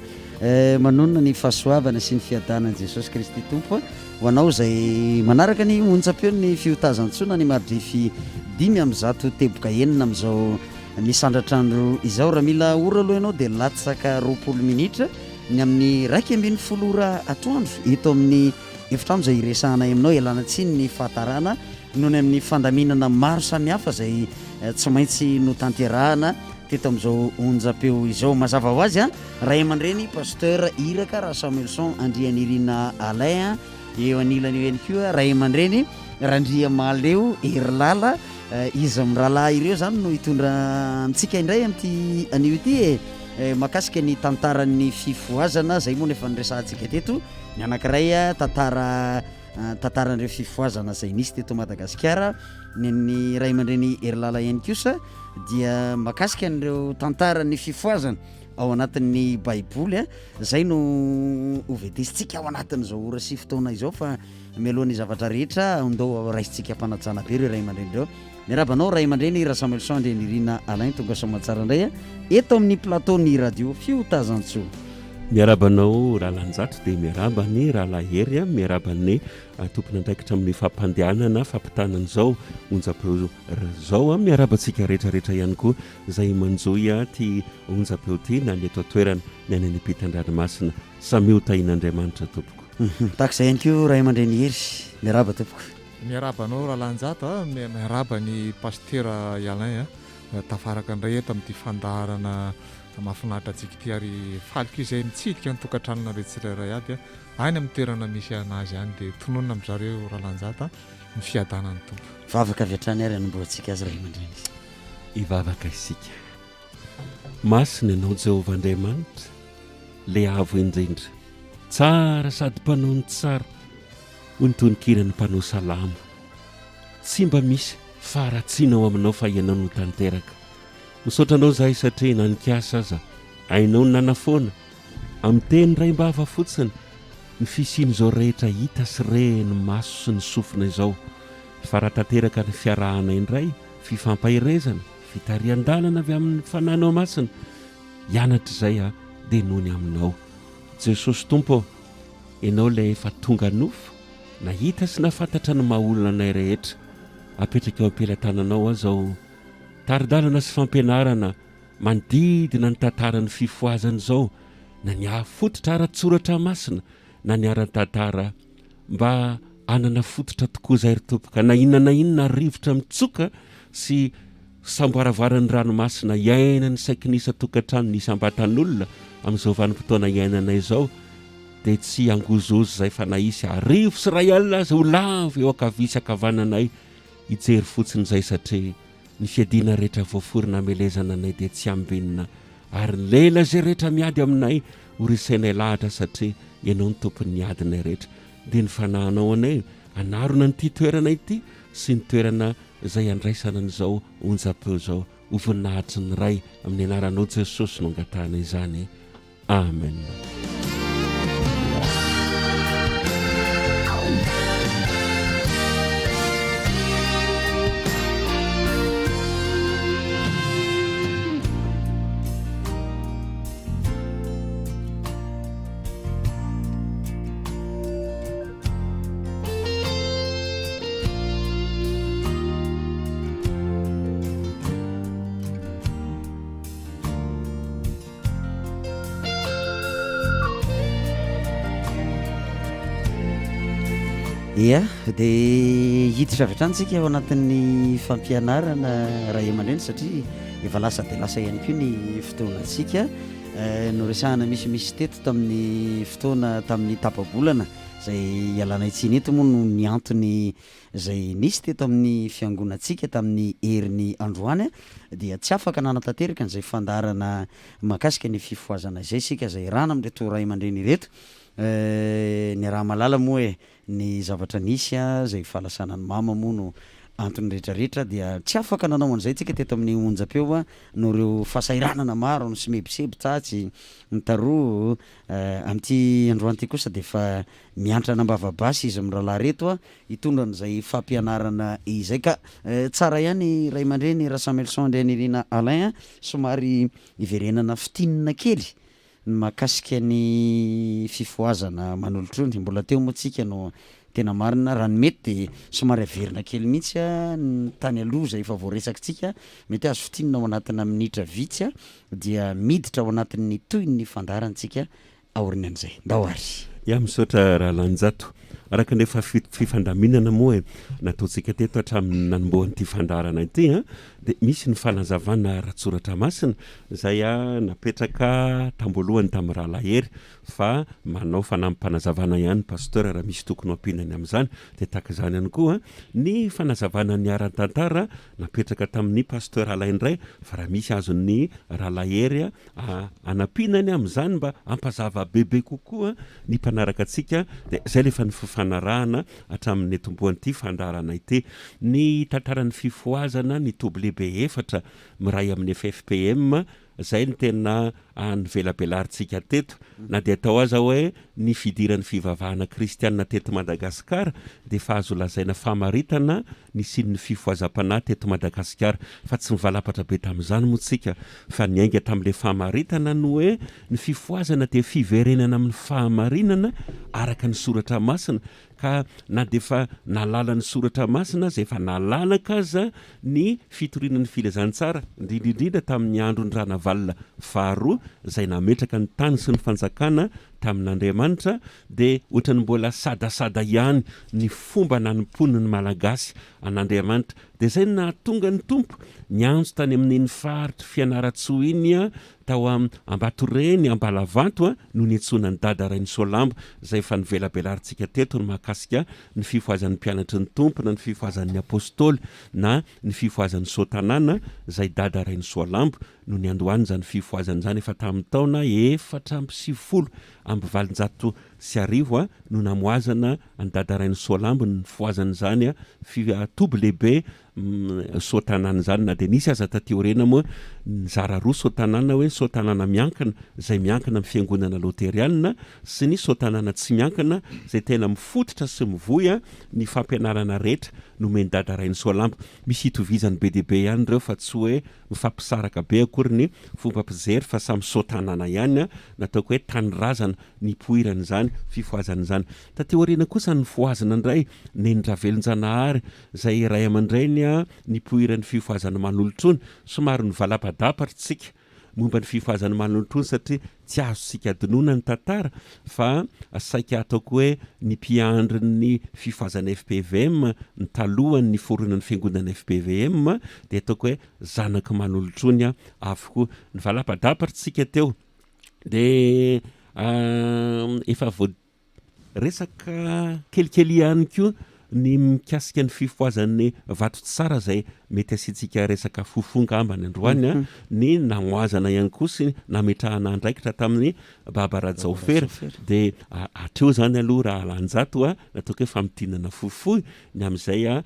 manonona ny fahasoavana sy ny fiadanany Jesosy Kristy tompo ho anao zay manaraka ny onjam-peo ny fiotazantsona ny maridrify 5 teboka enina amin'izao misandratrandro izao raha mila ora aloha ianao dia latsaka 20 minitra ny amin'ny 1:10 ora atoandro eto amin'ny efitrano zay iresahanay aminao ialana tsiny ny fahatarana noho ny amin'ny fandaminana maro samihafa zay tsy maintsy no tanterahana teto amin'izao onjam-peo izao mazava ho azy a ray aman-dreny pasteur Iraka raha Samuelson Andrianirina Alain eo anilany eo ihany koa ray aman-dreny Randria Maleo Erilala izy amin'ny rahalahy ireo zany no hitondra antsika indray amin'ity anio ity makasika ny tantaran'ny fifoazana zay moa nefa niresahantsika teto ny anankiray tantaran'ireo fifoazana zay nisy teto Madagasikara ny ray aman-dreny Erilala ihany kosa dia makasika an'ireo tantaran'ny fifoazana ao anatin'ny baiboly zay no ovetesitsika ao anatin'izao ora sy fotoana izao fa mialohan'ny zavatra rehetra andao raisitsika mpanajana be ireo ray aman-dreny ireo miarabanao ray aman-dreny raha Samuelson Andrianirina Alain tonga somatsara indray eto amin'ny plateau ny radio Fiotazantso. Miarabanao raha Lanjato dia miarabany raha Lahery miarabany tompony andraikitra amin'ny fampandehanana fampitanan'izao onjam-peo zao miarabantsika rehetrarehetra ihany koa zay manjoy ty onjam-peo ty na ny eto toerana ny any Ampitan-dranomasina samy hotahin'Andriamanitra tompoko. Takizay ihany koa ray aman-dreny Hery miaraba tompoko. Miarabanao raha Lanjato miaraba ny pasteur Alain tafaraka indray eto amin'ity fandaharana mahafinaritra antsika ity ary faliko izay mitsidika ny tokantranona rehetrarehetra aby any amin'ny toerana misy anazy any dia tononona amin'izareo raha Lanjato ny fiadanany tompo. Vavaka avy hatrany ary anomboantsika azy ray aman-dreny. Ivavaka isika masina ianao Jehovah Andriamanitra le avo indrindra tsara sady mpanao ny tsara ho nitonikirany mpanao salama tsy mba misy faratsinao aminao fa ianao no tanteraka misaotranao zahay satria nanikasa aza ainao ny nanafoana amin'ny teny ray mbava fotsiny ny fisiny izao rehetra hita sy reny maso sy ny sofina izao fa raha tanteraka ny fiarahana indray fifampahirezana fitarian-dalana avy amin'ny fananao masina hianatra izay dia nony aminao Jesosy tompo ianao ilay efa tonga nofo nahita sy nafantatra ny mahaolona anay rehetra apetraka eo ampelantananao azao taridalana sy fampianarana manodidina ny tantaran'ny fifoazana izao na ny hahafototra ara-tsoratra masina na ny ara-tantara mba anana fototra tokoa izay ry tompoka na inona rivotra mitsoka sy samboaravaran'ny ranomasina iainany saikinisa tokantrano nisy ambatan'olona amin'izao vanim-potoana iainana izao dia tsy angozozo izay fa nahisy arivo sy ray alina azy ho lavo eo akavisy akavananay hijery fotsiny izay satria ny fiadiana rehetra voaforina amelezana anay dia tsy ambinina ary lela izay rehetra miady aminay ho risainay lahatra satria ianao ny tompony niadinay rehetra dia ny fanahinao anay anarona nyity toerana ity sy ny toerana izay andraisana an'izao onjam-peo izao ho voninahitry ny ray amin'ny anaranao Jesosy no angatahana izany amen. Ia dia hiditra avy hatrany ao anatin'ny fampianarana ray aman-dreny satria efa lasa dia lasa ihany koa ny fotoanantsika no resahana misimisy teto tamin'ny fotoana tamin'ny tapabolana zay ialana itsiny eto moa no ny antony zay nisy teto amin'ny fiangonantsika tamin'ny herin'ny androany dia tsy afaka nanatanteraka n'izay fandarana makasika ny fifoazana izay sika zay rana amin'reto ray aman-dreny reto ny raha malala moa ny zavatra nisy zay fahalasana ny mama moa no antony rehetrarehetra dia tsy afaka nanao an'izay tsika teto amin'ny onjam-peo a no reo fahasairanana maro no simebiseby tsatsy nytaroa amin'ity androan'ity kosa de efa miantra nambavabasy izy amin'ny rahalahy reto a hitondra n'izay fampianarana izay ka tsara ihany ray aman-dreny raha samelson ndray nirina alain a somary iverenana fitinina kely mahakasika ny fifoazana manolotrony mbola teo moa tsika no tena marina raha ny mety de somary averina kely mihitsy a ny tany aloha zay efa voaresakitsika mety azo fitinina ao anatina minitra vitsy a dia miditra ao anatin'ny toy ny fandarantsika aorinan'izay ndao ary ia misaotra raha lanjato araka nefa fifandaminana moa nataontsika teto hatramin'ny nanomboan'ity fandarana ity a de misy ny fanazavana ratsoratra masina zay a napetraka tamboalohany tamin'ny rahalahery fa manao fanampy-panazavana ihany pasteur raha misy tokony ampinany amin'izany de taka izany ihany koa ny fanazavana ny aran-tantara napetraka tamin'ny pasteur alaindray fa raha misy azon'ny rahalahery anampinany amin'izany mba ampazava bebe kokoa ny mpanaraka atsika de zay lefa ny fifanarahana hatramin'ny tomboan'ity fandarana ity ny tantaran'ny fifoazana ny toby lehibe efatra miray amin'ny FFPM zay ny tena nivelabelarintsika teto na de atao aza hoe ny fidiran'ny fivavahana kristianina teto Madagasikara de fa azo lazaina famaritana ny sin'ny fifoazam-panahy teto Madagasikara fa tsy mivalapatra be tamin'izany moa tsika fa niainga tamin'le famaritana no hoe ny fifoazana de fiverenana amin'ny fahamarinana araka ny soratra masina ka na de fa nalala ny soratra masina zay fa nalalaka aza ny fitorinan'ny filazantsara indrindrindrindra tamin'ny andro ny ranavalina faharoa zay nametraka ny tany sy ny fanjakana tamin'Andriamanitra de ohatrany mbola sadasada ihany ny fomba nanimponiny malagasy an'Andriamanitra de zay nahatonga ny tompo niantso tany amin'iny faritry fianaratsoa iny a tao Ambatoreny Ambalavanto a no niantsona ny dada Rainy Soalamba zay fa nivelabelarintsika teto ny mahakasika ny fifoazan'ny mpianatry ny tompo na ny fifoazan'ny apôstôly na ny fifoazan'ny Sotanana zay dada Rainy Soalamba no niandohany zany fifoazany zany efa tamin'ny taona 470 amby 710 no namoazana ny dada Rainy Soalamba ny fifoazany zany a toby lehibe Sotanana zany na de nisy aza taty orena moa nizara roa Sotanana hoe Sotanana miankina zay miankina amin'ny fiangonana loteriana sy ny Sotanana tsy miankina zay tena mifototra sy mivoya ny fampianarana rehetra no meny dada Rainy Soalamba misy hitovizany be dehibe ihany reo fa tsy hoe mifampisaraka be akory ny fomba mpizery fa samy Sotanana ihany nataoko hoe tanyrazana ny poirany zany fifoazany zany taty orena kosa ny foazana indray neny Ravelonjanahary zay ray aman-dreny ny poirany fifoazana manolotrony somary ny valapadapatra momba ny fifoazany manolotrony satria tsy azosika adinoana ny tantara fa saika ataoko hoe ny mpiandry ny fifoazana FPVM ny talohany ny foronan'ny fiangonana FPVM de ataoko hoe zanaka manolotrony avokoa ny valapadapatra tsika teo de efa voaresaka kelikely ihany koa ny mikasika ny fifoazan'ny vato tsara zay mety asitsika resaka fofonga ambany androany ny namoazana ihany koa nametrahana andraikitra tamin'ny baba Rajaofera de atreo zany aloha raha lanjato nataoko hoe famitinana fofoy ny am'izay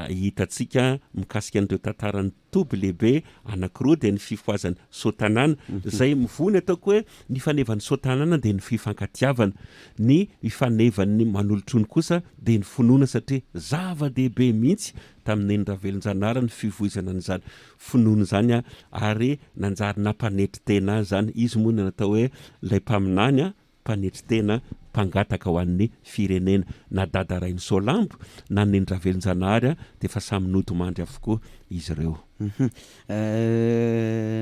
hitatsika mikasika an'ireo tantarany toby lehibe anankiroa de ny fifoazany Sotanana zay mivony ataoko hoe ny fanevany Sotanana de ny fifankatiavana ny ifanevany manolotrony kosa de ny finoana satria zava-dehibe mihitsy tamin'ny Ravelonjanahary ny fivoizana an'izany finoana zany ary nanjary nampanetry tena zany izy moa natao hoe lay mpaminany mpanetry tena mpangataka ho an'ny firenena na dada Rainy Soalamba na ny Ravelonjanahary de fa samy notomandry avokoa izy ireo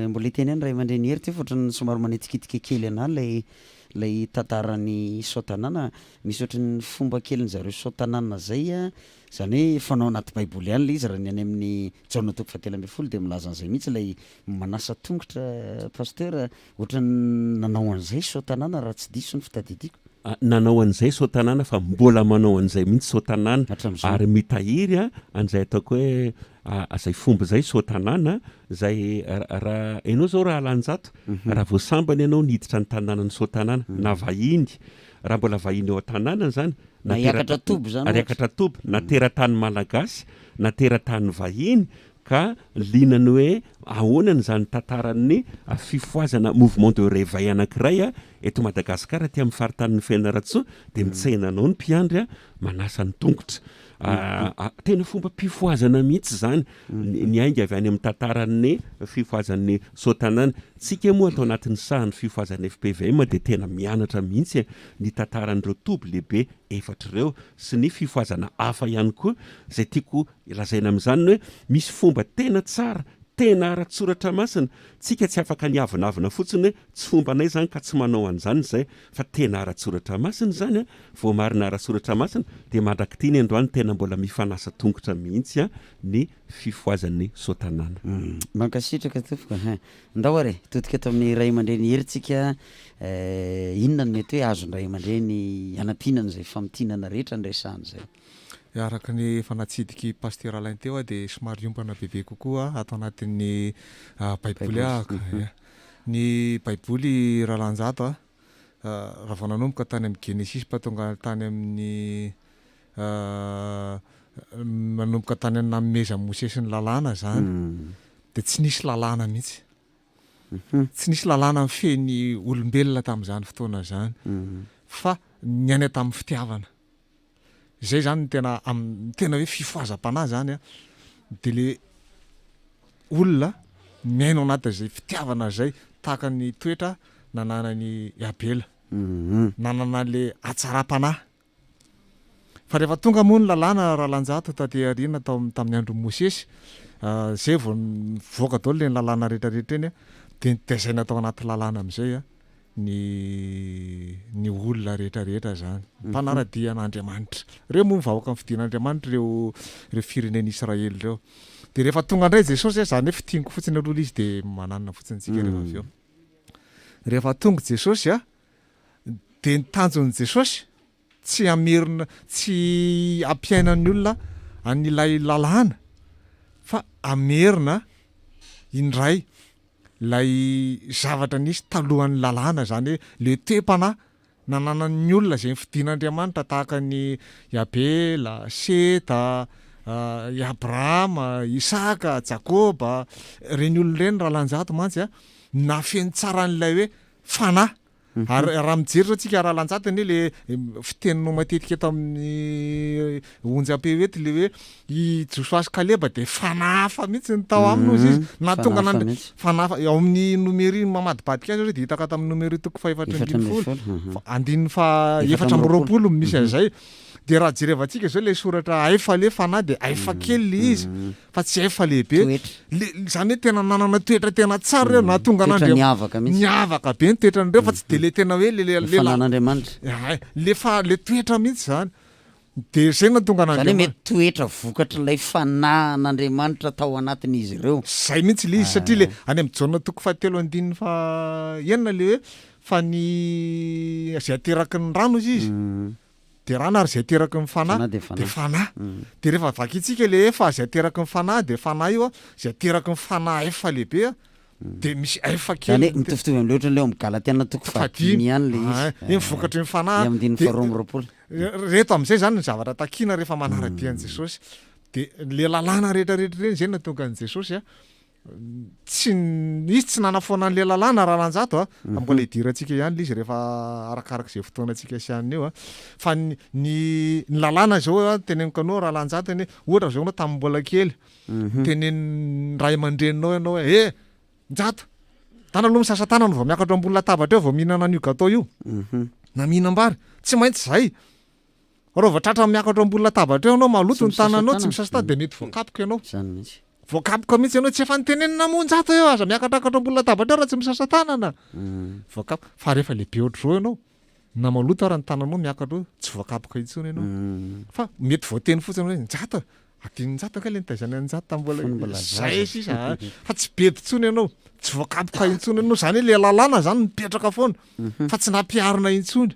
mbola iteny any ray aman-dreny hery ty fotrany somary manetikitika kely ana lay tantarany Sotanana misy ohatrany fomba keliny zareo Sotanana zay zany hoe fanao anaty baiboly ihany le izy raha ny any amin'ny Jaona 7:10 de milaza an'izay mihitsy lay manasa tongotra pasteur ohatrany nanao an'izay Sotanana raha tsy diso ny fitadidiako nanao an'izay Sotanana fa mbola manao an'izay mihitsy Sotanana ary mitahiry an'izay ataoko hoe zay fomba zay Sotanana zay raha enao zao raha lanjato raha voasambany ianao niditra ny tanànany Sotanana na vahiny raha mbola vahiny eo an-tanànany zany Iakatra tobo zany ary akatra tobo na teratany malagasy na teratany vahiny ka linany hoe ahoanany zany tantarany fifoazana mouvement de réveil anankiray eto Madagasikara ty amin'ny faritanin'ny Fianarantsoa de mitsainanao ny mpiandry manasa ny tongotra tena fomba mpifoazana mihitsy zany ny ainga avy any amin'ny tantaran'ny fifoazan'ny Sotanana. Tsika moa atao anatin'ny sahan'ny fifoazan'ny FPVM de tena mianatra mihitsy ny tantaran'ireo tobo lehibe efatra ireo sy ny fifoazana hafa ihany koa zay tiako lazaina amin'izany hoe misy fomba tena tsara tena ara-tsoratra masina tsika tsy afaka niavinavina fotsiny hoe tsy fombanay zany ka tsy manao an'izany zay fa tena ara-tsoratra masina zany vao marina ara-tsoratra masina de mandraky ny androany tena mbola mifanasa tongotra mihitsy ny fifoazan'ny Sotanana. Mankasitraka tofoka ndao are totika eto amin'ny ray aman-dreny heritsika inona ny mety hoe azo ray aman-dreny anampianana zay famitinana rehetra nresahany zay. Araka ny fanatsidiky pasteur Alain teo de somary iompana bebe kokoa atao anatin'ny baiboly ny baiboly rahalanjato raha vao nanomboka tany amin'ny Genesis patonga tany amin'ny manomboka tany nameza Mose sy ny lalàna zany de tsy nisy lalàna mihitsy tsy nisy lalàna mifeny olombelona tamin'izany fotoana zany fa niaina tamin'ny fitiavana zay zany tena hoe fifoazam-panahy zany de le olona miaino anaty zay fitiavana zay tahaka ny toetra nananany Abela nanana le atsara-panahy fa rehefa tonga moa ny lalàna rahalanjato taty arina tamin'ny andro Mosesy zay vao voaka daholo le lalàna rehetrarehetra eny de nitazaina atao anaty lalàna amin'izay ny olona rehetrarehetra zany mpanaradian'Andriamanitra reo moa mivahoaka amin'ny fidian'Andriamanitra reo fireneny Israely reo de rehefa tonga indray Jesosy zany hoe fitingo fotsiny aloha izy de mananina fotsiny tsika rehefa avy eo rehefa tonga Jesosy de ny tanjon'i Jesosy tsy amerina tsy ampiainan'ny olona an'ilay lalàna fa amerina indray lay zavatra nisy talohan'ny lalàna zany hoe le toe-panahy nananan'ny olona zay fidian'Andriamanitra tahaka ny Abela, Seta, Abrahama, Isaka, Jakoba reny olona reny rahalanjato mantsy nafeny tsara n'ilay hoe fanahy ary raha mijery zao tsika rahalanjato ny le fiteninao matetika eto amin'ny onjam-pe ety le hoe i Josua sy Kaleba de fanahy hafa mihitsy ny tao aminy izy nahatonga fanahy ao amin'ny nomery mamadibadika azy de hitaka tamin'ny nomery toko fa 420 andininy fa 420 misy an'izay de raha jerevantsika zao le soratra aifa le fanahy de aifa kely le izy fa tsy aifa lehibe zany hoe tena nanana toetra tena tsara reo nahatonga niavaka be ny toetrandreo fa tsy de le tena hoe le toetra mihitsy zany de zay natonga zany mety toetra vokatra ilay fanahy n'Andriamanitra tao anatin'izy ireo zay mihitsy le izy satria le any amin'ny Jaona toko 7:9 fa enina le hoe fa ny zay ateraky ny rano izy de rano ary zay ateraky ny fanahy de fanahy de rehefa vakitsika le fa zay ateraky ny fanahy de fanahy io zay ateraky ny fanahy efa lehibe de misy efa kely mitovitovy amin'ny loatra le amin'ny Galatiana toko 5 ihany le izy mivokatry ny fanahy reto amin'izay zany ny zavatra takina rehefa manaradian'i Jesosy de le lalàna rehetrarehetra reny zay natonga an'i Jesosy tsy izy tsy nanafoana an'le lalàna rahalanjato mbola hidirantsika ihany le izy rehefa arakarak'izay fotoanantsika sianina eo fa ny lalàna zao teneniko anao rahalanjato eny ohatra zao anao tamin'ny mbola kely teneny ray aman-dreninao ianao hoe njato tana aloha misasa tanana vao miakatra ambony latabatra eo vao mihinana an'io gâteau io na mihinam-bary tsy maintsy zay raha vao tratra miakatra ambony latabatra eo anao maloto ny tananao tsy misasa tana de mety voakapoka ianao voakapoka mihitsy ianao tsy efa nitenenina monjato eo aza miakatrakatra ambony latabatra eo raha tsy misasa tanana voakapoka fa rehefa lehibe ohatr'izao ianao na maloto raha ny tananao miakatra eo tsy voakapoka intsony ianao fa mety voateny fotsiny hoe njato akinjato ka le nitaizany anjato tambola zay sisa fa tsy bedy intsony ianao tsy voakapoka intsony ianao zany le lalàna zany mipetraka foana fa tsy nampiarina intsony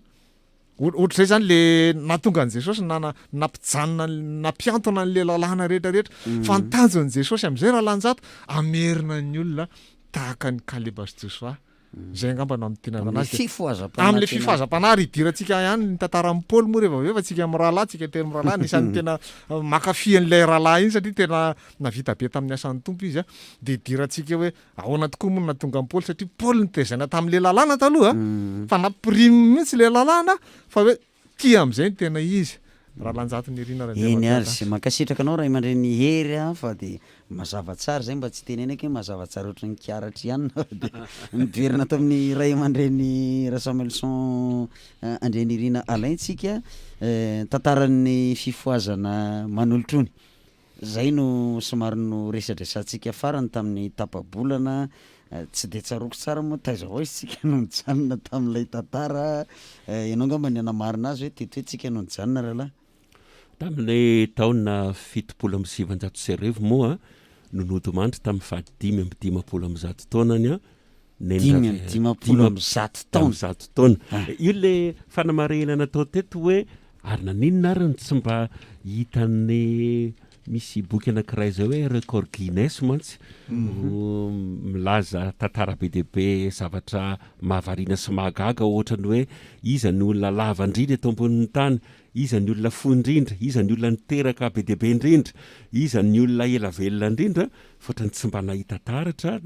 ohatr'izay zany le nahatonga an'i Jesosy nampijanona nampiantona n'le lalàna rehetrarehetra fa nitanjon'i Jesosy amin'izay rahalanjato amerina ny olona tahaka ny Kaleba sy Josua zay angambana am'tinana am'le fifoazam-panary idirantsika ihany ny tantara amin'ny Paoly moa rehefa fa tsika amin'ny rahalahy tsika teny rahalahy nisan'ny tena makafian'ilay rahalahy iny satria tena navita be tamin'ny asan'ny tompo izy a de idirantsika hoe ahoana tokoa moa natonga amin'ny Paoly satria Paoly nitezaina tamin'le lalàna taloha fa nampirimy mihitsy le lalàna fa hoe tia am'izay ny tena izy raha lanjatony irina eny ary sy mankasitraka anao raha imandreny hery a fa de mazava tsara zay mba tsy tenenaka hoe mazava tsara ohatry ny kiaratry ihany de miverina tamin'ny ray amandreny raha Samuelson andreny irina alaintsika tantaran'ny fifoazana manolotrony zay no somary no resadresantsika farany tamin'ny tapabolana tsy de tsaroko tsara moa taiza ho isika no nijanona tamin'ilay tantara ianao ngamba ny anamarina azy hoe teto hoe tsika no nijanona rahalahy tamin'ny taona 770 moa nonoto mandry tamin'ny fahadimy amby 510 taonany a 510 taona io le fanamarena natao teto hoe ary naninona ary tsy mba hitan'ny misy boky anankiray zay hoe record Guinness mantsy milaza tantara be dia be zavatra mahavariana sy mahagaga ohatrany hoe iza ny olona lava indrindra eto ambonin'ny tany, iza ny olona fo indrindra, iza ny olona niteraka be dia be indrindra, iza ny olona ela velona indrindra, fotrany tsy mba nahita taratra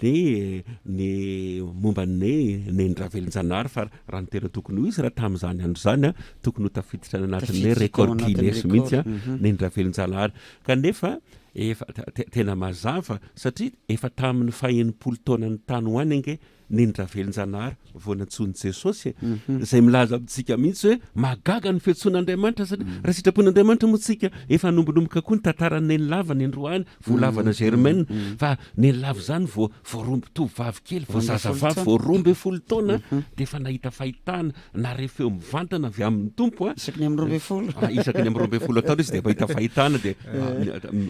ny momba ny Ravelonjanahary fa raha ny tena tokony ho izy raha tamin'izany andro zany tokony ho tafiditra anatin'ny record Guinness mihitsy ny Ravelonjanahary kanefa efa tena mazava satria efa tamin'ny faha-80 taona ny tany hoany ange ny Ravelonjanahary voanantsony Jesosy zay milaza amintsika mihitsy hoe mahagaga ny fiantsoan'Andriamanitra satria raha sitrapon'Andriamanitra moa tsika efa nombonomboka koa ny tantaran'ny Nylava ny androany voalavana Germaine fa ny Nylava zany voaromby tovovavy kely voazazavavy voaromby 10 taona de efa nahita fahitana na refeo mivantana avy amin'ny tompo isaky ny amin'ny 20 isaky ny amin'ny 20 taona izy de mahita fahitana de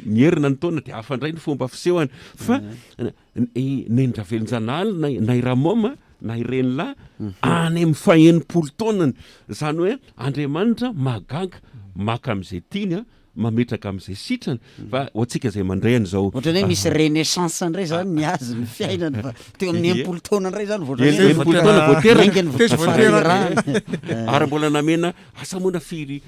mierina ny taona de afandray ny fomba fisehony fa ny Ravelonjanahary na iramoma na ireny lahy any amin'ny faha-80 taonany zany hoe Andriamanitra mahagaga maka amin'izay tiany mametraka amin'izay sitrany fa hoantsika zay mandray an'izao ohatrany hoe misy renaissance indray zany ny azy ny fiainany fa teo amin'ny 80 taona indray zany ary mbola namena asa moana 4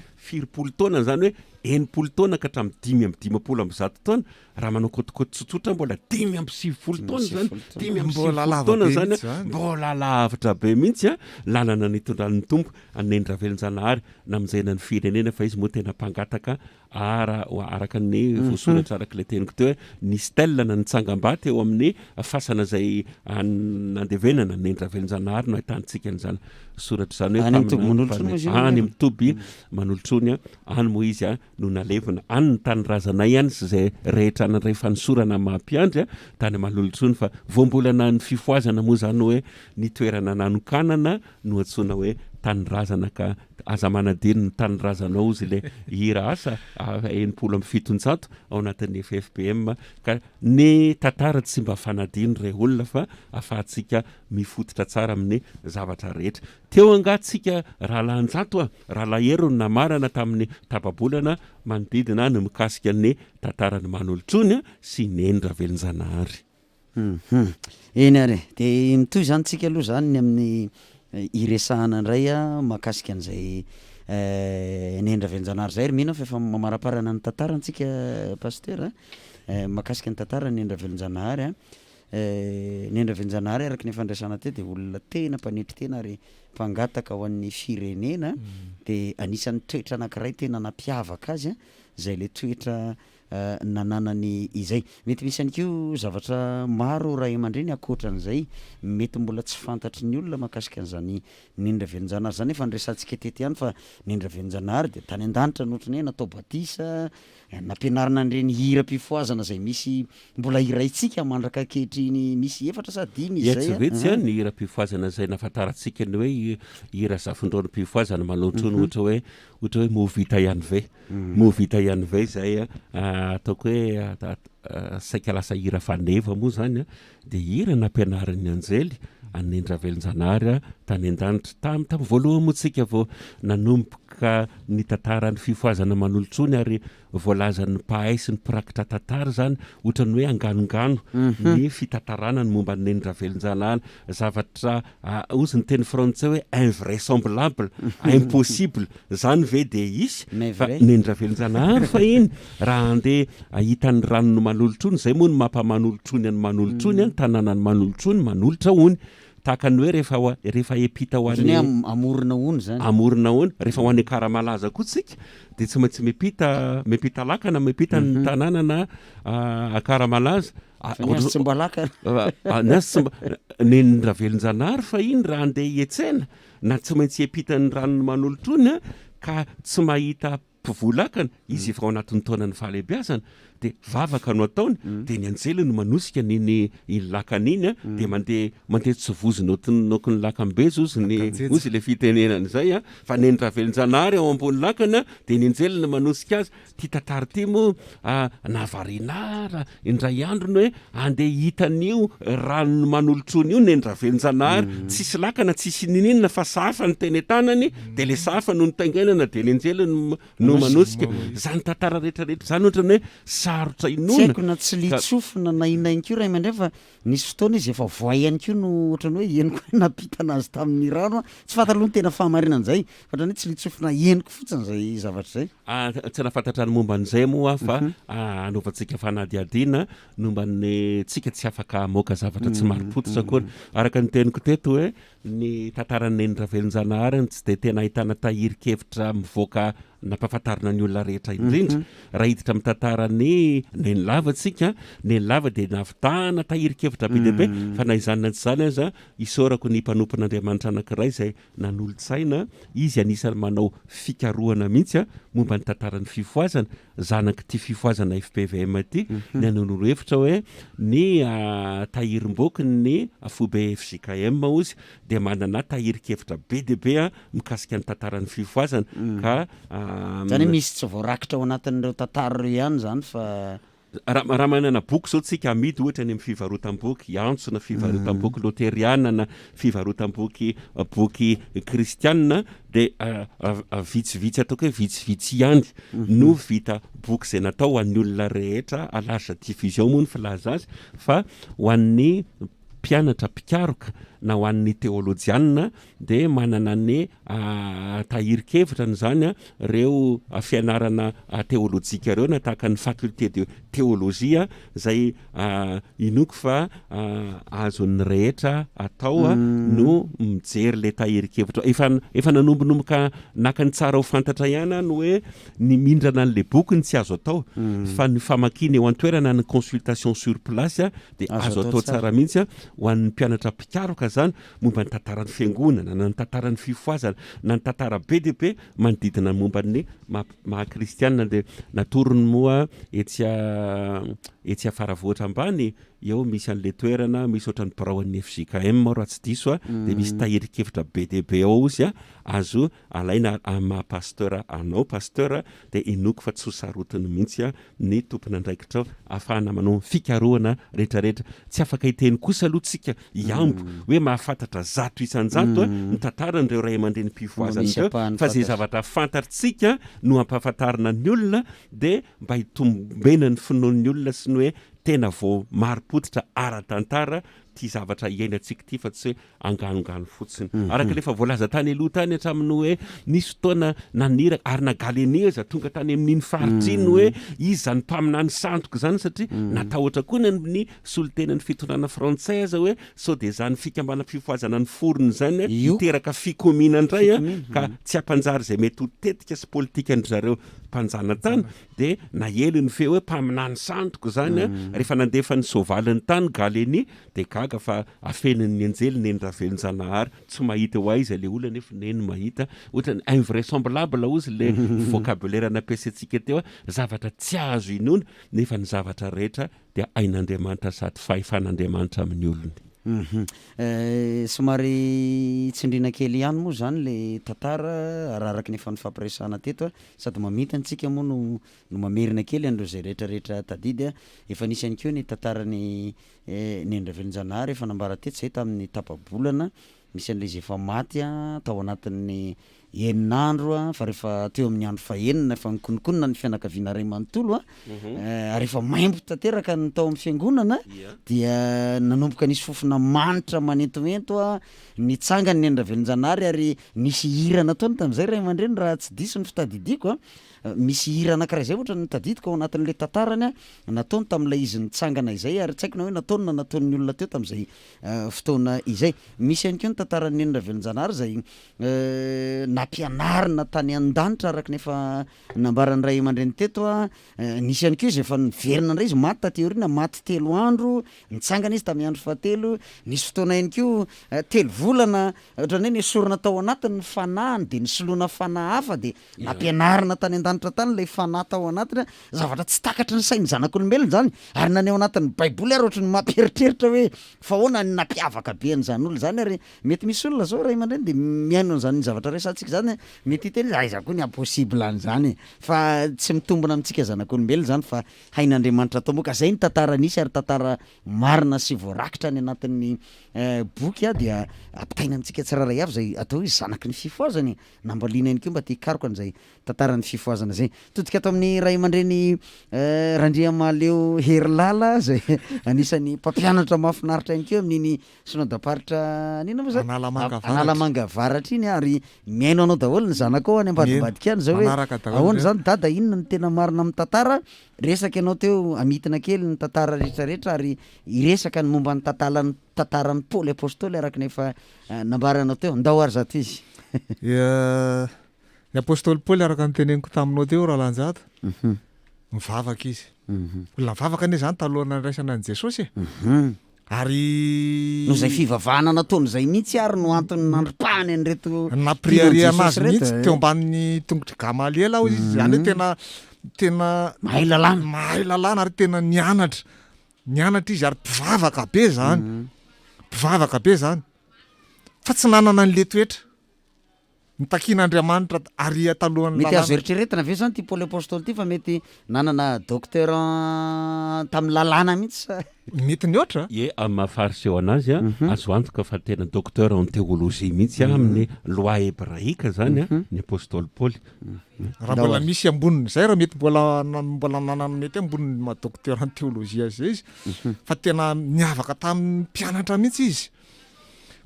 taona zany hoe 80 taona ka hatramin'ny 5 taona raha manao kotikoty tsotsotra mbola 5 taona zany 5 taona zany mbola lavitra be mihitsy lalana nitondran'ny tompo ny Ravelonjanahary namonjaina ny firenena fa izy moa tena mpangataka araka ny voasoratra araka le teniko teo hoe ny stèle na nitsangam-baty eo amin'ny fasana zay nandevenana ny Ravelonjanahary no ahitantsika an'izany soratra zany hoe any mitoby manolotrony any moa izy no nalevina any ny tany razanay ihany sy zay rehetra nandray fanosorana mampiandry tany malolotrony fa voambolana ny fifoazana moa zany hoe ny toerana nanokanana no antsoina hoe tany razana ka aza manadiny ny tany razana ozy le hira asa 700 ao anatin'ny FFPM ka ny tantara tsy mba fanadino re olona fa afahantsika mifototra tsara amin'ny zavatra rehetra teo angatsika rahalanjato rahalahery no namarana tamin'ny tapabolana manodidina ny mikasika ny tantarany manolotrony sy ny Ravelonjanahary eny ary de mitoy zany tsika aloha zany ny amin'ny iresahana indray mahakasika an'izay ny Ravelonjanahary zay ry mihina fa efa mamaraparana ny tantarantsika pasteur mahakasika ny tantara ny Ravelonjanahary ny Ravelonjanahary araka ny fandraisana teo de olona tena mpanetry tena ary mpangataka ho an'ny firenena de anisan'ny toetra anankiray tena nampiavaka azy zay le toetra nananany izay mety misy any keo zavatra maro raha amandreny akoatran'izay mety mbola tsy fantatry ny olona mahakasika an'izany ny Ravelonjanahary zany efa nresantsika tety ihany fa ny Ravelonjanahary de tany an-danitra ny ohatrany hoe natao batisa nampianarana an'ireny hira-pifoazana zay misy mbola iraitsika mandraka ankehitriny misy efatra sa dimy izay vetsy ny hira-pifoazana zay nafantarantsika ny hoe hira zafindrony pifoazana malotrony ohatra hoe movita ihany ve movita ihany ve zay ataoko hoe saika lasa hira faneva moa zany de hira nampianaran'ny anjely any Ravelonjanahary tany an-danitra tamin'ny voalohany moa tsika vao nanomboka ny tantarany fifoazana manolotrony ary voalazan'ny mpahay sy ny mpirakitra tantara zany ohatrany hoe anganongano ny fitantarana ny momba ny Nendravelonjanahary zavatra ozy ny teny frantsay hoe invraisemblable impossible zany ve de isy fa Nendravelonjanahary fa iny raha andeha ahitany ranony manolotrony zay moa ny mampaman'olotrony any manolotrony any tanànany manolotrony manolotra ony tahaka ny hoe rehefa epita ho any amorona ony zany amorona ony rehefa ho any Karamalaza koa tsika de tsy maintsy mepita lakana mepita ny tanàna na Karamalaza tsy mba laka Nendravelonjanahary fa iny raha andeha hietsena na tsy maintsy epitany ranony manolotrony ka tsy mahita mpivolakana izy efa ao anatin'ny taonany fahalehibiazana de vavaka no ataony de ny anjely no manosika iny lakan'iny de mandeha tsivozy nokony lakambe ozy le fitenenany zay fa Nendravelonjanahary ao ambony lakana de ny anjely no manosika azy ty tantara ty moa navarina indray andro no hoe andeha hitan'io ranony manolotrony io Nendravelonjanahary tsisy lakana tsisy ninina fa safa ny teny tanany de le safa no nitaingenana de ny anjely no manosika zany tantara rehetrarehetra zany ohatrany hoe sarotra inona tsy haiko na tsy litsofina na inainko ray mandray fa nisy fotoana izy efa voay ihany ko no ohatrany hoe henoko napita anazy tamin'ny rano tsy fantatra aloha ny tena fahamarinana zay fa ohatrany hoe tsy litsofina henoko fotsiny zay zavatra zay tsy nafantatra ny momba an'izay moa fa anaovantsika fanadiadiana momban'ny tsika tsy afaka moka zavatra tsy maripototra koa araka ny teniko teto hoe ny tantaran'ny Nendravelonjanahary tsy de tena ahitana tahirikevitra mivoaka nampahafantarina ny olona rehetra indrindra raha hiditra amin'ny tantarany Nenilava tsika Nenilava de navitahana tahirikevitra be deabe fa na izany tsy zany aza isaorako ny mpanompon'Andriamanitra anankiray zay nanolo-tsaina izy anisany manao fikarohana mihitsy momba ny tantaran'ny fifoazana zanaky ty fifoazana FPVM ty ny anonorohevitra hoe ny tahirim-boky ny fobe FJKM ozy de manana tahirikevitra be deabe mikasika ny tantaran'ny fifoazana ka zany misy tsy voarakitra ao anatin'ireo tantara reo ihany zany fa raha manana boky zao tsika amidy ohatra ny amin'ny fivarotam-boky antso na fivarotam-boky loteriana na fivarotam-boky boky kristianina de vitsivitsy ataoko hoe vitsivitsy ihany no vita boky zay natao ho an'ny olona rehetra à large diffusion moa ny filaza azy fa ho an'ny mpianatra mpikaroka na ho an'ny teolojianina de manana ny tahirikevitra zany reo fianarana teolojika reo na tahaka ny faculté de théologie zay inoko fa azon'ny rehetra atao no mijery le tahirikevitra efa nanombonomboka naka ny tsara ho fantatra ihany no hoe ny mindrana an'le bokyny tsy azo atao fa ny famakiny eo an-toerana ny consultation sur place de azo atao tsara mihitsy ho an'ny mpianatra mpikaroka zany momba ny tantaran'ny fiangonana na ny tantaran'ny fifoazana na ny tantara be deabe manodidina momba ny mahakristianina de natorony moa etsy afaravoatra ambany eo misy an'le toerana misy ohatrany biraon'ny FJKM raha tsy diso de misy tahirikevitra be deabe ao izy azo alaina maha-pasteur anao pasteur de inoko fa tsy ho sarotiny mihitsy ny tompony andraikitra ahafahana manao fikarohana rehetrarehetra tsy afaka hiteny kosa aloha tsika iambo hoe mahafantatra zato isanjato ny tantaran'ireo ray aman-dreny mpifoazana ireo fa zay zavatra fantatritsika no ampahafantarina ny olona de mba hitombena ny finoan'ny olona sy ny hoe tena vao maripototra ara-tantara ty zavatra iainantsika ty fa tsy hoe anganongano fotsiny araka lefa voalaza tany aloha tany hatramin'ny hoe nisy fotoana nanira ary nagalenia za tonga tany amin'iny faritriny hoe izy zany mpaminany santoko zany satria natahotra koa ny solotenany fitonana frantsay aza hoe sao de zany fikambana fifoazana ny forony zany iteraka fikomina indray ka tsy ampanjary zay mety ho tetika sy politika andrzareo mpanjana tany de naely ny feo hoe mpaminany santoko zany rehefa nandefa ny sovaliny tany galenie de gaga fa afeniny anjely Nendravelonjanahary tsy mahita ho aiza le olona nefa neny mahita ohatrany invraisemblable ozy le vocabulaire nampiasantsika teo zavatra tsy azo inona nefa ny zavatra rehetra de ain'Andriamanitra sady fahefan'Andriamanitra amin'ny olony somary tsindrina kely ihany moa zany le tantara araraky nefa ny fampiresana teto sady mamita antsika moa no mamerina kely andreo zay rehetrarehetra tadidy efa nisy ihany keo ny tantarany Nendravelonjanahary efa nambara teto zay tamin'ny tapabolana misy an'le izy efa maty tao anatin'ny eninandro a fa rehefa teo amin'ny andro fahenina efa nikonikonina ny fianakaviana ray manontolo a rehefa maimbo tanteraka ny tao amin'ny fiangonana dia nanomboka nisy fofona manitra manentomento a nitsangany ny endravelonjanahary ary nisy hira nataony tam'izay ray aman-dreny raha tsy diso ny fitadidiko a misy hira anankiray zay ohatra ny tadidiko ao anatin'le tantarany a nataony tam'ilay izy nitsangana izay ary tsy haiko na hoe nataony na nataon'ny olona teo tam'izay fotoana izay misy ihany keo ny tantaran'ny endravelonjanahary zay nampianarina tany an-danitra araka nefa nambarany ray aman-dreny teto a nisy ihany keo izy efa niverina indray izy maty tateorina maty 3 andro nitsangana izy tamin'ny andro fahatelo nisy fotoana ihany keo 3 volana ohatrany hoe nesorina tao anatiny ny fanahany de nisoloana fanahy hafa de nampianarina tany an-danitra tany lay fanahy tao anatiny zavatra tsy takatry ny sainy zanak'olombelona zany ary naneo anatin'ny baiboly ary ohatrany mampieritreritra hoe fa hoana ny nampiavaka be an'izany olo zany ary mety misy olona zao ray aman-dreny de miaino an'izany zavatra resantsika zany mety hiteny aiza koa ny impossible an'izany fa tsy mitombona amintsika zanak'olombelona zany fa hain'Andriamanitra atao moka zay ny tantara nisy ary tantara marina sy voarakitra ny anatin'ny boky a dia ampitaina amintsika tsiraray avy zay atao hoe zanaky ny fifoazany nambaliana ihany keo mba tiakaroko an'izay tantaran'ny fifoazana zay todika ato amin'ny ray aman-dreny Randriamaleo Herilala zay anisan'ny mpampianatra mahafinaritra ihany keo amin'iny sonodaparitra nina moa zany Analamanga avaratra iny ary miaino anao daholo ny zanako ao any ambadibadika any zao hoe ahoana zany dada inona ny tena marina amin'ny tantara resaka ianao teo amitina kely ny tantara rehetrarehetra ary iresaka ny momba ny tantaran'ny Paoly apôstôly araka nefa nambaranao teo ndao ary zato izy ny apôstôly Paoly araka ny teneniko taminao teo raha lanjata mivavaka izy olona mivavaka anie zany talohana niraisana an' Jesosy ary no zay fivavahana nataony zay mihitsy ary no antony nandropahany an'reto napriariana azy mihitsy teo ambanin'ny tongotry Gamaliela ao izy zany hoe tena mahay lalàna ary tena nianatra izy ary mpivavaka be zany fa tsy nanana an'le toetra nitakian'Andriamanitra ary talohan'ny mety azo eritreretina ve zany ty Paoly apôstôly ty fa mety nanana docteur tamin'ny lalàna mihitsy mety ny oatra mahafariseho anazy a azo antoka fa tena docteur en théologie mihitsy amin'ny loi hébraïque zany ny apôstôly Paoly raha mbola misy amboniny zay raha mety mbola nanana mety amboniny ma docteur en théologie zay izy fa tena miavaka tamin'ny mpianatra mihitsy izy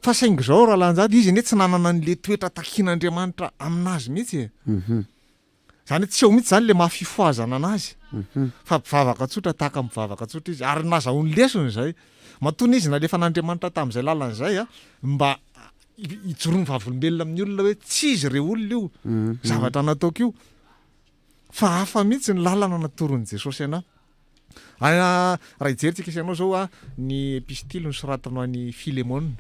fa saingy zao raha lanjady izy ne tsy nanana an'le toetra takian'Andriamanitra aminazy mihitsy zany tsy eo mihitsy zany le mahafifoazana anazy fa mpivavaka tsotra tahaka mivavaka tsotra izy ary nazahoany lesony zay matony izy nalefa n'Andriamanitra tamin'izay lalan'izay mba ijoroany vavolombelona amin'ny olona hoe tsy izy re olona io zavatra nataoko io fa hafa mihitsy ny lalana natoron'i Jesosy ana raha ijeritsika isanao zao ny epistily nosoratanao any Filemona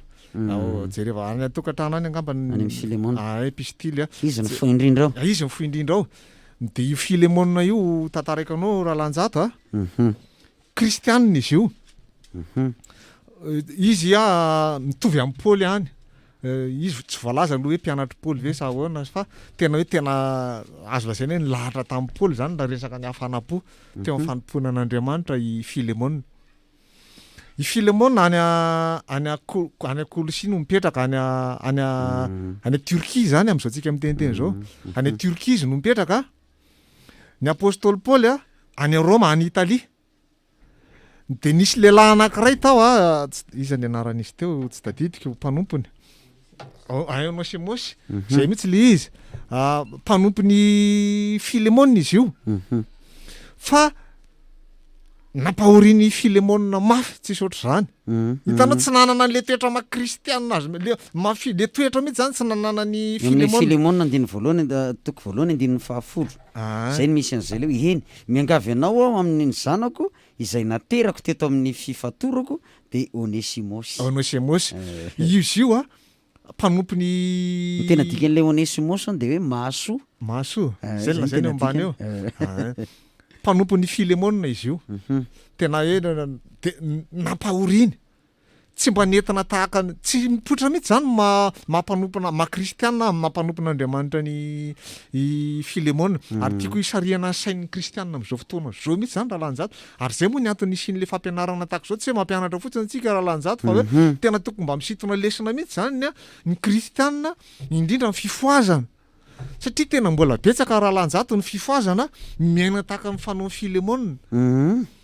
jereva any atokantrano any angamba epistily izy ny fo indrindra ao de io Filemona io tantaraikanao raha lanjato kristianina izy io izy mitovy amin'ny Paoly any izy tsy voalaza aloha hoe mpianatra Paoly ve sa ahoana fa tena hoe tena azo lazaina hoe nilahatra tamin'ny Paoly zany la resaka ny hafanam-po teo amin'ny fanompoana an'Andriamanitra i Filemona any Kolosy no mipetraka any Turquie zany am'izao tsika miteniteny zao any Turquie izy no mipetraka ny apôstôly Paoly any Roma any Italia de nisy lehilahy anankiray tao izany anaran'izy teo tsy tadidiko mpanompony Onésimosi zay mihitsy le izy mpanompony Filemona izy io fa nampahoriny Filemona mafy tsisy oatra zany hitanao tsy nanana an'le toetra makristianina azy le toetra mihitsy zany tsy nanana ny Filemona andiny voalohany toko voalohany andiny 10 zay ny misy an'izay leo iheny miangavy anao aho amin'ny zanako izay naterako teto amin'ny fifatorako de Onésimosi izy io mpanompony tena dikan'le Onésimosi de hoe maso zay lazay ambany eo mpanompony Filemona izy io tena hoe nampahoriny tsy mba nentina tahaka tsy mipoitra mihitsy zany mampanompona makristianina mampanompon'Andriamanitra ny Filemona ary tiako hisariana sain'ny kristianina am'izao fotoana zao mihitsy zany raha lanjato ary zay moa ny antony isian'le fampianarana tahaka zao tsy hoe mampianatra fotsiny antsika raha lanjato fa hoe tena tokony mba misintona lesona mihitsy zany ny kristianina indrindra ny fifoazana satria tena mbola betsaka raha lanjato ny fifoazana miaina tahaka amin'ny fanao Filémone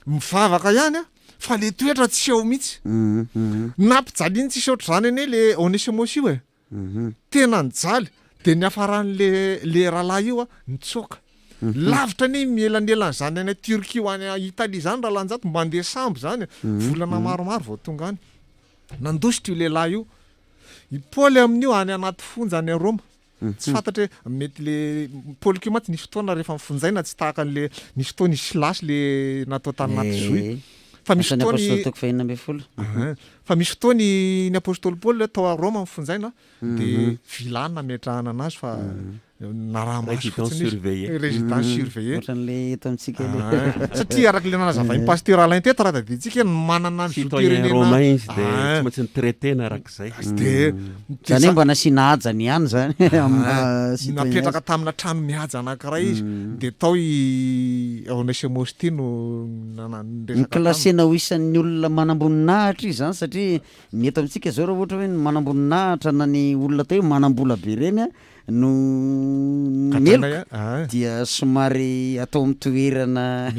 mivavaka ihany a fa le toetra tsy eo mihitsy nampijaliany tsisy oatra zany ane le Onésimos io e tena nijaly de ny afaran'le rahalahy io a nitsoka lavitra ny mielanelan zany any Turquie ho any Italie zany raha lanjato mba andeha sambo zany volana maromaro vao tonga any nandositra io lehilahy io i Paoly amin'io any anaty fonja any Roma tsy fantatra hoe mety le Paoly kio maty nisy fotoana rehefa mifonjaina tsy tahaka an'le nisy fotoana nisy Silasy le natao tany anaty zoy fa misy fotoany ny apôstôly Paoly atao a Roma mifonjaina de vilany nametrahana anazy fa naraha masy fotsiny résidence surveillée ohatran'le eto amintsika satria araka le nanazavainy pasteur Alain teto raha taditsika manana ny Romain izy de tsy maintsy ny traité na arak'izay de zany hoe mba nasiana hajany ihany zany napetraka tamina trano mihaja anankiray izy de tao i Onésimos ty no niklasena ho isan'ny olona manamboninahitra izy zany satria ny eto amintsika zao raha ohatra hoe manamboninahitra na ny olona tao hoe manambola be reny a no meloka dia somary atao amin'ny toerana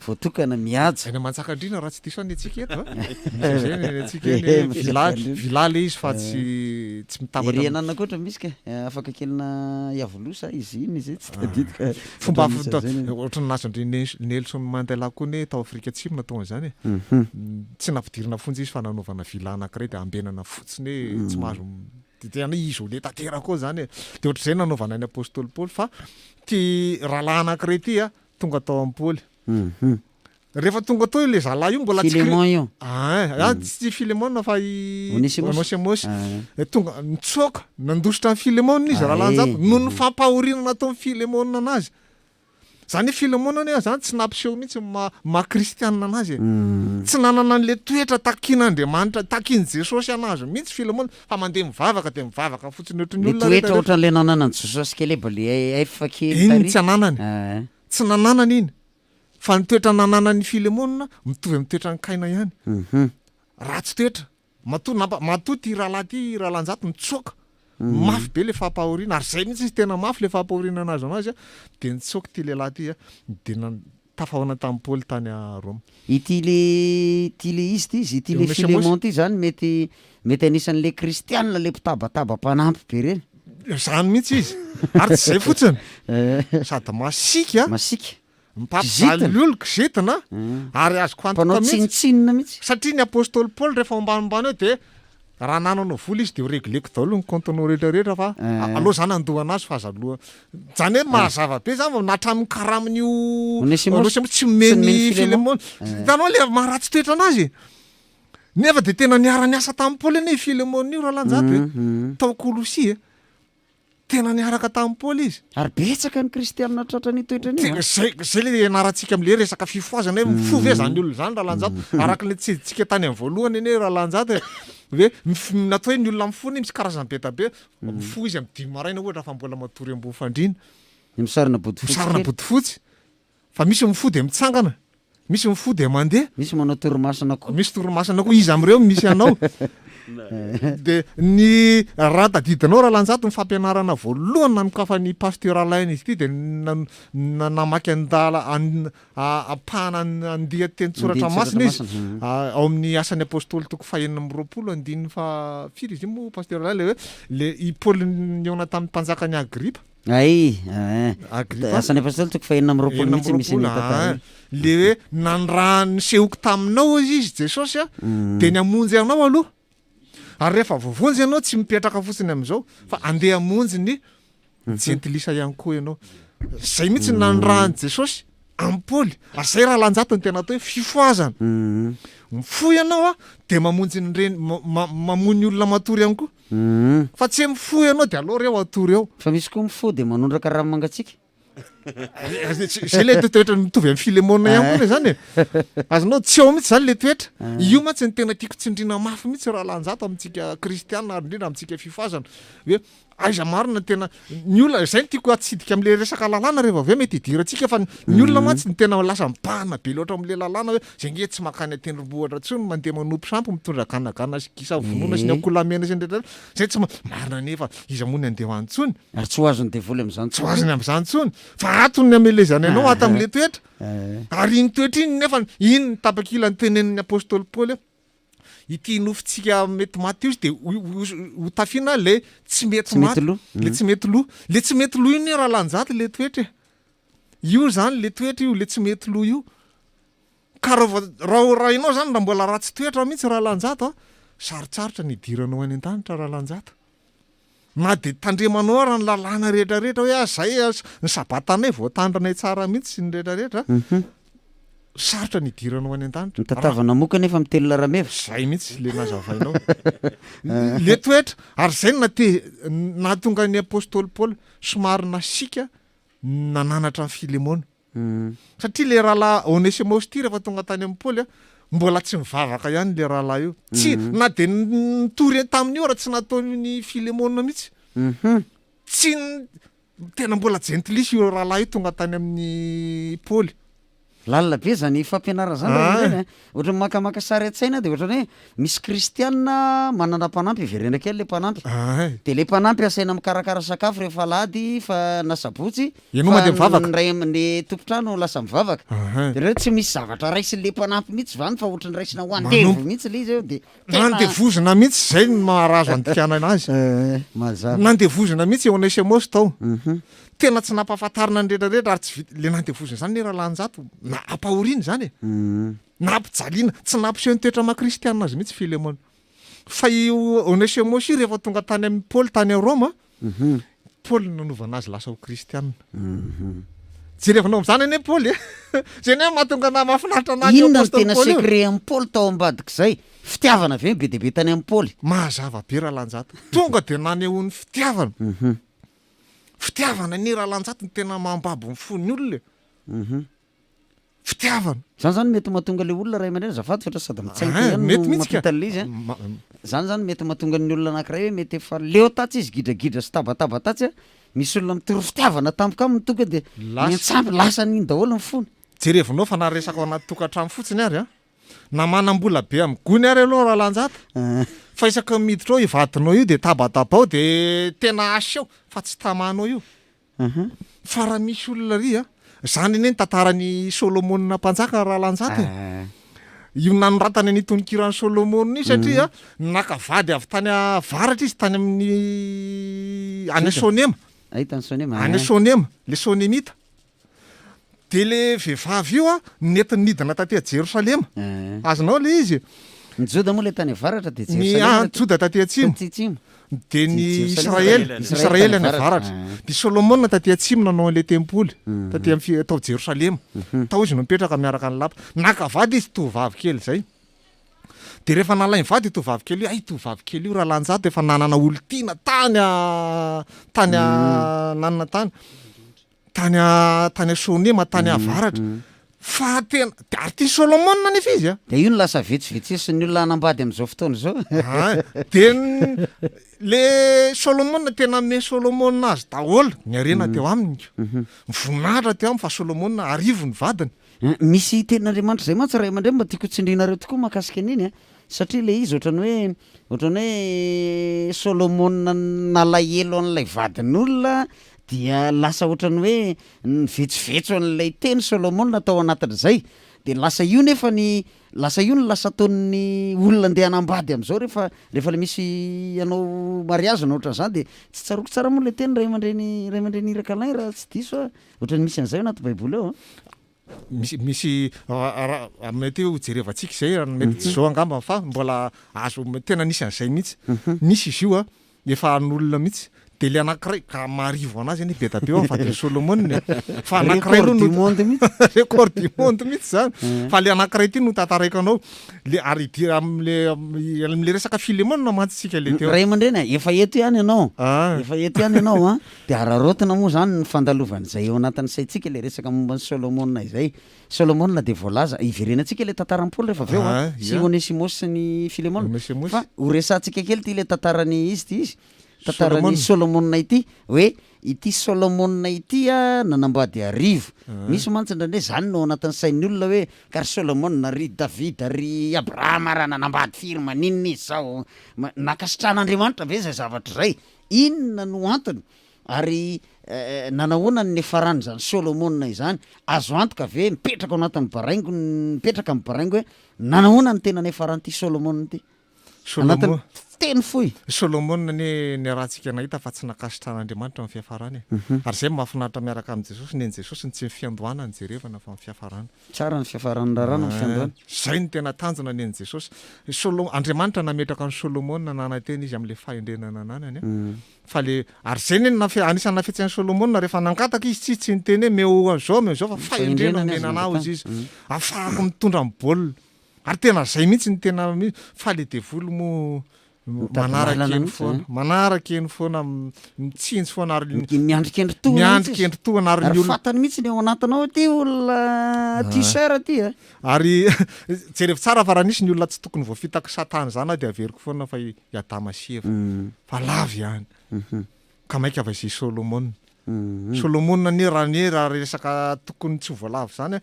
voatokana mihaja eny Mantsakandriana raha tsy diso any atsika eto vila le izy fa tsy mitambatra erianana koatra misy ka afaka kelina iavolosa izy iny zay tsy tadidika fomba ohatran'ny nasandry Nelson Mandela koa ne tao Afrika Atsimo natonga zany tsy nafidirina fontsy izy fa nanaovana vila anankiray de ambenana fotsiny hoe tsy mahazo tena izy le tantera koa zany de ohatr'izay nanaovana ny apôstôly Paoly fa ty rahalahy anankiray ty a tonga tao amin'ny Paoly rehefa tonga tao le zalahy io mbola tsy Filémone fa Onésimos tonga nitsoka nandositra ny Filémone izy raha lanjato no ny fampahoriana nataon'ny Filémone anazy zany Filémone ane zany tsy nampiseho mihitsy ma-kristianina anazy tsy nanana an'le toetra takian'Andriamanitra takian' Jesosy anazy mihitsy Filémone fa mandeha mivavaka de mivavaka fotsiny ohatran'ny olona toetra ohatran'le nanana ny Jesosy keleba le efa kely iny tsy ananany tsy nananany iny fa ny toetra nananany Filémone mitovy amin'ny toetra ny Kaina ihany ratsy toetra matoa ty rahalahy ty raha lanjato nitsoka mafy be le fampahoriana ary zay mihitsy izy tena mafy le fampahoriana anazy anazy de nitsoka ty lehilahy ty de tafahona tamin'ny Paoly tany a Roma ity le izy ty izy ity le Filémone ty zany mety anisan'le kristianina le mpitabataba mpanampy be reny zany mihitsy izy ary tsy zay fotsiny sady masika mipapizaly olo kizetina ary azoko antoka tsinitsinina mihitsy satria ny apôstôly Paoly rehefa ambanimbany eo de raha nananao vola izy de regleko daholo ny comptenao rehetrarehetra fa aloha zany andohana azy fa azaloha zany hoe mahazava be zany natramin'ny karamin'io Onésimos tsy meny Filémone hitanao le maharatsy toetra anazy nefa de tena niara-niasa tamin'ny Paoly ane Filémone io raha lanjato tao Kolosia tena niaraka tamin'ny Paoly izy ary betsaka ny kristianina tratrany toetrany zay le ianarantsika am'le resaka fifoazana hoe mifo ve zany olona zany raha lanjato araka le tsiditsika tany amin'ny voalohany ene raha lanjato hoe natao hoe ny olona mifony misy karazany be tabe mifo izy amin'ny 5 maraina ohatra fa mbola matory ambony fandriana misarona bodofotsy fa misy mifo de mitsangana misy mifo de mandeha misy manao toromasana koa misy toromasana koa izy am'ireo misy anao de ny raha tadidinao raha lanjato ny fampianarana voalohany namokafa ny pasteur Alain izy ty de namaky andala apahana andiha teny tsoratra masina izy ao amin'ny asan'ny apôstôly toko 420 andiny fa firy izy mo pasteur Alain le hoe le i Paoly niona tamin'ny mpanjakany Agripa asan'ny apôstôly toko 420 mihitsy misy le hoe nandraha nisehoko taminao izy Jesosy de ny amonjy anao aloha ary rehefa voavonjy ianao tsy mipetraka fotsiny am'izao fa andeha amonjy ny jentilisa ihany koa ianao zay mihitsy nandrahany Jesosy amin'ny Paoly ary zay raha lanjato ny tena atao hoe fifoazana mifoy ianao de mamonjy nyreny mamony olona matory ihany koa fa tsy mifoy ianao de aloha reo atory eo fa misy koa mifo de manondraka raha mangatsika zay le toetra mitovy amin'ny Filémone ihany koa le zany azonao tsy eo mihitsy zany le toetra io matsy ny tena tiako tsindrina mafy mihitsy raha lanjato amintsika kristianina ary indrindra amintsika fifoazana hoe aiza marina tena ny olona zay tiako atsidika am'le resaka lalàna rehefa avy mety hidirantsika fa ny olona mantsy ny tena lasa mipahana be loatra am'le lalàna hoe zay nge tsy makany atendrombohatra tsony mandeha manompo sampy mitondra ganagana sy kisa vonoana sy ny akolamena sy ndratra zay tsy marina nefa izy mony andeha antsony ary tsy ho azony devoly am'izany tsy ho azony am'izany tsony fa atony amelezany anao ato am'le toetra ary iny toetra iny nefa iny ny tapakila ny tenen'ny apôstôly Paoly ity nofotsika mety maty izy de ho tafina le tsy mety maty le tsy mety loha le tsy mety loha iny raha lanjaty le toetra io zany le toetra io le tsy mety loha io ka raha inao zany raha mbola ratsy toetra mihitsy raha lanjato sarotsarotra ny idiranao any an-danitra raha lanjato na de tandremanao raha ny lalàna rehetrarehetra hoe zay ny sabatanay voatandranay tsara mihitsy sy ny rehetrarehetra sarotra ny idiranao any an-danitra tatavana moka nefa mitelo larameva zay mihitsy le nazavainao le toetra ary zay nahatonga ny apôstôly Paoly somary nasika nananatra ny Filemona satria le rahalahy Onesimos ty rehefa tonga tany amin'ny Paoly mbola tsy mivavaka ihany le rahalahy io tsy na de nitory tamin'io raha tsy nataony Filemona mihitsy tsy tena mbola gentlis io rahalahy io tonga tany amin'ny Paoly lalina be zany fampianara zany ohatra makamaka sary an-tsaina de ohatra hoe misy kristianina manana mpanampy iverena kely le mpanampy de le mpanampy asaina mikarakara sakafo rehefa alady fa na sabotsy ny tompotrano lasa mivavaka de re tsy misy zavatra raisiny le mpanampy mihitsy zany fa ohatra ny raisina ho andevo mihitsy le izy eo de nandevozina mihitsy zay ny maharazo andikana anazy nandevozina mihitsy Onesimos tao tena tsy nampahafantarina ny rehetrarehetra ary tsy le nandevozina zany le raha lanjato na ampahoriana zany na ampijaliana tsy nampiseho ny toetra makristianina azy mihitsy Filemona fa io Onesimos io rehefa tonga tany amin'ny Paoly tany Roma Paoly nanovana azy lasa ho kristianina jerevanao am'zany ane Paoly zay ne mahatonga na mahafinaritra anazy inona no tena secret amin'ny Paoly tao ambadika zay fitiavana ve be deaibe tany amin'ny Paoly mahazava be raha lanjato tonga de naneho ny fitiavana ny raha lanjato ny tena mahambabo ny fon'ny olona fitiavana zany zany mety mahatonga le olona ray aman-dreny zafady fetra sady mitsaikmampitale izy zany zany mety mahatonga ny olona anankiray hoe mety efa leo tatsy izy gidragidra sy tabataba tatsy misy olona mitoro fitiavana tampoka aminy tonga de mitsampy lasa n'iny daholo ny fony jerevinao fa naresaka ao anaty tokantrano fotsiny ary na manam-bola be amin'ny gony ary aloha raha lanjato fa isaka miditra ao ivadinao io de tabatabao de tena aseo fa tsy tamanao io fa raha misy olona ry zany eny tantarany Solomona mpanjaka raha lanjato io nanoratany anitonikiran'ny Solomona io satria nakavady avy tany avaratra izy tany amin'ny any Sonema any Sonema le Sonemita de le vehivavy io nentiny nidina taty Jerosalema azonao le izy nijoda moa le tany avaratra de nijoda taty atsimo de ny Israely any avaratra de Solomona taty atsimo nanao an'le tempoly taty amin'ny tao Jerosalema tao izy no mipetraka miaraka ny lapa nakavady izy tovavy kely zay de rehefa nalainy vady tovavy kely io tovavy kely io raha lanjato efa nanana olontiana tany Sonema tany avaratra fa tena ary ty Solomona nefa izy de io no lasa vetsivetsesy ny olona anambady am'izao fotoana zao de le Solomona tena me Solomona azy daholo ny arena teo aminy mivonahitra teo aminy fa Solomona arivo ny vadiny misy tenin'Andriamanitra zay mantsy ray aman-dreny mba tiako tsindrinareo tokoa mahakasika an'iny satria le izy ohatrany hoe Solomona nalahelo an'ilay vadin'olona dia lasa ohatrany hoe nivetsovetso an'ilay teny Solomona tao anatin'izay de lasa io nefa lasa io no lasa ataon'ny olona andeha hanambady am'izao rehefa le misy ianao mariazy na ohatran'izany de tsy tsaroko tsara moa le teny ray aman-dreny irakalainy raha tsy diso ohatrany misy an'izay anaty baiboly eo misy mety hoe jerevantsika zay mety tsy zao angamba fa mbola azo tena nisy an'izay mihitsy nisy izy io efa an'olona mihitsy de le anankiray ka marivo anazy any be da be fa de Solomona fa anankiray record du monde mihitsy zany fa le anankiray ty no tataraikanao le ary idira am'le resaka Filemona mantsika le teo ray aman-dreny efa eto ihany ianao de ararotina moa zany ny fandalovan'izay eo anatin'ny saitsika le resaka momba ny Solomona izay Solomona de voalaza iverenantsika le tantaram-polo rehefa avy eo sy Onesimos sy ny Filemona fa ho resantsika kely ty le tantarany izy ty izy tantarany Solomona ity hoe ity Solomona ity a nanambady arivo misy mantsy ndrandre zany no anatin'ny sain'ny olona hoe kary Solomona ry Davida ry Abrahama raha nanambady firy maninona izy zao nakasitran'Andriamanitra ve zay zavatra zay inona no antony ary nanahoana ny nefarany zany Solomona izany azo antoka ve mipetraka ao anatin'ny baraingo mipetraka amin'ny baraingo hoe nanahoana ny tena nefarany ty Solomona ty anatin'ny teny foy Solomona ny rahantsika nahita fa tsy nakasitran'Andriamanitra amin'ny fiafarany ary zay mahafinaritra miaraka amin'ny Jesosy ny Jesosy ny tsy fiandohana ny jerevana fa amin'ny fiafarany tsara ny fiafarany rarana amin'ny fiandohana zay ny tena tanjona ny Jesosy Andriamanitra nametraka ny Solomona nananteny izy amin'le fahendrenana anany fa le ary zay ny anisany nafetsen'ny Solomona rehefa nangataka izy tsy niteny hoe meo zao fa fahendrena menanao izy afahako mitondra amin'ny baolina ary tena zay mihitsy ny tena fa le devolo mo manaraka eny foana mitsinjy foana ary miandrikendry toana ary fatany mihitsy ny ao anatinao ty olona tiseur ty ary jerevy tsara fa raha nisy ny olona tsy tokony voafitaka satana zany de averiko foana fa iadama sieva fa lavy ihany ka maika ava izay Solomona ny raha resaka tokony tsy voalavo zany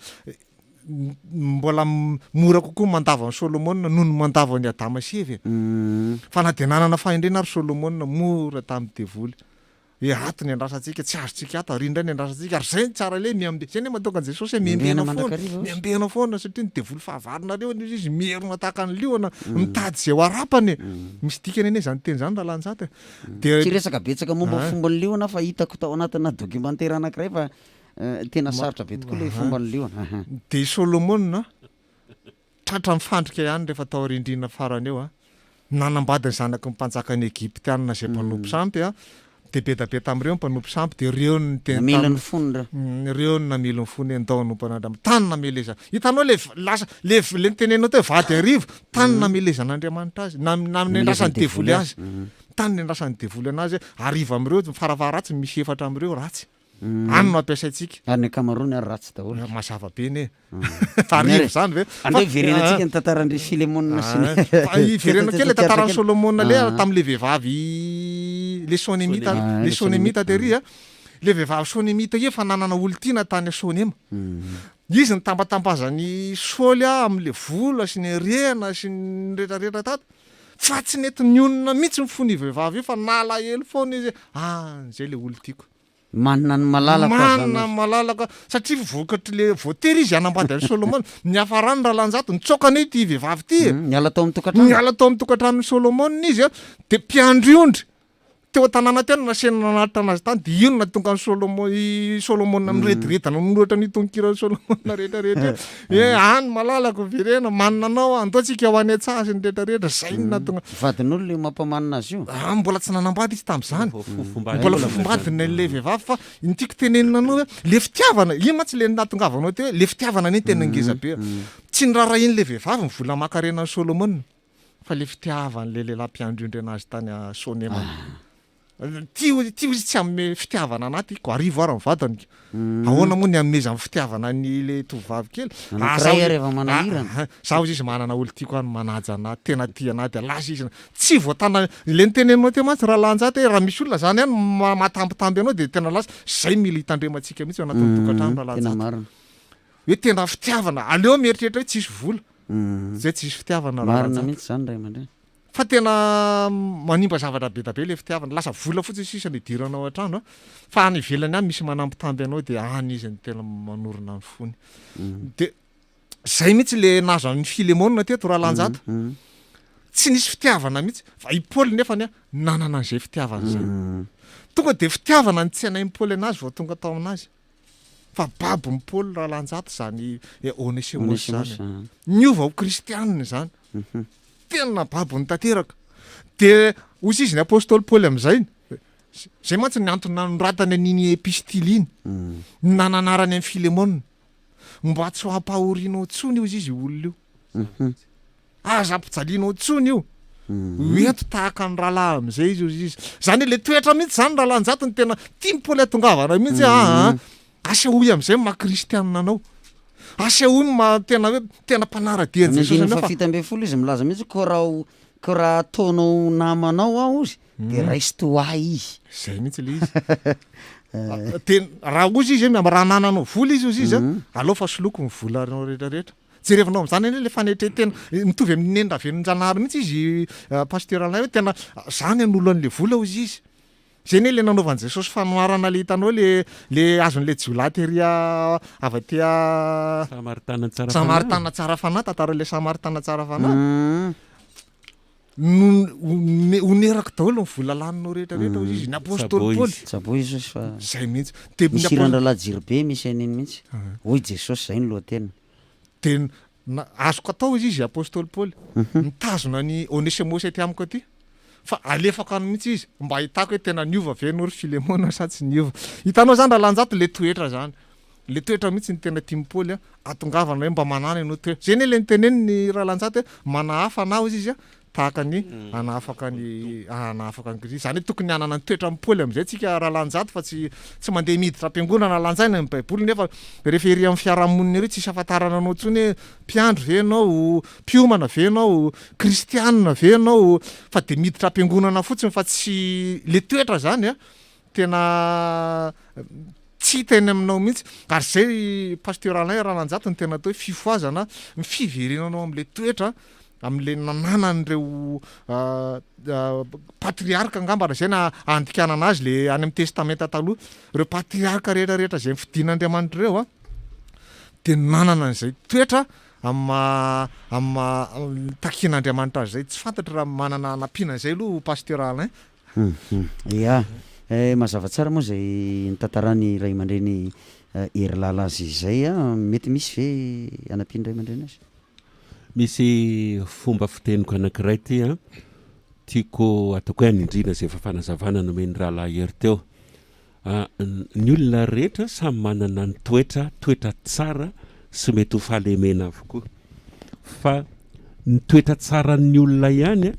mbola mora kokoa mandava ny Solomona noho ny mandava ny Adama sieva fa na de nanana fahendrena ary Solomona mora tamin'ny devoly ato ny andrasantsika tsy azontsika ato arindray ny andrasantsika ary zay tsara le zay ny mahatonga Jesosy hoe miambena foana satria ny devoly fahavarina reo izy mierona tahaka ny liona mitady zay ho arapany misy dikany ane zany teny zany raha lanjata de tsy resaka betsaka momba fomba ny liona fa hitako tao anatina documentaire anankiray fa tena sarotra be tokoa le fomba ny liona de Solomona tratra mifandrika ihany rehefa tao arindrina farany eo nanambady ny zanaky ny mpanjakany Egyptianina zay mpanompo sampy de be tamin'ireo mpanompo sampy de reo ny namelo ny fonony reo ny namelo ny fony andao nompan'Andriamanitra tany nameleza hitanao le nitenenao teo vady arivo tany namelezan'Andriamanitra azy nanendrasany devoly azy tany nendrasany devoly anazy arivo am'ireo faravaratsy misy efatra am'ireo ratsy ano no ampiasaitsika ary ny akamarony ary ratsy daholo mazava be ne arivo zany ve ande verenantsika ny tantarandry Filemona sy verena kely tantaran'ny Solomona le tam'le vehivavy le Sonemita tery le vehivavy Sonemita efa nanana olontiana tany Sonema izy ny tambatambazany Saoly am'le vola sy ny rena sy ny rehetrarehetra tato fa tsy nety ny onona mihitsy ny fony vehivavy io fa nalahelo foana izy zay le olontiako manana ny malalaka satria vokatry le voatery izy anambady any Solomona ny afarany raha lanjato nitsokany ty vehivavy ty miala tao amin'ny tokantranony Solomona izy de mpiandriondry teo tanàna tena nasena nanaritra anazy tany de ino na tonga ny Solomona miredireta nonoatra nitonkirany Solomona rehetrarehetra any malalaka virena mananao andoatsika ho any atsasy ny rehetrarehetra zay natonga vadin'olo le mampamanina azy io mbola tsy nanambady izy tam'zany mbola fofombadiny le vehivavy fa ntiako tenenina anao le fitiavana ino matsy le natongavanao teo le fitiavana ny tena ngeza be tsy ny rara iny le vehivavy mivola makarenany Solomona fa le fitiavany le lehilahy mpiandrindry anazy tany Sonema tio izy tsy ame fitiavana anaty ko arivo ara mivadany ahoana moa ny ameza amin'ny fitiavana ny le tovavy kely zaho izy manana olo tiako any manaja anaty tena tia anaty lasa izy tsy voatana le nitenenao teo matsy raha lanjata raha misy olona zany any matambitamby anao de tena lasa zay mila hitandrematsika mihitsy anatin'ny tokantrano raha lanjata hoe tena fitiavana aleo mieritreritra hoe tsisy vola zay tsisy fitiavana marina mihitsy zany ray aman-dreny fa tena manimba zavatra be tabe le fitiavana lasa vola fotsiny sisa ny idiranao an-trano fa any ivelany any misy manambitamby anao de any izy ny tena manorona ny fony de zay mihitsy le nazo ny Filemona teto raha lanjato tsy nisy fitiavana mihitsy fa i Paoly nefany nanana an'izay fitiavana zay tonga de fitiavana ny tsaina i Paoly anazy vao tonga tao aminazy fa babo ny Paoly raha lanjato zany Onesimos zany niova ho kristianina zany tena babo ny tanteraka de osy izy ny apôstôly Paoly am'izay zay mantsy ny antony nanoratany an'iny epistily iny nananarany amin'ny Filemona mba tsy ho ampahorianao tsony io izy olona io aza ampijalianao tsony io eto tahaka ny rahalahy am'izay izy zany le toetra mihitsy zany raha lanjato ny tena tia Paoly atongavana mihitsy asehoy am'izay makristianina anao asehoy tena hoe tena mpanara-dia Jesosy fa fita ambe folo izy milaza mihitsy ko raha ataonao namanao ao izy de raistoa izy zay mihitsy le izy tena raha ozy izy raha nananao vola izy ozy izy alao fa soloko ny volanao rehetrarehetra jerevinao am'zany eny le fanetretena mitovy amin'ny endravenonjanahary mihitsy izy pasteur alay hoe tena zany an'olo an'le vola ozy izy zay ne le nanaovan'i Jesosy fanoharana le hitanao le azon'le jiolateria avy atia Samaritana tsara fanahy tantaran'le Samaritana tsara fanahy onerako daholo ny vola laninao rehetrarehetra ozy izy ny apôstôly Paoly tsaboa izy fa zay mihitsy misy irandralajirobe misy an'iny mihitsy hoy Jesosy zay ny lohatena de azoko atao izy izy apôstôly Paoly mitazona ny Onesimosy aty amiko aty fa alefako any mihitsy izy mba hitako hoe tena niova ven'ory Filemona sa tsy niova hitanao zany raha lanjato le toetra zany le toetra mihitsy ny tena tiamy Paoly atongavana hoe mba manana ianao toetra zay ne le niteneny ny raha lanjato hoe manahafa anao izy izy tahaka ny anafaka ny Kristy zany hoe tokony hanana ny toetra amin'ny Paoly am'izay tsika raha lanjato fa tsy mandeha miditra am-piangonana lanjaina ny baiboly nefa refery amin'ny fiarahamonina ireo tsisy afatarana anao tsony hoe mpiandro ve anao mpiomana ve anao kristianina ve anao fa de miditra am-piangonana fotsiny fa tsy le toetra zany tena tsy teny aminao mihitsy ary zay pasteur Alain raha lanjato ny tena atao hoe fifoazana ny fiverenanao am'le toetra am'le nananan'ireo patriarka angamba raha zay na andikanana azy le any amin'ny testamenta taloha reo patriarka rehetrarehetra zay fidin'Andriamanitra ireo de nanana an'izay toetra takin'Andriamanitra azy zay tsy fantatra raha manana nampiana zay aloha pasteur Alain ya mazava tsara moa zay nitantarany ray aman-dreny hery lala azy zay mety misy ve anampiany ray aman-dreny azy misy fomba fiteniko anankiray ty tiako ataoko hoe anindrina zay efa fanazavana nomeny rahalahy hery teo ny olona rehetra samy manana ny toetra tsara sy mety ho fahalemena avokoa fa ny toetra tsara ny olona ihany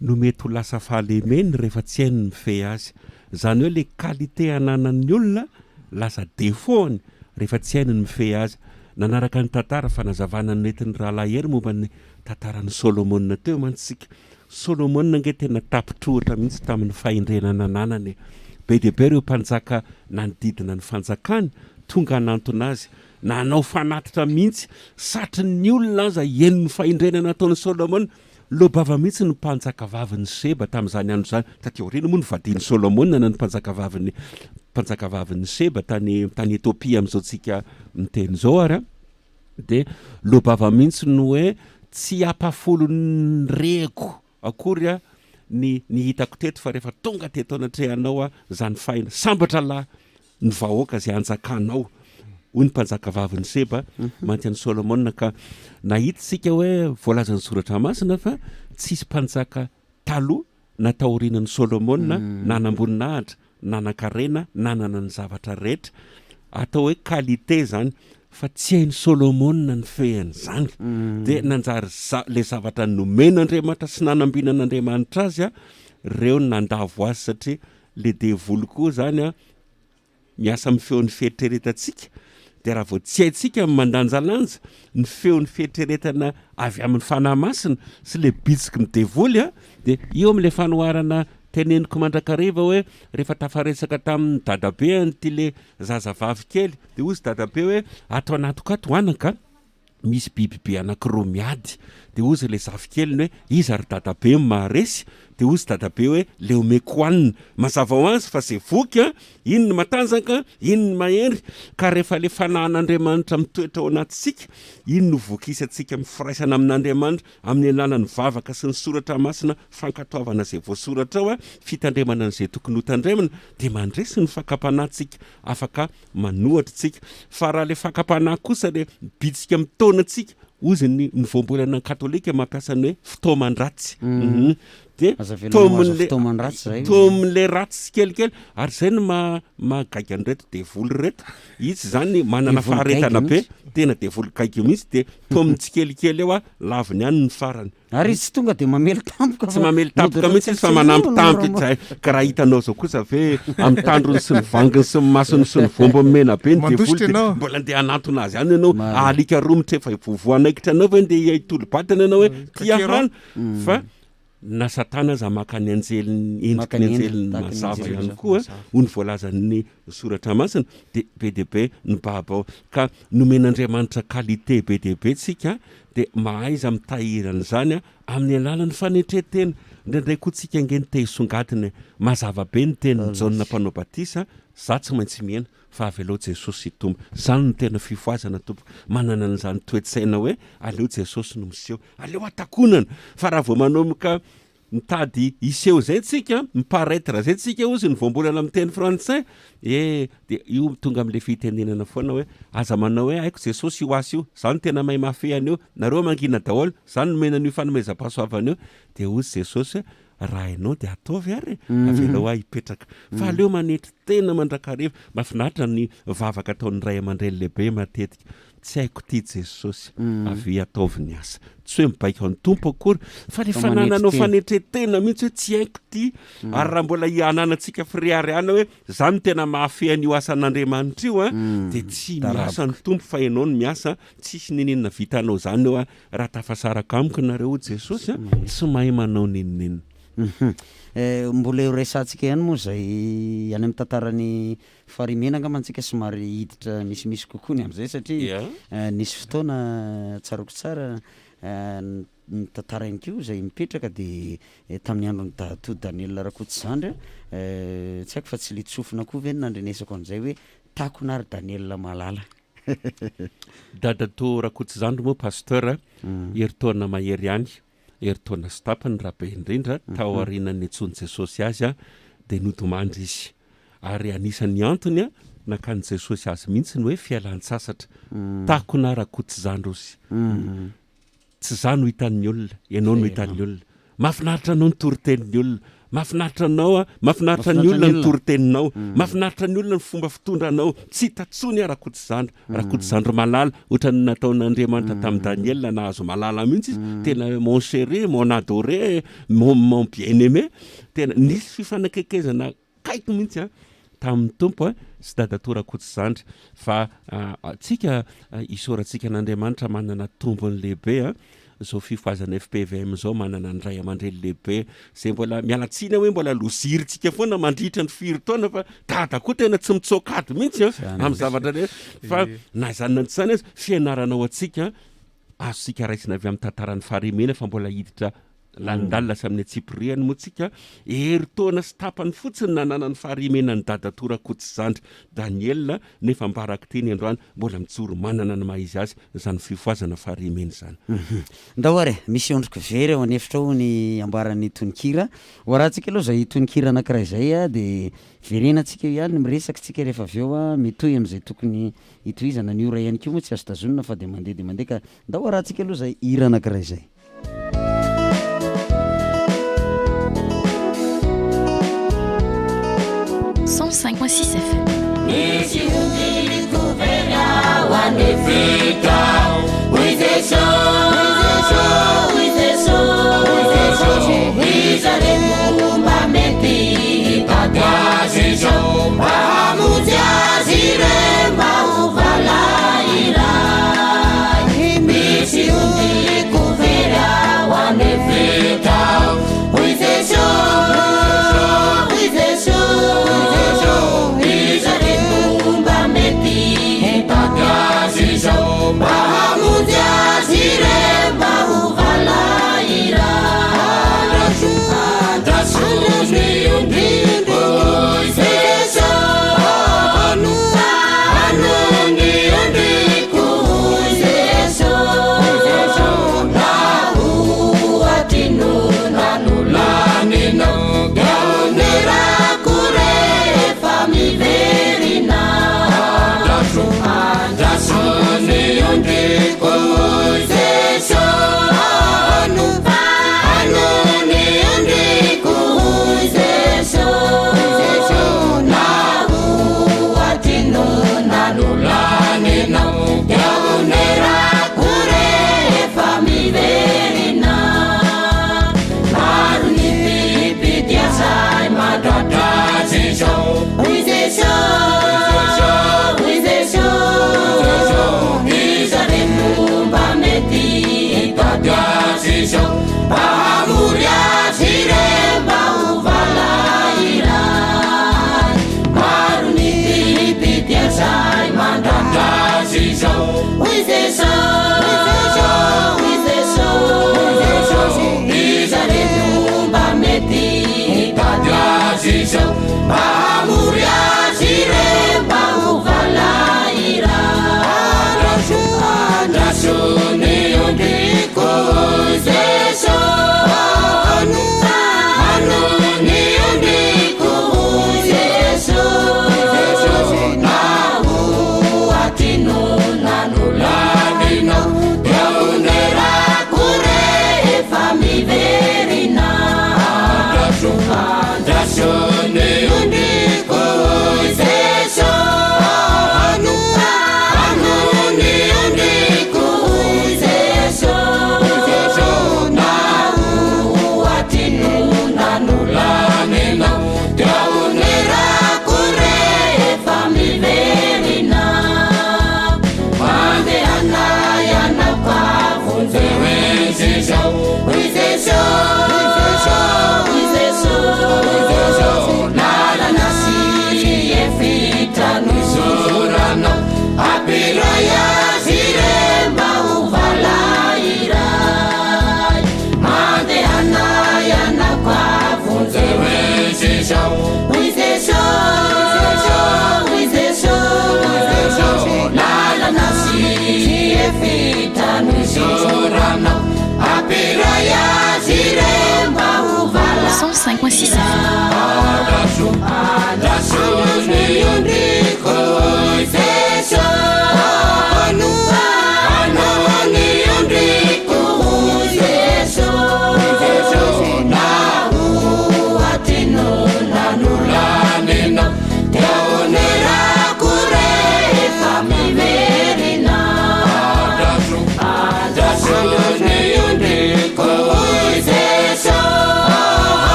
no mety ho lasa fahalemeny rehefa tsy hainy mifehy azy zany hoe le qualité ananan'ny olona lasa défaut-ny rehefa tsy hainy mifehy azy nanaraka ny tantara fanazavana ny netin'ny rahalahy hery momba ny tantaran'ny Solomona teo mantsika Solomona nge tena tapitrohatra mihitsy tamin'ny fahendrenana nanany be de be ireo mpanjaka nanodidina ny fanjakany tonga hanantona azy nanao fanatitra mihitsy satry ny olona aza enony fahendrenana ataon'ny Solomona lobava mihitsy ny mpanjaka vavin'ny Seba tamin'izany andro zany tateorina moa novadiny Solomona na ny mpanjaka vavin'ny Seba tany Etopia amin'izao tsika miteny zao ary de lobava mihitsy no hoe tsy apafolo ny reko akory ny hitako teto fa rehefa tonga teto anatrehanao zany faina sambatra lahy ny vahoaka zay anjakanao hoy ny mpanjaka vavin'ny Seba mantian'ny Solomona ka nahitsika hoe voalazan'ny soratra masina fa tsisy mpanjaka taloha natahorinan'ny Solomona nanamboninahitra nanan-karena nanana ny zavatra rehetra atao hoe qualité zany fa tsy hainy Solomona ny fehany zany de nanjary le zavatra nomen'Andriamanitra sy nanambinan'Andriamanitra azy reo nandavo azy satria le devoly koa zany miasa amin'ny feon'ny fieritreretantsika de raha vao tsy haintsika mandanjalanja ny feon'ny fieritreretana avy amin'ny fanahy masina sy le bitsiky ny devoly de io amin'le fanoharana teneniko mandrakariva hoe rehefa tafaresaka tamin'ny dadabe ty le zazavavy kely de ozy dadabe hoe ato anatokato anaka misy bibibe anankiroa miady de ozy le zafikely hoe izy ary dadabe maharesy de ozy dadabe hoe le omeko hoanina mazava ho azy fa zay voky iny ny matanjaka iny ny mahery ka rehefa le fanahin'Andriamanitra mitoetra ao anatitsika iny no vokisantsika mifiraisana amin'Andriamanitra amin'ny alalany vavaka sy ny soratra masina fankatoavana zay voasoratra ao fitandremana an'izay tokony ho tandremana de mandresy ny fakapanahtsika afaka manohatra tsika fa raha le fakapana kosa le bitsika mitaonatsika ozy ny voambolana katolika mampiasa ny hoe fitoaman-dratsy de tomin'le ratsy kelikely ary zay no mahagaiga ny reto devoly reto izy zany manana faharetana be tena devoly gaiga mihitsy de tomin'tsikelikely eo laviny any ny farany ary izy tsy tonga de mamely tampoka tsy mamely tampoka mihitsy izy fa manampy tampy ka raha hitanao zao kosa ve amin'ny tandrony sy ny vanginy sy ny masony sy ny vombo mena be ny devoly mbola andeha anatona azy any ianao alika romotra efa vovoanaikitra anao fa ndeha hitolo-batana anao hoe tia hana fa na satana za makany anjeliny endrikany anjeliny mazava ihany koa ho ny voalazan'ny soratra masina de be deaibe ny babao ka nomen'andriamanitra qualité be deaibe tsika de mahaiza mitahirana zany amin'ny alalan'ny fanetretena indraindray koa tsika angeny tehsongatiny mazava be ny teny jaona mpanao batisa za tsy maintsy miena fa avy aleo Jesosy tombo zany no tena fifoazana tompo manana an'izany toetsaina hoe aleo Jesosy no miseho aleo atakonana fa raha vao manomboka mitady iseho zay tsika miparaitre zay tsika ozy ny voambolana amin'ny teny frantsay de io tonga amin'le fitenenana foana hoe aza manao hoe aiko Jesosy io asy io zany tena mahay mafehany io nareo mangina daholo zany nomenan'io fanomezam-pahasoavana io de ozy Jesosy raha hainao de ataovy ary avelao hipetraka fa aleo manetry tena mandrakariva mafinaritra ny vavaka ataon'ny ray aman-dreny lehibe matetika tsy haiko ty Jesosy avy ataovy ny asa tsy hoe mibaika ny tompo akory fa le fanananao fanetretena mihitsy hoe tsy haiko ty ary raha mbola hiananantsika friariana hoe zany tena mahafehan'io asan'Andriamanitra io de tsy miasa ny tompo fa ianao ny miasa tsisy ninenina vitanao zany eo raha tafasaraka amiko nareo Jesosy tsy mahay manao ninenina mbola eo resantsika ihany moa zay any amin'ny tantarany farimenanga mantsika somary hiditra misimisy kokoa ny am'izay satria nisy fotoana tsaroko tsara ny tantara ihany keo zay mipetraka de tamin'ny androny to Daniel Rakototsandry tsy haiko fa tsy le tsofina koa ve nandrenesako an'izay hoe takonary Daniel malala dadato Rakototsandry moa pasteur heritaona mahery any heritaona stapany rabe indrindra tao arinan'ny etsony Jesosy azy de nodomandry izy ary anisan'ny antony nakany Jesosy azy mihitsy ny hoe fialan-tsasatra takona Rakototsandry ozy tsy za no hitan'ny olona ianao no hitan'ny olona mafinaritra anao ny toritenin'ny olona mafinaritra anao mafinaritra ny olona ny toriteninao mafinaritra ny olona ny fomba fitondranao tsy hitatsony Rakototsandry malala ohatrany nataon'Andriamanitra tamin'ny Daniel nahazo malala mihitsy tena mon chéri mon adoré mon bien-aimé tena nisy fifanakaikezana kaiky mihitsy tamin'ny tompo sy dadato Rakototsandry fa tsika isorantsika n'Andriamanitra manana tombony lehibe zao fifoazana FPVM zao manana ny ray aman-dreny lehibe zay mbola mialatsiny hoe mbola lozirintsika foana mandritra ny firy-taona fa dada koa tena tsy mitsokady mihitsy amin'ny zavatra re fa na zanona ntsany azy fianaranao atsika azosika raisina avy amin'ny tantaran'ny farimena fa mbola hiditra landalina sy amin'ny atsipriany moa tsika heritaona sy tapany fotsiny nanana ny farimena ny dadato Rakototsandry Daniel nefa mbaraka teny androany mbola mijoro manana ny maizy azy zany fifoazana farimena zany ndao ary misy ondriko very ao anefitra ao ny ambaran'ny tonikira hoarahantsika aloha zay tonikira anankiray zay de verenantsika ihany miresaka tsika rehefa avy eo mitohy am'izay tokony hitohizana ny ora ihany keo moa tsy azo tazonina fa de mandeha ka ndao hoarahantsika aloha zay hira anankiray zay 105.6 FM. Mahamudia Zire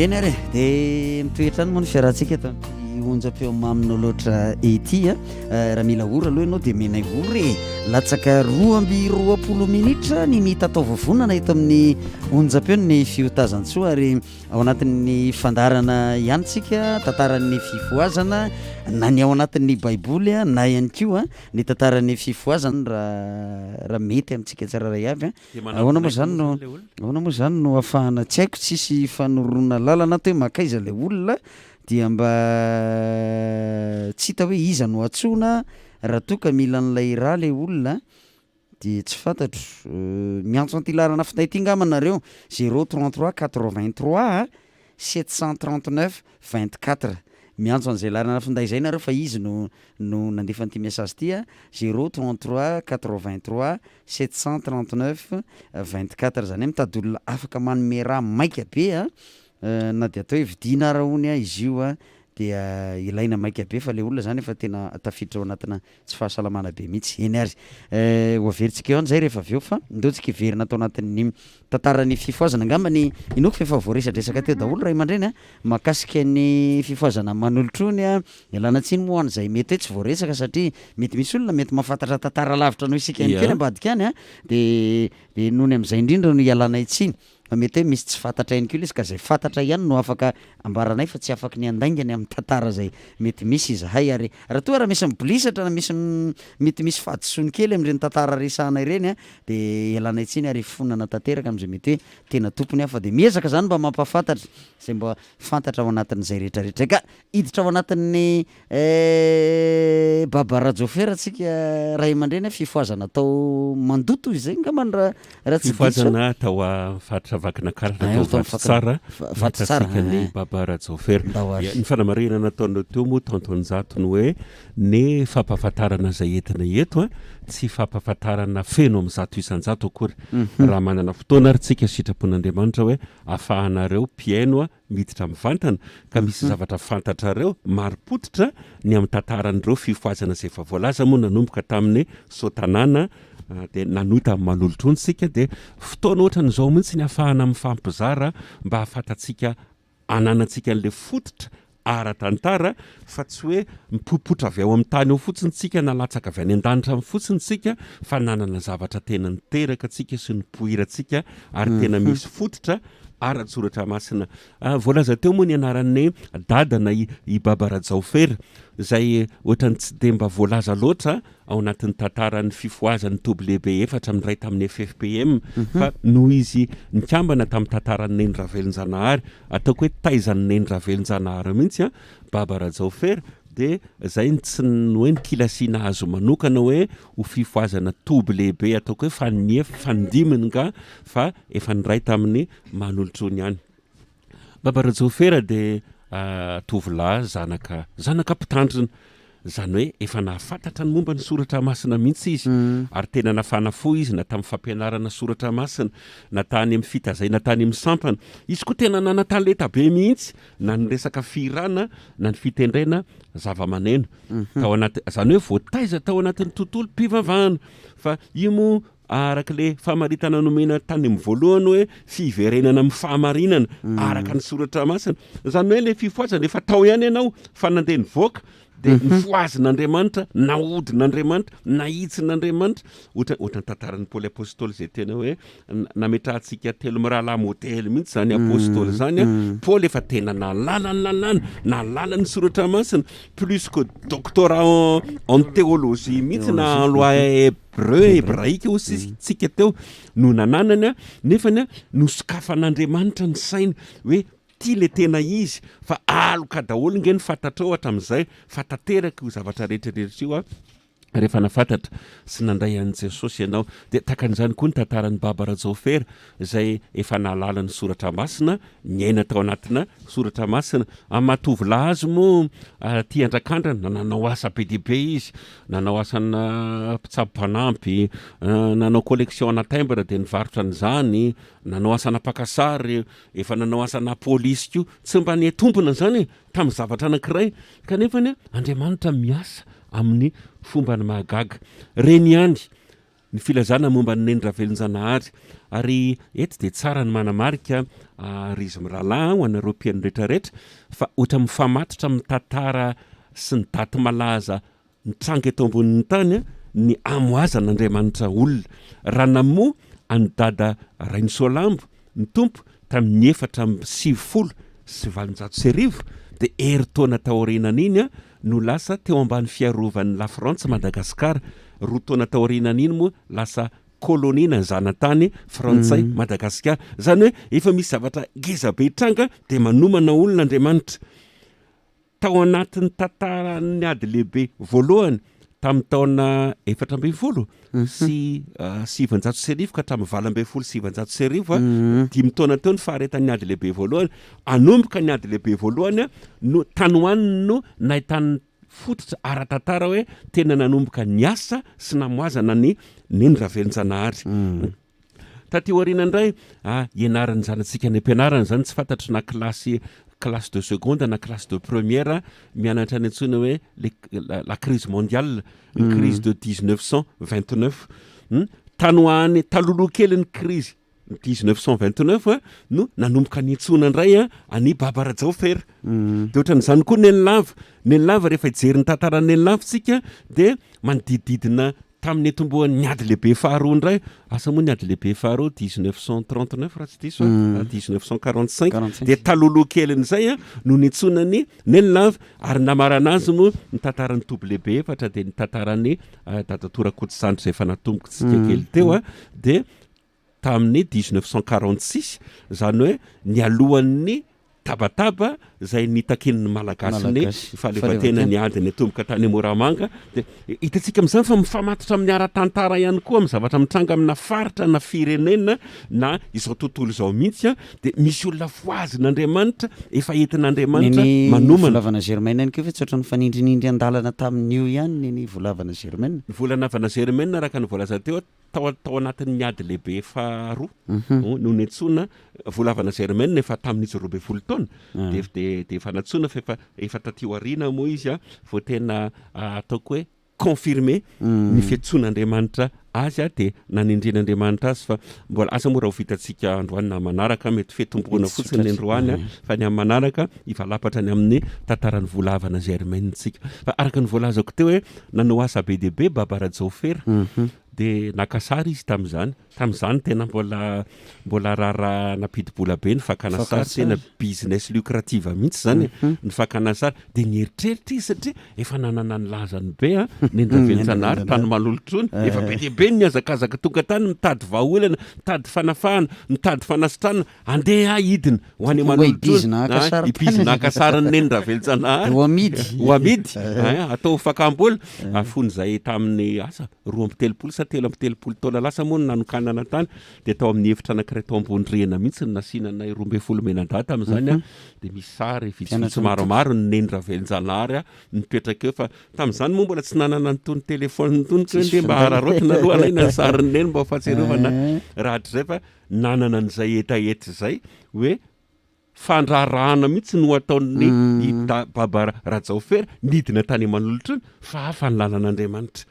eny are dia mitoetra any moa ny fiarahantsika eto onja-peo mamina loatra ety raha mila ora aloha ianao dia menay ory latsaka 2:20 minitra ny mitatao vovonana eto amin'ny onja-peo ny fiotazan-tsoa ary ao anatin'ny fandarana ihanitsika tantaran'ny fifoazana na ny ao anatin'ny baiboly na ihany koa ny tantaran'ny fifoazana raha mety amintsika tsararay avy ahoana moa zany no ahafahana tsy haiko tsisy fanorona lalana to hoe makaiza le olona dia mba tsy hita hoe iza no atsona raha toka mila n'ilay raha le olona dia tsy fantatro miantso antilarana finday ty ngamanareo 033 83 739 24 miantso an'izay larana finday zay nareo fa izy no nandefa n'ity message ty 033 83 739 24 zany hoe mitady olona afaka manome raha maika be na dia atao hoe vidina raha hony izy io dia ilaina maika be fa le olona zany efa tena tafiditra ao anatina tsy fahasalamana be mihitsy eny ary ho averintsika eo an'izay rehefa avy eo fa ndeontsika verina atao anatin'ny tantaran'ny fifoazana angambany inoko fa efa voaresadresaka teo daholo ray aman-dreny mahakasika ny fifoazana manolotrony ialana tsiny moa an'izay mety hoe tsy voaresaka satria mety misy olona mety mahafantatra tantara lavitra anao isika ihany kely ambadika any dia nohony amin'izay indrindra no ialana itsiny mety hoe misy tsy fantatra ihany kely izy ka zay fantatra ihany no afaka ambaranay fa tsy afaka ny andaingany amin'ny tantara zay mety misy izahay ary raha toa raha misy mibolisatra na mety misy fahadisoany kely amin'ireny tantara resahanay ireny dia ialana itsiny ary fonana tanteraka amin'izay mety hoe tena tompony fa dia miezaka zany mba mampafantatra zay mba fantatra ao anatin'izay rehetrarehetra ka iditra ao anatin'ny baba rajofera atsika ray aman-dreny fifoazana atao mandoto izy zay ngamany raha tsy fifoazana atao fatra vakina karatra tsara vatsika ny baba rajofera ny fanamarena nataonao teo moa tantonjato ny hoe ny fampahafantarana zay entina eto tsy fampahafantarana feno amin'ny zato isan-jato akory raha manana fotoana ary tsika sitrapon'Andriamanitra hoe ahafahanareo piaino miditra amin'ny vantana ka misy zavatra fantatrareo marim-potitra ny amin'ny tantaran'ireo fifoazana izay efa voalaza moa nanomboka tamin'ny sotanana dia nanota amin'ny malolotrony sika dia fotoana ohatran'izao mihitsy ny ahafahana amin'ny fampizara mba hahafantatsika ananantsika an'ilay fototra ara-tantara fa tsy hoe mipopotra avy ao amin'ny tany ao fotsiny tsika nalatsaka avy any an-danitra amin'ny fotsiny tsika fa nanana zavatra tena niteraka tsika sy nipohirantsika ary tena misy fototra ara-tsoratra masina voalaza teo moa ny anaran'ny dadana i baba rajofera zay ohatrany tsy dia mba voalaza loatra ao anatin'ny tantaran'ny fifoazan'ny toby lehibe efatra amin'ny ray tamin'ny FFPM fa noho izy nikambana tamin'ny tantaran'ny neny ravelon-janahary ataoko hoe taizan'ny neny ravelon-janahary mihitsy baba rajofera dia zay tsy hoe nikilasiana azo manokana hoe ho fifoazana toby lehibe ataoko hoe fanindiminy nga fa efa niray tamin'ny manolotrony ihany baba rajofera dia tovolahy zanaka mpitandrina zany hoe efa nahafantatra ny momba ny soratra masina mihitsy izy ary tena nafana fo izy na tamin'ny fampianarana soratra masina na tany amin'ny fitazay na tany amin'ny sampana izy koa tena nanatalenta be mihitsy na ny resaka firana na ny fitendrena zava-maneno zany hoe voataiza tao anatin'ny tontolo mpivavahana fa io moa araka le fahamaritana nomena tany amin'ny voalohany hoe fiverenana amin'ny fahamarinana araka ny soratra masina zany hoe le fifoazana efa tao ihany ianao fa nandeha nivoaka dia nifoazin'andriamanitra naodin'andriamanitra naitsin'andriamanitra ohatra ny tantaran'ny Paoly apôstôly zay tena hoe nametrahantsika telo mirahalahy modely mihitsy zany apôstôly zany Paoly efa tena nalala ny soratra masina plus que doctorat en théologie mihitsy na en loi hébraïque aussi tsika teo no nananany nefany nosokafan'andriamanitra ny sainy hoe ty le tena izy fa aloka daholo nge ny fantatra ao hatramin'izay fantateraka io zavatra rehetrarehetra io rehefa nafantatra sy nandray an' Jesosy ianao dia takan'izany koa ny tantaran'ny Baba Rajofera izay efa nahalala ny soratra masina nyaina tao anatina soratra masina amatovolahy azy moa tia andrakandrana nanao asa be dehibe izy nanao asana mpitsabo-panampy nanao collection ana timbre dia nivarotra an'izany nanao asana pakasary efa nanao asana polisy koa tsy mba netompona zany tamin'ny zavatra anankiray kanefany Andriamanitra miasa amin'ny fomba ny mahagaga reny ihany ny filazana momba ny Neny Ravelonjanahary ary eto dia tsara ny manamarika ry izy mirahalahy ho anareo mpiaino rehetrarehetra fa ohatra mifamatotra amin'ny tantara sy ny daty malaza nitranga eto ambonin'ny tany ny amoazan'Andriamanitra olona raha namoa any dada Rainsolambo ny tompo tamin'ny 790 dia eritaona taorianan'iny no lasa teo ambany fiarovan'ny La France Madagasikara roa taona taorianan'iny moa lasa kolônia zanatany frantsay Madagasikara zany hoe efa misy zavatra ngeza be tranga dia manomana olona Andriamanitra tao anatin'ny tantaran'ny ady lehibe voalohany tamin'ny taona 420 sy 700 ka hatramin'ny 720 dimy taona teo ny faharetan'ny ady lehibe voalohany anomboka ny ady lehibe voalohany no tanohaniny no nahitany fototra ara-tantara hoe tena nanomboka ny asa sy namoazana ny Neny Ravelonjanahary taty aoriana indray ianarany zanatsika ny ampianarana zany tsy fantatry na classe de seconde na classe de première mianatra ny antsona hoe la crise mondiale ny crise de 1929 tanohany taloloha kely ny crise 1929 no nanomboka ny antsona indray any Baba Rajofera dia ohatran'izany koa Neny lava rehefa hijery ny tantaran'ny Neny lava tsika dia manodidididina tamin'ny etombohan'ny ady lehibe faharoa indray asa moa ny ady lehibe faharoa 1939 raha tsy diso 1945 dia taloloha kelin'izay no nitsona ny Neny lava ary namarana azy moa ny tantaran'ny toby lehibe efatra dia ny tantaran'ny dadatora Kotsandry izay efa natomboka tsika kely teo dia tamin'ny 1946 zany hoe ny alohan'ny tabataba zay nitakin'ny malagasy ny fahaleovatena ny adiny atomboka tany Moramanga dia hitantsika amin'izany fa mifamatotra amin'ny ara-tantara ihany koa amin'ny zavatra mitranga amina faritra na firenena na izao tontolo izao mihitsy dia misy olona foazin'Andriamanitra efa entin'Andriamanitra manomana volavana Germaine ihany koa fa tsy ohatran'ny fanindrinindry an-dalana tamin'io ihany ny volavana Germaine volanavana Germaine araka ny voalaza teo tao anatin'ny ady lehibe faharoa no netsona volavana Germaine efa tamin'izy 20 taona dia efa natsoina fa efa tatio ariana moa izy vao tena ataoko hoe confirmé ny fiantson'Andriamanitra azy dia nanindrin'Andriamanitra azy fa mbola asa moa raha ho vitantsika androany na manaraka mety fetomboana fotsiny ny androany fa ny amin'ny manaraka ivalapatra ny amin'ny tantaran'ny volavana Germaine tsika fa araka ny voalazako teo hoe nanao asa be dehibe Baba Rajofera dia nakasary izy tamin'izany tena mbola rara napidibola be ny fakana sary tena business lucrative mihitsy zany ny fakana sary dia nieritreritra izy satria efa nanana ny lazany be Neny Ravelonjanahary tany malolotrony efa be dehibe ny azakazaka tonga tany mitady vahaolana mitady fanafahana mitady fanasitrana andeha hidina ho any malolotrony ibizina akasarany Neny Ravelonjanahary ho amidy atao fakambola afony zay tamin'ny asa 2 sa 3 taona lasa moa nanokanana tany dia tao amin'ny hevitra anankiray tao ambony rena mihitsy ny nasinana 12 menandata amin'izany dia misy sary vitsivitsy maromaro ny Neny Ravelonjanahary nipetraka eo fa tamin'izany moa mbola tsy nanana nytony telefôny nytony koe mba hararotina aloha alaina ny sariny Neny mba fahatsiarovana rahatrizay fa nanana an'izay etaeta izay hoe fandrarahana mihitsy no ataon'ny Baba Rajofera nidina tany Manolotrony fa hafa ny lalan'Andriamanitra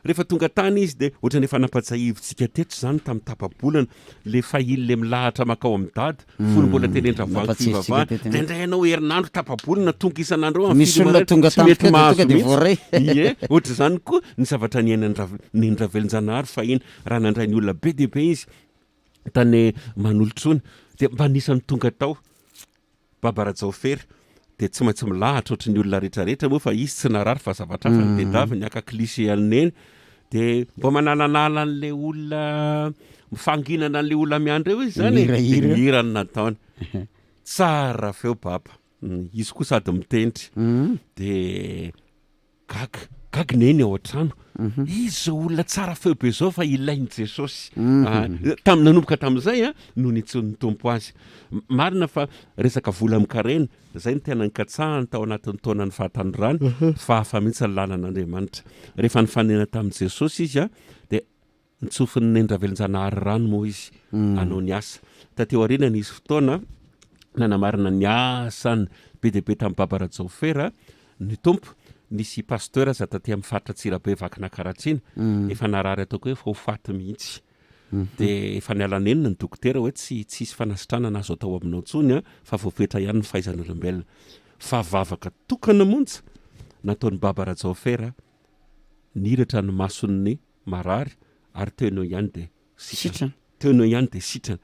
rehefa tonga tany izy de ohatrany efa nampatsahivontsika tetry zany tamin'ny tapabolana le fahily le milahatra makao amin'ny dady folo mbola tenendra voangy fivavahana de indray ianao herinandro tapabolana tonga isan'andro misy olona tonga tonga de voaray ie ohatra zany koa ny zavatra niainandravelonjanahary fa iny raha nandray ny olona be dehibe izy tany manolotrony de mba nisan'ny tonga tao babaradzaofery de tsy maintsy milahatra ohatry ny olona rehetrarehetra moa fa izy tsy narary fa zavatra hafa ny tedavy ny aka-klisé alineny de mba manalanala an'le olona mifanginana an'le olona miandro eo izy zany hirany nataony tsara feo baba izy koa sady mitendry de gaga neny ao an-trano izy zao olona tsara feo be zao fa ilainy Jesosy nanomboka tamin'izay a no nitsony tompo azy marina fa resaka vola mikarena zay ny tena nikatsahany tao anatin'ny taonany fahatanorany fa hafa mihitsy ny lalan'Andriamanitra rehefa nifanena tamin'i Jesosy izy a de nitsofiny nendravelonjanahary rano moa izy anao ny asa tateo arinany izy fotoana nanamarina ny asany be dehibe tamin'ny babaradzaofera ny tompo nisy pasteur za taty amin'ny faritra Tsirabe vakina Karatsina efa narary ataoko hoe fa ho faty mihitsy de efa nialanenina ny dokotera hoe tsisy fanasitrana na azo atao aminao tsony fa voafetra ihany ny fahaizan'olombelona fa vavaka tokana monja nataon'ny babaradzaofera niratra ny mason'ny marary ary teonao ihany de sitrana teonao ihany de sitrana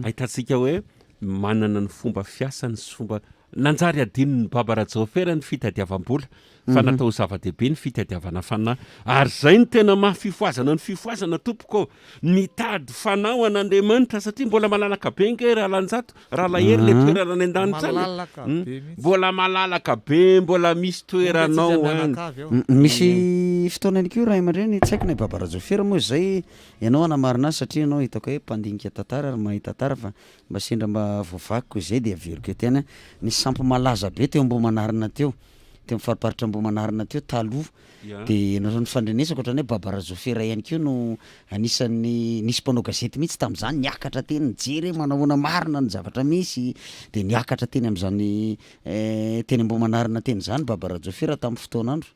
ahitantsika hoe manana ny fomba fiasany sy fomba nanjary adininy babaradzaofera ny fitadiavam-bola fa natao zava-dehibe ny fitadiavana fanahy ary zay ny tena mahafifoazana ny fifoazana tompoko mitady fanao an'Andriamanitra satria mbola malalaka be nge raha lanjato raha lahery le toerana any an-danitra mbola malalaka be mbola misy toeranao misy fotoana ko raha aman-dreny tsy haiko na babaradzaofera moa zay ianao anamarina azy satria ianao hitako hoe mpandinika tantara ary mahita tantara fa mba sendra mba voavakiko zay de averiko etena ny sampy malaza be teo Ambohimanarina teo mifariparitra Ambohimanarina teo taloha de natao ny fandrenesako ohatrany hoe babaradzaofera ihany keo no anisan'ny nisy mpanao gazety mihitsy tamin'izany niakatra teny nijery manahoana marina ny zavatra misy de niakatra teny amin'izany teny Ambohimanarina teny zany babaradzaofera tamin'ny fotoanandro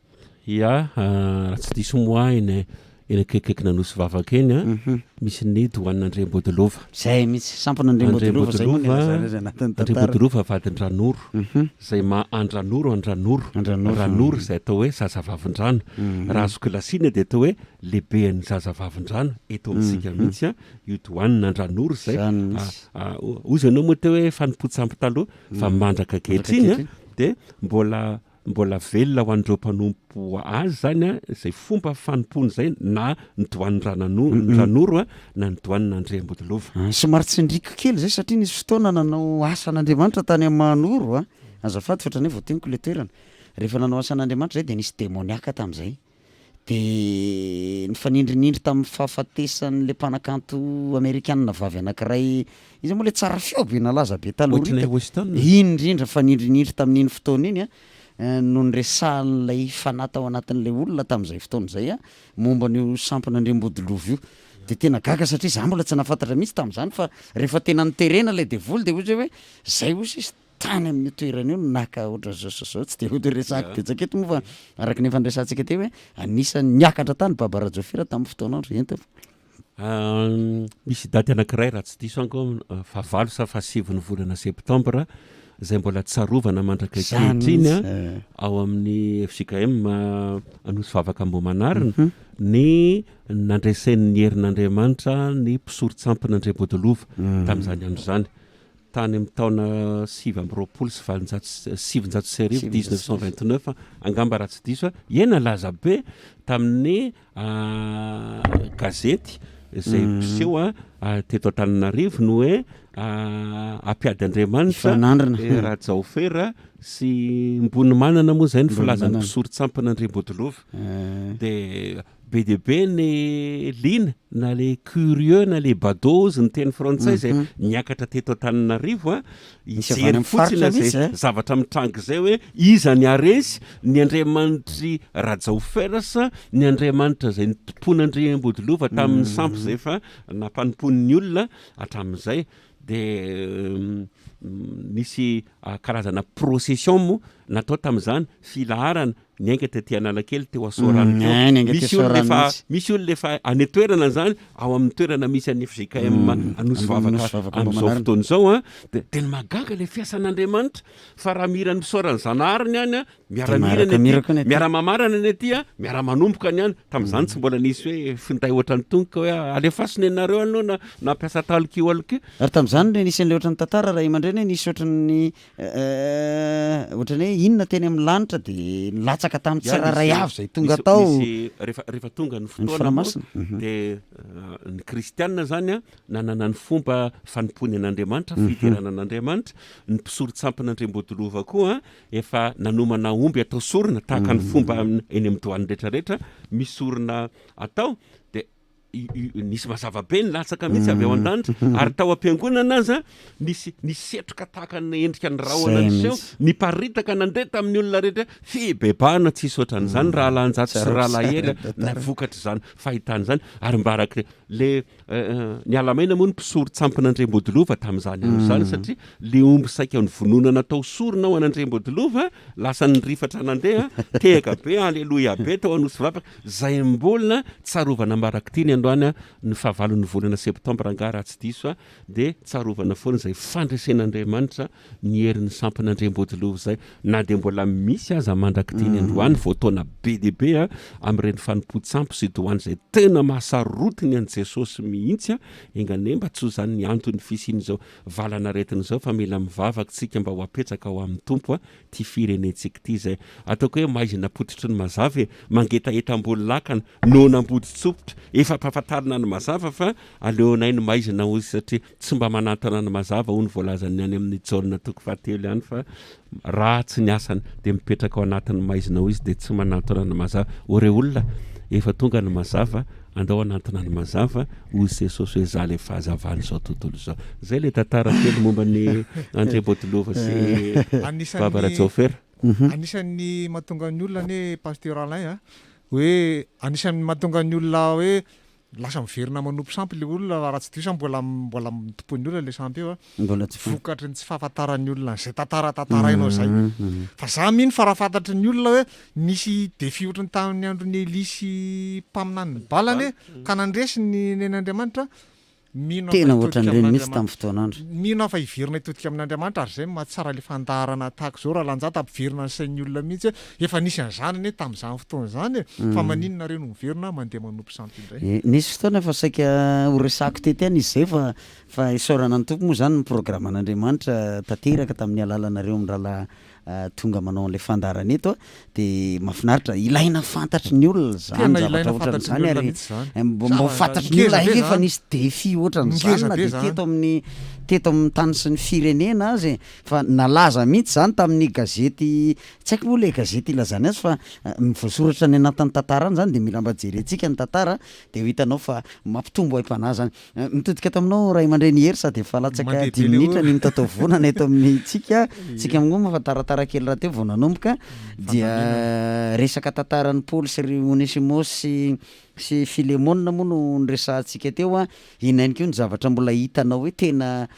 raha tsy diso moa eny akekaiky nanosy vavaka eny misy nedy hoan'André Mbodilova zay misy sampona André Mbodilova vadin-dranoro zay andranoro zay atao hoe zazavavin-drano raha azoko lasina de atao hoe lehibean'ny zazavavin-drano eto amintsika mihitsy io dohanin'andranoro zay ozy anao moa teo hoe fanompotsy taloha fa mandraka ankehitriny de mbola velona ho an'ireo mpanompo azy zany zay fomba fanompony zay na nidohan'ny ranoro na nidohanin'André Mbodilova somary tsindrika kely zay satria nisy fotoana nanao asan'Andriamanitra tany amin'ny Manoro azafady fotrany voateniko le toerana rehefa nanao asan'Andriamanitra zay de nisy demoniaka tamin'izay de nifanindrinindry tamin'ny fahafatesan'le mpanakanto amerikanina vavy anankiray izy moa le tsara feo be nalaza be taloha indrindra fanindrinindry tamin'iny fotoana iny no nyresahan'lay fanata ao anatin'le olona tamin'izay fotoana zay momba n'io sampon'André Mbodilova io de tena gaga satria za mbola tsy nafantatra mihitsy tamin'izany fa rehefa tena niterena lay devoly de ozy hoe zay ozy izy tany amin'ny toerana io naka ohatra zao tsy de ohatra resaka betsaka eto moa fa araka ny efa nresantsika teo hoe anisan'ny niakatra tany babaradzaofera tamin'ny fotoanandro enta misy daty anankiray raha tsy diso anko fa 8 sa fa 7 ny volana septambra zay mbola tsarovana mandraka kehitriny ao amin'ny FJKM anosy vavaka Ambohimanarina ny nandresen'ny herin'Andriamanitra ny mpisoritsampin'André Mbodilova tamin'izany andro zany tany amin'ny taona 720 sy 1929 angamba raha tsy diso ena laza be tamin'ny gazety zay piseho teto Antananarivo no hoe ampiady Andriamanitra Radzaofera sy mbony manana moa zay ny filazan'ny mpisoritsampin'André Mbodilova de be dehibe ny lina na le curieux na le badose ny teny frantsay zay niakatra teto Antananarivo ijery fotsiny zay zavatra mitrangy zay hoe iza ny aresy ny Andriamanitry Radzaofera sa ny Andriamanitra zay nitompon'André Mbodilova tamin'ny sampy zay fa nampanompon'ny olona hatramin'izay dia nisy karazana procession mo natao tamin'izany filaharana ny aingana tetỳ Analakely teo Asorano misy olo lefa any toerana zany ao amin'ny toerana misy any FGKM anosy vavaka amin'izao fotoana izao a dia tena magaga le fiasan'Andriamanitra fa raha mirany misaorany zanahariny any a miara-mamarana ny aty a miara-manomboka ny any tamin'izany tsy mbola nisy hoe finday ohatra ny tongoka hoe alefasiny anareo aloha na nampiasa talokio alokio ary tamin'izany le nisy an'le ohatra ny tantara raha imandreny nisy ohatrany ohatrany hoe inona teny amin'ny lanitra dia latsaka tamin'ny tsiraray avy zay tonga tao rehefa tonga ny fotoana dia ny kristianina zany a nanana ny fomba fanompony an'Andriamanitra fidirana an'Andriamanitra ny mpisoritsampan'Andriambodilova koa efa nanomana omby atao sorona tahaka ny fomba eny amin'ny doany rehetrarehetra misy sorona atao dia nisy mazava be ny latsaka mihitsy avy ao an-danitra ary tao am-piangonana azy nisy setroka tahaka ny endrika ny rahona niseo niparitaka nandeha tamin'ny olona rehetra fibebahana tsisy ohatran'izany raha lanjato sy raha lahela na vokatra zany fahitany zany ary mbaraka le ny alamaina moa ny mpisoritsampan'Andriambodilova tamin'izany zany satria le omby saika ny vonona natao sorona ao an'Andriambodilova lasa ny rifatra nandeha tehaka be aleloia be tao anosy vavaka zay mbolina tsarovana mbaraka tiny androany ny fahavalon'ny volana septambra angara tsy diso dia tsarovana foana zay fandresen'Andriamanitra ny herin'ny sampan'Andriambodilova zay na dia mbola misy aza mandrakitiny androany voataona be dia be amin'ireny fanompo-tsampo sy doany zay tena mahasarotiny an' Jesosy mihitsy engane mba tsy ho zany ny antony fisiny zao valanaretiny zao fa mila mivavaka tsika mba ho apetraka ao amin'ny tompo ty firenentsika ty zay ataoko hoe maizina potitry ny mazava mangetaeta-mbolo lakana nonambody tsopotra efa mpahafantarina ny mazava fa aleonay ny maizina ozy satria tsy mba manatona ny mazava ho ny voalazany any amin'ny jaolina toko fahatelo ihany fa raha tsy ny asany dia mipetraka ao anatin'ny maizina ho izy dia tsy manatona ny mazava ore olona efa tonga ny mazava andao anatona ny mazava ozy Jesosy hoe za le fahazavany zao tontolo zao zay le tantara kely momba ny Andriambodilova sy Baba Rajaofera anisan'ny mahatonga ny olona ny pasteur Alain hoe anisan'ny mahatonga ny olona hoe lasa miverina manompo sampy le olona raha tsy diso mbola mitompony olona le sampy eo vokatry ny tsy fahafantaran'ny olona zay tantarainao zay fa za mino fa raha fantatry ny olona hoe nisy defi ohatrany tamin'ny andron'ny Elisy mpaminany balany ka nandresy ny nen'Andriamanitra tena ohatran'ireny mihitsy tamin'ny fotoanandro mino fa hiverina itotika amin'Andriamanitra ary zay mahatsara le fandaharana tahaka zao raha lanjata ampiverina ny sain'ny olona mihitsy efa nisy an'izany ne tamin'izany fotoana zany fa maninona reny miverina mandeha manompo sampy indray nisy fotoana fa saika ho resako tety izy zay fa isaorana ny tompo moa zany ny programman'Andriamanitra tanteraka tamin'ny alalanareo amin'ny rahalahy tonga manao an'ilay fandarana eto dia mahafinaritra ilaina fantatry ny olona zany zavatra ohatran'izany ary mba fantatry ny olona efa nisy defi ohatran'izany na dia teto amin'ny tany sy ny firenena azy fa nalaza mihitsy zany tamin'ny gazety tsy haiko moa le gazety ilazany azy fa mivoasoratra ny anatin'ny tantarany zany dia mila mba jerentsika ny tantara dia ho hitanao fa mampitombo haim-panahy zany mitodika taminao ray mandray ny hery sady efa latsaka 10 minitra ny mitatao vonana eto amin'ny tsika migoma fa taratara kely raha teo vao nanomboka dia resaka tantaran'ny Paoly sy Onesimosy sy Filemona moa no nyresantsika teo inainy koa ny zavatra mbola hitanao hoe tena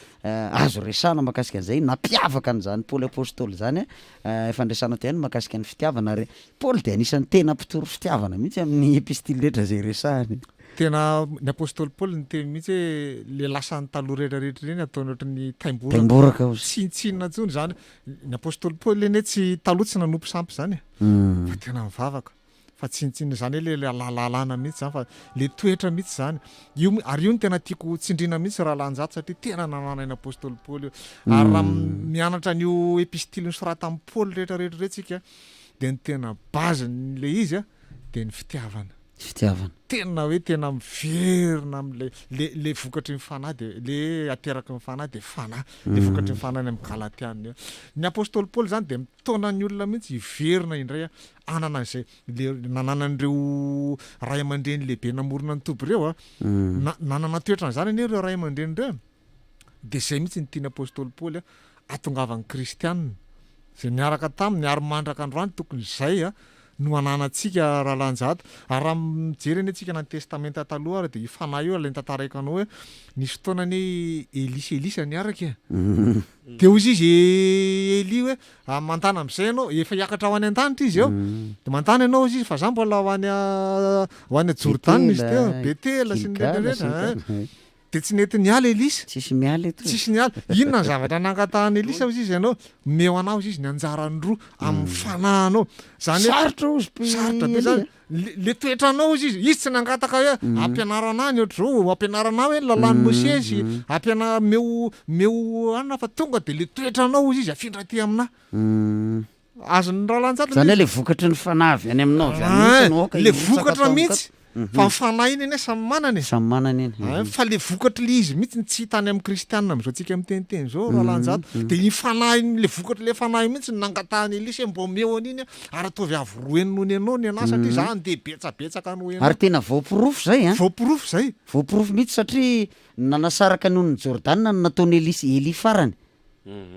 azo resana makasika an'izay nampiavaka an'izany Paoly apôstôly zany efa ndresana teo ihany makasika ny fitiavana ary Paoly dia anisan'ny tena mpitoro fitiavana mihitsy amin'ny epistily rehetra zay resahany tena ny apôstôly Paoly ny teny mihitsy hoe le lasany taloha rehetrarehetra reny ataony ohatran'ny taimboraka tsinitsinina ntsony zany ny apôstôly Paoly eny tsy taloha tsy nanompo sampy zany fa tena mivavaka fa tsinitsinina zany hoe le alalalana mihitsy zany fa le toetra mihitsy zany ary io ny tena tiako tsindrina mihitsy raha lanjato satria tena nanana ny apôstôly Paoly io ary raha mianatra n'io epistily nosorata amin'ny Paoly rehetrarehetra retsika dia ny tena bazin'le izy dia ny fitiavana tena hoe tena miverina am'le vokatry ny fanahy dia le ateraky ny fanahy dia fanahy le vokatry ny fanahy ny amin'ny Galatiana ny apôstôly Paoly zany dia mitona ny olona mihitsy hiverina indray anana izay nanana an'ireo ray aman-dreny lehibe namorona ny toby ireo nanana toetran'izany anie ireo ray aman-dreny ireo dia zay mihitsy ny tiany apôstôly Paoly atongavany kristianina zay niaraka taminy ary mandraka androany tokony izay no ananantsika raha lanjato ary raha mijery ny antsika na ny testamenta taloha ary dia ifanahy io ilay tantaraikanao hoe nisy fotoanany elisa niaraka dia ozy izy Eli hoe mantana amin'izay ianao efa hiakatra ho any an-danitra izy eo dia mantana ianao izy fa za mbola ho any Jordan izy teo Betela sy ny rehetrarehetra dia tsy nety niala Elisa tsisy miala inona ny zavatra nangatahany Elisa ozy izy ianao meo anao izy ny anjarany roa amin'ny fanahinao sarotra be zany le toetranao izy tsy nangataka hoe ampianarana ny ohatr'izao ampianarana hoe lalàny Mosesy meo anona fa tonga dia le toetranao izy afindra ty amina azony rahalanjato zany hoe le vokatry ny fanahy any aminao le vokatra mihitsy fa mifanahy iny eny samy manany fa le vokatra le izy mihitsy tsy hitany amin'ny kristianina amin'izao tsika miteniteny zao raha lanjato dia ifanahy le vokatra le fanahy mihitsy nangatahany Elisa mbo meo an'iny ary ataovy avoroeny noho ny anao ny anahy satria zany dia betsabetsaka no ary tena voapirofo zay voapirofo mihitsy satria nanasaraka noho ny Jordan nataony Eli farany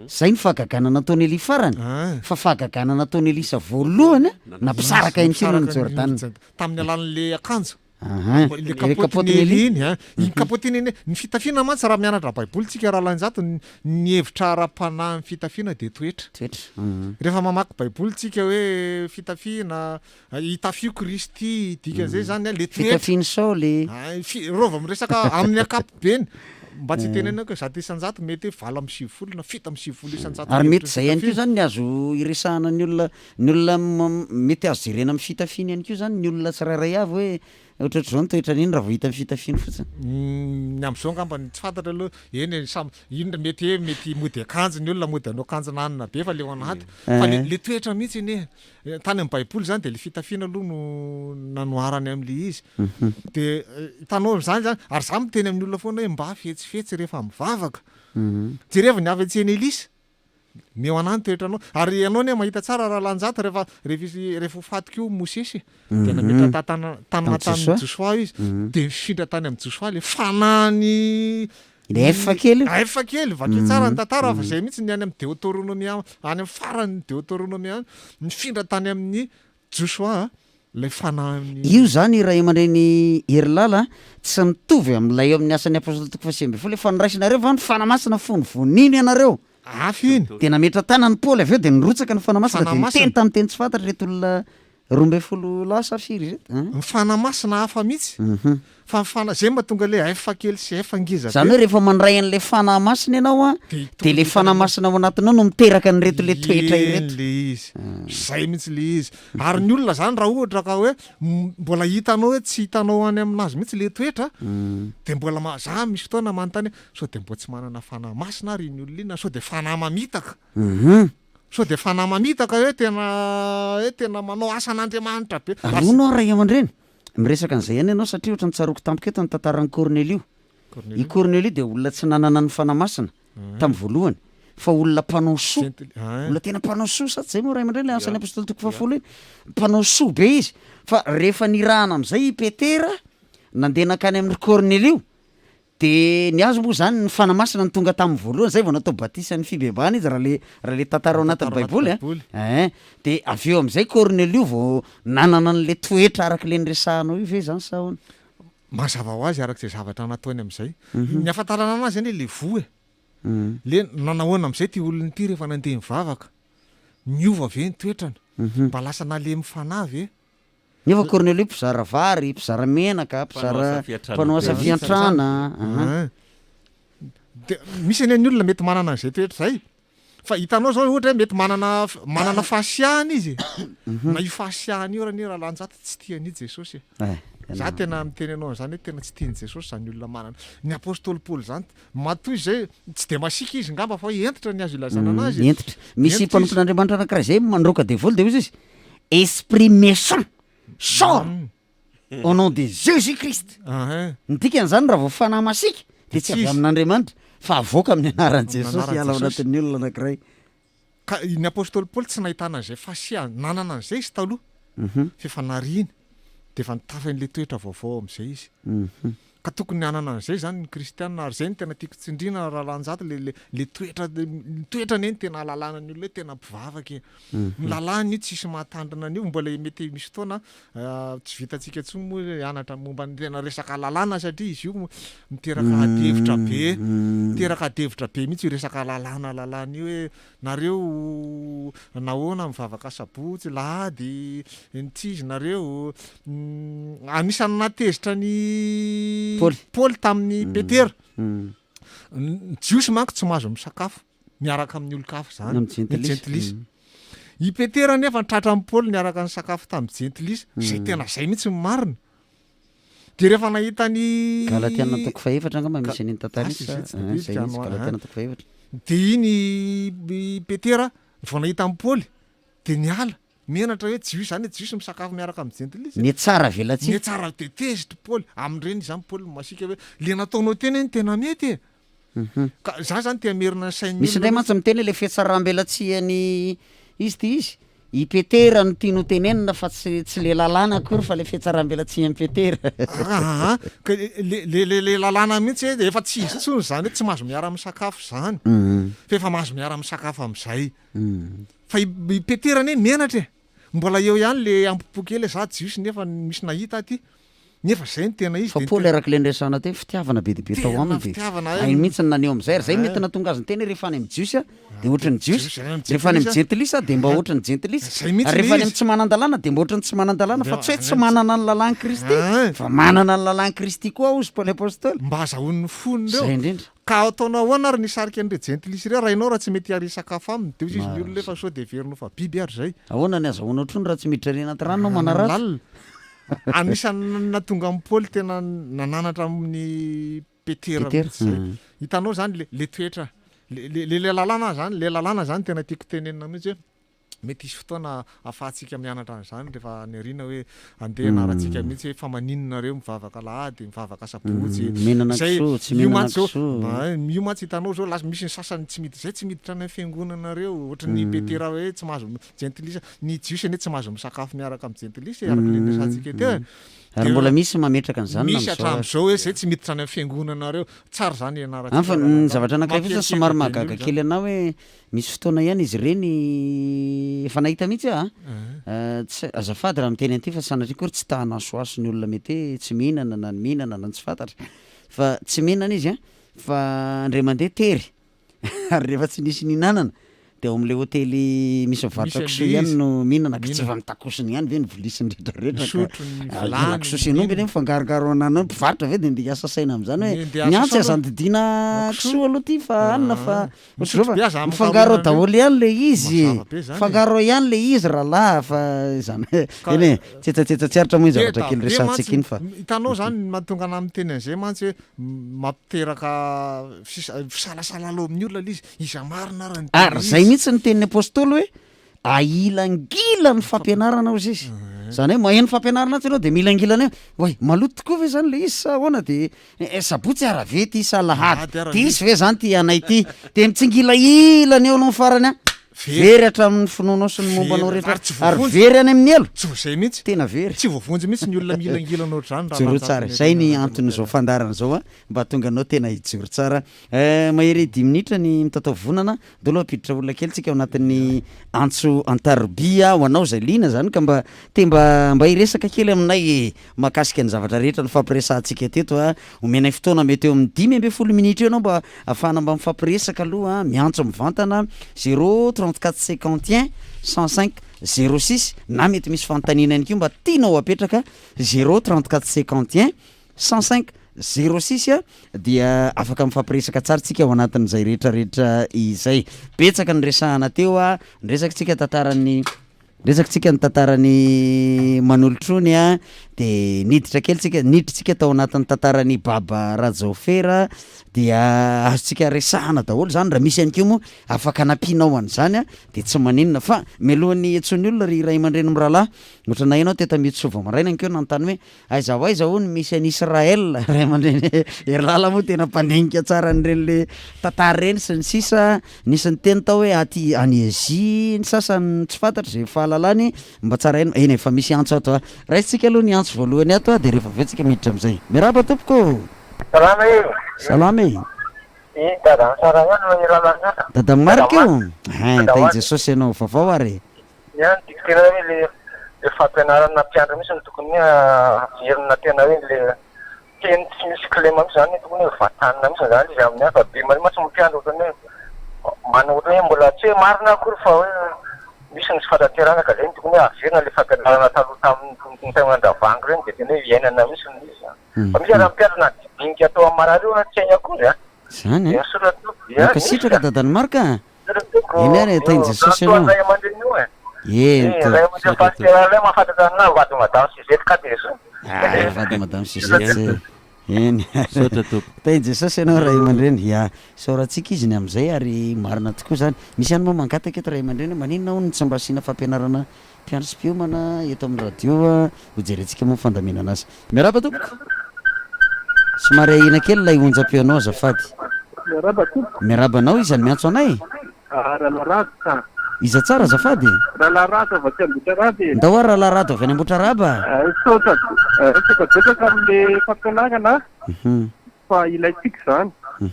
zay ny fahagagana nataony Eli farany fa fahagagana nataony Elisa voalohany nampisaraka intsiny ny Jordan tamin'ny alalan'le akanjo le kapotiny Eli iny kapotiny iny ny fitafiana mantsy raha mianatra baiboly tsika raha lanjato ny hevitra ara-panahy ny fitafiana dia toetra rehefa mamaky baiboly tsika hoe fitafiana hitafio Kristy dika zay zany le fitafiany Saoly rova miresaka amin'ny akapobeny mba tsy tenena hoe zato isan-jato mety hoe 7 na 7 isan-jato ary mety zay ihany koa zany ny azo iresahana ny olona mety azo jerena amin'ny fitafiany ihany koa zany ny olona tsirairay avy hoe ohatratra zao ny toetra n'iny raha vao hita amin'ny fitafiany fotsiny ny amin'izao angambany tsy fantatra aloha eny inona mety mody akanjo ny olona mody anao akanjo nanina be fa le ao anaty fa le toetra mihitsy iny tany amin'ny baiboly zany dia le fitafiana aloha no nanoarany amin'le izy dia hitanao zany ary za miteny amin'ny olona foana hoe mba fetsifetsy rehefa mivavaka jereva ny avy antseny Elisa meo anany toetranao ary ianao ny mahita tsara raha lanjato rehefa fatika io Mosesy dia nametra tanana tamin'ny Joshua izy dia mifindra tany amin'ny Joshua le fanany efa kely vakio tsara ny tantara fa zay mihitsy ny any amin'ny Deutéronomie any amin'ny farany Deutéronomie any mifindra tany amin'ny Joshua lay fanahy io zany raha aman-dreny Herilala tsy mitovy amin'ilay amin'ny asan'ny apôstôly toko faha 9 fa niraisinareo va ny fanamasina fony voniny ianareo iny dia nametra tanany Paoly avy eo dia nirotsaka ny fanamasina dia miteny tamin'ny teny tsy fantatra reto olona 12 lasa firy ny fanamasina hafa mihitsy fa zay mahatonga le efa kely sy efa ngeza zany hoe rehefa mandray an'le fanahy masina ianao dia le fanahy masina ao anatinao no miteraka ny reto le toetra ireto le izy zay mihitsy le izy ary ny olona zany raha ohatra ka hoe mbola hitanao hoe tsy hitanao any aminazy mihitsy le toetra dia mbola za misy fotoana manontany sao dia mbo tsy manana fanahy masina ary ny olona ina sao dia fanahy mamitaka sao dia fanahy mamitaka hoe tena manao asan'Andriamanitra be aronao ray aman-dreny miresaka an'izay ihany ianao satria ohatra ny tsaroko tampoka eto ny tantaran'ny Cornelio i Cornelio dia olona tsy nanana ny fanahy masina tamin'ny voalohany fa olona mpanao soa olona tena mpanao soa sady zay moa ray aman-dreny le asan'ny apôstôly toko fahafolo iny mpanao soa be izy fa rehefa nirahana amin'izay i Petera nandeha nakany amin'ny Cornelio dia ny azo moa zany ny fanahy masina ny tonga tamin'ny voalohany zay vao natao batisa ny fibebahana izy raha le tantara ao anatin'ny baiboly dia avy eo amin'izay Cornelio vao nanana n'le toetra araka le nyresahanao io ve zany sahoana mazava ho azy arak'izay zavatra nataony amin'izay ny afantarana anazy zany hoe le voe le nanahoana amin'izay ty olona ity rehefa nandeha mivavaka niova ve ny toetrana mba lasa nalemy fanahy ve nefa Cornelio mpizara vary mpizara menaka mpanao asa fiantrana misy any olona mety manana an'izay toetra zay fa hitanao zao ohatra hoe mety manana fahasiahana izy na io fahasiahana io raha lanjato tsy tiany Jesosy za tena miteny anao zany hoe tena tsy tiany Jesosy zany olona manana ny apôstôly Paoly zany matoy zay tsy dia masika izy ngamba fa entitra ny azo ilazana anazy entitra misy mpanompon'Andriamanitra anankiray zay mandroaka devoly dia izy esprit méchant sort au nom de Jésus Christ ny dikan'izany raha vao fanahy masika dia tsy avy amin'Andriamanitra fa avoaka amin'ny anaran'i Jesosy hiala ao anatin'ny olona anankiray ka ny apôstôly Paoly tsy nahitana an'izay fahasiahana nanana an'izay izy taloha fa efa nariany dia efa nitafan'le toetra vaovao amin'izay izy ka tokony anana an'izay zany ny kristianina ary zay ny tena tiako tsindrina rahalanjato le toetra ny tena lalàna ny olona hoe tena mpivavaky ny lalàna io tsisy mahatandrina an'io mbola mety misy fotoana tsy vitantsika tsony moa anatra momba ny tena resaka lalàna satria izy io miteraka adevitra be mihitsy io resaka lalàna io hoe nareo nahoana mivavaka sabotsy lahady nitsy nareo anisany natezitra ny Paoly tamin'ny Petera jiosy manko tsy mahazo misakafo miaraka amin'ny olo-kafa zany gentilisa i Petera nefa nitratra amin'ny Paoly niaraka ny sakafo tamin'ny gentilisa zay tena zay mihitsy ny marina de rehefa nahita ny Galatiana toko faefatra angamba misy ny tatarisa de iny Petera vao nahita amin'ny Paoly de niala menatra hoe jiosy zany jiosy misakafo miaraka amin'ny gentilisa ny tsara velatsy ny tsara tetezitra Paoly amin'ireny zany Paoly masika hoe le nataonao teny ny tena mety ka za zany tia merina sainy misy ndray mantsy miteny le fietsarambelatsiany izy ty izy i Petera no tiano tenenina fa tsy le lalàna akory fa le fietsarambelatsiany Petera le lalàna mihitsy efa tsy izy tsony zany hoe tsy mahazo miara misakafo zany fa efa mahazo miara misakafo amin'izay fa i Petera ne menatra mbola eo ihany le ampopokely za jiosy nefa misy nahita aty nefa zay ny tena izy fa Paoly araka le ndresana te fitiavana be de be tao aminy de mihitsy naneo am'izay zay mety natonga azy ny teny rehefa any amin'ny jiosy de ohatran'ny jiosy rehefa any amin'ny gentilisa de mba ohatran'ny gentilisa ary rehefa any amin'ny tsy manan-dalàna de mba ohatran'ny tsy manan-dalàna fa tsy hoe tsy manana ny lalàny Kristy fa manana ny lalàny Kristy koa ozy Paoly apôstôly mba azahoan'ny fony reo zay indrindra ka ataonao ahoana ary nisarika an'ireo gentilisa ireo raha ianao raha tsy mety ary sakafo aminy de izy ny olona lefa sao de verinao fa biby ary zay ahoana ny azahoana otrony raha tsy miditra ary anaty rano manaratra anisan'ny natonga amin'ny Paoly tena nananatra amin'ny Petera zay hitanao zany le toetra le lalàna zany tena tiako tenenina mihitsy hoe mety isy fotoana ahafahantsika mianatra an'izany rehefa nyarina hoe andeha anaratsika mihitsy hoe fa maninonareo mivavaka lahady mivavaka sabotsy io mantsy hitanao zao lasa misy ny sasany tsy miditra zay tsy miditra ny fiangonanareo ohatran'ny Petera hoe tsy mahazo gentilisa ny jiosy ane tsy mahazo misakafo miaraka amin'ny gentilisa araka le nesantsika teo ary mbola misy mametraka an'izany misy hatramin'izao hoe zay tsy miditra ny fiangonanareo tsara zany ianarana fa ny zavatra anankiray fotsiny somary mahagaga kely anao hoe misy fotoana ihany izy ireny efa nahita mihitsy azafady raha miteny an'ity fa sanatria kory tsy tahanasoaso ny olona mety tsy mihinana na ny mihinana na ny tsy fantatra fa tsy mihinana izy fa ndray mandeha tery ary rehefa tsy nisy nihinanana de ao am'le hôtely misy mivarotra kisoa ihany no mihinana ka tsy efa mitakosiny ihany ve ny volisiny rehetrarehetra kisoa nomby eny mifangarogaro anana mpivarotra ve de nde hiasa saina am'izany hoe miantsy azany didina kisoa aloha ty fa anina fa mifangaro daholo ihany le izy mifangaro ihany le izy rahalahy fa zany eny tsetsatsiaritra moa zavatra kely resantsika iny fa hitanao zany mahatonga ana amin'ny teny an'izay mantsy hoe mampiteraka fisalasala alo amin'ny olona le izy marina ary zay mihitsy ny tenin'ny apôstôly hoe ailangila ny fampianarana ozy izy zany hoe maheno fampianarana atsy anao de milangilana eo way maloto tokoa ve zany le izy sa ahoana de sabotsy aravety sa lahady ty izy ve zany ty anay ty de mitsingilailana eo aloha farany very hatramin'ny finoanao sy ny mombanao rehetra ary very any amin'ny elo tsy zay mihitsy tena very tsy voavonjy mihitsy ny olona milangilana ohatr'izany joro tsara zay ny anton'izao fandarana zao mba tonga anao tena hijoro tsara mahery 10 minitra ny mitatao vonana de aloha apiditra olona kely tsika ao anatin'ny antso antarobia ho anao zay lina zany ka mba mba hiresaka kely aminay mahakasika ny zavatra rehetra ny fampiresantsika teto omenay fotoana mety eo amin'ny 10 minitra eo anao mba ahafahana mba mifampiresaka aloha miantso mivantana 03451 105 06 na mety misy fantanina ihany keo mba tianao apetraka 03451 105 06 dia afaka mifampiresaka tsara tsika ao anatin'izay rehetrarehetra izay betsaka ny resahana teo nresakitsika resakitsika ny tantarany manolotrony de niditra kely tsika niditra tao anatin'ny tantarany baba Rajofera dia azotsika resahana daholo zany raha misy ihany keo moa afaka nampinao an'izany de tsy maninona fa mialohan'ny etson'ny olona ry ray aman-dreny mirahalahy ohatra na ianao teta mitsova maraina ankeo nanontany hoe aiza ho ny misy any Israel ray aman-dreny erilala moa tena mpandinika tsara n'ireny le tantara reny sy ny sisa nisy ny teny tao hoe aty any Asia ny sasany tsy fantatra zay fahalalana fahalalany mba tsara eno eny efa misy antso ato raisitsika aloha ny antso voalohany ato de rehefa avetsika miditra am'izay miaraba tompoko salama e dada marika io ta jesosy ianao vaovao ary tena hoe le fampianarana mpiandra misy ny tokony verina tena hoe le teny tsy misy cléma misy zany tokony hoe vatanina misy zany izy amin'ny hafa be mari matsy mpiandra ohatrany hoe mana ohatra hoe mbola tsy hoe marina akory fa hoe misy ny sy fataterana ka zay ny tokony hoe averina le fampianarana taloha tamin'ny tegna andravango reny de tena hoe iainana misy ny izy fa misy raha mpiandrana didinika atao amin'ny marary io tsy hainy akory zany makasitraka dadany marika eny ary tainy jesosy ianao vady madame Suzette eny tainy jesosy ianao ray aman-dreny ya saorantsika izy ny am'izay ary marina tokoa zany misy any moa mangataka eto ray aman-dreny maninona ho ny tsy mba asiana fampianarana mpiandro sy mpiomana eto amin'ny radio ho jerentsika moa fandaminana azy miaraba tompoko somary ahina kely lay onjam-peonao azafady miaraba anao izy any miantso anay iza tsara azafady ndao raha larado avy any ambotra raba resaka amle fampianarana fa ilaitsika zany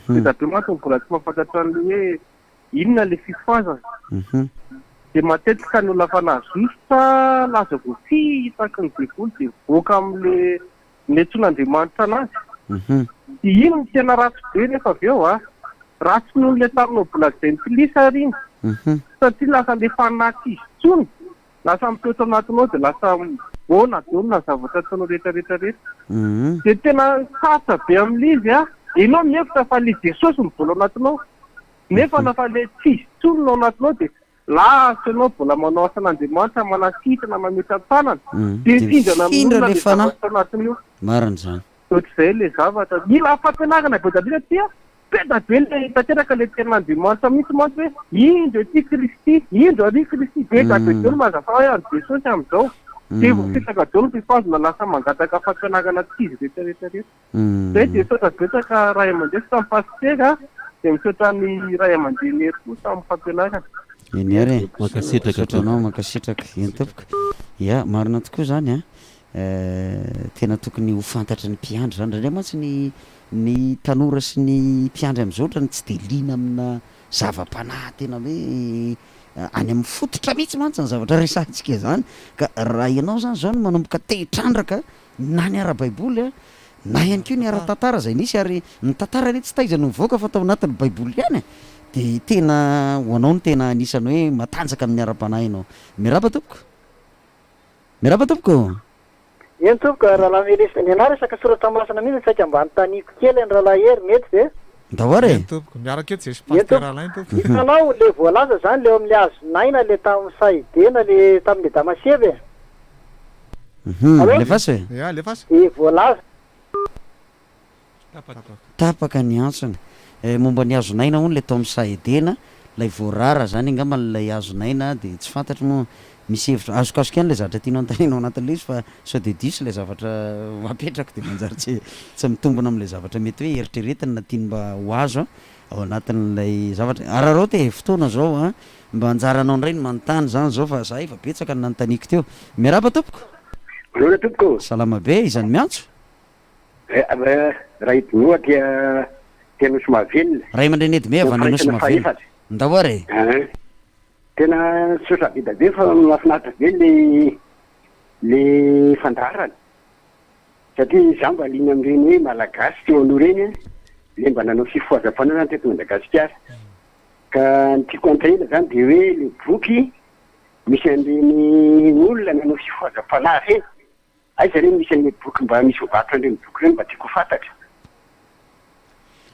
de dabematony mbola tsy mahafantatra an'le hoe inona le fifoazana de matetika ny olona fa nazosotra laza voafy hitaka ny bevoly de voaka amle netson'andriamanitra anazy de ino ny tena ratsy be nefa avy eo ratsy noho le taminao mbola zay ntilisa ary iny satria lasa le fanaky izy tsony lasa mitoetra anatinao de lasa bona donona zavatra ataonao rehetrarehetrarehetra de tena sasa be amin'le izy enao mihevitra fa le jesosy mivola anatinao nefa nafa le tsisy tsony nao anatinao de lasa ianao mbola manao asan'andriamanitra manasitrana mametra tanana de findrana amin'olona le zavatra anatiny io mariny zany ohatr'izay le zavatra mila fampianarana be dadina tia peta be le tanteraka le tenan'andriamanitra mihitsy mantsy hoe indro ty kristy indro ary kristy be dabe deo no mazafa hoe any jesosy am'izao de voafisaka deo no fifazona lasa mangataka fampianarana tsy izy rehetrarehetrarehetra zay de misaotra betsaka ray aman-dreny samy pastera de misaotra ny ray aman-dreny ery koa samy fampianarana eny ary makasitrakanao makasitraka eny tompoko ya marina tokoa zany tena tokony ho fantatra ny mpiandry zany ndray matsy ny tanora sy ny mpiandry am'izao ohatrany tsy de lina amina zava-panahy tena hoe any amin'ny fototra mihitsy mantsy ny zavatra resantsika zany ka raha ianao zany zao no manomboka tehitrandraka na ny ara-baiboly na ihany keo ny ara-tantara zay nisy ary ny tantara ny tsy taizany mivoaka fa tao anatin'ny baiboly ihany de tena hoanao ny tena anisany hoe matanjaka amin'ny ara-panahy ianao miaraba tompoko miaraba tompoko eny tompoko rahalahy miresany ana resaka soratra masina mihitsy saika mba nytaniko kely ny rahalahy hery mety de ndao ary tompoko miaraka eto zay pasteur tompoko hitanao le voalaza zany leo amin'ny azonaina le tamin'ny saidena le tamin'le damaseve le fasy ya le fasy e voalaza tapaka ny antsony momba ny azonaina hono le tao amin'ny saedena lay voarara zany angamba lay azonaina de tsy fantatry moa misy hevitra azokazoko any le zavatra tianao antaninao anatin'le izy fa sao de diso le zavatra mapetrako de manjary tsy mitombona am'le zavatra mety hoe eritreretiny na tiany mba ho azo ao anatin'lay zavatra ararao te fotoana zao mba anjaranao ndray ny manontany zany zao fa za efa betsaka ny nanotaniko teo miaraba tompoko alona tompoko salama be izany miantso raha idinoa dia nosy mahavelona ray aman-dreny edime avy any nosy mahavelona ndao ary tena sotra-bida be fa mahafinaritra be le fandarana satria za mba lina am'ireny hoe malagasy teo aloha reny le mba nanao fifoazam-panana teto Madagasikara ka ny tiako antrahina zany de hoe le boky misy an'ireny olona nanao fifoazam-panahy reny aiza reny misy an'le boky mba misy ovatora an'ireny boky reny mba tiako fantatra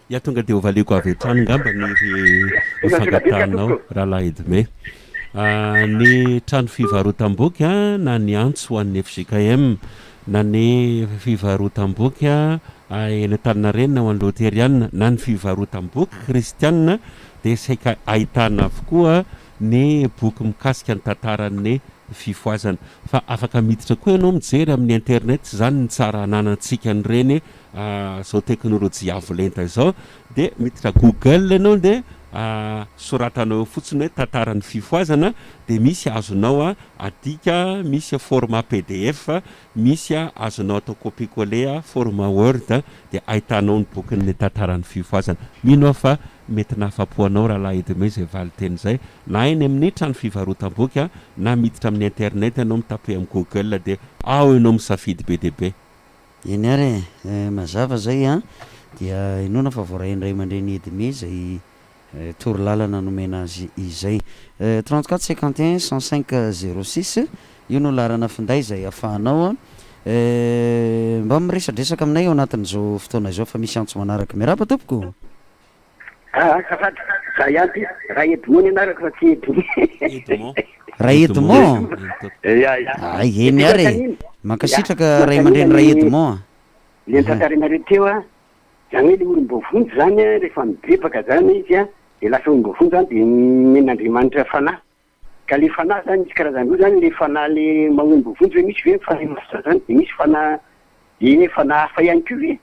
ya tonga de ovaleko avy etrany ngamba ny fangatanao rahalahy edime ny trano fivarotam-boky na ny antso ho an'ny FJKM na ny fivarotam-boky eny Antaninarenina ho an'ny Lotérienne na ny fivarotam-boky kristianina de saika ahitana avokoa ny boky mikasika ny tantaran'ny fifoazana fa afaka miditra koa ianao mijery amin'ny internet zany ny tsara ananantsika an'ireny zao teknolojia avo lenta zao de miditra Google ianao de soratanao fotsiny hoe tantaran'ny fifoazana dia misy azonao adika, misy format PDF, misy azonao atao copie-coller format Word dia ahitanao ny bokin'ny tantaran'ny fifoazana. Mino fa mety nafapoanao raha lahy edime zay valiteny zay na eny amin'ny trano fivarotam-boky na miditra amin'ny internet ianao mitape amin'ny Google dia ao ianao misafidy be dia be. Eny ary mazava zay dia inona fa voaray indray mandreny edime zay toro lalana nomena azy izay 34 51 105 06 io no larana finday zay afahanao mba miresadresaka aminay ao anatin'izao fotoana izao fa misy antso manaraka miaraba tompoko. Azafady za ihany ty raha Edmond anarako fa tsy Edmond. Raha Edmond? Ay eny ary mankasitraka ray aman-dreny Raha Edmond. Le tantaranareo teo zany hoe le olom-bovonjy zany rehefa mibebaka zany izy dia lasa olom-bovonjy zany dia men'Andriamanitra fanahy. Ka le fanahy zany misy karazany roa zany le fanahy le mahomby-bovonjy hoe misy hoe fanahy masitra zany dia misy fanahy fanahy hafa ihany koa hoe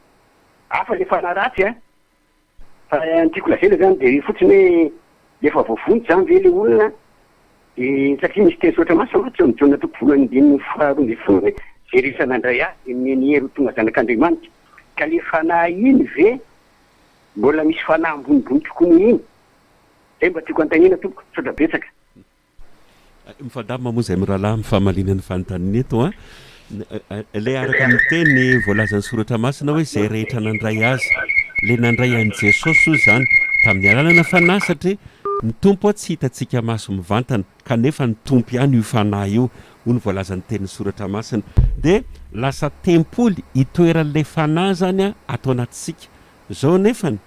hafa le fanahy ratsy fa tiako lazela zany dia fotsiny hoe efa vovonjy zany ve le olona dia satria misy teny soatra masina ohatsy mijona toko voalohany dimy faharoa ambin'ny folo hoe zerisan'andray dia mihery tonga zanak'Andriamanitra. Ka le fanahy iny ve mbola misy fanahy ambonimbony tokony iny zay mba tiako antanina tompoko sotra betsaka. Mifandamina moa zay mirahalahy mifamalinan'ny fanontaniana eto ilay araka amin'ny teny voalazan'ny soratra masina hoe zay rehetra nandray azy le nandray an'i Jesosy io zany tamin'ny alalana fanahy satria ny tompo tsy hitantsika maso mivantana kanefa ny tompo ihany io fanahy io hoy ny voalazan'ny teny soratra masina dia lasa tempoly itoeran'ilay fanahy zany atao anatisika zao nefany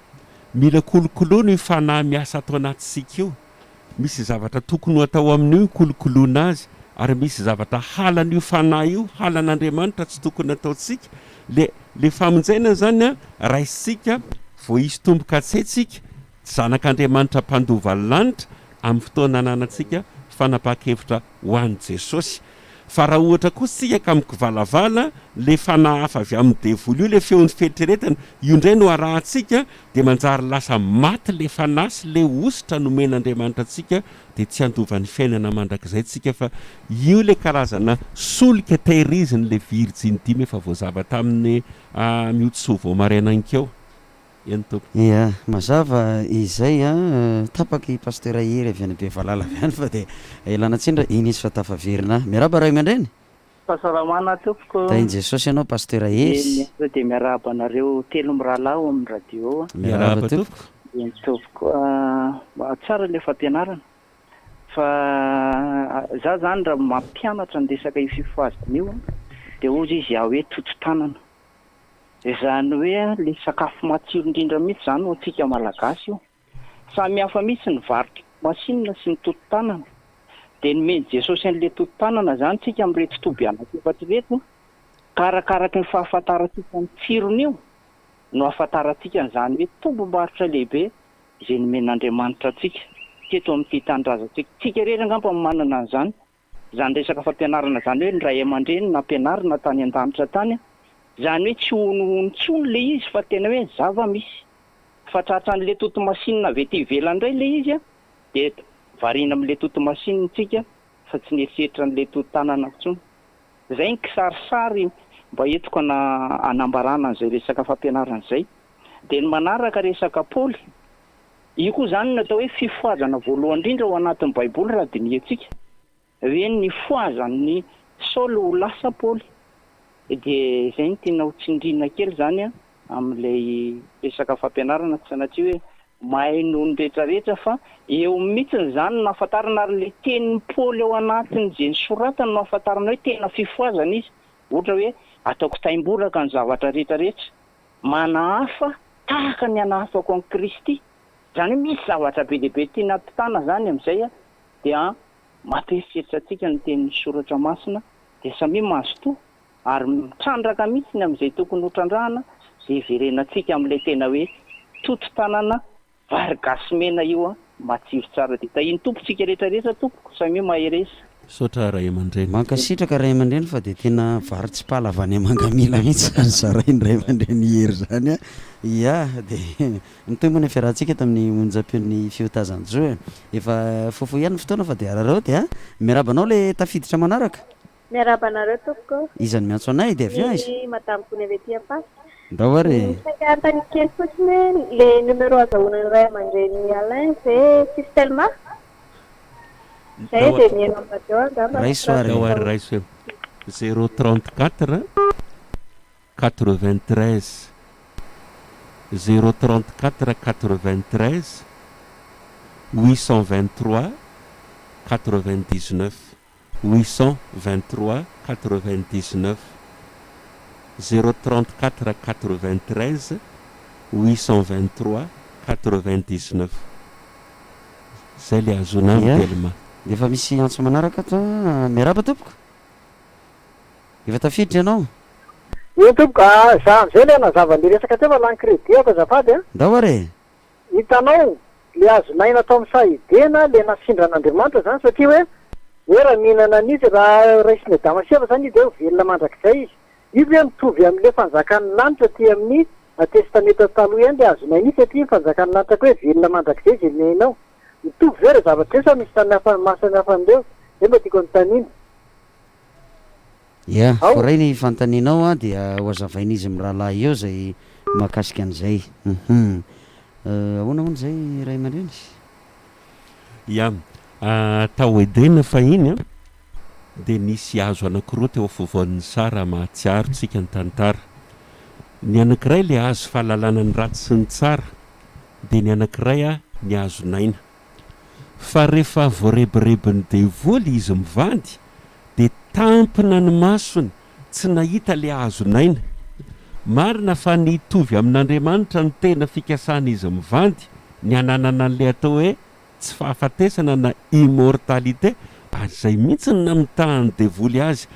mila kolokoloana io fanahy miasa atao anatisika io. Misy zavatra tokony atao amin'io kolokoloana azy ary misy zavatra halan'io fanahy io halan'Andriamanitra tsy tokony ataotsika le famonjena zany raisika vo isy tomboka atsetsika zanak'Andriamanitra mpandovany lanitra amin'ny fotoana ananatsika fanapa-kevitra ho an'i Jesosy. Fa raha ohatra kosa tsika ka mikivalavala le fanahy hafa avy amin'ny devoly io le feon'ny fetreretana io indray no arahantsika dia manjary lasa maty le fanahy sy le ositra nomen'Andriamanitra atsika dia tsy andovan'ny fiainana mandrakizay tsika fa io le karazana solika tehiriziny le virjiny dimy efa voazava tamin'ny mihotsiso voamaraina inkeo. Ia mazava izay tapaky pasteur Ahery avy any Bevalala avy any fa dia ilana tsindra iny izy fa tafaverina. Miaraba ray aman-dreny. Fahasalamana tompoko. Tainy Jesosy ianao pasteur Ahery. Dia miaraba anareo telo mirahalahy amin'ny radio. Miaraba tompoko. Eny tompoko tsara le fampianarana fa za zany raha mampianatra ny resaka io fifoazana io dia ozy izy hoe toto-tanana. Zany hoe le sakafo matsiro indrindra mihitsy zany ho antsika malagasy io. Samy hafa mihitsy ny varotra masinina sy ny toto-tanana. Dia nomeny Jesosy an'ilay toto-tanana zany tsika amin'ireo toby anankiefatra ireto karakaraky ny fahafantarantsika ny tsirony io no ahafantarantsika n'izany hoe tombom-barotra lehibe izay nomen'Andriamanitra antsika teto amin'ity tanindrazantsika. Tsika rery angamba manana an'izany zany resaka fampianarana zany hoe ny ray aman-dreny nampianarina tany an-danitra tany zany hoe tsy honohontsony le izy fa tena hoe zava-misy fa tratran'le toto-masinina avy ety ivelany indray le izy dia variana amin'le toto-masinina tsika fa tsy nieritreritra n'le toto-tanana intsony. Zay ny kisarisary mba entiko anambarana an'izay resaka fampianarana izay. Dia ny manaraka resaka Paoly io koa zany natao hoe fifoazana voalohany indrindra ao anatin'ny baiboly raha diniantsika hoe ny foazan'ny Saoly ho lasa Paoly. Dia izay ny tena ho tsindriana kely zany amin'ilay resaka fampianarana sanatria hoe mahay noho ny rehetrarehetra fa eo mihitsy zany nahafantarana ary le tenin'ny Paoly ao anatiny izay nisoratany no ahafantarana hoe tena fifoazana izy. Ohatra hoe ataoko taimboraka ny zavatra rehetrarehetra manahafa tahaka ny anahafako an'i Kristy. Zany hoe misy zavatra be lehibe tiana ampitana zany amin'izay dia mampieritreritra antsika ny tenin'ny soratra masina dia samy mahazo toa ary mitrandraka mihitsy amin'izay tokony ho trandrahana izay verenantsika amin'ilay tena hoe toto-tanana vary gasy mena io matsiro tsara dia tahiny tompontsika rehetrarehetra tompoko samy maheresa. sotra ray aman-dreny mankasitraka ray aman-dreny fa de tena vary tsy palavany mangamila mihitsy zany zarainy ray aman-dreny hery zany a ia de nitoy moa ny fiarahantsika tamin'ny onjam-peon'ny fiotazanjo efa fofo ihany fotoana fa de arareo de a miarabanao le tafiditra manaraka miarabanareo tompoko izany miantso anay de avy azy madame Kony avy aty ampasy ndao ary antany kely fotsiny le numéro azahoana ray aman-dreny Alain c'est Fistelma raisoary raiso 034 93 034 93 823 99 823 99 034 93 823 99 zay le azona telma de efa misy antso manaraka to miaraba tompoko efa tafiditra ianao io tompoko za am'izay le nazava-le resaka teo fa lany crédit ako azafady a ndao are hitanao le azonaina atao amin'ny sahidena le nasindran'Andriamanitra zany satria hoe raha mihinana an'izy raha raisiny damaseva zany de velona mandrakizay izy izy hoe mitovy amin'le fanjakan'ny lanitra ty amin'ny atestameta taloha ihany le azonaina izy satria fanjakan'ny lanitra ko hoe velona mandrakizay izy ilinainao mitovy ve re zavatra sa misy tany masany hafa amindreo zay mba tiako nytanina ia foray ny fantaninao a dia hoazavain'izy mirahalahy eo zay mahakasika an'izay ahoana hono zay ray aman-dreny ia tao edena fa iny a de nisy azo anankiroa teo afovoan'ny sara mahatsiarotsika ny tantara ny anankiray le azo fahalalana ny ratsy sy ny tsara de ny anankiray a ny azonaina fa rehefa voarebirebiny devoly izy mivandy de tampina ny masony tsy nahita le azonaina marina fa nitovy amin'Andriamanitra ny tena fikasana izy mivandy ny ananana an'le atao hoe tsy fahafatesana na immortalité azay mihitsy na mitahany devoly azy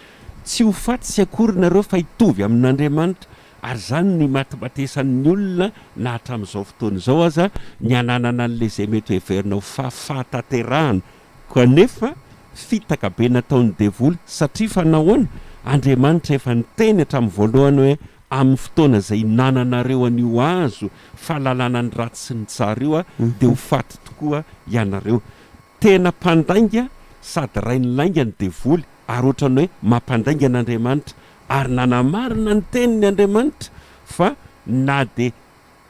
tsy ho faty sy akory nareo fa hitovy amin'Andriamanitra ary zany ny matimatesan'ny olona na hatramin'izao fotoana izao aza ny ananana an'le zay mety heverinao fahafahatanterahana kanefa fitaka be nataon'ny devoly satria fa nahoana Andriamanitra efa niteny hatramin'ny voalohany hoe amin'ny fotoana zay nananareo an'io azo fahalalana ny ratsy sy ny tsara io a de ho faty tokoa ianareo tena mpandainga sady ray ny lainga ny devoly ary ohatrany hoe mampandainga an'Andriamanitra ary nanamarina ny teniny Andriamanitra fa na de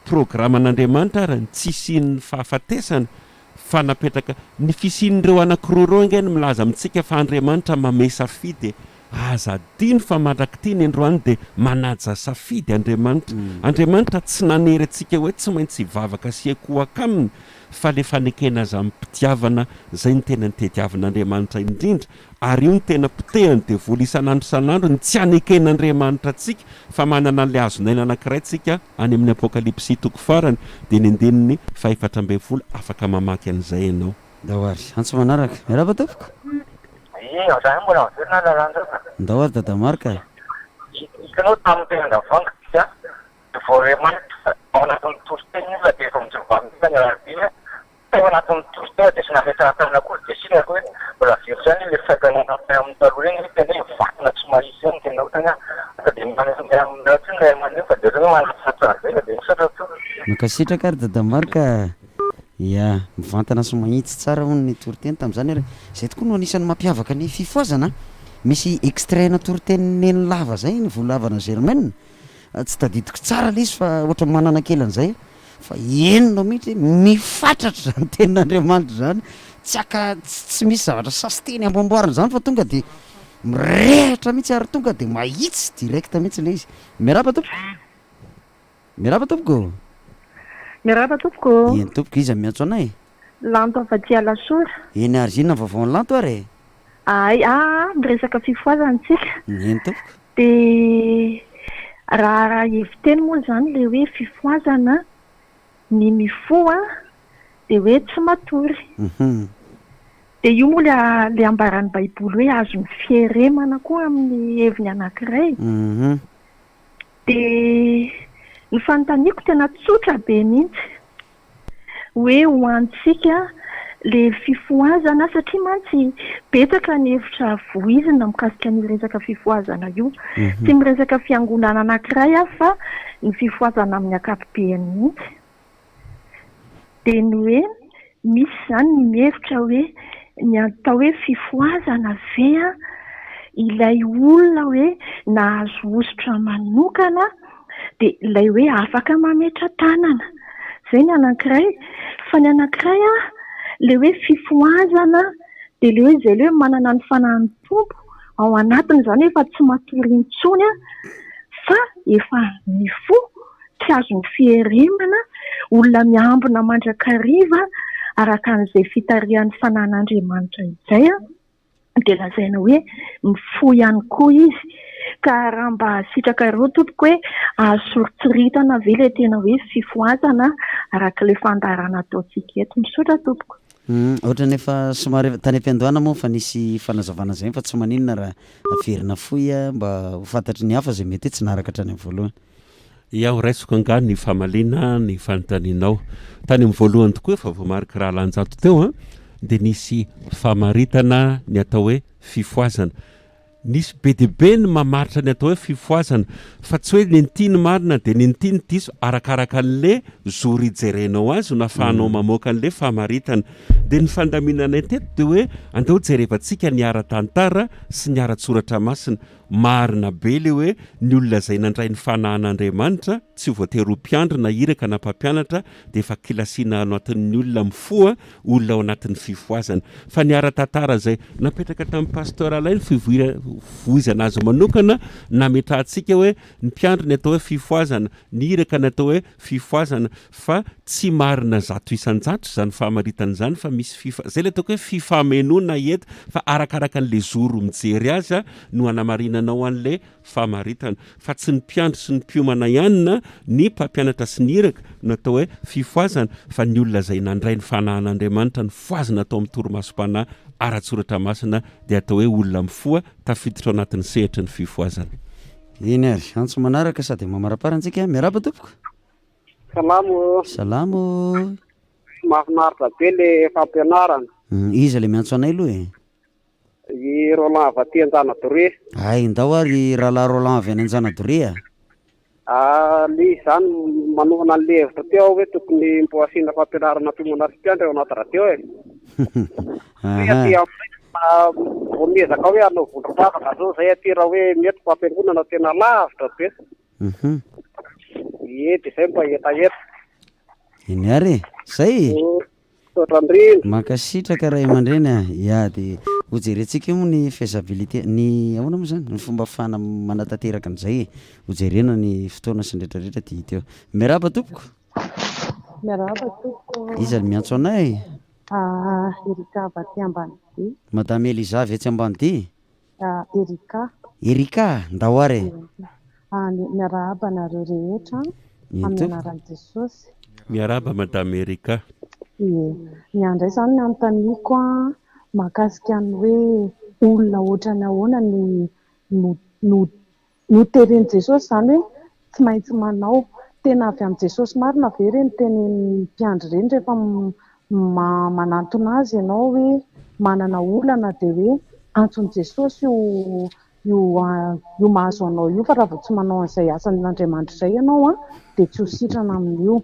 programan'Andriamanitra ary tsisian'ny fahafatesana fa napetraka ny fisian'ireo anankiroa ingany milaza amintsika fa Andriamanitra mame safidy aza diny fa mandrakitiny androany de manaja safidy Andriamanitra tsy nanery atsika hoe tsy maintsy hivavaka sy akohaka aminy fa le fanekena aza mpitiavana zay ny tena nytetiavan'Andriamanitra indrindra ary io ny tena pitehany devoly isan'andro isan'andro ny tsy haneken'Andriamanitra atsika fa manana an'le azonaina anankiray tsika any amin'ny apokalipsy toko farany de ny andeniny fahafatram-befolo afaka mamaky an'izay ianao ndao ary antso manaraka miaraba tompoko zany mbola miverina lalàna ndao ary dadamarika hitanao tamin'ny tenandavanga dia voaremanitra ao anatin'ny toroteny fa de efa mijobamina ny arabia tao anatin'ny toroteny de sy nafetraratana kory de sinako hoe mbola very zany le fatanana amin'ny taloha regny tena hoe vatina tsy mahisy zany tena ohatrany a de manatry ray aman-dreny fa de hoe manafatsara zay de misatra to makasitraka ary dadamarika ia mivantana sy mahitsy tsara hono ny toroteny tamin'izany ary zay tokoa no anisan'ny mampiavaka ny fifoazana misy extraina toroteny neny lava zay ny voalavana Germaine tsy tadidiko tsara le izy fa ohatra manana kely an'izay fa enonao mihitsy mifatratra zany tenin'Andriamanitra zany tsy misy zavatra sasy teny amboamboarina zany fa tonga de mirehatra mihitsy ary tonga de mahitsy direct mihitsy le izy miaraba tompoko miaraba tompoko eny tompoko izy miantso anay lanto afatia lasora eny ary zinona vaovao lanto ary miresaka fifoazana tsika eny tompoko de raha heviteny moa zany le hoe fifoazana ny mifoa de hoe tsy matory de io moa le ambaran'ny baiboly hoe azo ny fieremana koa amin'ny heviny anankiray de ny fanontaniako tena tsotra be mihitsy hoe ho antsika le fifoazana satria mantsy betaka ny hevitra voizina mikasika ny resaka fifoazana io tsy miresaka fiangonana anankiray fa ny fifoazana amin'ny akapobeany mihitsy dia ny hoe misy zany ny mihevitra hoe ny atao hoe fifoazana ve ilay olona hoe nahazo ositra manokana dia ilay hoe afaka mametra tanana zay ny anankiray fa ny anankiray le hoe fifoazana dia le hoe izay le hoe manana ny fanahin'ny tompo ao anatiny zany efa tsy matory intsony fa efa mifo tsy azo ny fiherimana olona miambina mandrakariva araka an'izay fitarihan'ny fanahin'Andriamanitra izay dia lazaina hoe mifo ihany koa izy ka raha mba sitraka ireo tompoko hoe azoritsoritana ve le tena hoe fifoazana araka le fandarana ataontsika eto misaotra tompoko. Ohatra nefa somary tany am-piandohana moa fa nisy fanazavana zay fa tsy maninona raha averina foy mba ho fantatry ny hafa zay mety tsy naraka hatrany amin'ny voalohany. Iaho raisiko anga ny famaliana ny fanontanianao tany amin'ny voalohany tokoa efa voamarika raha lanjato teo dia nisy famaritana ny atao hoe fifoazana. Nisy be dia be ny mamaritra ny atao hoe fifoazana fa tsy hoe ny ntiny marina dia ny ntiny diso arakaraka an'le zory ijerenao azy ho nafahanao mamoaka an'le famaritana. Dia ny fandaminana teto dia hoe andao jerevantsika ny ara-tantara sy ny ara-tsoratra masina marina be le hoe ny olona zay nandray ny fanahin'Andriamanitra tsy ho voatery ho mpiandry na iraka na mpampianatra dia efa kilasiana anatin'ny olona mifoa olona ao anatin'ny fifoazana fa ny ara-tantara zay napetraka tamin'ny pastoralay ny fivoizana azy manokana nametrahantsika hoe ny mpiandry ny atao hoe fifoazana ny iraka ny atao hoe fifoazana fa tsy marina zato isan-jato zany fahamaritana zany fa misy zay le ataoko hoe fifamenona eto fa arakaraka an'le zoro mijery azy no anamarinanao an'le fahamaritana fa tsy ny mpiandry sy ny mpiomana ihany ny mpampianatra sy ny iraka no atao hoe fifoazana fa ny olona zay nandray ny fanahin'Andriamanitra ny foazana atao amin'ny toromasom-panahy ara-tsoratra masina dia atao hoe olona mifoa tafiditra ao anatin'ny sehatra ny fifoazana. Iny ary antso manaraka sady mamaraparantsika miaraba tompoko. Salamo. Mahafinaritra be le fampianarana. Iza le miantso anay aloha I Roland avy aty Anjanadore. Ay ndao ary rahalahy Roland avy any Anjanadore Ly zany manohana an'le hevitra teo hoe tokony mbo asiana fampianarana mpiomana sy mpiandry ao anaty radio aty miezaka hoe anao vondrom-bavaka zao zay aty raha hoe mety fampiangonana tena lavitra be. Dia zay mba etaeta. Iny ary zay makasitraka ray aman-dreny dia hojerentsika moa ny faisabilité ny ahoana moa zany ny fomba fana manatanteraka an'izay hojerena ny fotoana sy nrehetrarehetra dia hita eo. Miaraba tompoko. Iza ny miantso anay? Erika avy aty Ambanidia. Madame Eliza avy aty Ambanidia? Erika ndao ary miaraba nareo rehetra amin'ny anaran'i Jesosy. Miaraba Madame Erika. Ny andray zany ny anontaniko mahakasika ny hoe olona ohatrany ahoana no teren'i Jesosy zany hoe tsy maintsy manao tena avy amin'ny Jesosy marina ve ireny tenin'ny mpiandry ireny rehefa manantona azy ianao hoe manana olana dia hoe antson'i Jesosy io mahazo anao io fa raha vao tsy manao an'izay asan'Andriamanitra izay ianao dia tsy ho sitrana amin'io.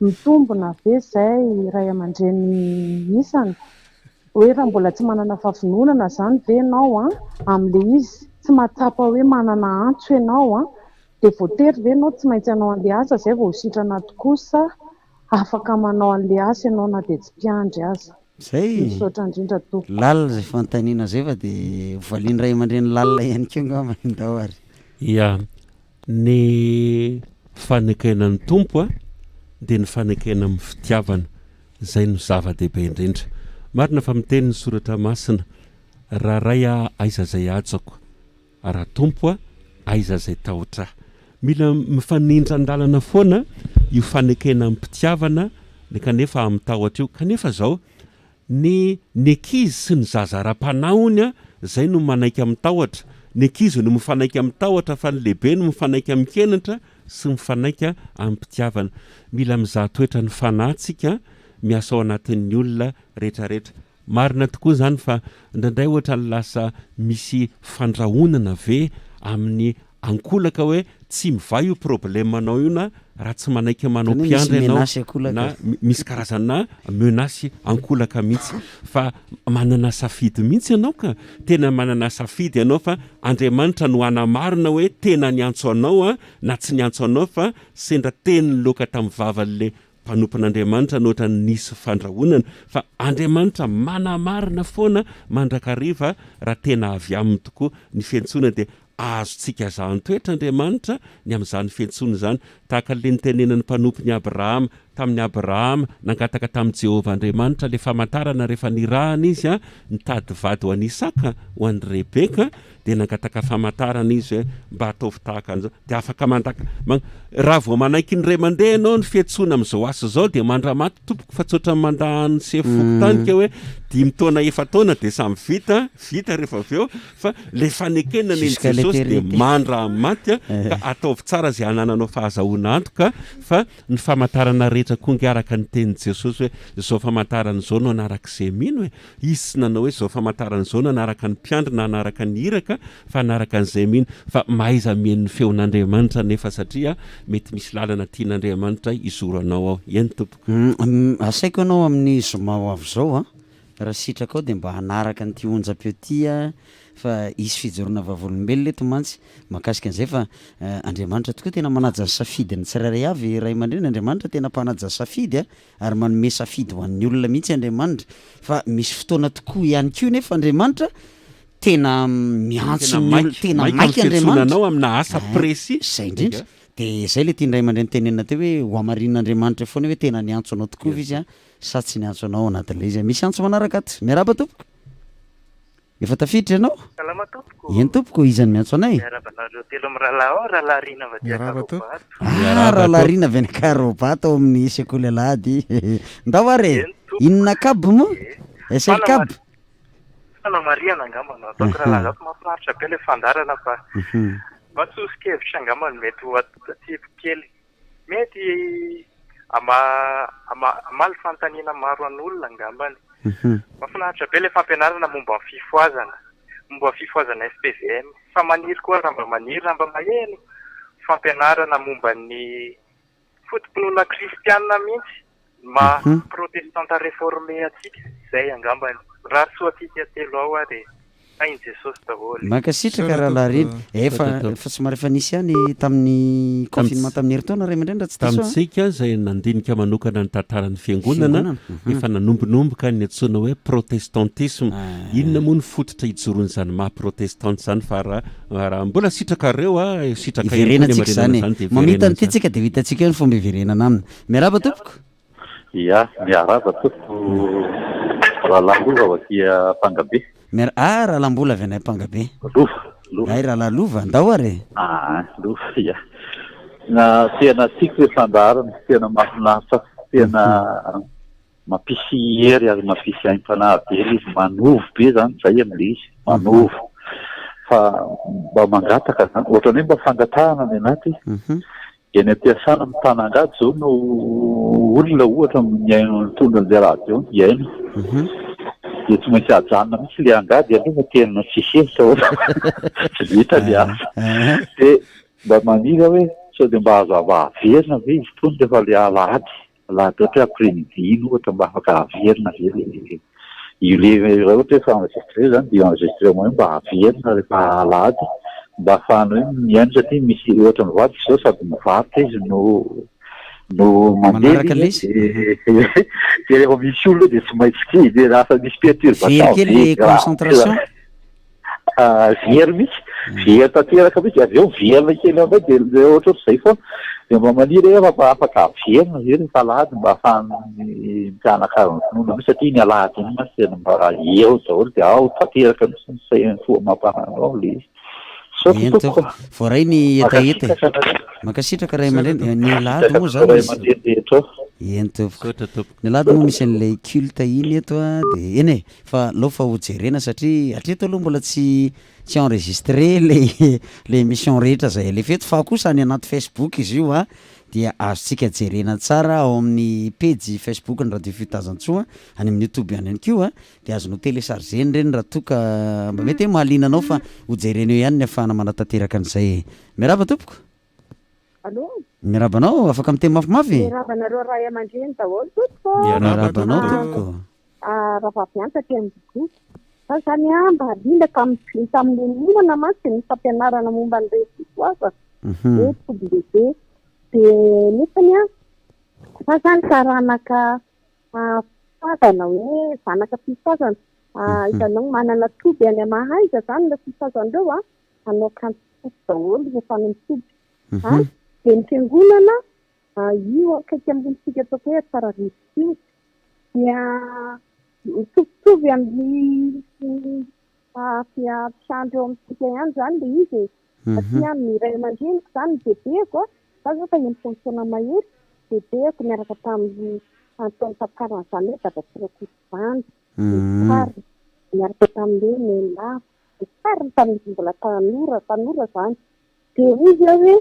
Mitombona ve izay ray aman-dreny isany hoe raha mbola tsy manana fahavononana zany ve ianao amin'le izy tsy mahatsapa hoe manana antso ianao dia voatery ve ianao tsy maintsy hanao an'le asa izay vao ho sitrana tokoa sa afaka manao an'le asa ianao na dia tsy mpiandry aza. Zay misaotra indrindra tompoko. Lalina zay fanontaniana zay fa dia valiany ray aman-dreny lalina ihany koa angamba ndao ary. Ia ny fanekena tompo dia ny fanekena amin'ny fitiavana zay no zava-dehibe indrindra. Marina fa miteny ny soratra masina raha ray aiza zay atsako raha tompo aiza zay tahotra. Mila mifanindra andalana foana io fanekena amin'ny mpitiavana ny kanefa amin'ny tahotra io kanefa zao ny ankizy sy ny zaza ara-panahy zay no manaiky amin'ny tahotra. Ny ankizy no mifanaiky amin'ny tahotra fa ny lehibe no mifanaiky amin'ny kenatra sy mifanaika amin'ny mpitiavana. Mila mizaha toetra ny fanahintsika miasa ao anatin'ny olona rehetrarehetra marina tokoa zany fa indraindray ohatra ny lasa misy fandrahonana ve amin'ny ankolaka hoe tsy mivay io problemanao io na raha tsy manaiky manao mpiandry ianao na misy karazana menasy ankolaka mihitsy fa manana safidy mihitsy ianao ka tena manana safidy ianao fa Andriamanitra no anamarina hoe tena niantso anao na tsy niantso anao fa sendra teny loka tamin'ny vavan'le mpanompon'Andriamanitra nohatra nisy fandrahonana fa Andriamanitra manamarina foana mandrakariva raha tena avy aminy tokoa ny fiantsona dia azotsika zany toetra Andriamanitra ny amin'izany fiantsona zany tahaka le nitenenan'ny mpanompony Abrahama tamin'ny Abrahama nangataka tamin'ny Jehovah Andriamanitra le famantarana rehefa nirahana izy nitady vady ho an'i Isaka ho an'i Rebeka dia nangataka famantarana izy mba ataovy tahaka an'izao dia afaka mandaka raha vao manaiky ny ray mandeha ianao ny fiantsona amin'izao asa zao dia mandramaty tompoko fa tsotra mandahany sefoko tanika hoe 5 taona 7 taona dia samy vita rehefa avy eo fa le fanekena ny Jesosy dia mandra maty ka ataovy tsara zay anananao fahazahoana antoka fa ny famantarana rehetra konga araka ny tenin'i Jesosy hoe zao famantarana zao no anaraka izay mino hoe izy sy nanao hoe zao famantarana zao no anaraka ny mpiandry na anaraka ny hiraka fa anaraka an'izay mino fa mahaiza mien'ny feon'Andriamanitra nefa satria mety misy lalana tian'Andriamanitra izoranao ao eny tompoko asaiko anao amin'ny zoma ho avy zao raha sitraka ao dia mba hanaraka nyty onjam-peo fa isy fijorona vavolombelona eto mantsy mahakasika an'izay fa Andriamanitra tokoa tena manaja ny safidy ny tsirairay avy ray aman-dreny Andriamanitra tena mpanaja safidy ary manome safidy ho an'ny olona mihitsy Andriamanitra fa misy fotoana tokoa ihany koa nefa Andriamanitra tena miantso tena maiky Andriamanitra amina asa précis zay indrindra dia zay le tiandray aman-dreny tenenina teo hoe ho amarin'Andriamanitra foana hoe tena niantso anao tokoa izy sa tsy niantso anao anatin'ilay izy misy antso manaraka ato miaraba tompoko efa tafiditra ianao salama tompoko eny tompoko izany miantso anay miarabanareo telo amin'ny rahalahy rahalaharina avy any Karobato ao amin'ny sekoly alahady ndao are inona kabo mo esel kabo fanamariana angambana ataoko rahalahy zato mahafinaritra be le fandarana fa matsosikevitra angambany mety ho atipo kely mety amaly fantaniana maro an'olona angambany mahafinaritra be le fampianarana momba ny fifoazana SPVM fa maniry koa raha mba maniry raha mba maheno fampianarana momba ny fotompinoana kristianina mihitsy protestanta réformé atsika zay angambany raha soa atsika telo ao ary ainy Jesosy daholo makasitraka rahalahy reny efa somary efa nisy ihany tamin'ny confinement tamin'ny herintaona ray aman-dreny raha tsy tamintsika zay nandinika manokana ny tantaran'ny fiangonana efa nanombonomboka ny antsoina hoe protestantisme inona moa ny fototra hijoron'izany maha-protestante zany fa raha mbola sitrakareo sitraka iverenatsika zany mamita ny titsika dia hitantsika eo ny fomba iverenana aminy miaraba tompoko miaraba tompoko rahalambola vakia Pangabe rahalambola avy anay Pangabe ay rahalahy lova ndao are lova na tena tiako hoe fandarana tena mahafinaritra tena mampisy hery ary mampisy aim-panahy be izy manovo be zany zay amin'le izy manovo fa mba mangataka zany ohatrany hoe mba fangatahana ny anaty eny ampiasana mitanangady zao no olona ohatra miaino tondra an'izay raha zao iaino dia tsy maintsy ajanona misy le angady aloha tena sisesitra tsy vita le asa dia mba manira hoe sao dia mba azo averina ve izy tony rehefa le alahady ohatra après-midi iny ohatra mba afaka averina ve ile ohatra hoe fa-enregistré zany dia enregistrement mba averina rehefa alahady mba ahafahana hoe miaino satria misy ohatra mivady zao sady mivarotra izy no mandeha dia rehefa misy olona dia tsy maintsy dia raha misy perturbation concentration very mihitsy very tanteraka mihitsy avy eo verina kely amizay dia ohatra zay foana dia mba maniry hoe afaka verina ve rehefa alahady mba ahafahana mpianakary ny finoana misy satria ny alahady iny masy tena mba eo daholo dia ao tanteraka misy foa mampananao le izy voaray ny etaeta makasitraka ray aman-dreny ny alahady moa zany eny tompoko ny alahady moa misy an'ilay culte iny eto dia eny fa lofa ho jerena satria atreto aloha mbola tsy enregistré le émission rehetra zay le feto fa kosa any anaty Facebook izy io dia azontsika jerena tsara ao amin'ny page Facebook ny radio fitazantsoa any amin'ny YouTube ihany koa dia azonao télécharger reny raha toka mba mety hoe mahalinanao fa hojereneo ihany ny afahana manatanteraka an'izay. Miaraba tompoko. Allô? Miarabanao afaka miteny mafimafy. Miarabanareo Ray aman-dreny daholo tompoko. Miarabanao tompoko. Raha vavianta ty amin'ny fa zany mba linda tamin'ny momana mantsy ny fampianarana momba an'ireo fisoasa hoe toby lehibe dia nefany fa zany saranaka fitazana hoe zanaka fisoasana hitanao manana toby any mahaiza zany la fisoasan'ireo anao kanto daholo rehefa any amin'ny toby dia ny fiangonana io akaiky amin'ntsika ataoko hoe tsara risy dia mitovitovy amin'ny mpiandro eo amintsika ihany zany le izy satria amin'ny Ray aman-dreniko zany bebeko fa fa mifonosona mahery bebeko miaraka tamin'ny taony takarana zany hoe dadasirakosyvany kary miaraka tamin'le menlava kary tamin'ny mbola tanora zany dia izy hoe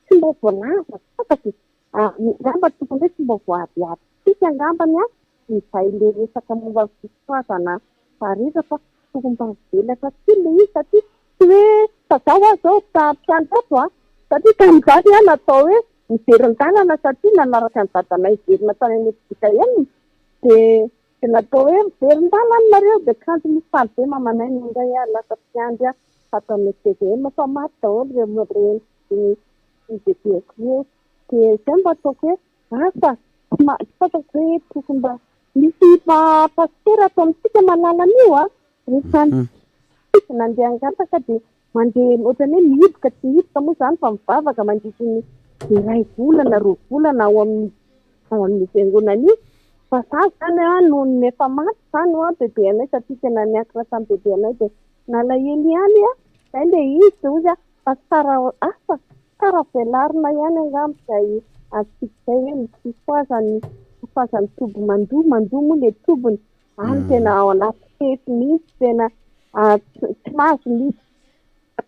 tsy mba voalava fataky ngamba tokony hoe tsy mba voabiady tsika angambany izay le resaka momba fisoasana fareza fa tokony mba velatra sy le izy satria tsy hoe fazao azao mpiandrato satria tamin'izany natao hoe miverin-dalana satria nanaraka ny dadanay verina tany an'etika ihany dia natao hoe miverin-dalana nareo dia kanto misy faly be mamanay mindray lasa mpiandry ataon'ny TVM fa maty daholo reo bebeko eo dia izay mba ataoko hoe asa fataoko hoe tokony mba misy pasitera atao amintsika malala an'io rehefa nandeha angataka dia mandeha ohatrany hoe mihiboka tsy mihiboka moa zany fa mivavaka mandritry ny iray volana roa volana ao amin'ny fiangonana io fa za zany noho ny efa maty zany bebe anay satria tena niakatra tamin'ny bebe anay dia nalahelo ihany zay le izy ozy fa tsara velarina ihany angambozay atsika zay hoe ny fisoasany toby mandoa moa le tobony any tena ao anaty fety misy tena tsy mahazo misy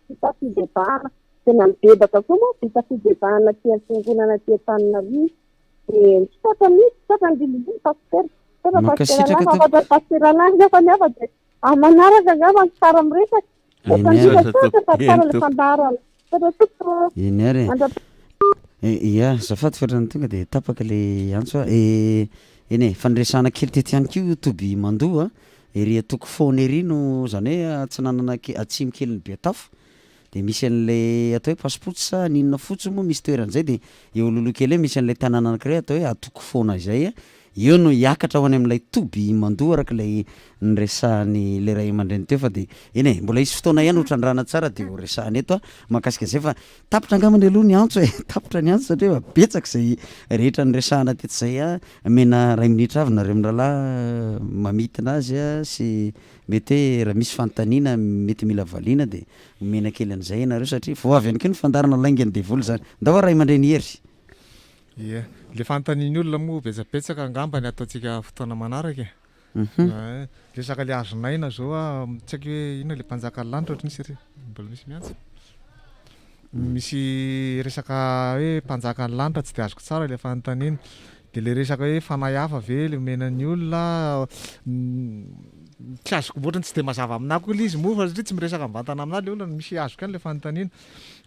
vita fidebahana tena mibebaka koa moa vita fidebahana tia fiangonana tia Tananarivo dia misotra misy sotra ndilindily pasiteranazy fa nefa dia amanaraka angamba ny tsara miresaka fa tsara le fandarana iny ary ia zafady fatrany tonga dia tapaka le antso eny e fandraisana kely tety ihany koa toby mandoa ery atoko foana ery no zany hoe atsinanana atsimo kely ny Betafo dia misy an'ilay atao hoe pasipotsy sa ninona fotsiny moa misy toeran'izay dia eo lolo kely hoe misy an'ilay tanàna anankiray atao hoe atoko foana izay eo no hiakatra ho any amin'ilay toby mandoa araka ilay nyresahany le ray aman-dreny teo fa dia eny e mbola isy fotoana ihany hotrandrana tsara dia ho resahany eto mahakasika izay fa tapitra angamany aloha ny antso tapitra ny antso satria fa betsaka izay rehetra nyresahana teto izay mena ray minitra avy nareo amin'nyrahalahy mamitina azy sy mety hoe raha misy fanontaniana mety mila valiana dia omena kely an'izay ianareo satria vao avy ihany koa ny fandarana laingany devoly zany nda hoe ray aman-dreny hery ie le fanontaniany olona moa betsabetsaka angambany ataontsika fotoana manaraka resaka le azonaina zao tsy haiko hoe ino le mpanjaka lanitra ohatra nisy mbola misy miantsa misy resaka hoe mpanjaka ny lanitra tsy dia azoko tsara le fanontaniana dia le resaka hoe fanahy hafa ve le menany olona tsy azoko ohatrany tsy dia mazava aminah koa le izy moa fa satria tsy miresaka mivantana aminah le olona misy azoko any le fanontaniana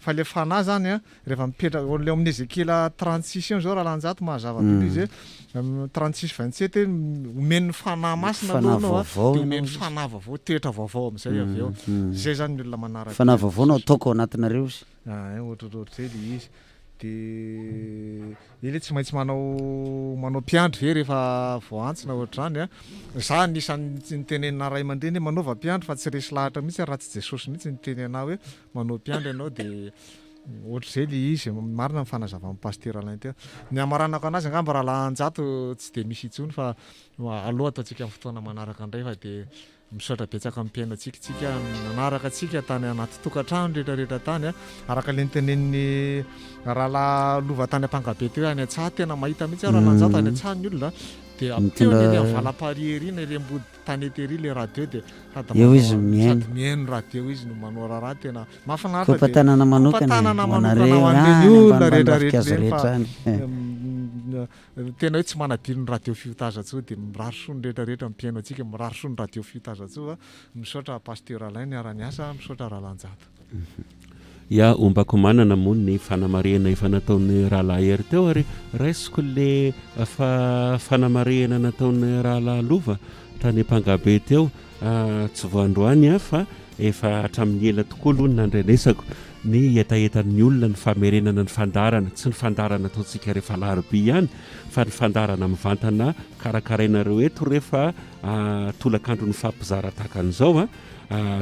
fa le fanahy zany rehefa mipetraka le amin'ny Ezekila 36 zao raha lanjato mahazava biby izy 36-27 omeny fanahy masina alohanao dia omeny fanahy vaovao toetra vaovao amin'izay avy eo zay zany ny olona manaraka fanahy vaovao no ataoko ao anatinareo izy ohatrohatrozay le izy dia ile tsy maintsy manao mpiandry ve rehefa voantsina ohatr'izany za nisan'ny nitenenina ray aman-dreny hoe manaova mpiandry fa tsy resy lahatra mihitsy raha tsy Jesosy mihitsy nitenena hoe manao mpiandry ianao dia ohatr'izay le izy marina ny fanazavany pasteur Alain teo ny amaranako anazy angamba raha lanjato tsy dia misy intsony fa aloha ataontsika amin'ny fotoana manaraka indray fa dia misaotra betsaka amin'ny mpiainatsikatsika nanaraka atsika tany anaty tokantrano rehetrarehetra tany araka le nyteneniny rahalahy lova tany ampangabe teo any an-tsaha tena mahita mihitsy raha nanjata any an-tsaha ny olona dia amteony valam-pariherina irembody tanetery le radio dia eo izy miaino miaino radio izy no manao raha tena mahafinaritra kompatanana manokana hoan'ireny olona rehetrarehetra tena hoe tsy manadino ny radio fiotaza-tsoa dia mirarosony rehetrarehetra mpiaino atsika mirarosony radio fiotaza-tsoa misaotra pasteur Alain niara-ny asa misaotra rahalanjata ia ombako manana moa ny fanamarihana efa nataon'ny rahalahy hery teo ary raisiko le fanamarihana nataon'ny rahalahy lova tany ampangabe teo tsy voandroany fa efa hatramin'ny ela tokoa aloha ny nandrenesako ny etaetan'ny olona ny famerenana ny fandarana tsy ny fandarana ataontsika rehefa laroby ihany fa ny fandarana mivantana karakarainareo eto rehefa tolakandro ny fampizara tahaka an'izao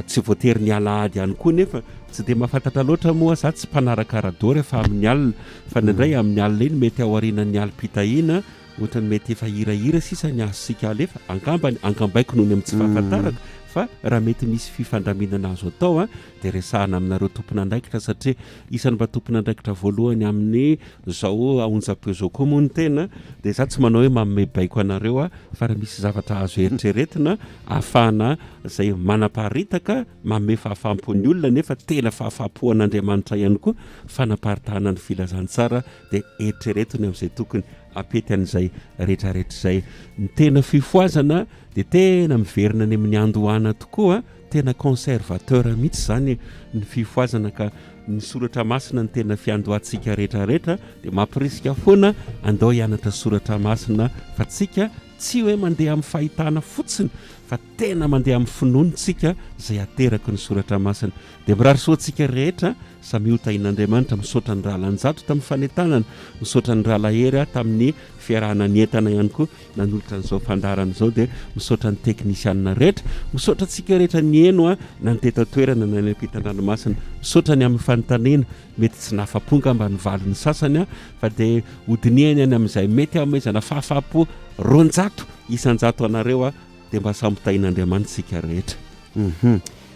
tsy voatery ny alahady ihany koa nefa tsy dia mahafantatra loatra moa za tsy mpanaraka radio rehefa amin'ny alina fa nindray amin'ny alina iny mety ao aorianan'ny alim-pitahiana ohatrany mety efa hirahira sisa ny azosika alefa angambaiko noho ny amin'ny tsy fahafantaraka fa raha mety misy fifandaminana azo atao dia resahana aminareo tompon'andraikitra satria isan'ny mba tompon'andraikitra voalohany amin'ny zao aonja-peo zao koa moa ny tena dia za tsy manao hoe manome baiko anareo fa raha misy zavatra azo eritreretina ahafahana zay manaparitaka manome fahafampon'ny olona nefa tena fahafampo an'Andriamanitra ihany koa fanaparitahana ny filazantsara dia eritreretiny amin'izay tokony apety an'izay rehetrarehetra izay ny tena fifoazana dia tena miverina any amin'ny andohana tokoa tena conservateur mihitsy zany ny fifoazana ka ny soratra masina ny tena fiandohantsika rehetrarehetra dia mampirisika foana andao hianatra soratra masina fa tsika tsy hoe mandeha amin'ny fahitana fotsiny fa tena mandeha amin'ny finonintsika zay ateraka ny soratra masina dia mirarosoantsika rehetra samy hotahin'Andriamanitra misaotra ny rahalanjato tamin'ny fanetanana misaotra ny rahalahery tamin'ny fiarahana ny entana ihany koa nanolotra n'izao fandarana izao dia misaotra ny teknisianina rehetra misaotra antsika rehetra ny eno na ny tetatoerana na ny ampitan-dranomasina misaotra ny amin'ny fanontaniana mety tsy nahafaponga mba ny valiny sasany fa dia hodiniany any amin'izay mety amezana fahafapo ronjato isanjato anareo dia mba samy hotahin'Andriamanitra tsika rehetra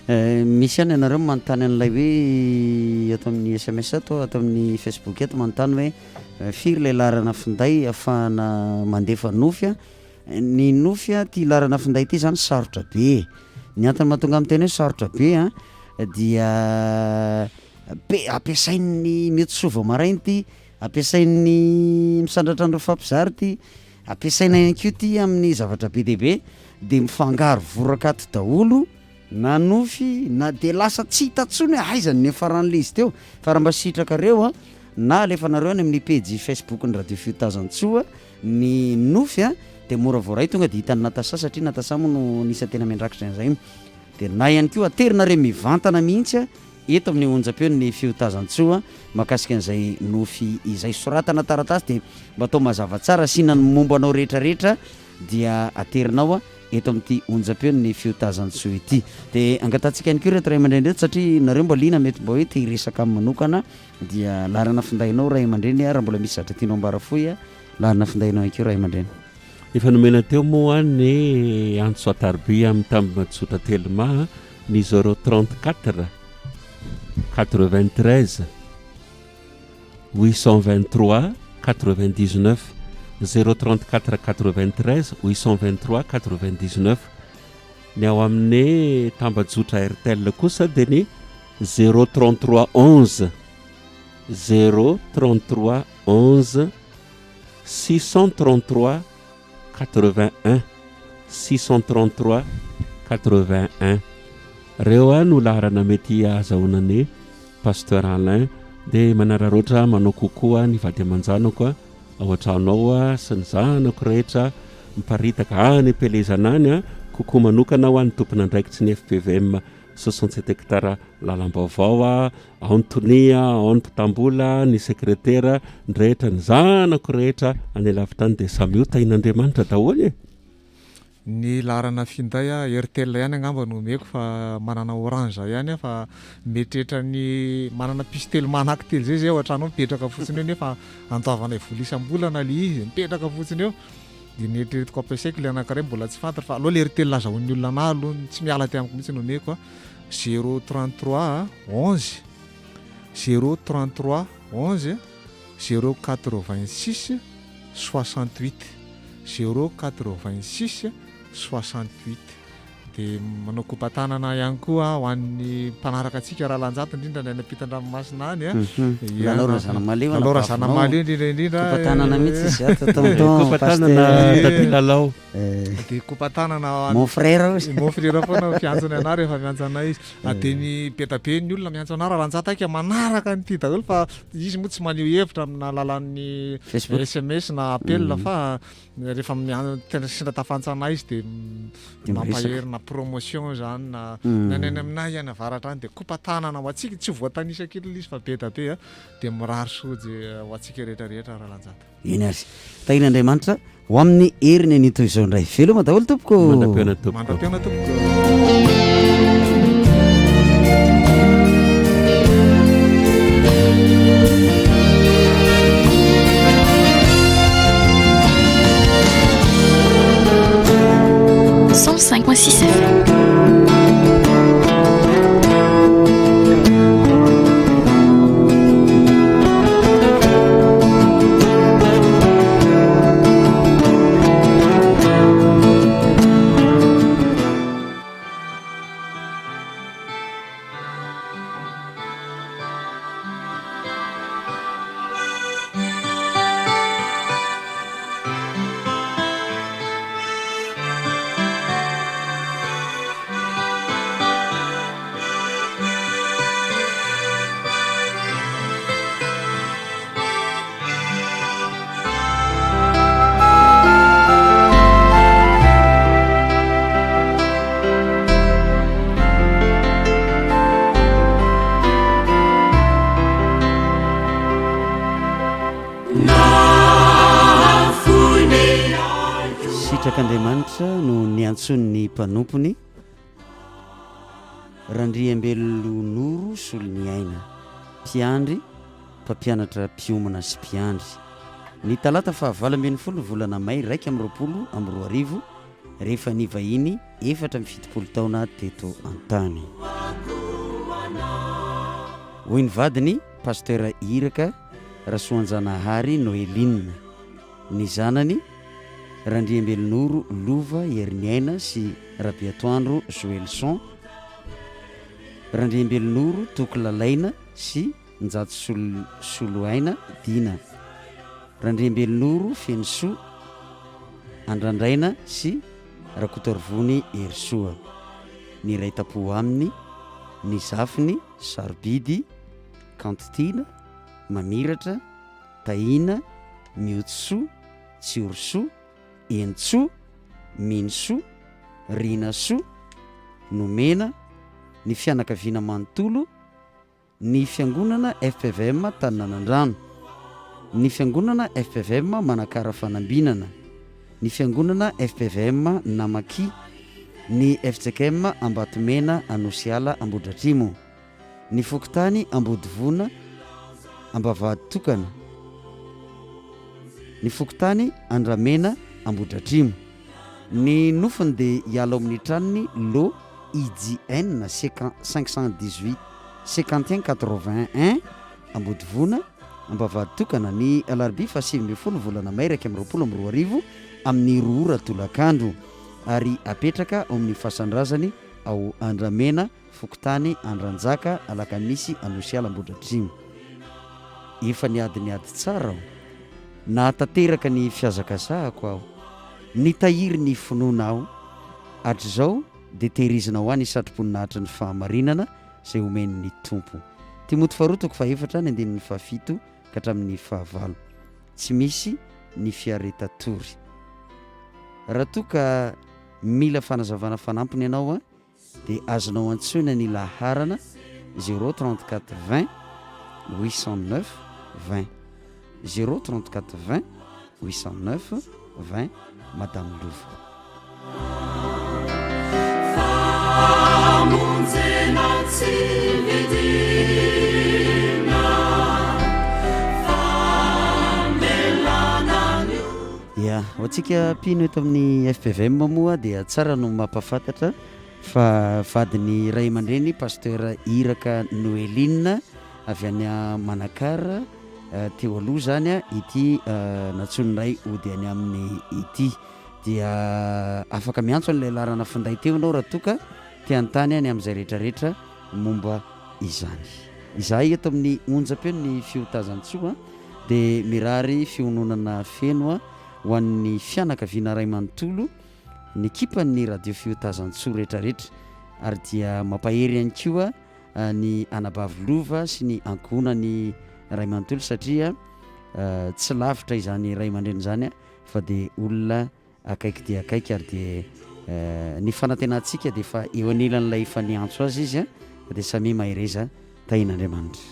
misy any ianareo manontany an'ilay hoe ato amin'ny SMS ato amin'ny Facebook eto manontany hoe firy ilay larana finday ahafahana mandefa nofy ny nofy ty larana finday ity zany sarotra be ny antony mahatonga amin'ny teny hoe sarotra be dia ampiasain'ny metsovo marainy ty ampiasain'ny misandratra andreo fampizary ty ampiasaina ihany koa ty amin'ny zavatra be dehibe dia mifangaro vorakato daholo na nofy na dia lasa tsy hitatsony hoe aizany ny faran'le izy teo fa raha mba sitrakareo na alefa nareo any amin'ny page Facebook ny radio fiotazantsoa ny nofy dia mora voaray tonga dia hitany natasa satria natasa moa no nisa tena miandrakitra an'izay dia na ihany koa aterinareo mivantana mihitsy eto amin'ny onjam-peo ny fiotazantsoa makasika an'izay nofy izay soratana taratasy dia mba atao mazava tsara sina ny momba anao rehetrarehetra dia aterinao eto amin'ity onjam-peo ny fiotazantsoa ity dia angatantsika ihany koa reto ray aman-dreny reto satria nareo mba liana mety mba hoe te hiresaka amin'ny manokana dia larana findainao ray aman-dreny raha mbola misy zatra tianao ambarafoy larana findainao ihany koa ray aman-dreny efa nomena teo moa ny antso atarby amin'ny tamin'ny matsotra telma ny 034 93 823 99 034 93 823 99 ny ao amin'ny tambajotra RTL kosa dia ny 033 11 033 11 633 81 633 81 reo no larana mety azahoanany pasteur Alain dia manararoatra manao kokoa ny vady aman-janako ao an-tranao sy ny zanako rehetra miparitaka any am-pelezana any kokoa manokana ho an'ny tompon'andraikitry ny FPVM 67 hectara lalam-baovao ao ny tonia ao ny mpitambola ny sekretera ny rehetra ny zanako rehetra any lavitra any dia samy hotahin'Andriamanitra daholo ny larana finday RTL ihany angamba no meko fa manana orange ihany fa metrehitra ny manana pistely manaky tely zay ao an-trano mipetraka fotsiny eo nefa antoavana vola isam-bolana le izy mipetraka fotsiny eo dia nieritreretiko ampiasaiko le anankiray mbola tsy fantatra fa aloha le ritely lazahoan'ny olona anahy aloha tsy miala ty amiko mihitsy noneko 033 11 033 11 086 68 086 68 dia manao kopatanana ihany koa ho an'ny mpanaraka antsika raha lanjato indrindra ny anam-pitan-dranomasina any Laura Zanamaly Laura Zanamaly indrindra kopatanana mihitsy izy ato kopatanana Tati Lalao dia kopatanana mon frère mon frère foana fiantsony ana rehefa miantso anay izy dia ny betabe ny olona miantso ana raha lanjato aika manaraka nyity daholo fa izy moa tsy maneho hevitra amina alalan'ny SMS na appel fa rehefa sendra tafantsana izy dia mampaherina promotion zany na naneny aminahy ihany avaratra any dia kopatanana ho atsika tsy voatanisakely izy fa betabe dia mirary sojy ho atsika rehetrarehetra raha lanjato eny ary tahiny Andriamanitra ho amin'ny heriny anito izao indray veloma daholo tompoko mandram-piaina tompoko Andriamanitra no niantson'ny mpanompony Randriambelonoro solony aina mpiandry mpampianatra mpiomana sy mpiandry ny talata fa 20 volana may 1/20 rehefa nivahiny 7 taona teto antany hoy ny vadiny pasteur Iraka Rasoanjanahary Noeline ny zanany Randriambelonoro Lova Herniaina sy Rabiatoandro Joelson Randriambelonoro Tokolalaina sy Njato Soloaina Dina Randriambelonoro Fenso Andrandraina sy Rakotorvony Hersoa ny raitapo aminy ny zafiny Sarbidy Kantitina Mamiratra Taina Miotso Tsiorso Entso Minso Rinaso Nomena ny fianakaviana manontolo ny fiangonana FPVM Taninanandrano ny fiangonana FPVM Manakara Fanambinana ny fiangonana FPVM Namaki ny FCKM Ambatomena Anosiala Ambodratrimo ny Fokotany Ambodivona Ambavaditokana ny Fokotany Andramena Ambodratrimo ny nofony dia hiala amin'ny tranony lo IJN 518 5181 Ambodivona Ambavaditokana ny alarbi fa 7 volana may 2022 amin'ny 2 ora tolakandro ary apetraka ao amin'ny fasandrazany ao Andramena Fokotany Andranjaka Alakamisy Anosiala Ambodratrimo efa niady tsara aho nahatanteraka ny fiazakazahako aho nitahiry ny finoana aho hatr'izao dia tehirizina ho any satroponinahitra ny fahamarinana izay omen'ny tompo Timoty faharotoko fa 4 ny andinin'ny fahafito ka hatramin'ny fahavalo tsy misy ny fiaretatory raha toka mila fanazavana fanampiny ianao dia azonao antsoina ny laharana 034 20 809 20 034 20 809 20 Madame Louva ya antsika mpino eto amin'ny FPVM moa dia tsara no mampafantatra fa vadiny ray aman-dreny pasteur Iraka Noeline avy any Manakara teo aloha zany a ity natsoniray ody any amin'ny ity dia afaka miantso an'ilay larana finday teo anao raha toka tiantany any amin'izay rehetrarehetra momba izany. Izahay eto amin'ny onjapeo ny fiotazantsoa dia mirary fiononana feno ho an'ny fianakaviana ray manontolo ny ekipan'ny radio fiotazantsoa rehetrarehetra ary dia mampahery ihany koa ny anabavilova sy ny ankohonany ray manontolo satria tsy lavitra izany ray aman-dreny zany fa dia olona akaiky dia akaiky ary dia ny fanantenantsika dia efa eo anilan'ilay efa niantso azy izy fa dia samy mahereza tahin'Andriamanitra.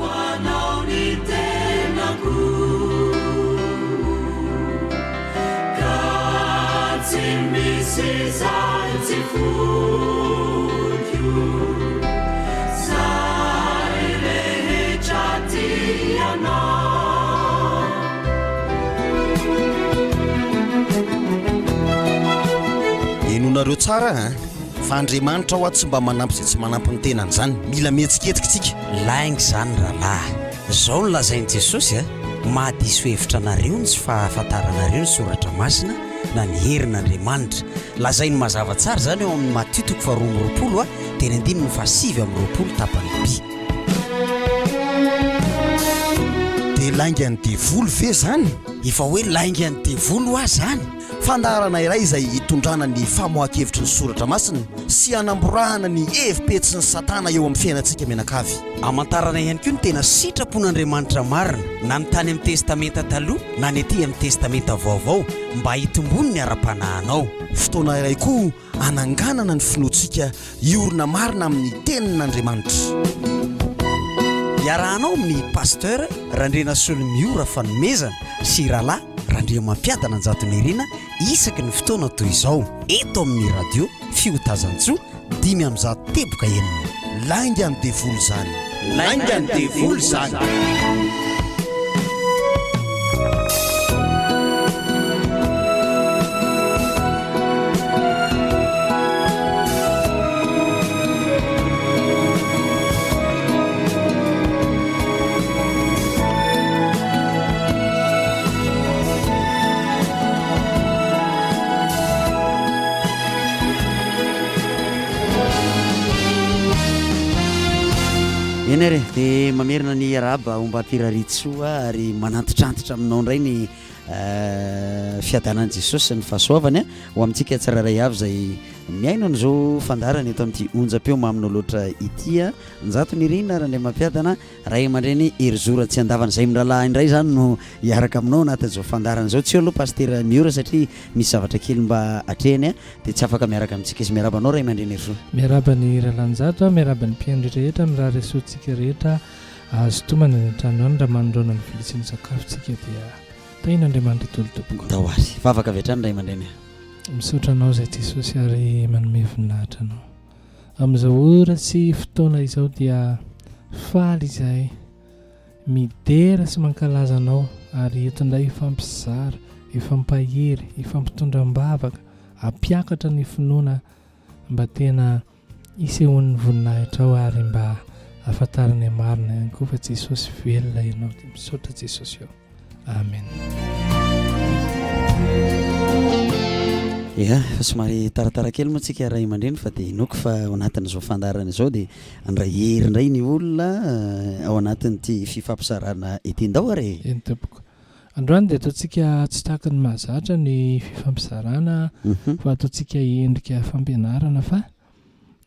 Manao ny tenako ka tsy misy zay tsy fotio zay rehetra tianao enonareo tsara fa Andriamanitra ho aty tsy mba manampy izay tsy manampy ny tenany zany mila mihetsiketikatsika laingy zany rahalahy zao no lazain'i Jesosy mahadiso hevitra anareo ny tsy fahafantaranareo ny soratra masina na ny herin'Andriamanitra lazainy mazava tsara zany eo amin'ny Matthieu 12:20 teny 9:20 tapany bi dia laingy any devolo ve zany efa hoe laingy any devolo azy zany fandarana iray izay hitondrana ny famohan-kevitry ny soratra masina sy hanamborahana ny hevim-petsy ny satana eo amin'ny fiainantsika menakavy amantarana ihany koa ny tena sitrapon'Andriamanitra marina na ny tany amin'ny testamenta taloha na ny ety amin'ny testamenta vaovao mba hitombony ny ara-panahinao fotoana iray koa ananganana ny finoantsika iorina marina amin'ny tenin'Andriamanitra iarahanao amin'ny pasteur Randrena Solimiora fanomezana sy rahalahy Randria mampiadana anjatony irina isaky ny fotoana toy izao eto amin'ny radio fiotazantsoa 5 teboka enina laingy any devolo zany laingy any devolo zany enere dia mamerina ny araba omba mpiraritsoa ary manantitrantitra aminao indray ny fiadanan'i Jesosy ny fahasoavany ho amintsika tsiraray avy zay miaino an'izao fandarana eto amin'ity onjam-peo maminao loatra ity njatony irina raha ndray mampiadana ray aman-dreny erizora tsy andavana izay miralahy indray zany no hiaraka aminao anatin'izao fandarana izao tsy olo pasteur Miora satria misy zavatra kely mba atrehany dia tsy afaka miaraka amintsika izy miaraba anao ray aman-dreny erizora miarabany rahalanjato miarabany mpiaino rehetra miraha resoantsika rehetra azo tomana ny antrano any raha manondraona ny vilitsiny sakafontsika dia tain'Andriamanitra tolotoboko tao azy vavaka avy hatrany ray aman-dreny misaotra anao zay Jesosy ary manome voninahitra anao amin'izao ora sy fotoana izao dia faly izahay midera sy mankalaza anao ary eto indray ifampizara ifampahery ifampitondram-bavaka ampiakatra ny finoana mba tena isehoan'ny voninahitra ao ary mba afantarany marina ihany koa fa Jesosy velona ianao dia misaotra Jesosy eo amen. Ia fa somary taratara kely moa tsika ray aman-dreny fa dia inoko fa ao anatin'izao fandarana izao dia andray hery indray ny olona ao anatin'ity fifampisarana itindao ary eny tompoko androany dia ataontsika tsy tahaka ny mahazatra ny fifampisarana fa ataontsika endrika fampianarana fa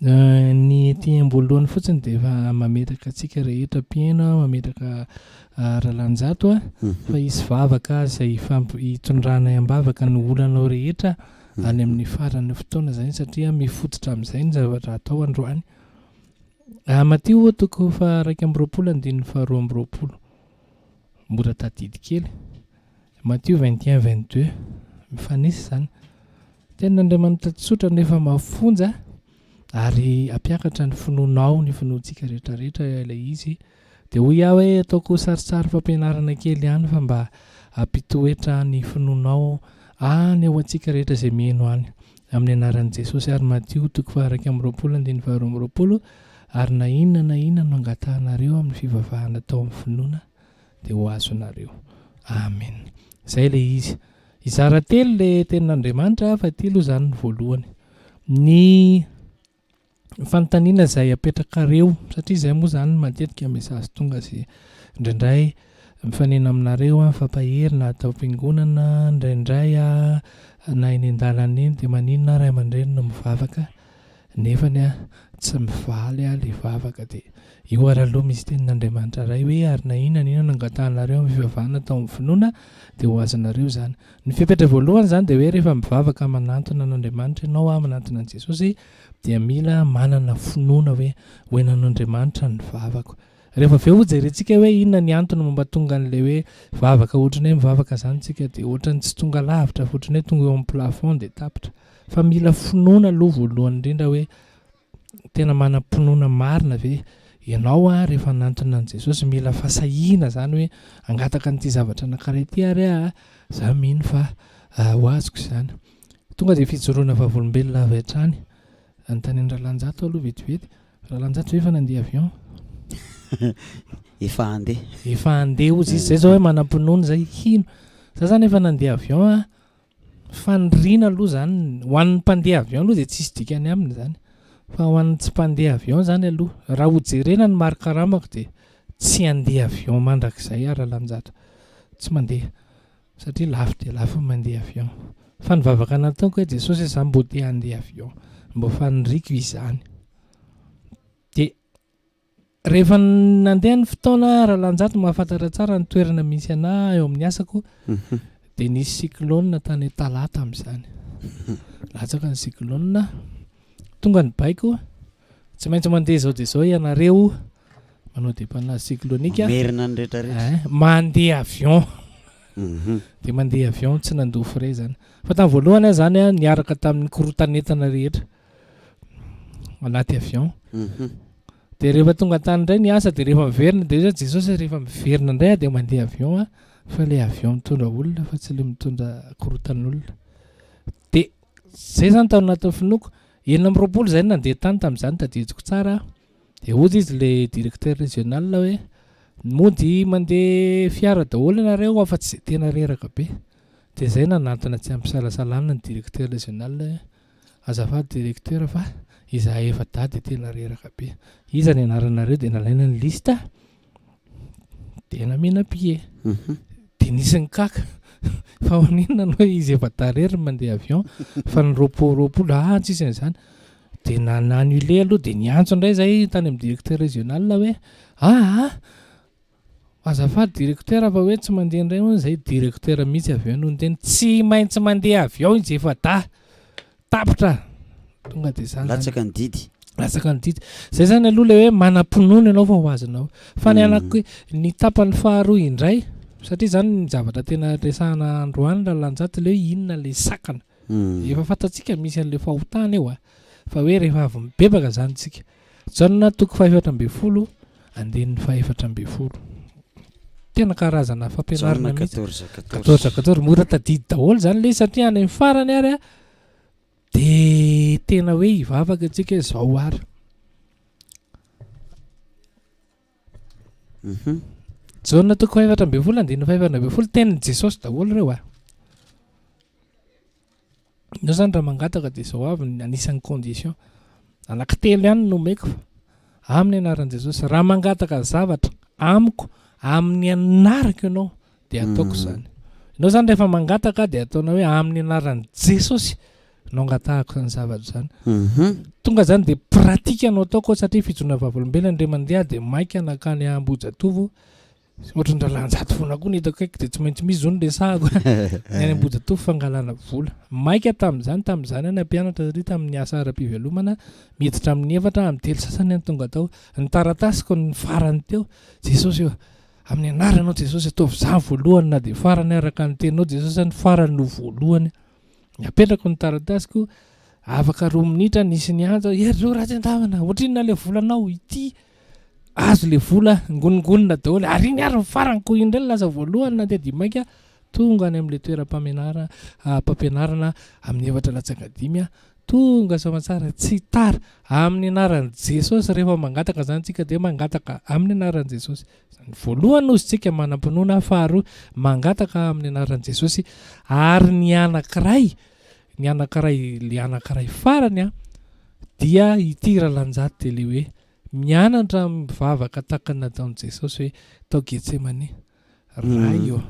ny ety ambolohany fotsiny dia efa mametraka antsika rehetra mpiaino mametraka rahalanjato fa isy vavaka izay hitondrana am-bavaka ny olanao rehetra any amin'ny faran'ny fotoana zany satria mifototra amin'izay ny zavatra atao androany Matthieu toko fa 1:20 mora tadidy kely Matthieu 21:22 mifanisy zany tenin'Andriamanitra tsotra nefa mafonja ary ampiakatra ny finoanao ny finoantsika rehetrarehetra ilay izy dia hoy aho hoe ataoko sarisary fampianarana kely ihany fa mba ampitoetra ny finoanao any ao antsika rehetra izay mihaino any amin'ny anaran'i Jesosy. Ary Matthieu 7:22 ary na inona no angatahanareo amin'ny fivavahana tao amin'ny finoana dia ho azonareo. Amen. Izay ilay izy. Izara telo ilay tenin'Andriamanitra fa telo izany ny voalohany. Ny fanontaniana izay apetrakareo satria izay moa izany matetika mesazy tonga izay indraindray mifanena aminareo fampahery na atao am-piangonana, indraindray na eny an-dalana eny dia maninona ray aman-dreny no mivavaka nefany tsy mivaly ilay vavaka. Dia io ary aloha misy tenin'Andriamanitra iray hoe ary na inona no angatahanareo amin'ny fivavahana tao amin'ny finoana dia ho azonareo izany. Ny fipetra voalohany izany dia hoe rehefa mivavaka manantona an'Andriamanitra ianao manantona an'i Jesosy dia mila manana finoana hoe hoenan'Andriamanitra ny vavako. Rehefa avy eo hojerentsika hoe inona ny antony mampatonga an'ilay hoe vavaka ohatrany hoe mivavaka izany tsika dia ohatrany tsy tonga lavitra fa ohatrany hoe tonga eo amin'ny plafond dia tapitra. Fa mila finoana aloha voalohany indrindra hoe tena manam-pinoana marina ve ianao rehefa anantona an'i Jesosy. Mila fasahiana izany hoe angataka an'ity zavatra anankiray ity ary za mino fa ho azoko izany. Tonga dia fijoroana vavolombelona avy hatrany anontany Ralanjato aloha vetivety. Ralanjato efa nandeha avion? Efa andeha ozy izy zay zao hoe manam-pinoana zay hino. Za zany efa nandeha avion faniriana aloha zany ho an'ny mpandeha avion aloha dia tsisy dikany aminy zany. Fa ho an'ny tsy mpandeha avion zany aloha raha hojerena ny marikaramako dia tsy andeha avion mandrakizay Ralanjato. Tsy mandeha satria lafo dia lafo mandeha avion. Fa ny vavaka nataoko hoe Jesosy za mbo te handeha avion, mbo faniriko izany. Dia rehefa nandeha ny fotoana Ralanjato mahafantatra tsara ny toerana misy ana eo amin'ny asako dia nisy cyclone tany Talata amin'izany. Latsaka ny cyclone, tonga ny baiko tsy maintsy mandeha zao dia zao ianareo manao dépannage cyclonique merina ny rehetrarehetra mandeha avion. Dia mandeha avion tsy nandoa frais zany. Fa tamin'ny voalohany zany niaraka tamin'ny korotanetana rehetra anaty avion. Dia rehefa tonga tany indray ny asa dia rehefa miverina dia Jesosy rehefa miverina indray dia mandeha avion fa ilay avion mitondra olona fa tsy ilay mitondra korotan'olona. Dia zay zany tao anaty finoako 20 zay nandeha tany tamin'izany tadidiko tsara. Dia ozy izy ilay directeur régional hoe mody mandeha fiara daholo ianareo fa tsy tena reraka be. Dia zay nanantona tsy ampisalasalana ny directeur régional azafady directeur fa izahay efa dady tena reraka be. Iza ny anaranareo dia nalaina ny lista dia namena billet. Dia nisy ny kaka fa honinona no hoe izy efa tarery mandeha avion fa ny roapolo tsisy an'izany. Dia nanule aloha dia niantso indray zay tany amin'ny directeur régional hoe azafady directeur fa hoe tsy mandeha indray moa zay directeur mihitsy avion no teny tsy maintsy mandeha avion izy efa tapitra. Tonga dia zany latsaka ny didy. Zay zany aloha le hoe manam-pinoana ianao fa ho azonao. Fa ny anako ny tapany faharoa indray satria zany ny zavatra tena resahana androany Ralanjato le inona le sakana. Efa fantatsika misy an'ilay fahotana eo fa hoe rehefa avy mibebaka zany tsika. Jauna toko 512 andeha ny 512. Tena karazana fampianarana mihitsy 14 mora tadidy daholo zany le satria any amin'ny farany ary dia tena hoe hivavaka antsika izao ary. Jauna toko 512 andiny 512 tenin'i Jesosy daholo reo Ianao zany raha mangataka dia izao avy anisan'ny condition anankitelo ihany no omeko amin'ny anaran'i Jesosy. Raha mangataka zavatra amiko amin'ny anarako ianao dia ataoko izany. Ianao zany rehefa mangataka dia ataonao hoe amin'ny anaran'i Jesosy no angatahako izany zavatra izany. Tonga zany dia pratika no ataoko satria fijoroana vavolombelona indray mandeha dia maika anakany Ambojatovo. Ohatrany Ralanjato foana koa ny hitako kaiky dia tsy maintsy misy zao ny resahako ny Ambojatovo fangalana vola. Maika tamin'izany any ampianatra satria tamin'ny asa ara-pivelomana miditra amin'ny 4 amin'ny 3 sasany any tonga tao. Ny taratasiko ny farany teo Jesosy eo amin'ny anaranao Jesosy ataovy za voalohany na dia farany araka ny teninao Jesosy ny farany no voalohany. Apetrako ny taratasiko afaka 2 minitra nisy ny antso ero raha tendavana ohatrinona le volanao ity azo le vola ngonongonona daholo ary ny ary ny farany ko indray lasa voalohany na dia dimaika tonga any amin'le toeram-pampianarana amin'ny efatra latsaka 5 tonga somatsara tsy tara amin'ny anaran'i Jesosy. Rehefa mangataka zany tsika dia mangataka amin'ny anaran'i Jesosy. Voalohany ozy tsika manam-pinoana, faharoa mangataka amin'ny anaran'i Jesosy. Ary ny anankiray farany dia ity rahalanjato dia le hoe mianatra mivavaka tahaka nataon'i Jesosy hoe tao Getsemane raha io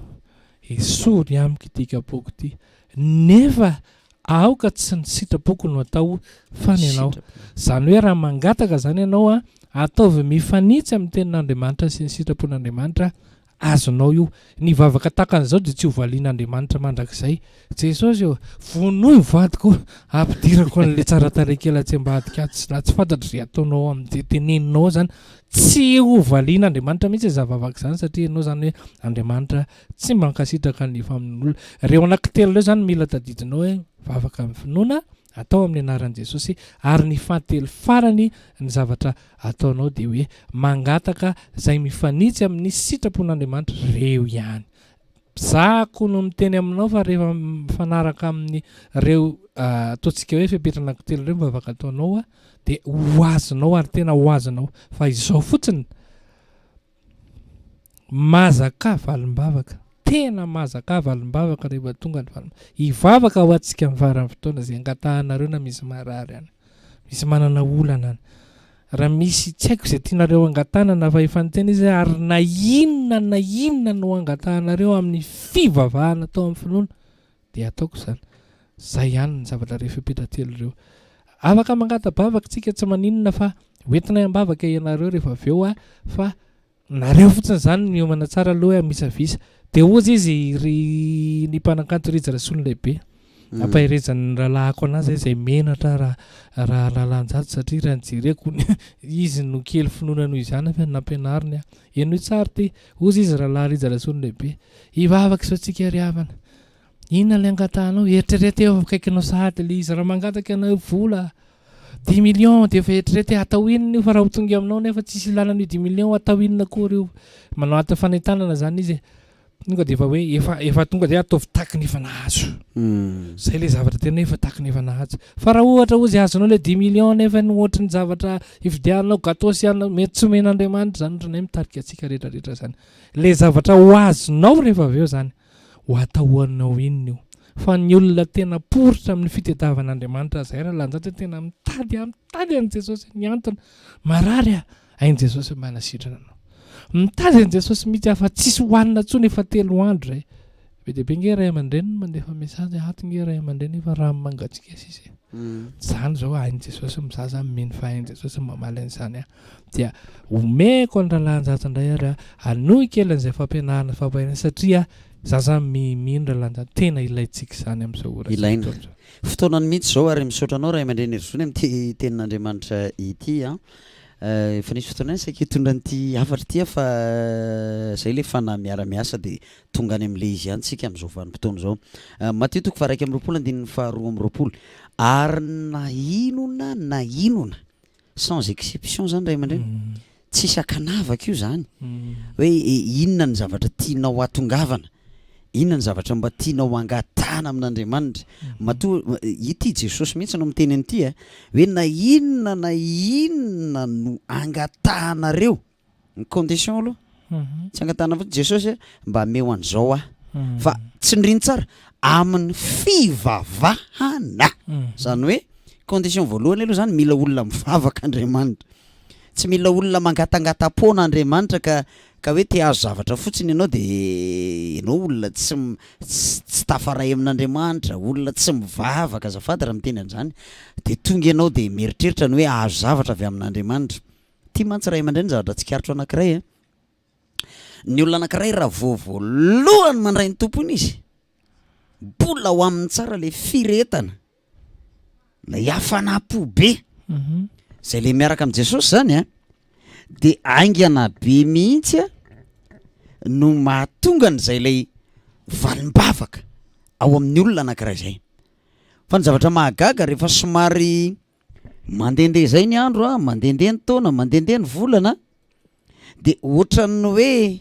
esory amiko ity kapoaka ity, nefa aoka tsy ny sitrapoko no atao fa ny ianao. Zany hoe raha mangataka zany ianao ataovy mifanitsy amin'ny tenin'Andriamanitra sy ny sitrapon'Andriamanitra, azonao io. Ny vavaka takan'izao dia tsy ho valian'Andriamanitra mandrakizay. Jesosy eo vonoy vadiko ampidirako an'le tsara tarehy kely atsy ambadika tsy fantatra izay ataonao amin'izay teneninao zany, tsy ho valian'Andriamanitra mihitsy zavavaka zany, satria ianao zany hoe Andriamanitra tsy mankasitraka ny famin'olona. Reo anankitelo reo zany mila tadidinao hoe vavaka amin'ny finoana atao amin'ny anaran'i Jesosy, ary ny fahatelo farany ny zavatra ataonao dia hoe mangataka izay mifanitsy amin'ny sitrapon'Andriamanitra reo ihany. Zako no miteny aminao fa rehefa mifanaraka amin'ny reo ataontsika hoe fepetra anankitelo reo mivavaka ataonao dia ho azonao, ary tena ho azonao. Fa izao fotsiny mazaka valim-bavaka, tena mazaka valim-bavaka rehefa tonga ny hivavaka ho antsika amin'ny farany fotoana izay angatahanareo na misy marary any, misy manana olana any. Raha misy tsy haiko izay tianareo angatanana fa efa niteny izy ary na inona no angatahanareo amin'ny fivavahana tao amin'ny finoana dia ataoko zany. Zay ihany ny zavatra rehefa petatelo reo. Afaka mangata-bavaka tsika tsy maninona fa hoentina ambavaka ianareo rehefa avy eo fa nareo fotsiny zany miomana tsara aloha hoe misavisa. Dia ozy izy ny mpanakanto Rija Rasoly lehibe ampahirezan'ny rahalahako anazy izay menatra raha lalanjato, satria raha nijereko izy no kely finoana noho izany fa nampianariny eno tsara ty. Ozy izy rahalahy Rija Rasoly lehibe hivavaka sao tsika ry havana, inona le angatahanao, eritrerety eo akaikinao sahady le izy raha mangataka anao vola 10 millions dia efa eritrerety atao inona io, fa raha ho tonga aminao nefa tsisy ilanana io 10 millions atao inona kory io. Manao ato fanentanana zany izy tonga dia efa tonga dia ataovy tahaky ny efa nahazo. Zay le zavatra tena efa tahaky ny efa nahazo. Fa raha ohatra ozy azonao le 10 millions nefa ny ohatra ny zavatra ividianao gâteau sy anao mety tsy omen'Andriamanitra zany, ohatranay mitarika antsika rehetrarehetra zany. Le zavatra ho azonao rehefa avy eo zany ho atahoanao inona io. Fa ny olona tena poritra amin'ny fitadiavan'Andriamanitra zay raha lanjatra tena mitady an'i Jesosy ny antony marary hain' Jesosy manasitrana anao. Mitady an'i Jesosy mihitsy afa tsisy hohanina tsony efa 3 andro zay. Be dia be nge ray aman-dreny mandefa mesazy ato nge ray aman-dreny fa raha mangatsika sisy. Zany zao hain' Jesosy mizaza mino fa hain' Jesosy mamaly an'izany dia omeko ny rahalanjata indray ary hanohy kely an'izay fampianarana fampahirana, satria zaza mino rahalanjata tena ilayntsika zany amin'izao ora. Ilaina fotoanany mihitsy zao ary misaotra anao ray aman-dreny Erzony amin'ny tenin'Andriamanitra ity efa nisy fotoana saika hitondra an'ity hafatra ity fa zay le fana miara-miasa dia tonga any amin'ilay izy ihany tsika amin'izao vanim-potoana izao. Mateo 2:20 ary na inona sans exception zany ray aman-dreny, tsisy akanavaka io zany hoe inona ny zavatra tianao atongavana, inona ny zavatra mba tianao angatahana amin'Andriamanitra. Matoa ity Jesosy mihitsy no miteny an'ity hoe na inona no angatahanareo, ny condition aloha tsy angatahana fotsy Jesosy mba ameo an'izao fa tsy niriny tsara amin'ny fivavahana. Zany hoe condition voalohany aloha zany mila olona mivavaka Andriamanitra, tsy mila olona mangatangata-pona Andriamanitra ka hoe te azo zavatra fotsiny ianao dia ianao olona tsy tafaray amin'Andriamanitra, olona tsy mivavaka azafady raha miteny an'izany, dia tonga ianao dia mieritreritra ny hoe azo zavatra avy amin'Andriamanitra. Ty mantsy ray aman-dreny zavatra tsikaritro anankiray ny olona anankiray raha voalohany mandray ny tompony izy, mbola ho amin'ny tsara le firetana, ilay hafanam-po be zay le miaraka amin'i Jesosy zany dia aingana be mihitsy no mahatonga n'izay lay valim-bavaka ao amin'ny olona anankiray zay. Fa ny zavatra mahagaga rehefa somary mandehandeha zay ny andro mandehandeha ny taona, mandehandeha ny volana, dia ohatran'ny hoe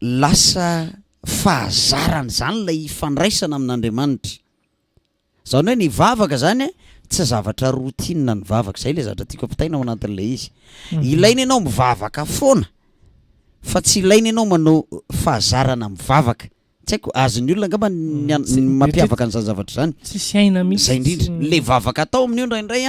lasa fahazarany zany lay fandraisana amin'Andriamanitra. Zany hoe ny vavaka zany tsy zavatra routine ny vavaka, zay le zavatra tiako apitaina ao anatin'ilay izy. Ilaina ianao mivavaka foana fa tsy ilaina ianao manao fahazarana mivavaka. Tsy haiko azon'ny olona angamba mampiavaka an'izany zavatra zany. Tsisy aina mihitsy. Zay indrindra le vavaka atao amin'io indraindray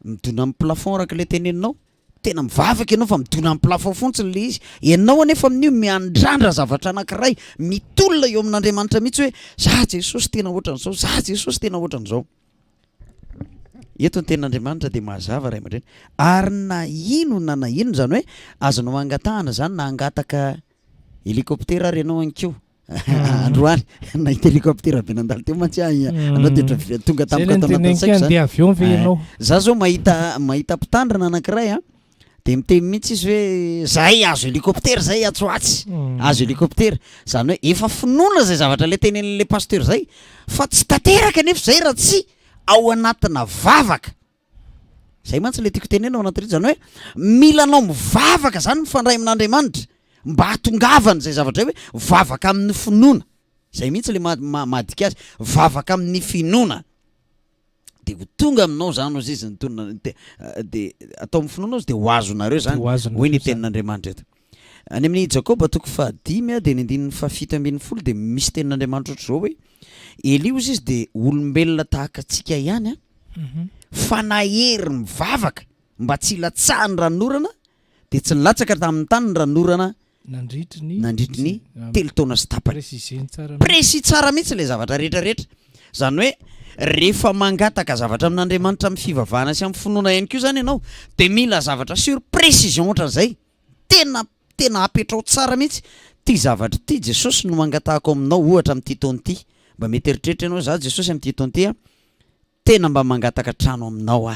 midona amin'ny plafond araka le teneninao. Tena mivavaka ianao fa midona amin'ny plafond fontsiny le izy. Ianao anefa amin'io miandrandra zavatra anankiray, mitolona eo amin'Andriamanitra mihitsy hoe za Jesosy tena ohatran'izao, za Jesosy tena ohatran'izao. Eto ny ten'Andriamanitra dia mazava ray aman-dreny. Ary na ino zany hoe azonao angatahana zany na angataka hélicoptère ary ianao ankeo. Androany nahita hélicoptère be nandalo teo mantsy anao dia tonga tamiko ato anatin'ny saiko zany. Za zao mahita mpitandrina anankiray dia miteny mihitsy izy hoe zahay azo hélicoptère zay atsoatsy azo hélicoptère. Zany hoe efa finoana zay zavatra le tenen'le pasteur zay fa tsy tanteraka nefa zay raha tsy ao anatina vavaka. Zay mantsy le tiako tenena ao anatin'ireo zany hoe mila anao mivavaka zany mifandray amin'Andriamanitra mba hatongavana zay zavatra hoe vavaka amin'ny finoana. Zay mihitsy le madika azy, vavaka amin'ny finoana. Dia ho tonga aminao zany ozy izy dia atao amin'ny finoana ozy dia ho azonareo zany hoe ny tenin'Andriamanitra eto. Any amin'ny Jakoba 5 dia ny 7:10 dia misy tenin'Andriamanitra ohatr'izao hoe Eli ozy izy dia olombelona tahaka antsika ihany fa nahery mivavaka mba tsy hilatsahany ranorana dia tsy nilatsaka tamin'ny tany ny ranorana nandritry ny 3 taona sy tapany. Précis tsara mihitsy le zavatra rehetrarehetra. Zany hoe rehefa mangataka zavatra amin'Andriamanitra amin'ny fivavahana sy amin'ny finoana ihany koa zany ianao dia mila zavatra sur précision ohatran'izay. Tena apetrao tsara mihitsy. Ty zavatra ty Jesosy no mangatahako aminao ohatra amin'ity taona ity. Mba mety eritreritra ianao za Jesosy amin'ity taona ity tena mba mangataka trano aminao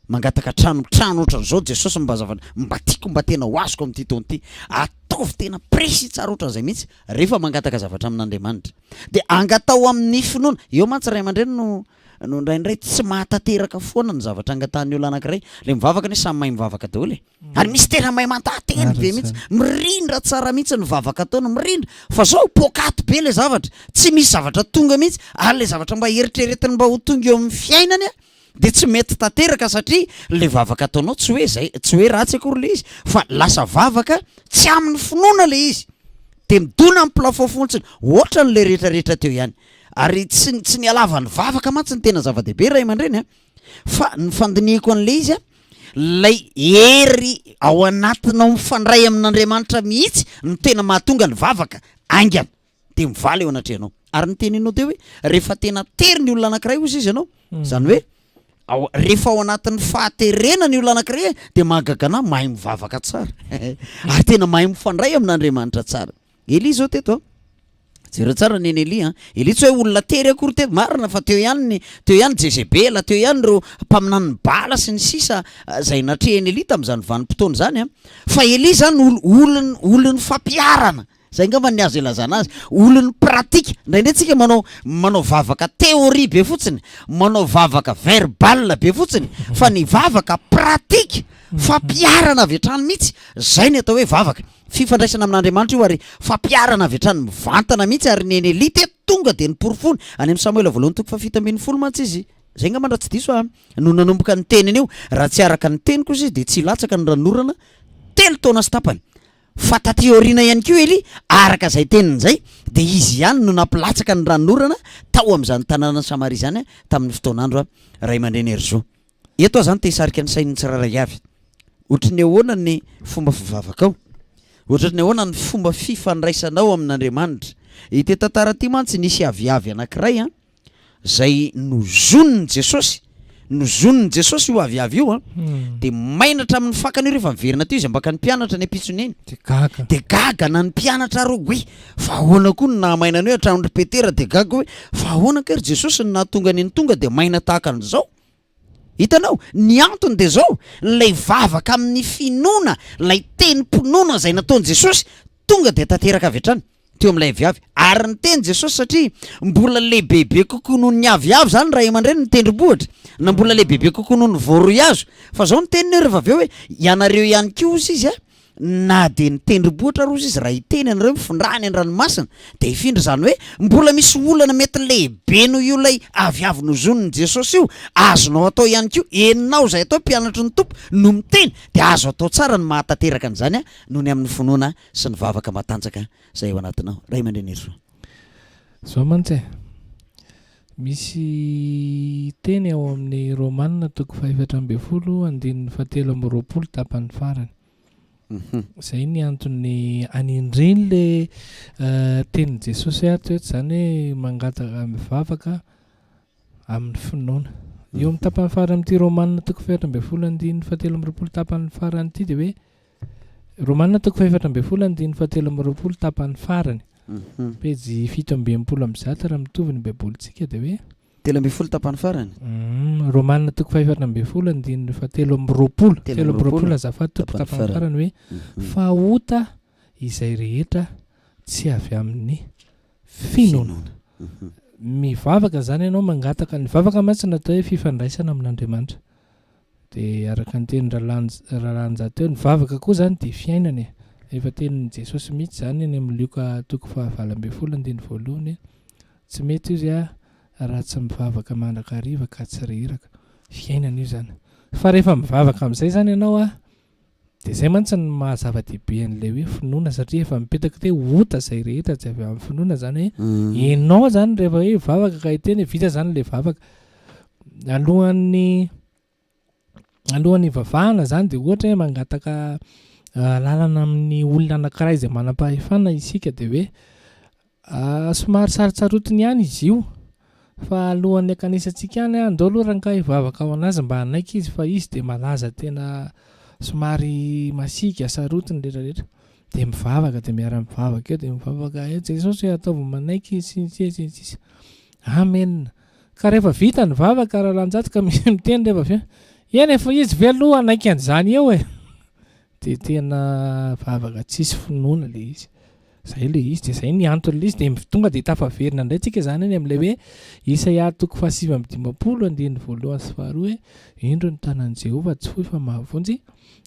mangataka trano ohatran'izao Jesosy mba tiako mba tena ho azoko amin'ity taona ity. Ataovy tena précis tsara ohatran'izay mihitsy rehefa mangataka zavatra amin'Andriamanitra. Dia angatao amin'ny finoana. Eo mantsy ray aman-dreny no indraindray tsy mahatateraka foana ny zavatra angatahan'ny olona anankiray. Le mivavaka ne samy mahay mivavaka daholo ary misy tena mahay mantahateny be mihitsy, mirindra tsara mihitsy ny vavaka ataony, mirindra fa zao pokaty be le zavatra, tsy misy zavatra tonga mihitsy ary le zavatra mba eritreretiny mba ho tonga eo amin'ny fiainany dia tsy mety tanteraka satria le vavaka ataonao tsy hoe ratsy akory le izy fa lasa vavaka tsy amin'ny finoana le izy dia midona amin'ny plafond fontsiny ohatra n'le rehetrarehetra teo ihany. Ary tsy ny alava ny vavaka mantsy ny tena zava-dehibe ray aman-dreny fa ny fandinihako an'le izy lay hery ao anatinao mifandray amin'Andriamanitra mihitsy ny tena mahatonga ny vavaka aingana dia mivaly eo anatrehanao. Ary ny teninao teo hoe rehefa tena tery ny olona anankiray ozy izy ianao zany hoe rehefa ao anatin'ny fahaterena ny olona anankiray dia mahagagana mahay mivavaka tsara ary tena mahay mifandray amin'Andriamanitra tsara. Eli zao teto zero tsara neny Eli tsy hoe olona tery akory teto marina fa teo ihany Jezebela, teo ihany reo mpaminany ny bala sy ny sisa zay natrehany Eli tamin'izany vanim-potoana zany fa Eli zany olony fampiarana. Zay ngamba ny azo ilazana azy, olony pratika. Indraindray tsika manao vavaka théorie be fotsiny, manao vavaka verbal be fotsiny fa ny vavaka pratika fampiarana avy hatrany mihitsy. Zay ny atao hoe vavaka fifandraisana amin'Andriamanitra io ary fampiarana avy hatrany mivantana mihitsy. Ary neny Eli teto tonga dia niporofony any amin'ny Samuela 7:7 mantsy izy. Zay ngamba raha tsy diso no nanomboka ny teniny io. Raha tsy araka ny teniko izy dia tsy latsaka ny ranorana 3 taona sy tapany. Fa taty aoriana ihany koa Eli araka izay teniny zay dia izy ihany no nampilatsaka ny ranorana tao amin'izany tanàna Samaria zany tamin'ny fotoanandro ray aman-dreny Erzao. Eto zany te hisarika ny sain'ny tsiraray avy. Ohatry ny ahoana ny fomba fivavaka ao, ohatry ny ahoana ny fomba fifandraisanao amin'Andriamanitra. Ity tantara ity mantsy nisy aviavy anankiray zay nozoniny Jesosy io aviavy io dia mainatra amin'ny fakany rehefa miverina teo izy ambaka ny mpianatra ny ampitsony eny dia gagana ny mpianatra ro hoe fa ahoana koa ny nahamainany hoe hatramin'ry Petera dia gaga hoe fa ahoana kary Jesosy ny nahatonga ny tonga dia maina tahaka an'izao. Hitanao ny antony dia zao lay vavaka amin'ny finoana, lay teny-pinoana zay nataon'i Jesosy tonga dia tanteraka avy hatrany teo amin'ilay aviavy. Ary ny teny Jesosy satria mbola lehibebe kokoa noho ny aviavy zany raha aman-dreny ny tendrombohitra na mbola lehibebe kokoa noho ny voaroy azo. Fa zao ny teniny rehefa avy eo hoe ianareo ihany koa izy na de nitendrombohatra rozy izy raha iteny anareo mifondrany an-dranomasina de ifindra zany hoe mbola misy olana mety lehibe no io lay aviavy nozoniny Jesosy io azonao atao ihany koa eninao zay atao mpianatry ny tompo no miteny de azo atao tsara ny mahatanteraka an'izany a noho ny amin'ny finoana sy ny vavaka matanjaka zay ao anatinao ray aman-drenery zao mantsy misy teny ao amin'ny Romanina toko 7:7 tapany farany zay ny antony anindreny le teny Jesosy ato eto zany hoe mangataka mivavaka amin'ny finoana eo amin'ny tapany farany amin'ity Romanina toko 7:7 tapany farany ity de hoe Romanina toko 7:7 tapany farany pejy 7:20 raha mitovy ny baibolitsika de hoe 7:20 tapany farany Romanina toko 7:7 azafady toko tapany farany hoe fahota izay rehetra tsy avy amin'ny finoana mivavaka zany ianao mangataka ny vavaka mantsy natao hoe fifandraisana amin'Andriamanitra de araka ny teny rahalanjat teo ny vavaka koa zany de fiainana efa tenin'ny Jesosy mihitsy zany any amin'ny Luka toko 9:1 tsy mety izy raha tsy mivavaka mandrakariva ka tsy reraka fiainana io zany fa rehefa mivavaka amin'izay zany ianao de zay mantsy ny mahazava-dehibe an'ilay hoe finoana satria efa mipetaka te ota zay rehetra tsy avy amin'ny finoana zany hoe enao zany rehefa hoe vavaka ka hiteny vita zany le vavaka alohan'ny vavahana zany de ohatra hoe mangataka lalana amin'ny olona anankiray zay manam-pahefana isika de hoe somary saritsarotiny ihany izy io fa alohan'ny akanisantsika ihany andao aloha ranka hivavaka ao anazy mba hanaiky izy fa izy de malaza tena somary masika sarotiny rehetrarehetra de mivavaka de miara-mivavaka eo de mivavaka Jesosy ataovy manaiky sisy amen ka rehefa vita ny vavaka raha lanjato ka misy miteny rehefa eny efa izy ve aloha anaiky an'izany eo de tena vavaka tsisy finoana le izy zay le izy de zay ny antony le izy de tonga de tafaverina indray tsika zany eny amin'ilay hoe Isaia toko 7:50 sy 2 hoe indro ny tanan'i Jehova tsy fohy fa mahavonjy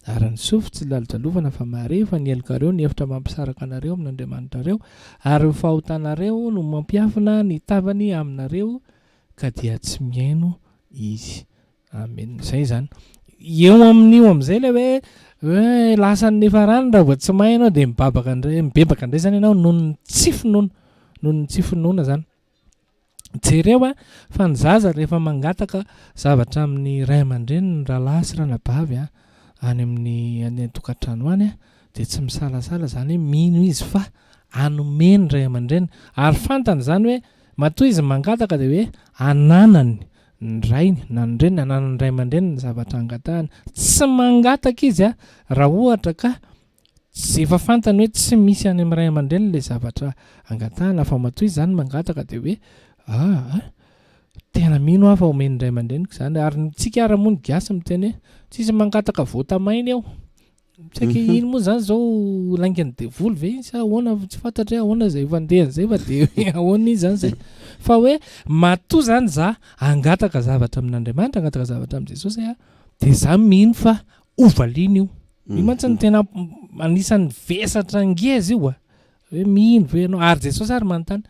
ary ny sofy tsy lalojalovana fa mare fa nielikareo ny hevitra mampisaraka anareo amin'Andriamanitrareo ary ny fahotanareo no mampiafina ny tavany aminareo ka dia tsy miaino izy amen zay zany eo amin'io amin'izay le hoe lasan'ny farany raha vao tsy mahainao de mibebaka indray zany ianao noho ny tsy finoana zany jereo fa ny zaza rehefa mangataka zavatra amin'ny ray aman-dreny ny rahalahy sy ranabavy any amin'ny tokantrano any de tsy misalasala zany hoe mino izy fa anomeny ray aman-dreny ary fantany zany hoe matoa izy mangataka de hoe ananany ny rainy na ny reny ananany ray aman-dreny ny zavatra angatahany tsy mangataka izy raha ohatra ka tsy efa fantany hoe tsy misy any amin'ny ray aman-dreny le zavatra angatahana fa matoa izy zany mangataka de hoe tena mino fa omeny ray aman-dreniko zany ary tsika ara-mony gasy miteny hoe tsisy mangataka votamainy eo tsy haiko ino moa zany zao laingany devoly ve sa ahoana tsy fantatra hoe ahoana zay vandehany zay fa de ahoana izy zany zay fa hoe matoa zany za angataka zavatra amin'Andriamanitra angataka zavatra amin'i Jesosy de za mino fa ovaliana io io mantsy ny tena anisan'ny vesatra ngeza io hoe mino ve ianao ary Jesosy ary manontany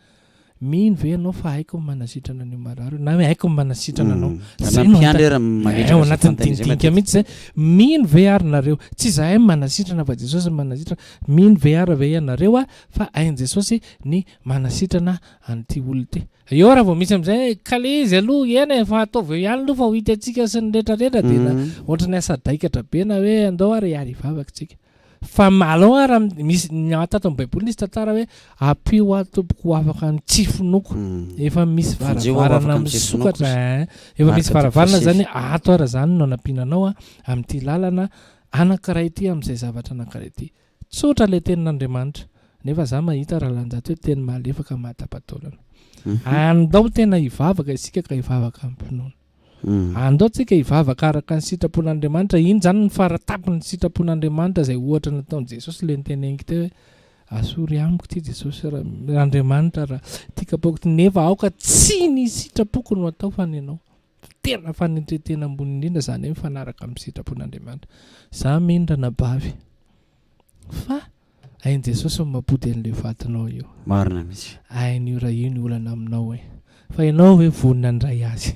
mino ve ianao fa haiko manasitrana an'io marary na hoe haiko manasitrana anao zay no anatin'ny dindinika mihitsy zay mino ve ary nareo tsy zahay manasitrana fa Jesosy manasitrana mino ve ary ve ianareo fa hain Jesosy ny manasitrana an'ity olona ity eo raha vao misy amin'izay kale izy aloha eny fa ataovy eo ihany aloha fa ho hitantsika sy ny rehetrarehetra de ohatrany asa-daikatra be na hoe andao ary hiary hivavaka tsika fa malao raha misy tato amin'ny baiboly nisy tantara hoe apio atompoko afaka ny tsy finoko efa misy varavarana misokatra efa misy varavarana zany ato ara zany no anampinanao amin'ity lalana anankiray ity amin'izay zavatra anankiray ity tsotra le tenin'Andriamanitra nefa za mahita raha lanjato hoe teny malefaka mahatapatalana andao tena hivavaka isika ka hivavaka amin'ny finoana andao tsika hivavaka araka ny sitrapon'Andriamanitra iny zany ny faratapony sitrapon'Andriamanitra zay ohatra nataon'i Jesosy le niteneniko teo hoe asory amiko ty Jesosy Andriamanitra raha tika poko nefa aoka tsy ny sitrapoko no atao fa ny anao tena fanentretena ambony indrindra zany hoe mifanaraka amin'ny sitrapon'Andriamanitra za mino ranabavy fa hain Jesosy mampody an'le vatanao io marina mihitsy hain'io raha io ny olana aminao fa ianao hoe vonina andray azy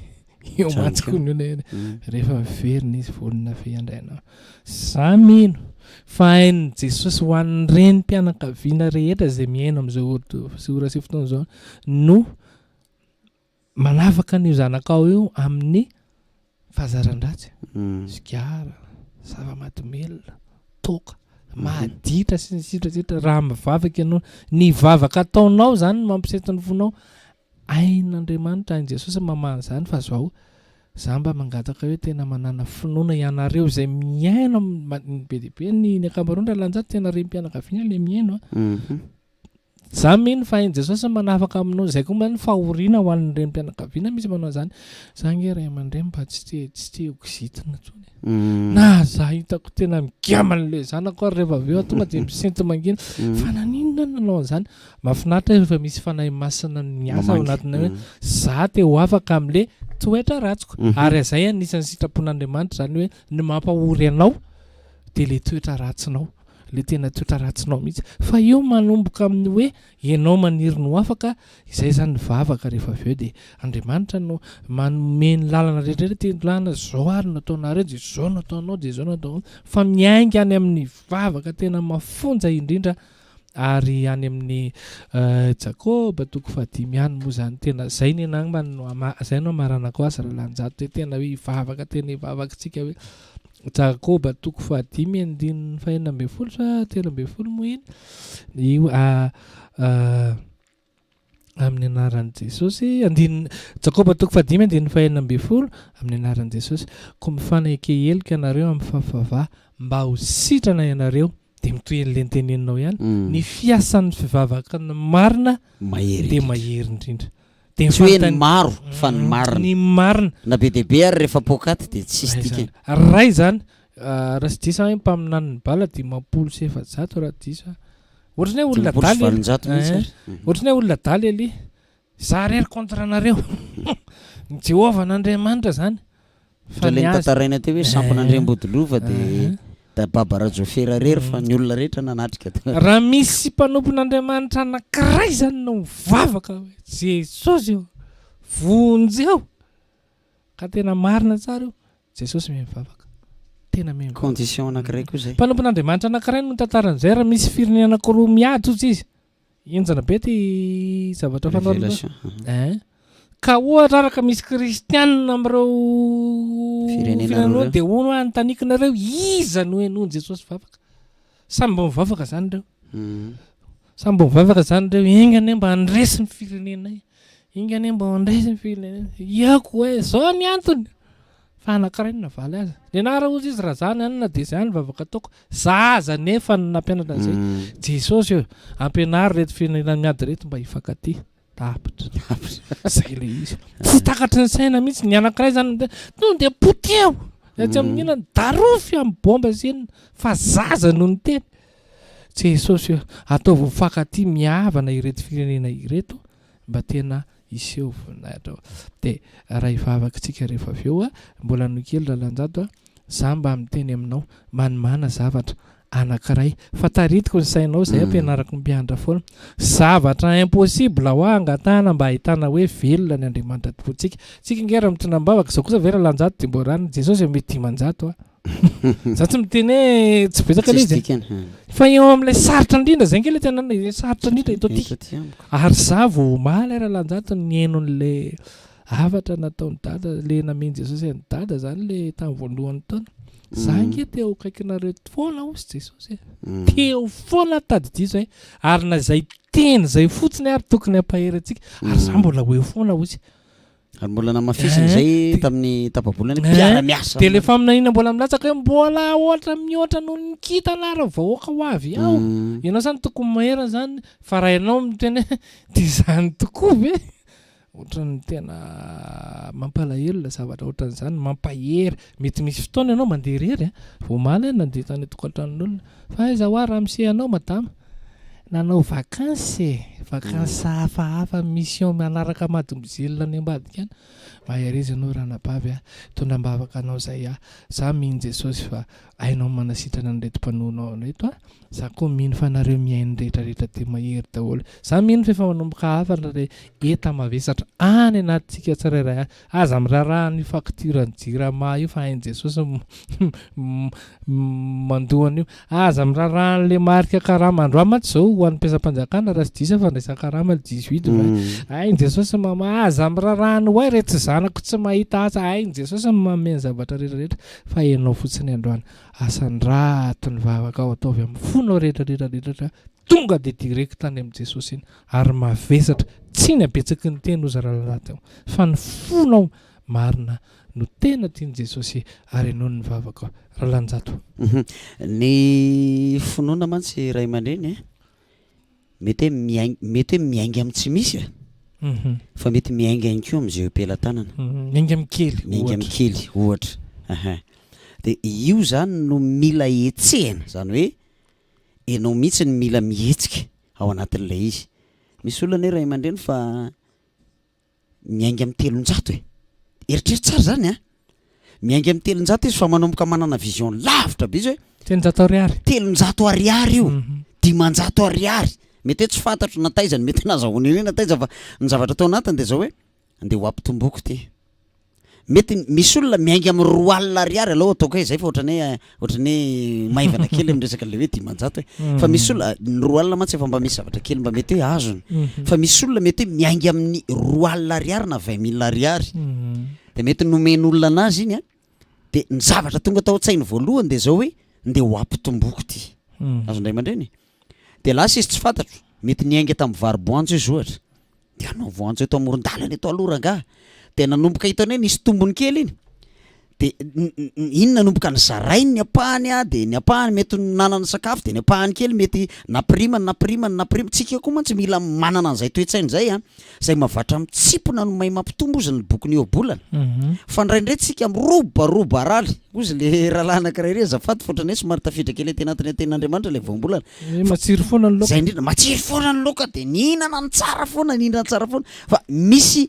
io mantsiko ny rehefa miverina izy vonina fe andrainao za mino fa hain Jesosy ho an'ireny mpianakaviana rehetra zay miaina amin'izao ora sy fotoana zao no manavaka n'io zanakao io amin'ny fahazaran-dratsy sigara zava-mahadomelona toka mahaditra sy ny sitrasitra raha mivavaka ianao ny vavaka ataonao zany mampisetin'ny fonao ain'Andriamanitra hain Jesosy mamana zany fa zao za mba mangataka hoe tena manana finoana ianareo zay miaina be deaibe ny akamaroany raha lanjata tena reny mpianakaviana le miaino za mino fa hain Jesosy manafaka aminao zay koa mba ny fahoriana ho an'ireny mpianakaviana misy manao zany za nge ray aman-dreny mba tsy tehoko zitina tsony na za hitako tena migama an'le zanako ary rehefa aveo tonga de misenty mangina fa naninona nanao an'izany mahafinaritra rehefa misy fanahy masina ny asa ao anatina hoe za te ho afaka amin'le toetra ratsiko ary azay anisan'ny sitrapon'Andriamanitra zany hoe ny mampahory anao de le toetra ratsinao le tena toetra ratsinao mihitsy fa io manomboka amin'ny hoe ianao maniry no afaka izay zany vavaka rehefa aveo de Andriamanitra no manome ny lalana rehetrarehetra tendolana zao ary nataonareo de zao nataonao de zao natao fa miainga any amin'ny vavaka tena mafonja indrindra ary any amin'ny Jakoba 5 any moa zany tena zay ny anagny zay no amaranako azy raha lanjato tena hoe ivavaka tena ivavakatsika hoe Jakoba 5 fahenambefolo sa 13 moa iny io amin'ny anaran'i Jesosy Jakoba 5 fahenambefolo amin'ny anaran'i Jesosy koa mifanaiky helika ianareo amin'ny fafavà mba ho sitrana ianareo de mitoy an'le teneninao ihany ny fiasan'ny fivavaka ny marina de mahery indrindra de tsy hoe ny maro fa ny marina ny marina na be deaibe ary rehefa pokaty de tsisy dikany ray zany raha sy disa hoe mpaminany bala 500 raha disa ohatrany hoe olona daly ohatrany hoe olona daly ali za rery contre anareo ny Jehovah n'Andriamanitra zany fa le tataraina teo hoe sampon'Andriambodilova de da baba rajofera rery fa ny olona rehetra nanatrika raha misy mpanompon'Andriamanitra anankiray zany no mivavaka hoe Jesosy io vonjeo ka tena marina tsara io Jesosy mivavaka tena mivavaka condition anankiray koa zay mpanompon'Andriamanitra anankiray no tantaran'izay raha misy firenena anankiroa miady ozy izy enjana be ty zavatra fanao ka ohatra araka misy kristianina am'ireo firenena de ono antanikinareo iza no eno Jesosy vavaka samby mba mivavaka zany reo samby mba mivavaka zany reo ingane mba andresy ny firenenay ingane mba andresy ny firenena iako hoe zao ny antony fa anankiray navaly azy le na raha ozy izy raha zany any na de zany vavaka ataoko zaza nefa nampianatra an'izay Jesosy io ampianary reto firenena miady reto mba hifankaty tapitra zay le izy tsy takatry ny saina mihitsy ny anankiray zany no de poteo tsy amin'ina darofy amin'ny bomba zeny fa zaza noho ny teny Jesosy io ataovy mifankaty mihavana ireto firenena ireto mba tena iseho voninahitra de raha ivavaka tsika rehefa aveo mbola nokely raha lanjato za mba miteny aminao manimana zavatra anankiray fa taritiko ny sainao zay ampianarako mpianatra foana zavatra impossible ho angatana mba ahitana hoe velona ny Andriamanitra topontsika tsika ngera mitrinambavaka zao kosa vera lanjato de mbo rany Jesosy mety 10 za tsy miteny hoe tsy betsaka le izy fa eo amin'ilay sarotra indrindra zay ngele tena sarotra indrindra ito ty ary za vao omaly raha lanjato ny henon'le avatra nataony dada le nameny Jesosy ny dada zany le tamin'ny voalohany taona za nge teo kaikinareo foana osy Jesosy teo foana tadidia zay ary na zay teny zay fotsiny ary tokony ampahery atsika ary za mbola hoe foana osy ary mbola namafisiny zay tamin'ny tapabolany mpiara-miasa de lefa aminahina mbola milatsaka hoe mbola ohatra mihoatra noho ny kitana raha vahoaka ho avy ao ianao zany tokony mahery zany fa raha ianao miteny de zany tokoa ve ohatrany tena mampalahelo zavatra ohatran'izany mampahery mety misy fotoana ianao mandeha rery vomaly nandeha tany tokantranon'olona fa aiza ho raha misehanao madama nanao vakansy vakansy hafahafa mission manaraka madombozelona ny ambadika any mahairezy anao ranabavy a tondra mbavaka anao zay a za mino Jesosy fa ainao manasitrana an'ireto mpanonao anreto a za koa mino fa nareo miaino rehetrarehetra de mahery daholo za mino fa efa manomboka hafa re eta mavesatra any anatintsika tsirairay a aza miraraha ny fakturany jirama io fa hain Jesosy mandohana io aza miraraha n'le marika karama androa maty zao ho an'ny mpiasam-panjakana raha sy disa fa ndraisa karama 18 hain Jesosy mama aza mirarahany hoay rehetra zanako tsy mahita aza hain Jesosy mameny zavatra rehetrarehetra fa hainao fotsiny androany asandrato ny vavaka ao ataovy amin'ny fonao rehetrarehetrarehetratra tonga de direct any amin'ny Jesosy iny ary mavesatra tsy ny abetsaky ny teny ozy rahalalaty fa ny fonao marina no tena tiany Jesosy ary ianao ny vavaka rahalanjato ny finoana mantsy ray aman-dreny mety hoe miainga amin'ny tsy misy fa mety miainga ihany koa amin'izay am-pelantanana miainga amikely miainga amikely ohatra de io zany no mila etsehana zany hoe ianao mihitsy ny mila mihetsika ao anatin'ilay izy misy olona ray aman-dreny fa miainga amin'ny 300 eritreritra tsara zany a miainga amin'ny 300 izy fa manomboka manana vision lavitra be izy hoe 300 ariary 300 ariary io 500 ariary mety hoe tsy fantatro nataizany mety nazahoany iny nataiza fa ny zavatra tao anatiny de zao hoe andeha ho ampitomboky ty mety misy olona miainga amin'ny 4 alina ariary aloha ataoko hoe zay fa ohatrany hoe maivana kely am'resaka le hoe 500 hoe fa misy olona 4 alina mantsy efa mba misy zavatra kely mba mety hoe azony fa misy olona mety hoe miainga amin'ny 4 alina ariary na 20 000 ariary de mety nomeny olona anazy iny a de ny zavatra tonga tao an-tsainy voalohany de zao hoe andeha ho ampitomboky ty azondray aman-dreny de lasa izy tsy fantatro mety niainga tamin'ny variboanjo izy ohatra de anao voanjo eto amoron-dalana eto aloranga de nanomboka hitany hoe nisy tombony kely iny de iny nanomboka ny zarainy ny apahany a de ny apahany mety nanana sakafo de ny apahany kely mety napirimany tsika koa mantsy mila manana an'izay toetsainy zay a zay mavatra mitsipona no mahay mampitombo izy ny bokony eo bolana fa ndraindray tsika mirobaroba araly ozy le rahalahy anankiray re azafady fotrany hoe somary tafidra kely ety anatin'ny ten'Andriamanitra le voambolana matsiro foana ny loka zay indrindra matsiro foana ny loka de nihinana ny tsara foana fa misy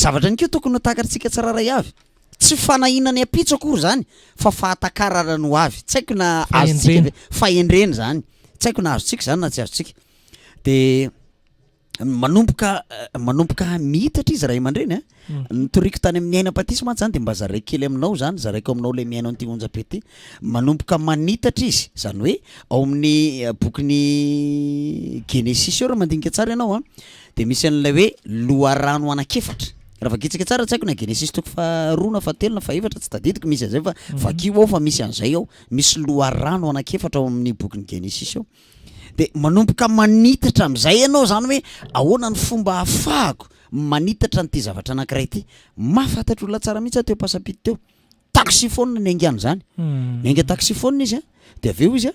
zavatra ny keo tokony ho takatritsika tsararay avy tsy fanahinany apitso akory zany fa fahatakarana no avy tsy haiko na azotsika fahendreny zany tsy haiko na azotsika zany na tsy azotsika de manomboka mihitatra izy ray aman-dreny a nitoriko tany amin'ny aina-patisa mantsy zany de mba zaray kely aminao zany zaraiko aminao le miaino an'ity onjam-pety manomboka manitatra izy zany hoe ao amin'ny bokyny Genesis eo raha mandinika tsara ianao a de misy an'ilay hoe loharano anakefatra raha vakitsika tsara tsy haiko na Genesis toko fa 2 na fa 3 na fa 4 tsy tadidiko misy an'izay fa vakio ao fa misy an'izay ao misy loharano anakefatra ao amin'ny bokyny Genesis ao de manomboka manitatra amin'izay ianao zany hoe ahoana ny fomba ahafahako manitatra n'ity zavatra anankiray ity mahafantatra olona tsara mihitsy teo pasapity teo taxifone ny aingano zany niainga taxifone izy a de aveo izy a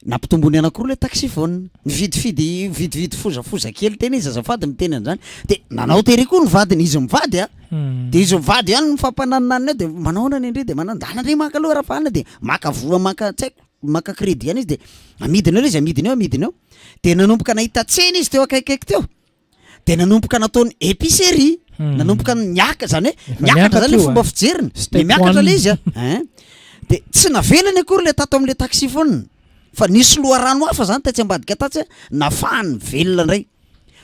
nampitombony anankiroa le taxifone vidividy fozafoza kely tena izy azafady miteny an'izany de nanao tery koa ny vadiny izy mivady a de izy mivady ihany mifampananonanina de manaona ny andre de manandana andre maka aloha raha fanina de maka vola maka tsy haiko maka crédit ihany izy de amidiny eo izy amidiny eo de nanomboka nahita tsena izy teo akaikaiky teo de nanomboka nataony épicerie nanomboka miaka zany hoe miakatra zany le fomba fijeriny de miakatra le izy a de tsy navelany akory le tato am'le taxifone fa nisy loharano hafa zany tatsy ambadika tatsy nafahany velona ndray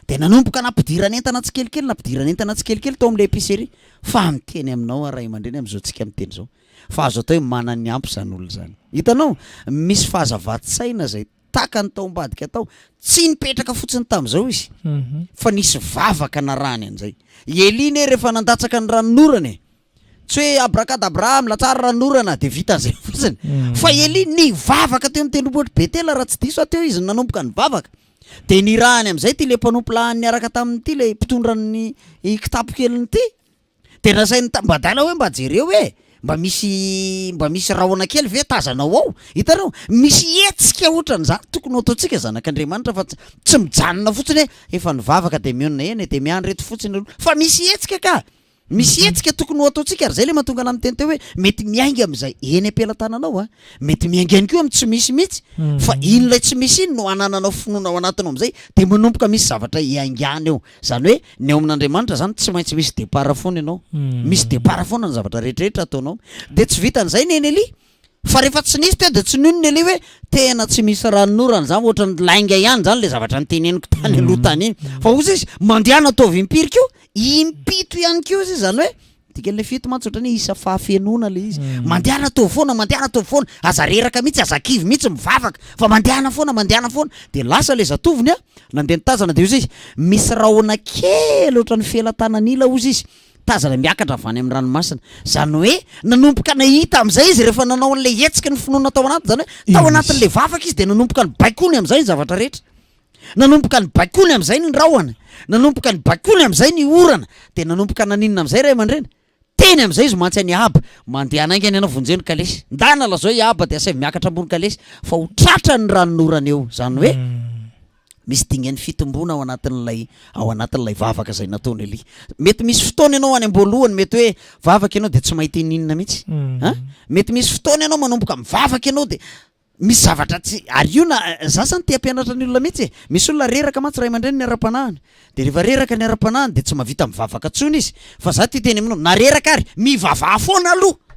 de nanomboka nampidirany entana tsikelikely tao am'le épicerie fa miteny aminao ray aman-dreny am'izao tsika miteny zao fa azo atao hoe manany ampy zany olona zany hitanao misy fahazavaty-saina zay takany tao ambadika tao tsy nipetraka fotsiny tam'izao izy fa nisy vavaka narany an'izay Elina rehefa nandatsaka ny ranonorany tsy hoe abrakadabra milatsara ranonorana de vita an'izay fotsiny fa Elina ny vavaka teo amin'ny tendrombohitra Betela raha tsy diso ateo izy nanomboka ny vavaka de nirahany am'izay ty le mpanompo lahany niaraka tamin'ity le mpitondran'ny kitapo keliny ty de nasainy mbadala hoe mba jereo hoe mba misy rahona kely ve tazanao ao hitanao misy etsika ohatran'izany tokony ataontsika zanak'Andriamanitra fa tsy mijanona fotsiny hoe efa nivavaka de mionina eny de miandry eto fotsiny fa misy etsika ka misy etsika tokony ho ataontsika ary zay le mahatonga ana miteny teo hoe mety miainga am'izay eny am-pelatananao a mety miainga ihany koa amy tsy misy mihitsy fa inolay tsy misy iny no anananao finoana ao anatinao am'izay de manomboka misy zavatra iaingany eo zany hoe ny ao amin'Andriamanitra zany tsy maintsy misy départ foana ianao misy départ foana ny zavatra rehetrarehetra ataonao de tsy vitan'izay ny eny Elia fa rehefa tsy nisy teo de tsy nono ny Elia hoe tena tsy misy ranonorana zany ohatra ny lainga ihany zany le zavatra nyteneniko tany aloha tany iny fa ozy izy mandehana ataovy impiry keo impito ihany keo izy zany hoe tikele fito mantsy ohatrany isa fahafenona le izy mandehana ataovy foana aza reraka mihitsy aza kivy mihitsy mivavaka fa mandehana foana de lasa le zatoviny a nandeha nitazana de ozy izy misy rahona kely ohatrany felatanan'ila ozy izy tazana miakatra avany amin'ny ranomasina zany hoe nanomboka nahita am'izay izy rehefa nanao an'le hetsika ny finoana tao anaty zany hoe tao anatin'le vavaka izy de nanomboka ny baikony am'izay ny zavatra rehetra nanomboka ny baikony am'izay ny rahona nanomboka ny baikony am'izay ny orana de nanomboka naninona am'izay ray aman-dreny teny am'izay izy mantsy any aba mandeha anaingany ana vonjeny kalesy ndana lazao iaba de asavy miakatra ambony kalesy fa ho tratra ny ranonorana eo zany hoe misy dingany fitombona ao anatin'lay vavaka zay nataony Elia mety misy fotoana ianao any am-boalohany mety hoe vavaka ianao de tsy mahita ininona mihitsy mety misy fotoana ianao manomboka mivavaka ianao de misy zavatra tsy ary io na za zany te ampianatra ny olona mihitsy misy olona reraka mantsy ray aman-dreny ny ara-panahiny de rehefa reraka ny ara-panahiny de tsy mahavita mivavaka tsony izy fa za ty teny aminao na reraka ary mivavaha foana aloha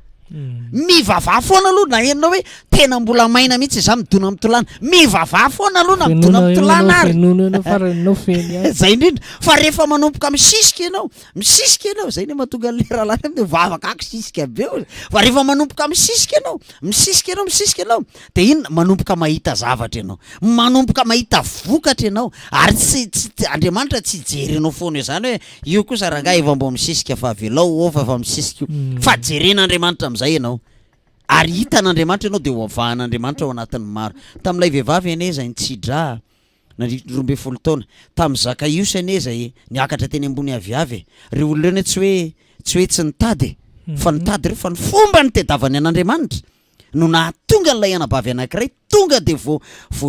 na henonao hoe tena mbola maina mihitsy za midona am'tolana mivavaha foana aloha na midona am'tolana ary zay indrindra fa rehefa manomboka misisika ianao zay ne mahatonga le rahalany de vavaka ako sisika be fa rehefa manomboka misisika ianao de iny manomboka mahita zavatra ianao manomboka mahita vokatra ianao ary tsy Andriamanitra tsy jerenao foana io zany hoe io kosa raha efa mbo misisika fa velao ofa fa misisika fa jeren'Andriamanitra am'izay ianao ary hitan'Andriamanitra ianao de hoavahan'Andriamanitra ao anatin'ny maro tam'ilay vehivavy aneza nitsidra na 12 taona tam' Zakaios aneza niakatra teny ambony aviavy ry olona reny tsy hoe tsy nitady fa nitady reo fa ny fomba ny tedavany an'Andriamanitra no nahatonga n'ilay anabavy anankiray tonga de vo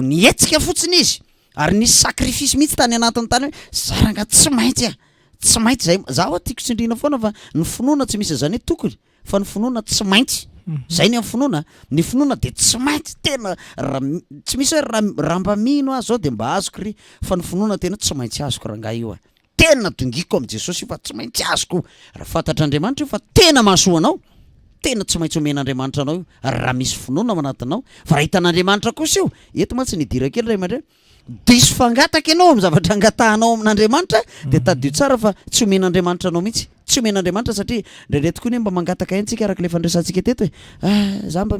nietsika fotsiny izy ary nisy sakrifisy mihitsy tany anatin'ny tany hoe zaranga tsy maintsy zay zaho tiako tsindrina foana fa ny finoana tsy misy zany hoe tokony fa ny finoana tsy maintsy zay ny finoana ny finoana de tsy maintsy tena tsy misy hoe rambamino azy zao de mba azoko ry fa ny finoana tena tsy maintsy azoko rangahy io tena dongiko am' Jesosy io fa tsy maintsy azoko raha fantatr'Andriamanitra io fa tena mahasoanao tena tsy maintsy omen'Andriamanitra anao io raha misy finoana ao anatinao fa raha hitan'Andriamanitra kosa io eto mantsy nidira kely ray aman-dreny diso fangataka ianao amin'ny zavatra angatahanao amin'Andriamanitra de tadio tsara fa tsy omen'Andriamanitra anao mihitsy tsy omen'Andriamanitra satria ndraindray tokoa mba mangataka haintsika araka le fandresantsika teto hoe za mba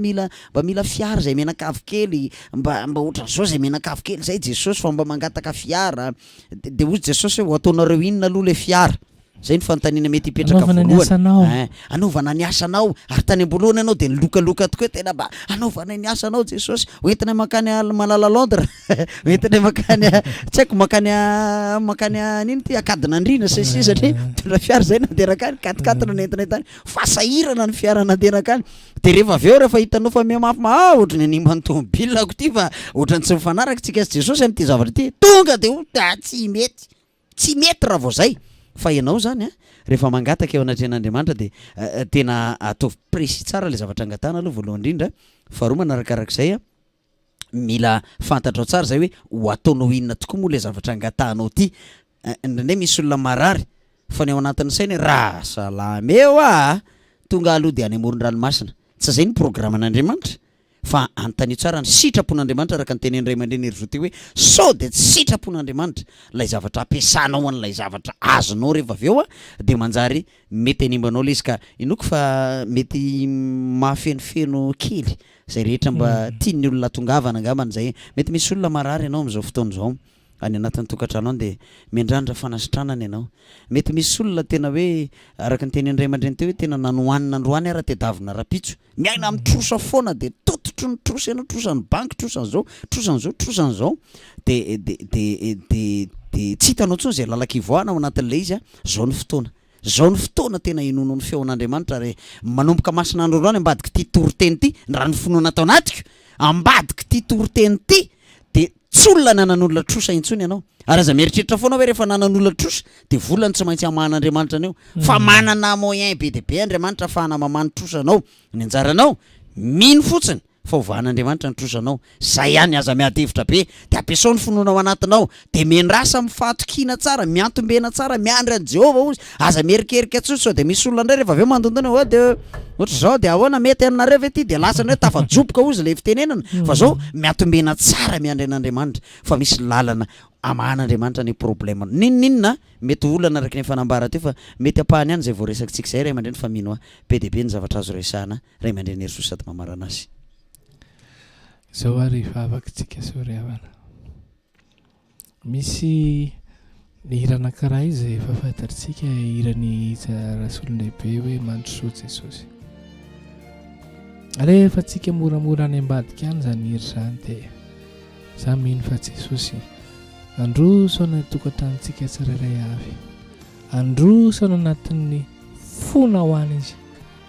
mila fiara zay menakavy kely mba ohatran'izao zay menakavy kely zay Jesosy fa mba mangataka fiara de ozy Jesosy hoe ho ataonareo inona aloha le fiara zay ny fanontaniana mety hipetraka voalohany anaovana ny asanao ary tany am-boalohany ianao de nilokaloka tokoa tena mba anaovana ny asanao Jesosy hoentina makany malala Londres hoentina makany tsy haiko makany nino ty akadina andrina sesy satria tondra fiara zay nanderakany 4x4 nentina tany fa sahirana ny fiara nanderakany de rehefa aveo rehefa hitanao fa miamafy ohatrany animba ny tomobile ako ty fa ohatrany tsy mifanaraka tsika sy Jesosy am'ty zavatra ty tonga de tsy mety raha vao zay fa ianao zany rehefa mangataka eo anatrehan'Andriamanitra de tena ataovy précis tsara le zavatra angatana aloha voalohany indrindra faharoa manarakarak'izay mila fantatrao tsara zay hoe ho ataonao inona tokoa moa le zavatra angatahanao ty indraindray misy olona marary fa ny ao anatin'ny sainy raha salama eo tonga aloha de any amoron-dranomasina tsy zay ny programan'Andriamanitra fa antanio tsara ny sitrapon'Andriamanitra araka ny teneny ray aman-dreny ery zao ty hoe sao de tsy sitrapon'Andriamanitra lay zavatra ampiasanao an'lay zavatra azonao rehefa aveo de manjary mety animbanao le izy ka inoko fa mety mahafenofeno kely zay rehetra mba tiany olona tongavana angambany zay mety misy olona marary ianao am'izao fotoana zao any anatin'ny tokantrano any de miandrandra fanasitranana ianao mety misy olona tena hoe araka ny teneny ray aman-dreny teo hoe tena nanohanina androany ara tedavina rapitso miaina amin'ny trosa foana de tototro ny trosa ianao trosany banky trosan'zao de tsy hitanao tsony zay lalakivoana ao anatin'le izy zao ny fotoana tena inono ny feon'Andriamanitra ary manomboka masin'andro androany ambadika ty toroteny ty raha ny finoana atao anatiko ambadika ty toroteny ty de tsy olona nanan'olona trosa intsony ianao ary aza mieritreritra foana hoe rehefa nanan'olona trosa dia volany tsy maintsy amahan'andriamanitra anio fa manana moyen be dia be andriamanitra ahafahana mamany trosanao ny anjaranao mino fotsiny fa hovan'andriamanitra ny trosanao zay ihany aza miadevitra be dia ampiasao ny finoana ao anatinao dia mendrasa mifatokina tsara miantombena tsara miandry an' Jehovah ozy aza mierikerika tsotra sao dia misy olona indray rehefa aveo mandondona hoe dia ohatra zao dia ahoana mety aminareo ve ty dia lasany hoe tafajoboka ozy ilay fitenenana fa zao miantombena tsara miandry an'andriamanitra fa misy lalana amahan'andriamanitra ny problème ninninna mety olana araka ny fanambara teo fa mety apahany ihany zay vao resakitsika zay ray aman-dreny fa mino be dia be ny zavatra azo resahana ray aman-dreny hery soa sady mamarana azy zao ary vavakantsika sory havana misy hira anankiray izay efa fantatritsika hirany rasolonlehibe hoe mandrosoa Jesosy rehefa tsika moramora any ambadika any zany hira zany dia za mino fa Jesosy androso any tokantranontsika tsirairay avy androso any anatin'ny fona ho any izy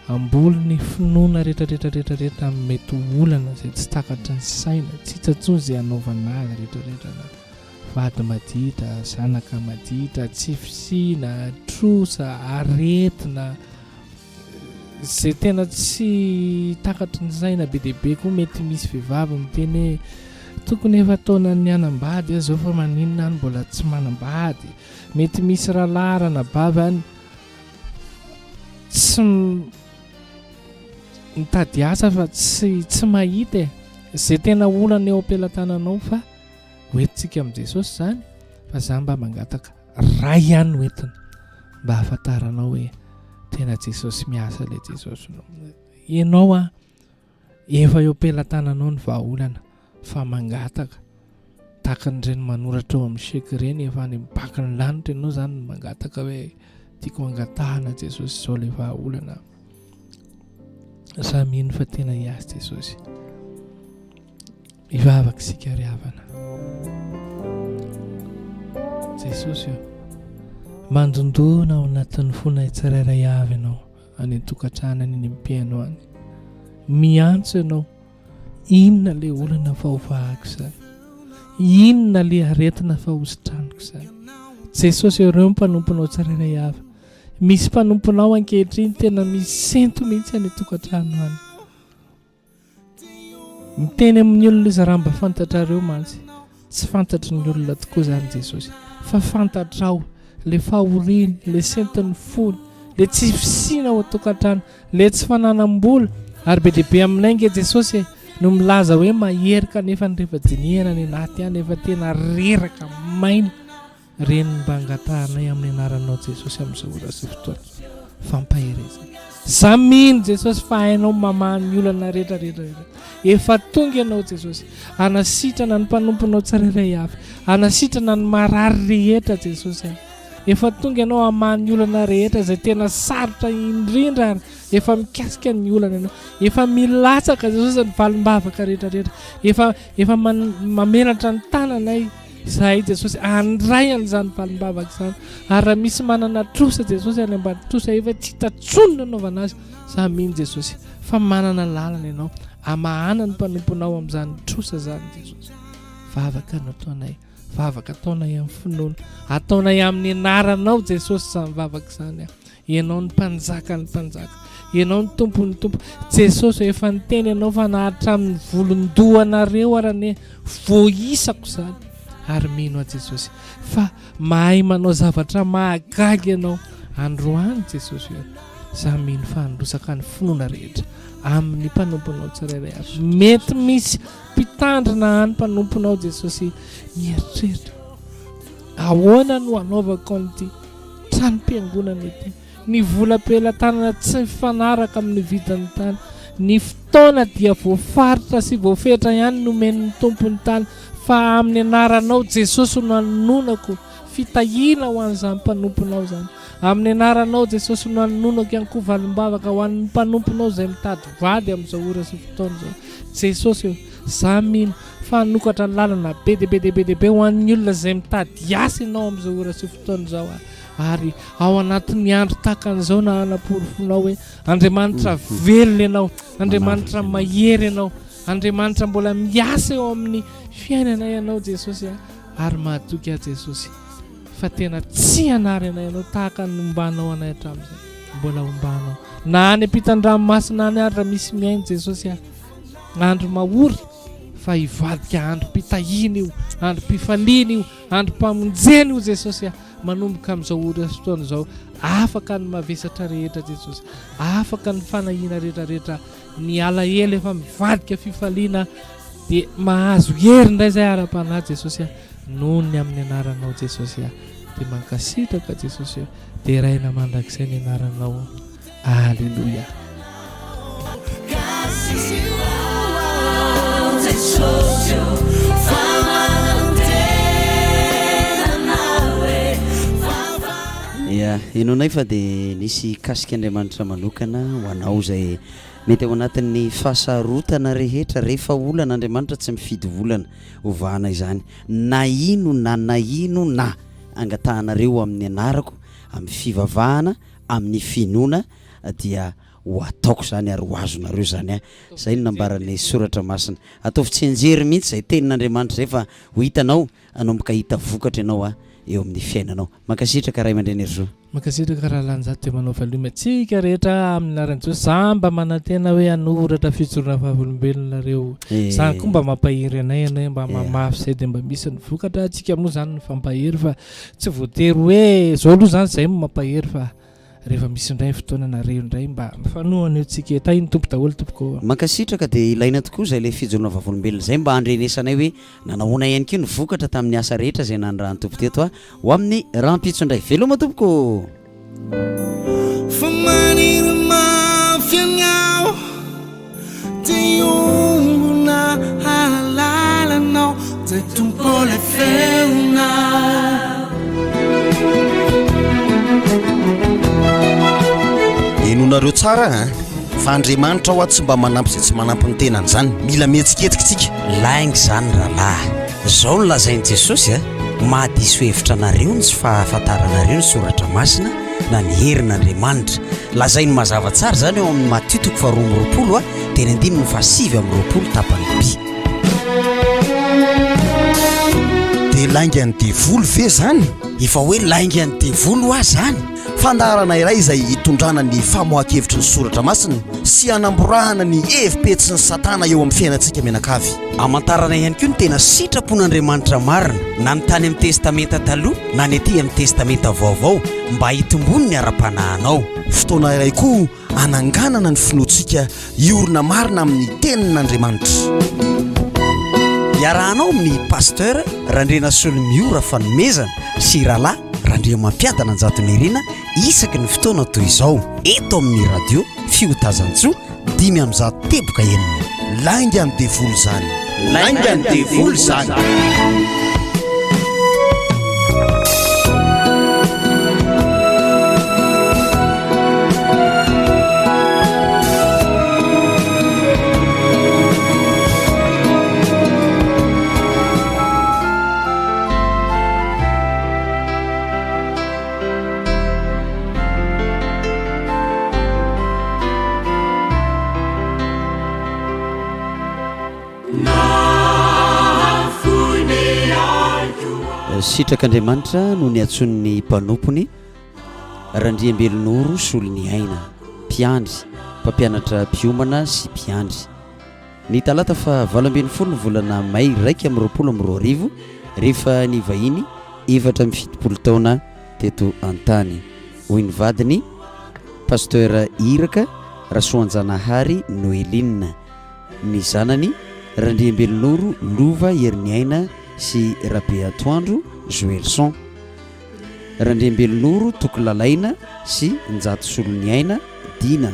amboly ny finoana rehetrarehetrarehetrarehetra amin'ny mety olana zay tsy takatra ny saina tsy tsatsony zay anaovana azy rehetrarehetra na vady madita zanaka madita tsy fisina trosa aretina zay tena tsy takatra ny saina be dia be koa mety misy vehivavy miteny hoe tokony efa taona ny anambady zao fa maninona any mbola tsy manambady mety misy rahalarana bavy any tsy mitady asa fa tsy mahita zay tena olana eo am-pelatananao fa hoentintsika amin'i Jesosy zany fa za mba mangataka ray ihany hoentina mba hahafantaranao hoe tena Jesosy miasa ilay Jesosy ianao efa eo am-pelatananao ny vahaolana fa mangataka tahaka n'ireny manoratra ao amin'ny seka ireny efa any mibaka ny lanitra ianao zany mangataka hoe tiako angatahana Jesosy zao ilay vahaolana za mino fa tena hiasa Jesosy hivavaka isika ry havana Jesosy mandondona ao anatin'ny fona tsirairay avy ianao any an-tokantrano any mpiainao any miantso ianao inona le olana fa hovahako zany inona le aretina fa hositraniko zany Jesosy ireo mpanomponao tsirairay avy misy mpanomponao ankehitriny tena misy sento mihitsy any tokantrano any miteny amin'ny olona izy raha mba fantatrareo mantsy tsy fantatry ny olona tokoa zany Jesosy fa fantatrao le fahoriny le sentin'ny fony le tsy fisina ao tokantrano le tsy fananam-bola ary be dia be aminay nge Jesosy no milaza hoe maherika nefa ny rehefa dinihana ny anaty any efa tena reraka maina reny mba angatahanay amin'ny anaranao Jesosy amin'izao ora sy fotoana fampaherezana za mino Jesosy fa hainao mamany olana rehetrarehetra efa tonga ianao Jesosy anasitrana ny mpanomponao tsirairay avy anasitrana ny marary rehetra Jesosy efa tonga ianao hamany olana rehetra zay tena sarotra indrindra ary efa mikasika ny olana ianao efa milatsaka Jesosy ny valim-bavaka rehetrarehetra efa mamelatra ny tananay zahay Jesosy andray an'izany valim-bavaka izany ary raha misy manana trosa Jesosy any ambany trosa efa tsy tatsonona anaovana azy za mino Jesosy fa manana lalana ianao amahana ny mpanomponao amin'izany trosa zany Jesosy vavaka nataonay vavaka ataonay amin'ny finoana ataonay amin'ny anaranao Jesosy izany vavaka izany ianao ny mpanjaka ianao ny tompo Jesosy efa niteny ianao fa nahatra amin'ny volondohanareo arane voisako zany ary mino a Jesosy fa mahay manao zavatra mahagaga ianao androany Jesosy za mino fa androsaka ny finoana rehetra amin'ny mpanomponao tsirairay avy mety misy mpitandrina any mpanomponao Jesosy mieritreritra ahoana no anaovako an'ity tranom-piangonana ity ny volam-pelantanana tsy mifanaraka amin'ny vidin'ny tany ny fotoana dia voafaritra sy voafetra ihany nomen'ny tompony tany fa amin'ny anaranao Jesosy no anonako fitahiana ho an'izany mpanomponao zany amin'ny anaranao Jesosy no anonako ihany koa valim-bavaka ho an'ny mpanomponao izay mitady vady amin'izao ora sy fotoana izao Jesosy za mino fa hanokatra lalana be dia be ho an'ny olona izay mitady asa ianao amin'izao ora sy fotoana izao ary ao anatin'ny andro takan'izao na anaporofonao hoe Andriamanitra velona ianao Andriamanitra mahery ianao Andriamanitra mbola miasa eo amin'ny fiainana ianao Jesosy ary mahatoky a Jesosy fa tena tsy hanary anay ianao tahaka ny ombanao anay hatramin'izay mbola ombanao na any ampitan-dranomasina any ary raha misy miainy Jesosy andro mahory fa hivadika andro mpitahina io andro mpifaliana io andro mpamonjena io Jesosy manomboka amin'izao ora sy fotoana izao afaka ny mavesatra rehetra Jesosy afaka ny fanahina rehetrarehetra ny alahelo efa mivadika fifaliana dia mahazo hery indray izay ara-panahy Jesosy noho ny amin'ny anaranao Jesosy dia mankasitraka Jesosy dia raina mandrakizay ny anaranao Alleluia. Ya inonay fa dia nisy kasika Andriamanitra manokana ho anao izay mety ao anatin'ny fahasarotana rehetra rehefa olan'Andriamanitra tsy mifidy volana ovahana izany na ino na angatahanareo amin'ny anarako amin'ny fivavahana amin'ny finoana dia ho ataoko zany ary ho azonareo zany zay ny nambaran'ny soratra masina ataovy tsy enjery mihitsy zay tenin'Andriamanitra zay fa ho hitanao anomboka hita vokatra ianao eo amin'ny fiainanao mankasitraka ray aman-dreny ery zo mankasitraka raha lanjato dia manao valoma atsika rehetra amin'ny naran'izao za mba manantena hoe hanoratra fitsorona fahavolombelonareo zany koa mba mampahery anay mba mamafy zay dia mba misy ny vokatra atsika moa zany ny fampahery fa tsy voatery hoe zao aloha zany zay mampahery fa rehefa misy indray fotoana nareo indray mba fanohana eo tsika ta iny tompo daholo tompoko mankasitraka dia ilaina tokoa zay le fijorona vavolombelona zay mba handrenesanay hoe nanahoana ihany koa ny vokatra tamin'ny asa rehetra zay nandrahan'ny tompo teto ho amin'ny rahampitso indray veloma tompoko fa maniry mafianao dia ombona halalanao zay tompo le feonao enonareo tsara fa Andriamanitra ho ato tsy mba manampy izay tsy manampy ny tenany zany mila mihetsiketikatsika laingy zany rahalahy zao no lazain'i Jesosy mahadiso hevitra anareo ny tsy fahafantaranareo ny soratra masina na ny herin'Andriamanitra lazainy mazava tsara zany eo amin'ny Matthieu 2:20 teny 5:20 tapany bi dia laingy any devolo ve zany efa hoe laingy any devolo azy zany fandarana iray izay hitondrana ny famohan-kevitry ny soratra masina sy hanamborahana ny hevi-petsy ny satana eo amin'ny fiainantsika menakavy amantarana ihany koa ny tena sitrapon'Andriamanitra marina na ny tany amin'ny testamenta taloha na ny aty amin'ny testamenta vaovao mba hitombony ny ara-panahinao fotoana iray koa ananganana ny finoantsika iorina marina amin'ny tenin'Andriamanitra iarahanao amin'ny pasteur Randrena Solimiora fanomezana sy rahalahy Randria mampiadana anjatony irina isaky ny fotoana toy izao eto amin'ny radio fiotazantsoa 5 teboka enina laingy any devolo zany laingy any devolo zany sitrak'Andriamanitra no ny atson'ny mpanompony Randriambelonoro solony aina mpiandry mpampianatra mpiomana sy mpiandry ny talata fa 20 volana may 1:20 rehefa ny vahiny 7 taona teto antany hoy ny vadiny pasteur Iraka Rasoanjanahary Noeline ny zanany Randriambelonoro Lova Herniaina sy Rabe Atoandro Joelson Randriambelonoro Tokolalaina sy Njato Soloniaina Dina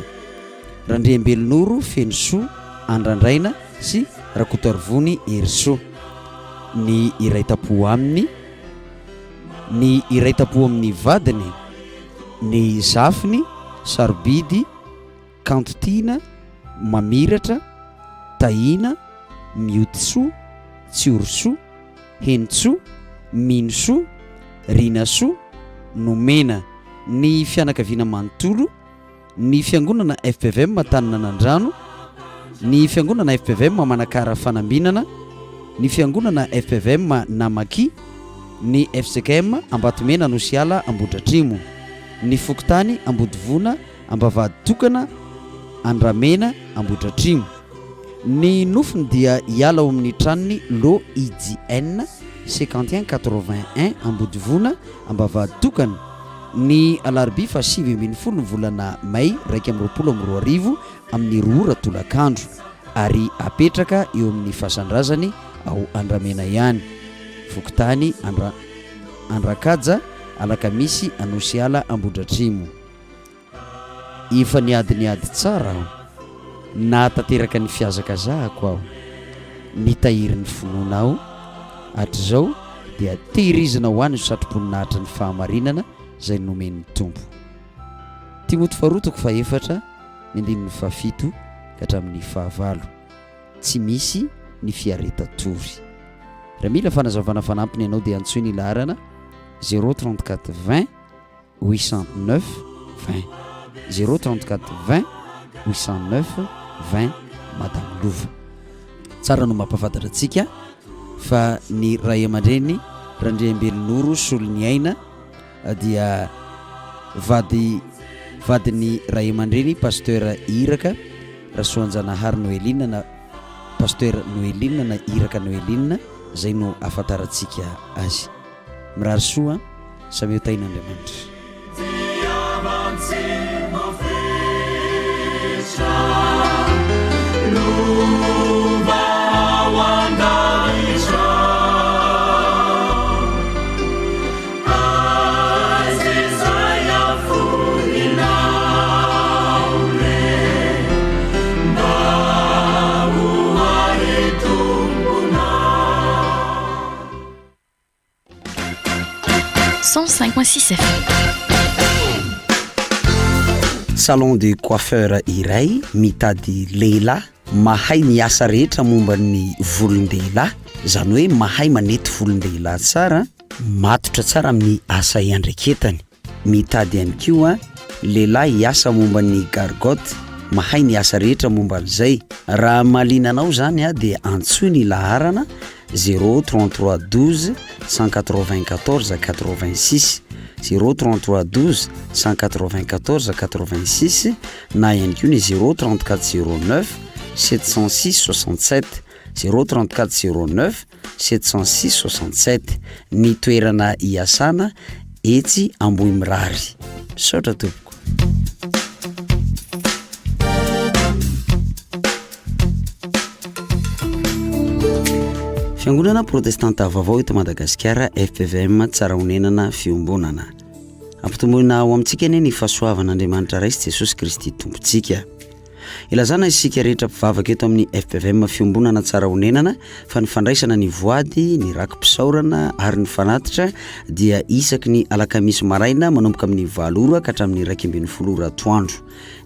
Randriambelonoro Fenoso Andrandraina sy Rakotarvony Eriso ny iraitapo aminy ny iraitapo amin'ny vadiny ny Zafiny Sarobidy Kantotina Mamiratra Tahina Miotso Tsioroso Henitso Minoso Rinaso Nomena ny fianakaviana manontolo ny fiangonana FPVM Matanana Nandrano ny fiangonana FPVM manakara fanambinana, ny fiangonana FPVM Namaki, ny FCKM Ambatomena Nosiala Ambodratrimo, ny Fokotany Ambodivona Ambavady Tokana Andramena Ambodratrimo. Ny nofony dia hiala ao amin'ny tranony Lo IJN 5181 Ambodivona Ambavady Tokana. Ny alarobia fa 7 ny volana May 2022 amin'ny 2 ratolakandro ary apetraka eo amin'ny fasandrazany ao Andramena ihany. Fokotany Andrakaja Alakamisy Anosiala Ambodratrimo. Efa niady tsara aho natateraka ny fiazakazahako aho nitahirin'ny finoana aho hatr'izao dia tehirizina ho any satrom-poninahitra ny fahamarinana zay nomen'ny tompo. Timoty farotoko fa 4 ny 7 ka hatramin'ny 9 tsy misy ny fiareta-tory. Raha mila fanazavana fanampiny ianao dia antsoiny laharana 034 20 809 20 034 20 809 20 Madame Lova. Tsara no mampafantatra antsika fa ny ray aman-dreny Randriambelonoro Solony Aina dia vadiny ray aman-dreny pasteur Iraka Rasoanjanahary Noeline na pasteur Noeline na Iraka Noeline, zay no afantarantsika azy. Mirary soa samy eo tain'Andriamanitra. Salon de coiffeur iray mitady lehilahy mahay miasa rehetra momba ny volon-dehilahy, zany hoe mahay manety volon-dehilahy tsara, matotra tsara amin'ny asa iandreketany. Mitady ihany koa lehilahy hiasa momba ny gargote, mahay ny asa rehetra momba an'izay. Raha malinanao zany dia antsoiny laharana 033 12 194 86 033 12 194 86 na ihany koa ny 034 09 706 67 034 09 706 67. Ny toerana hiasana etsy Ambohimirary. Saotra tompoko. Fiangonana protestanta vaovao eto Madagasikara FPVM tsara honenana fiombonana. Ampitombona ao amintsika ane ny fahasoavan'Andriamanitra Ray sy Jesosy Kristy tompontsika. Ilazana isika rehetra mpivavaka eto amin'ny FPVM fiombonana tsara honenana fa ny fandraisana ny voady, ny rakim-pisaorana ary ny fanatitra dia isaky ny alakamisy maraina manomboka amin'ny 7 ora ka hatramin'ny 12 ora atoandro.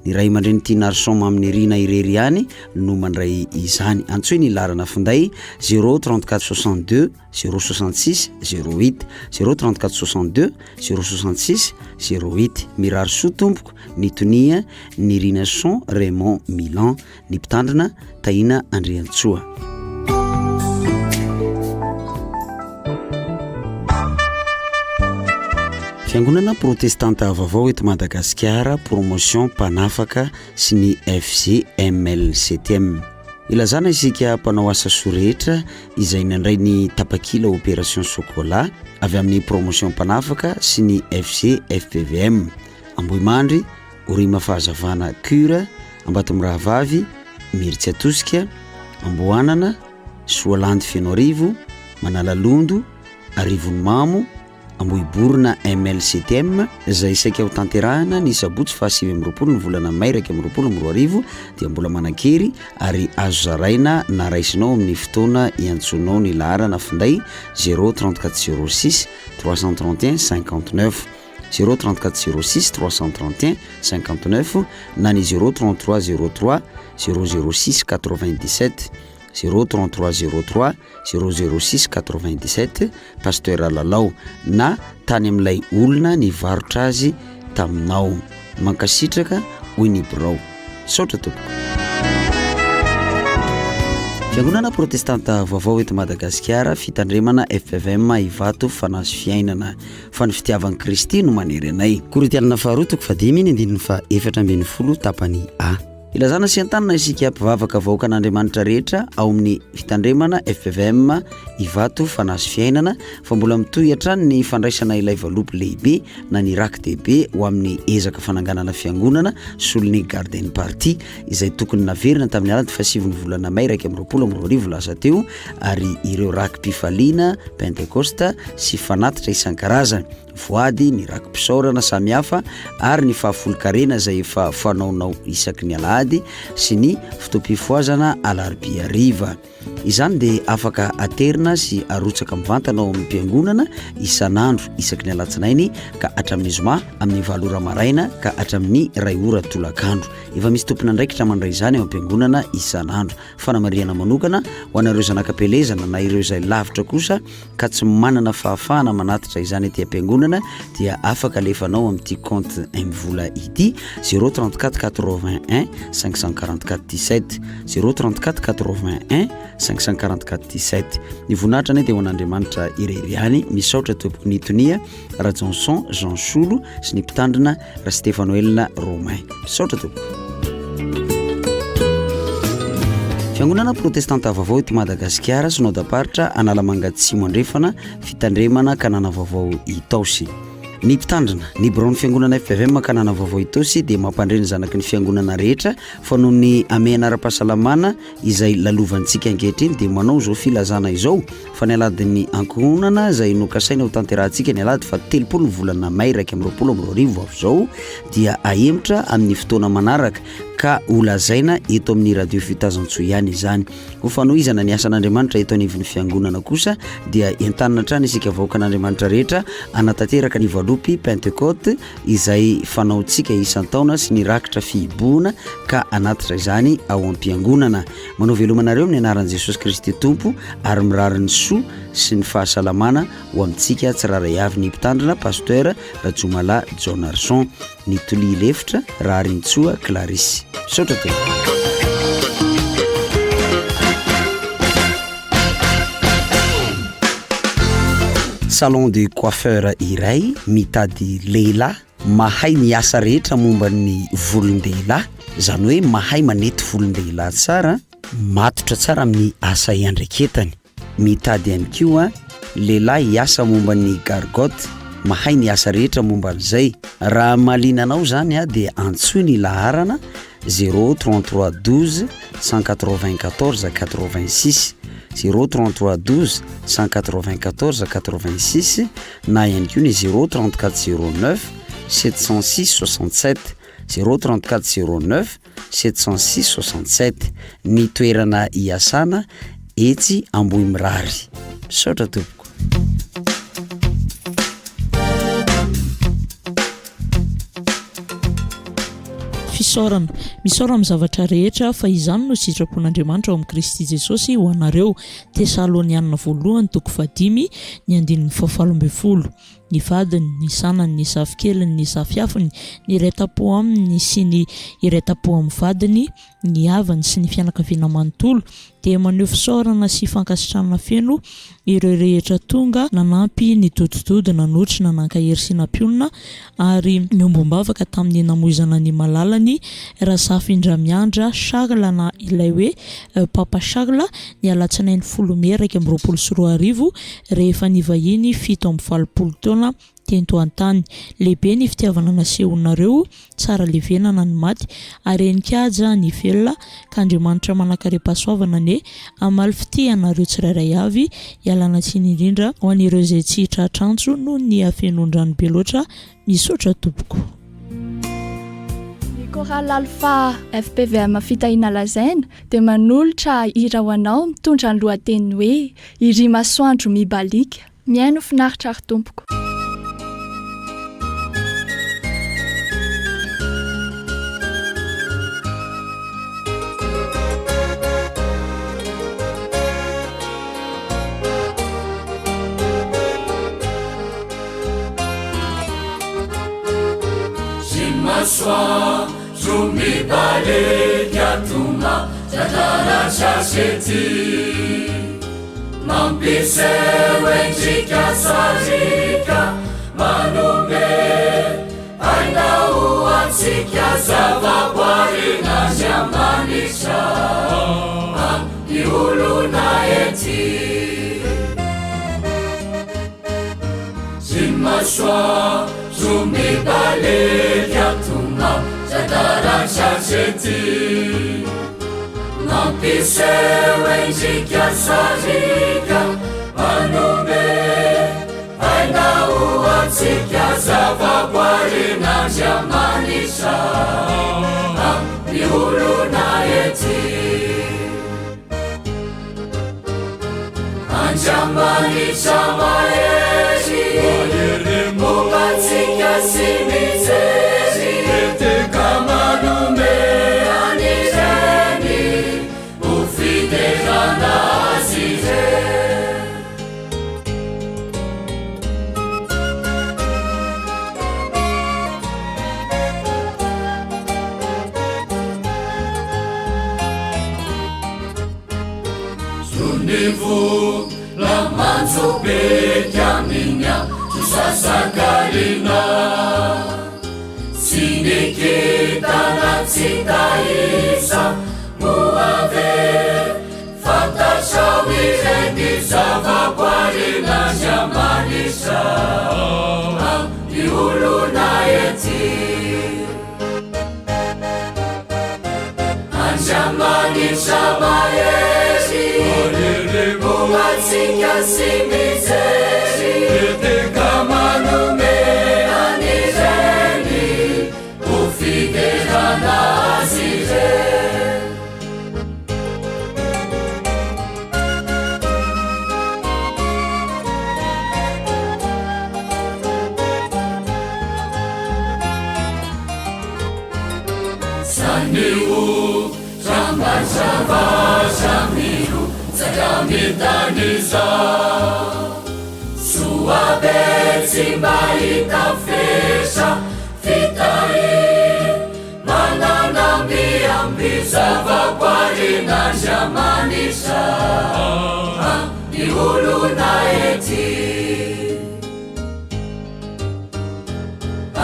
Ny ray aman-dreny Tinarsom amin'ny rina irery ihany no mandray izany. Antsoiny larana finday 034 62 066 08 034 62 066 08. Mirary soa tompoko ny tonia ny rina son Raymond Milan, ny mpitandrina Taina Andriantsoa. Fiangonana protestanta vaovao eto Madagasikara, promotion mpanafaka sy ny FGMLCTM. Ilazana isika mpanao asa soa rehetra izay nandray ny tapakila opération chocolat avy amin'ny promotion mpanafaka sy ny FGFPVM. Ambohimandry, Orima Fahazavana Cura, Ambatomirahavavy, Miritsi Atosika, Amboanana, Soalandy Fianorivo, Manalalondo, Arivonimamo, Ambohiborina MLCTM izay isaika ho tanterahana ny sabotsy fa 7 ny volana May 2022 dia mbola manan-kery ary azo zaraina na raisinao amin'ny fotoana iantsonao ny laharana finday 034 06 331 59 034 06 331 59 na ny 033 03 006 97 033 03 006 97. Pasteur Lalao na tany amin'ilay olona nivarotra azy taminao. Mankasitraka hoy ny birao. Saotra tompoko. fiangonana protestanta vaovao eto Madagasikara fitandremana FPVM Ivato Fanaso Fiainana fa ny fitiavan'i Kristy no manery anay koritianina faharotoko fa 10 tapany A ilazana sy antanana isika mpivavaka vahoaka an'Andriamanitra rehetra ao amin'ny fitandremana FPVM Ivato Fanaso Fiainana fa mbola mitohy ny fandraisana ilay valopy lehibe na ny rak dehibe ho amin'ny ezaka fananganana fiangonana solony garden party izay tokony naverina tamin'ny alady fa 7 volana May 2022 lasa teo ary ireo rak pifaliana Pentecosta sy fanatitra isan-karazany voady ny rak pisaorana samihafa ary ny fahafolo-karena izay efa fanaonao isaky ny alahady sy ny fotoam-pifoazana alarobia hariva izany dia afaka aterina sy arotsaka mivantana ao amin'ny mpiangonana isan'andro isaky ny alatsinainy ka hatramin'ny zoma amin'ny 7 ora maraina ka hatramin'ny 2 ora tolakandro efa misy tompona ndraikitra mandray izany ao am-piangonana isan'andro fanamariana manokana ho anareo zanakam-pelezana na ireo izay lavitra kosa ka tsy manana fahafahana manatitra izany ety am-piangonana dia afaka alefanao amin'ity compte mvola ity 034 81 544 17 034 81 544 17 ny voninahitra dia ho an'Andriamanitra ireriany misaotra tompoko nitonia ra Johnson Jean Solo sy ny mpitandrina ra Stefanoel Romain misaotra tompoko fiangonana protestanta vaovao eto Madagasikara synodaparitra Analamanga-Atsimo andrefana fitandremana kanana vaovao Itaosy ny mpitandrina ny baron'ny fiangonana FPVM kanana vaovao Itaosy dia mampandreny zanaky ny fiangonana rehetra fa noho ny amena ara-pahasalamana izay lalovantsika ankehitriny dia manao zao filazana izao fa ny aladin'ny ankohonana izay nokasaina ho tanterahantsika ny alady fa 30 volana May 2022 avy dia ahemitra amin'ny fotoana manaraka ka olazaina eto amin'ny radio fitazantsoa ihany izany ho fanohizana ny asan'Andriamanitra eto anivon'ny fiangonana kosa dia entanina hatrany isika vahoaka an'Andriamanitra rehetra anatanteraka ny valopy Pentecote izay fanaontsika isan-taona sy ny rakitra fihiboana ka anatitra izany ao am-piangonana manao velomanareo amin'ny anaran'i Jesosy Kristy Tompo ary mirary ny soa sy ny fahasalamana ho amintsika tsiraray avy ny mpitandrina pasteur Rajomala John Arson ny toli lefitra Raharintsoa Clarisse saotra teo salon de coiffeur iray mitady lehilahy mahay miasa rehetra momba ny volon-dehilahy zany hoe mahay manety volon-dehilahy tsara matotra tsara amin'ny asa iandreketany mitady ihany koa lehilahy hiasa momba ny gargotte mahay ny asa rehetra momba an'izay raha malinanao zany dia antsoy ny laharana 033 12 194 86 033 12 194 86 na ihany koa ny 034 09 706 67 034 09 706 67 ny toerana hiasana etsy Ambohimirary saotra tompoko fisaorana misaora amin'ny zavatra rehetra fa izany no sitrapon'Andriamanitra ao amin'ny Kristy Jesosy ho anareo Tesalonianina 1:5 ny 9:12 ny vadiny ny sanany ny safikeliny ny safiafiny ny iray-tapo aminy sy ny iray-tapo amin'ny vadiny ny havany sy ny fianakaviana manontolo dia maneho fisaorana sy fankasitrahana feno ireo rehetra tonga nanampy ny dodidody nanotrina nankahery sy nampionana ary niombom-bavaka tamin'ny namoizana ny malalany Rasafin-Dramiandra Charles na ilay hoe Papa Charles ny alatsinainy 10 May 2022 rehefa nivahiny 7 taona tento antany lehibe ny fitiavana nasehonareo tsara levenana ny maty ary enikaja ny velona ka Andriamanitra manakarepasoavana ne amaly fitianareo tsirairay avy ialana tsiny indrindra ho an'ireo izay tsy hitratrantso noho ny afenondrano be loatra misaotra tompoko Choral Alpha FPVM fitahina lazaina dia manolotra hira ho anao mitondra ny lohateny hoe iry masoandro mibalika miaino finaritra ary tompoko Masoandro mibalika toma zatarasasety mampisehoendrika sarika manome ainao atsika zavaboarina ziamanisa iolona ety zimasoa zomibalekyatoma zatarasasety mampisehoendrika sarika manome ainao atsika zavaboarina ziamanisa iolona ety anjamanisa mahery mobatsika sy mijery eteka manome anireny ho fiderana azy re zonivo lamanjo beka minya tusasakalina tsy nikitana tsy taisa moave fantasao ireny zavaboarina ziamanisa iolona ety anjamanisa mahery moatsika sy mijery eteka manome anireny ho fiderana azy re sanio zambazavazamio zagamitaniza soabe tsy mba hita fesa fitay manana miamby zavaboarina ziamanisa iolona ety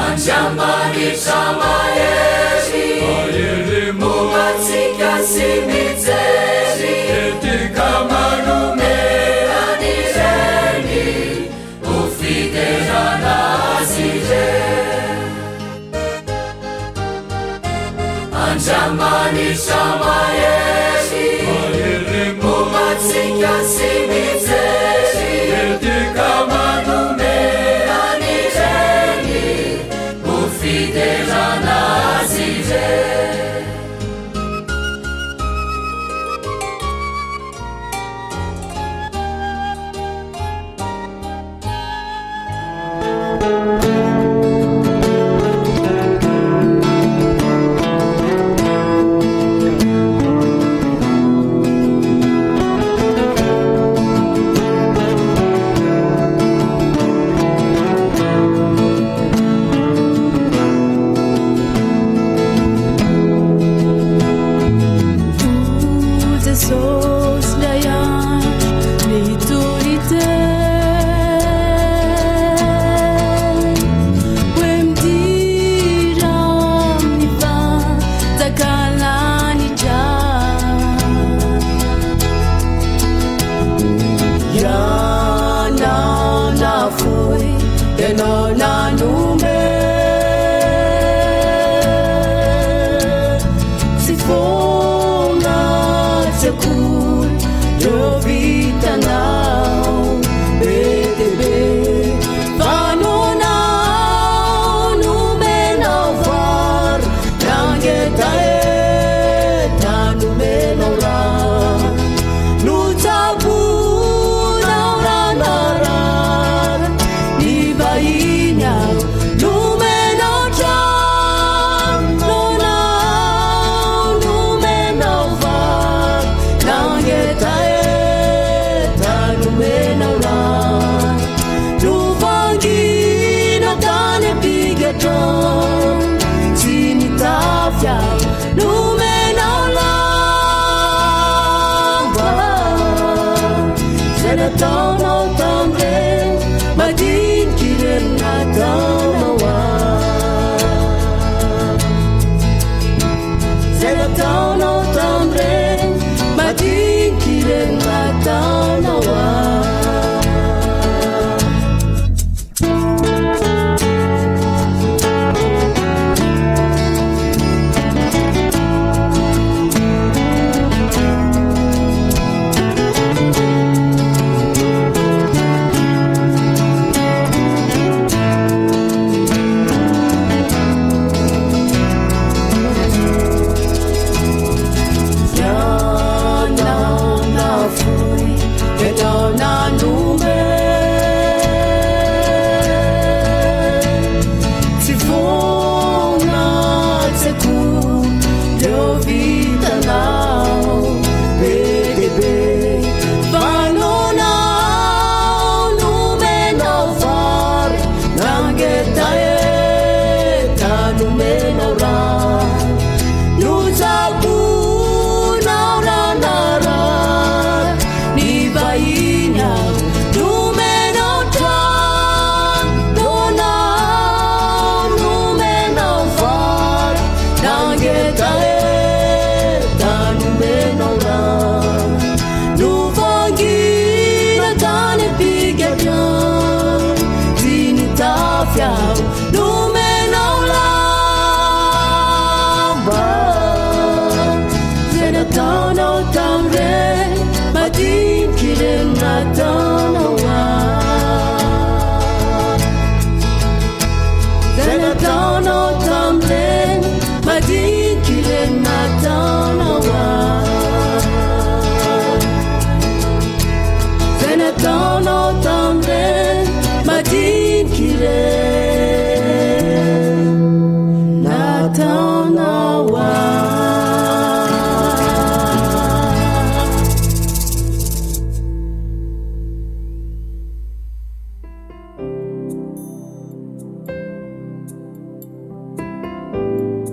anjamanisa mahery mobatsika sy mijery eteka manome anireny ho fiderana azy re anjamanisa mahery mobatsika sy mijery eteka manome anireny ho fiderana azy re nataonao tamire madiniky reny nataonao zay nataonao tamire madiniky reny nataonao Don't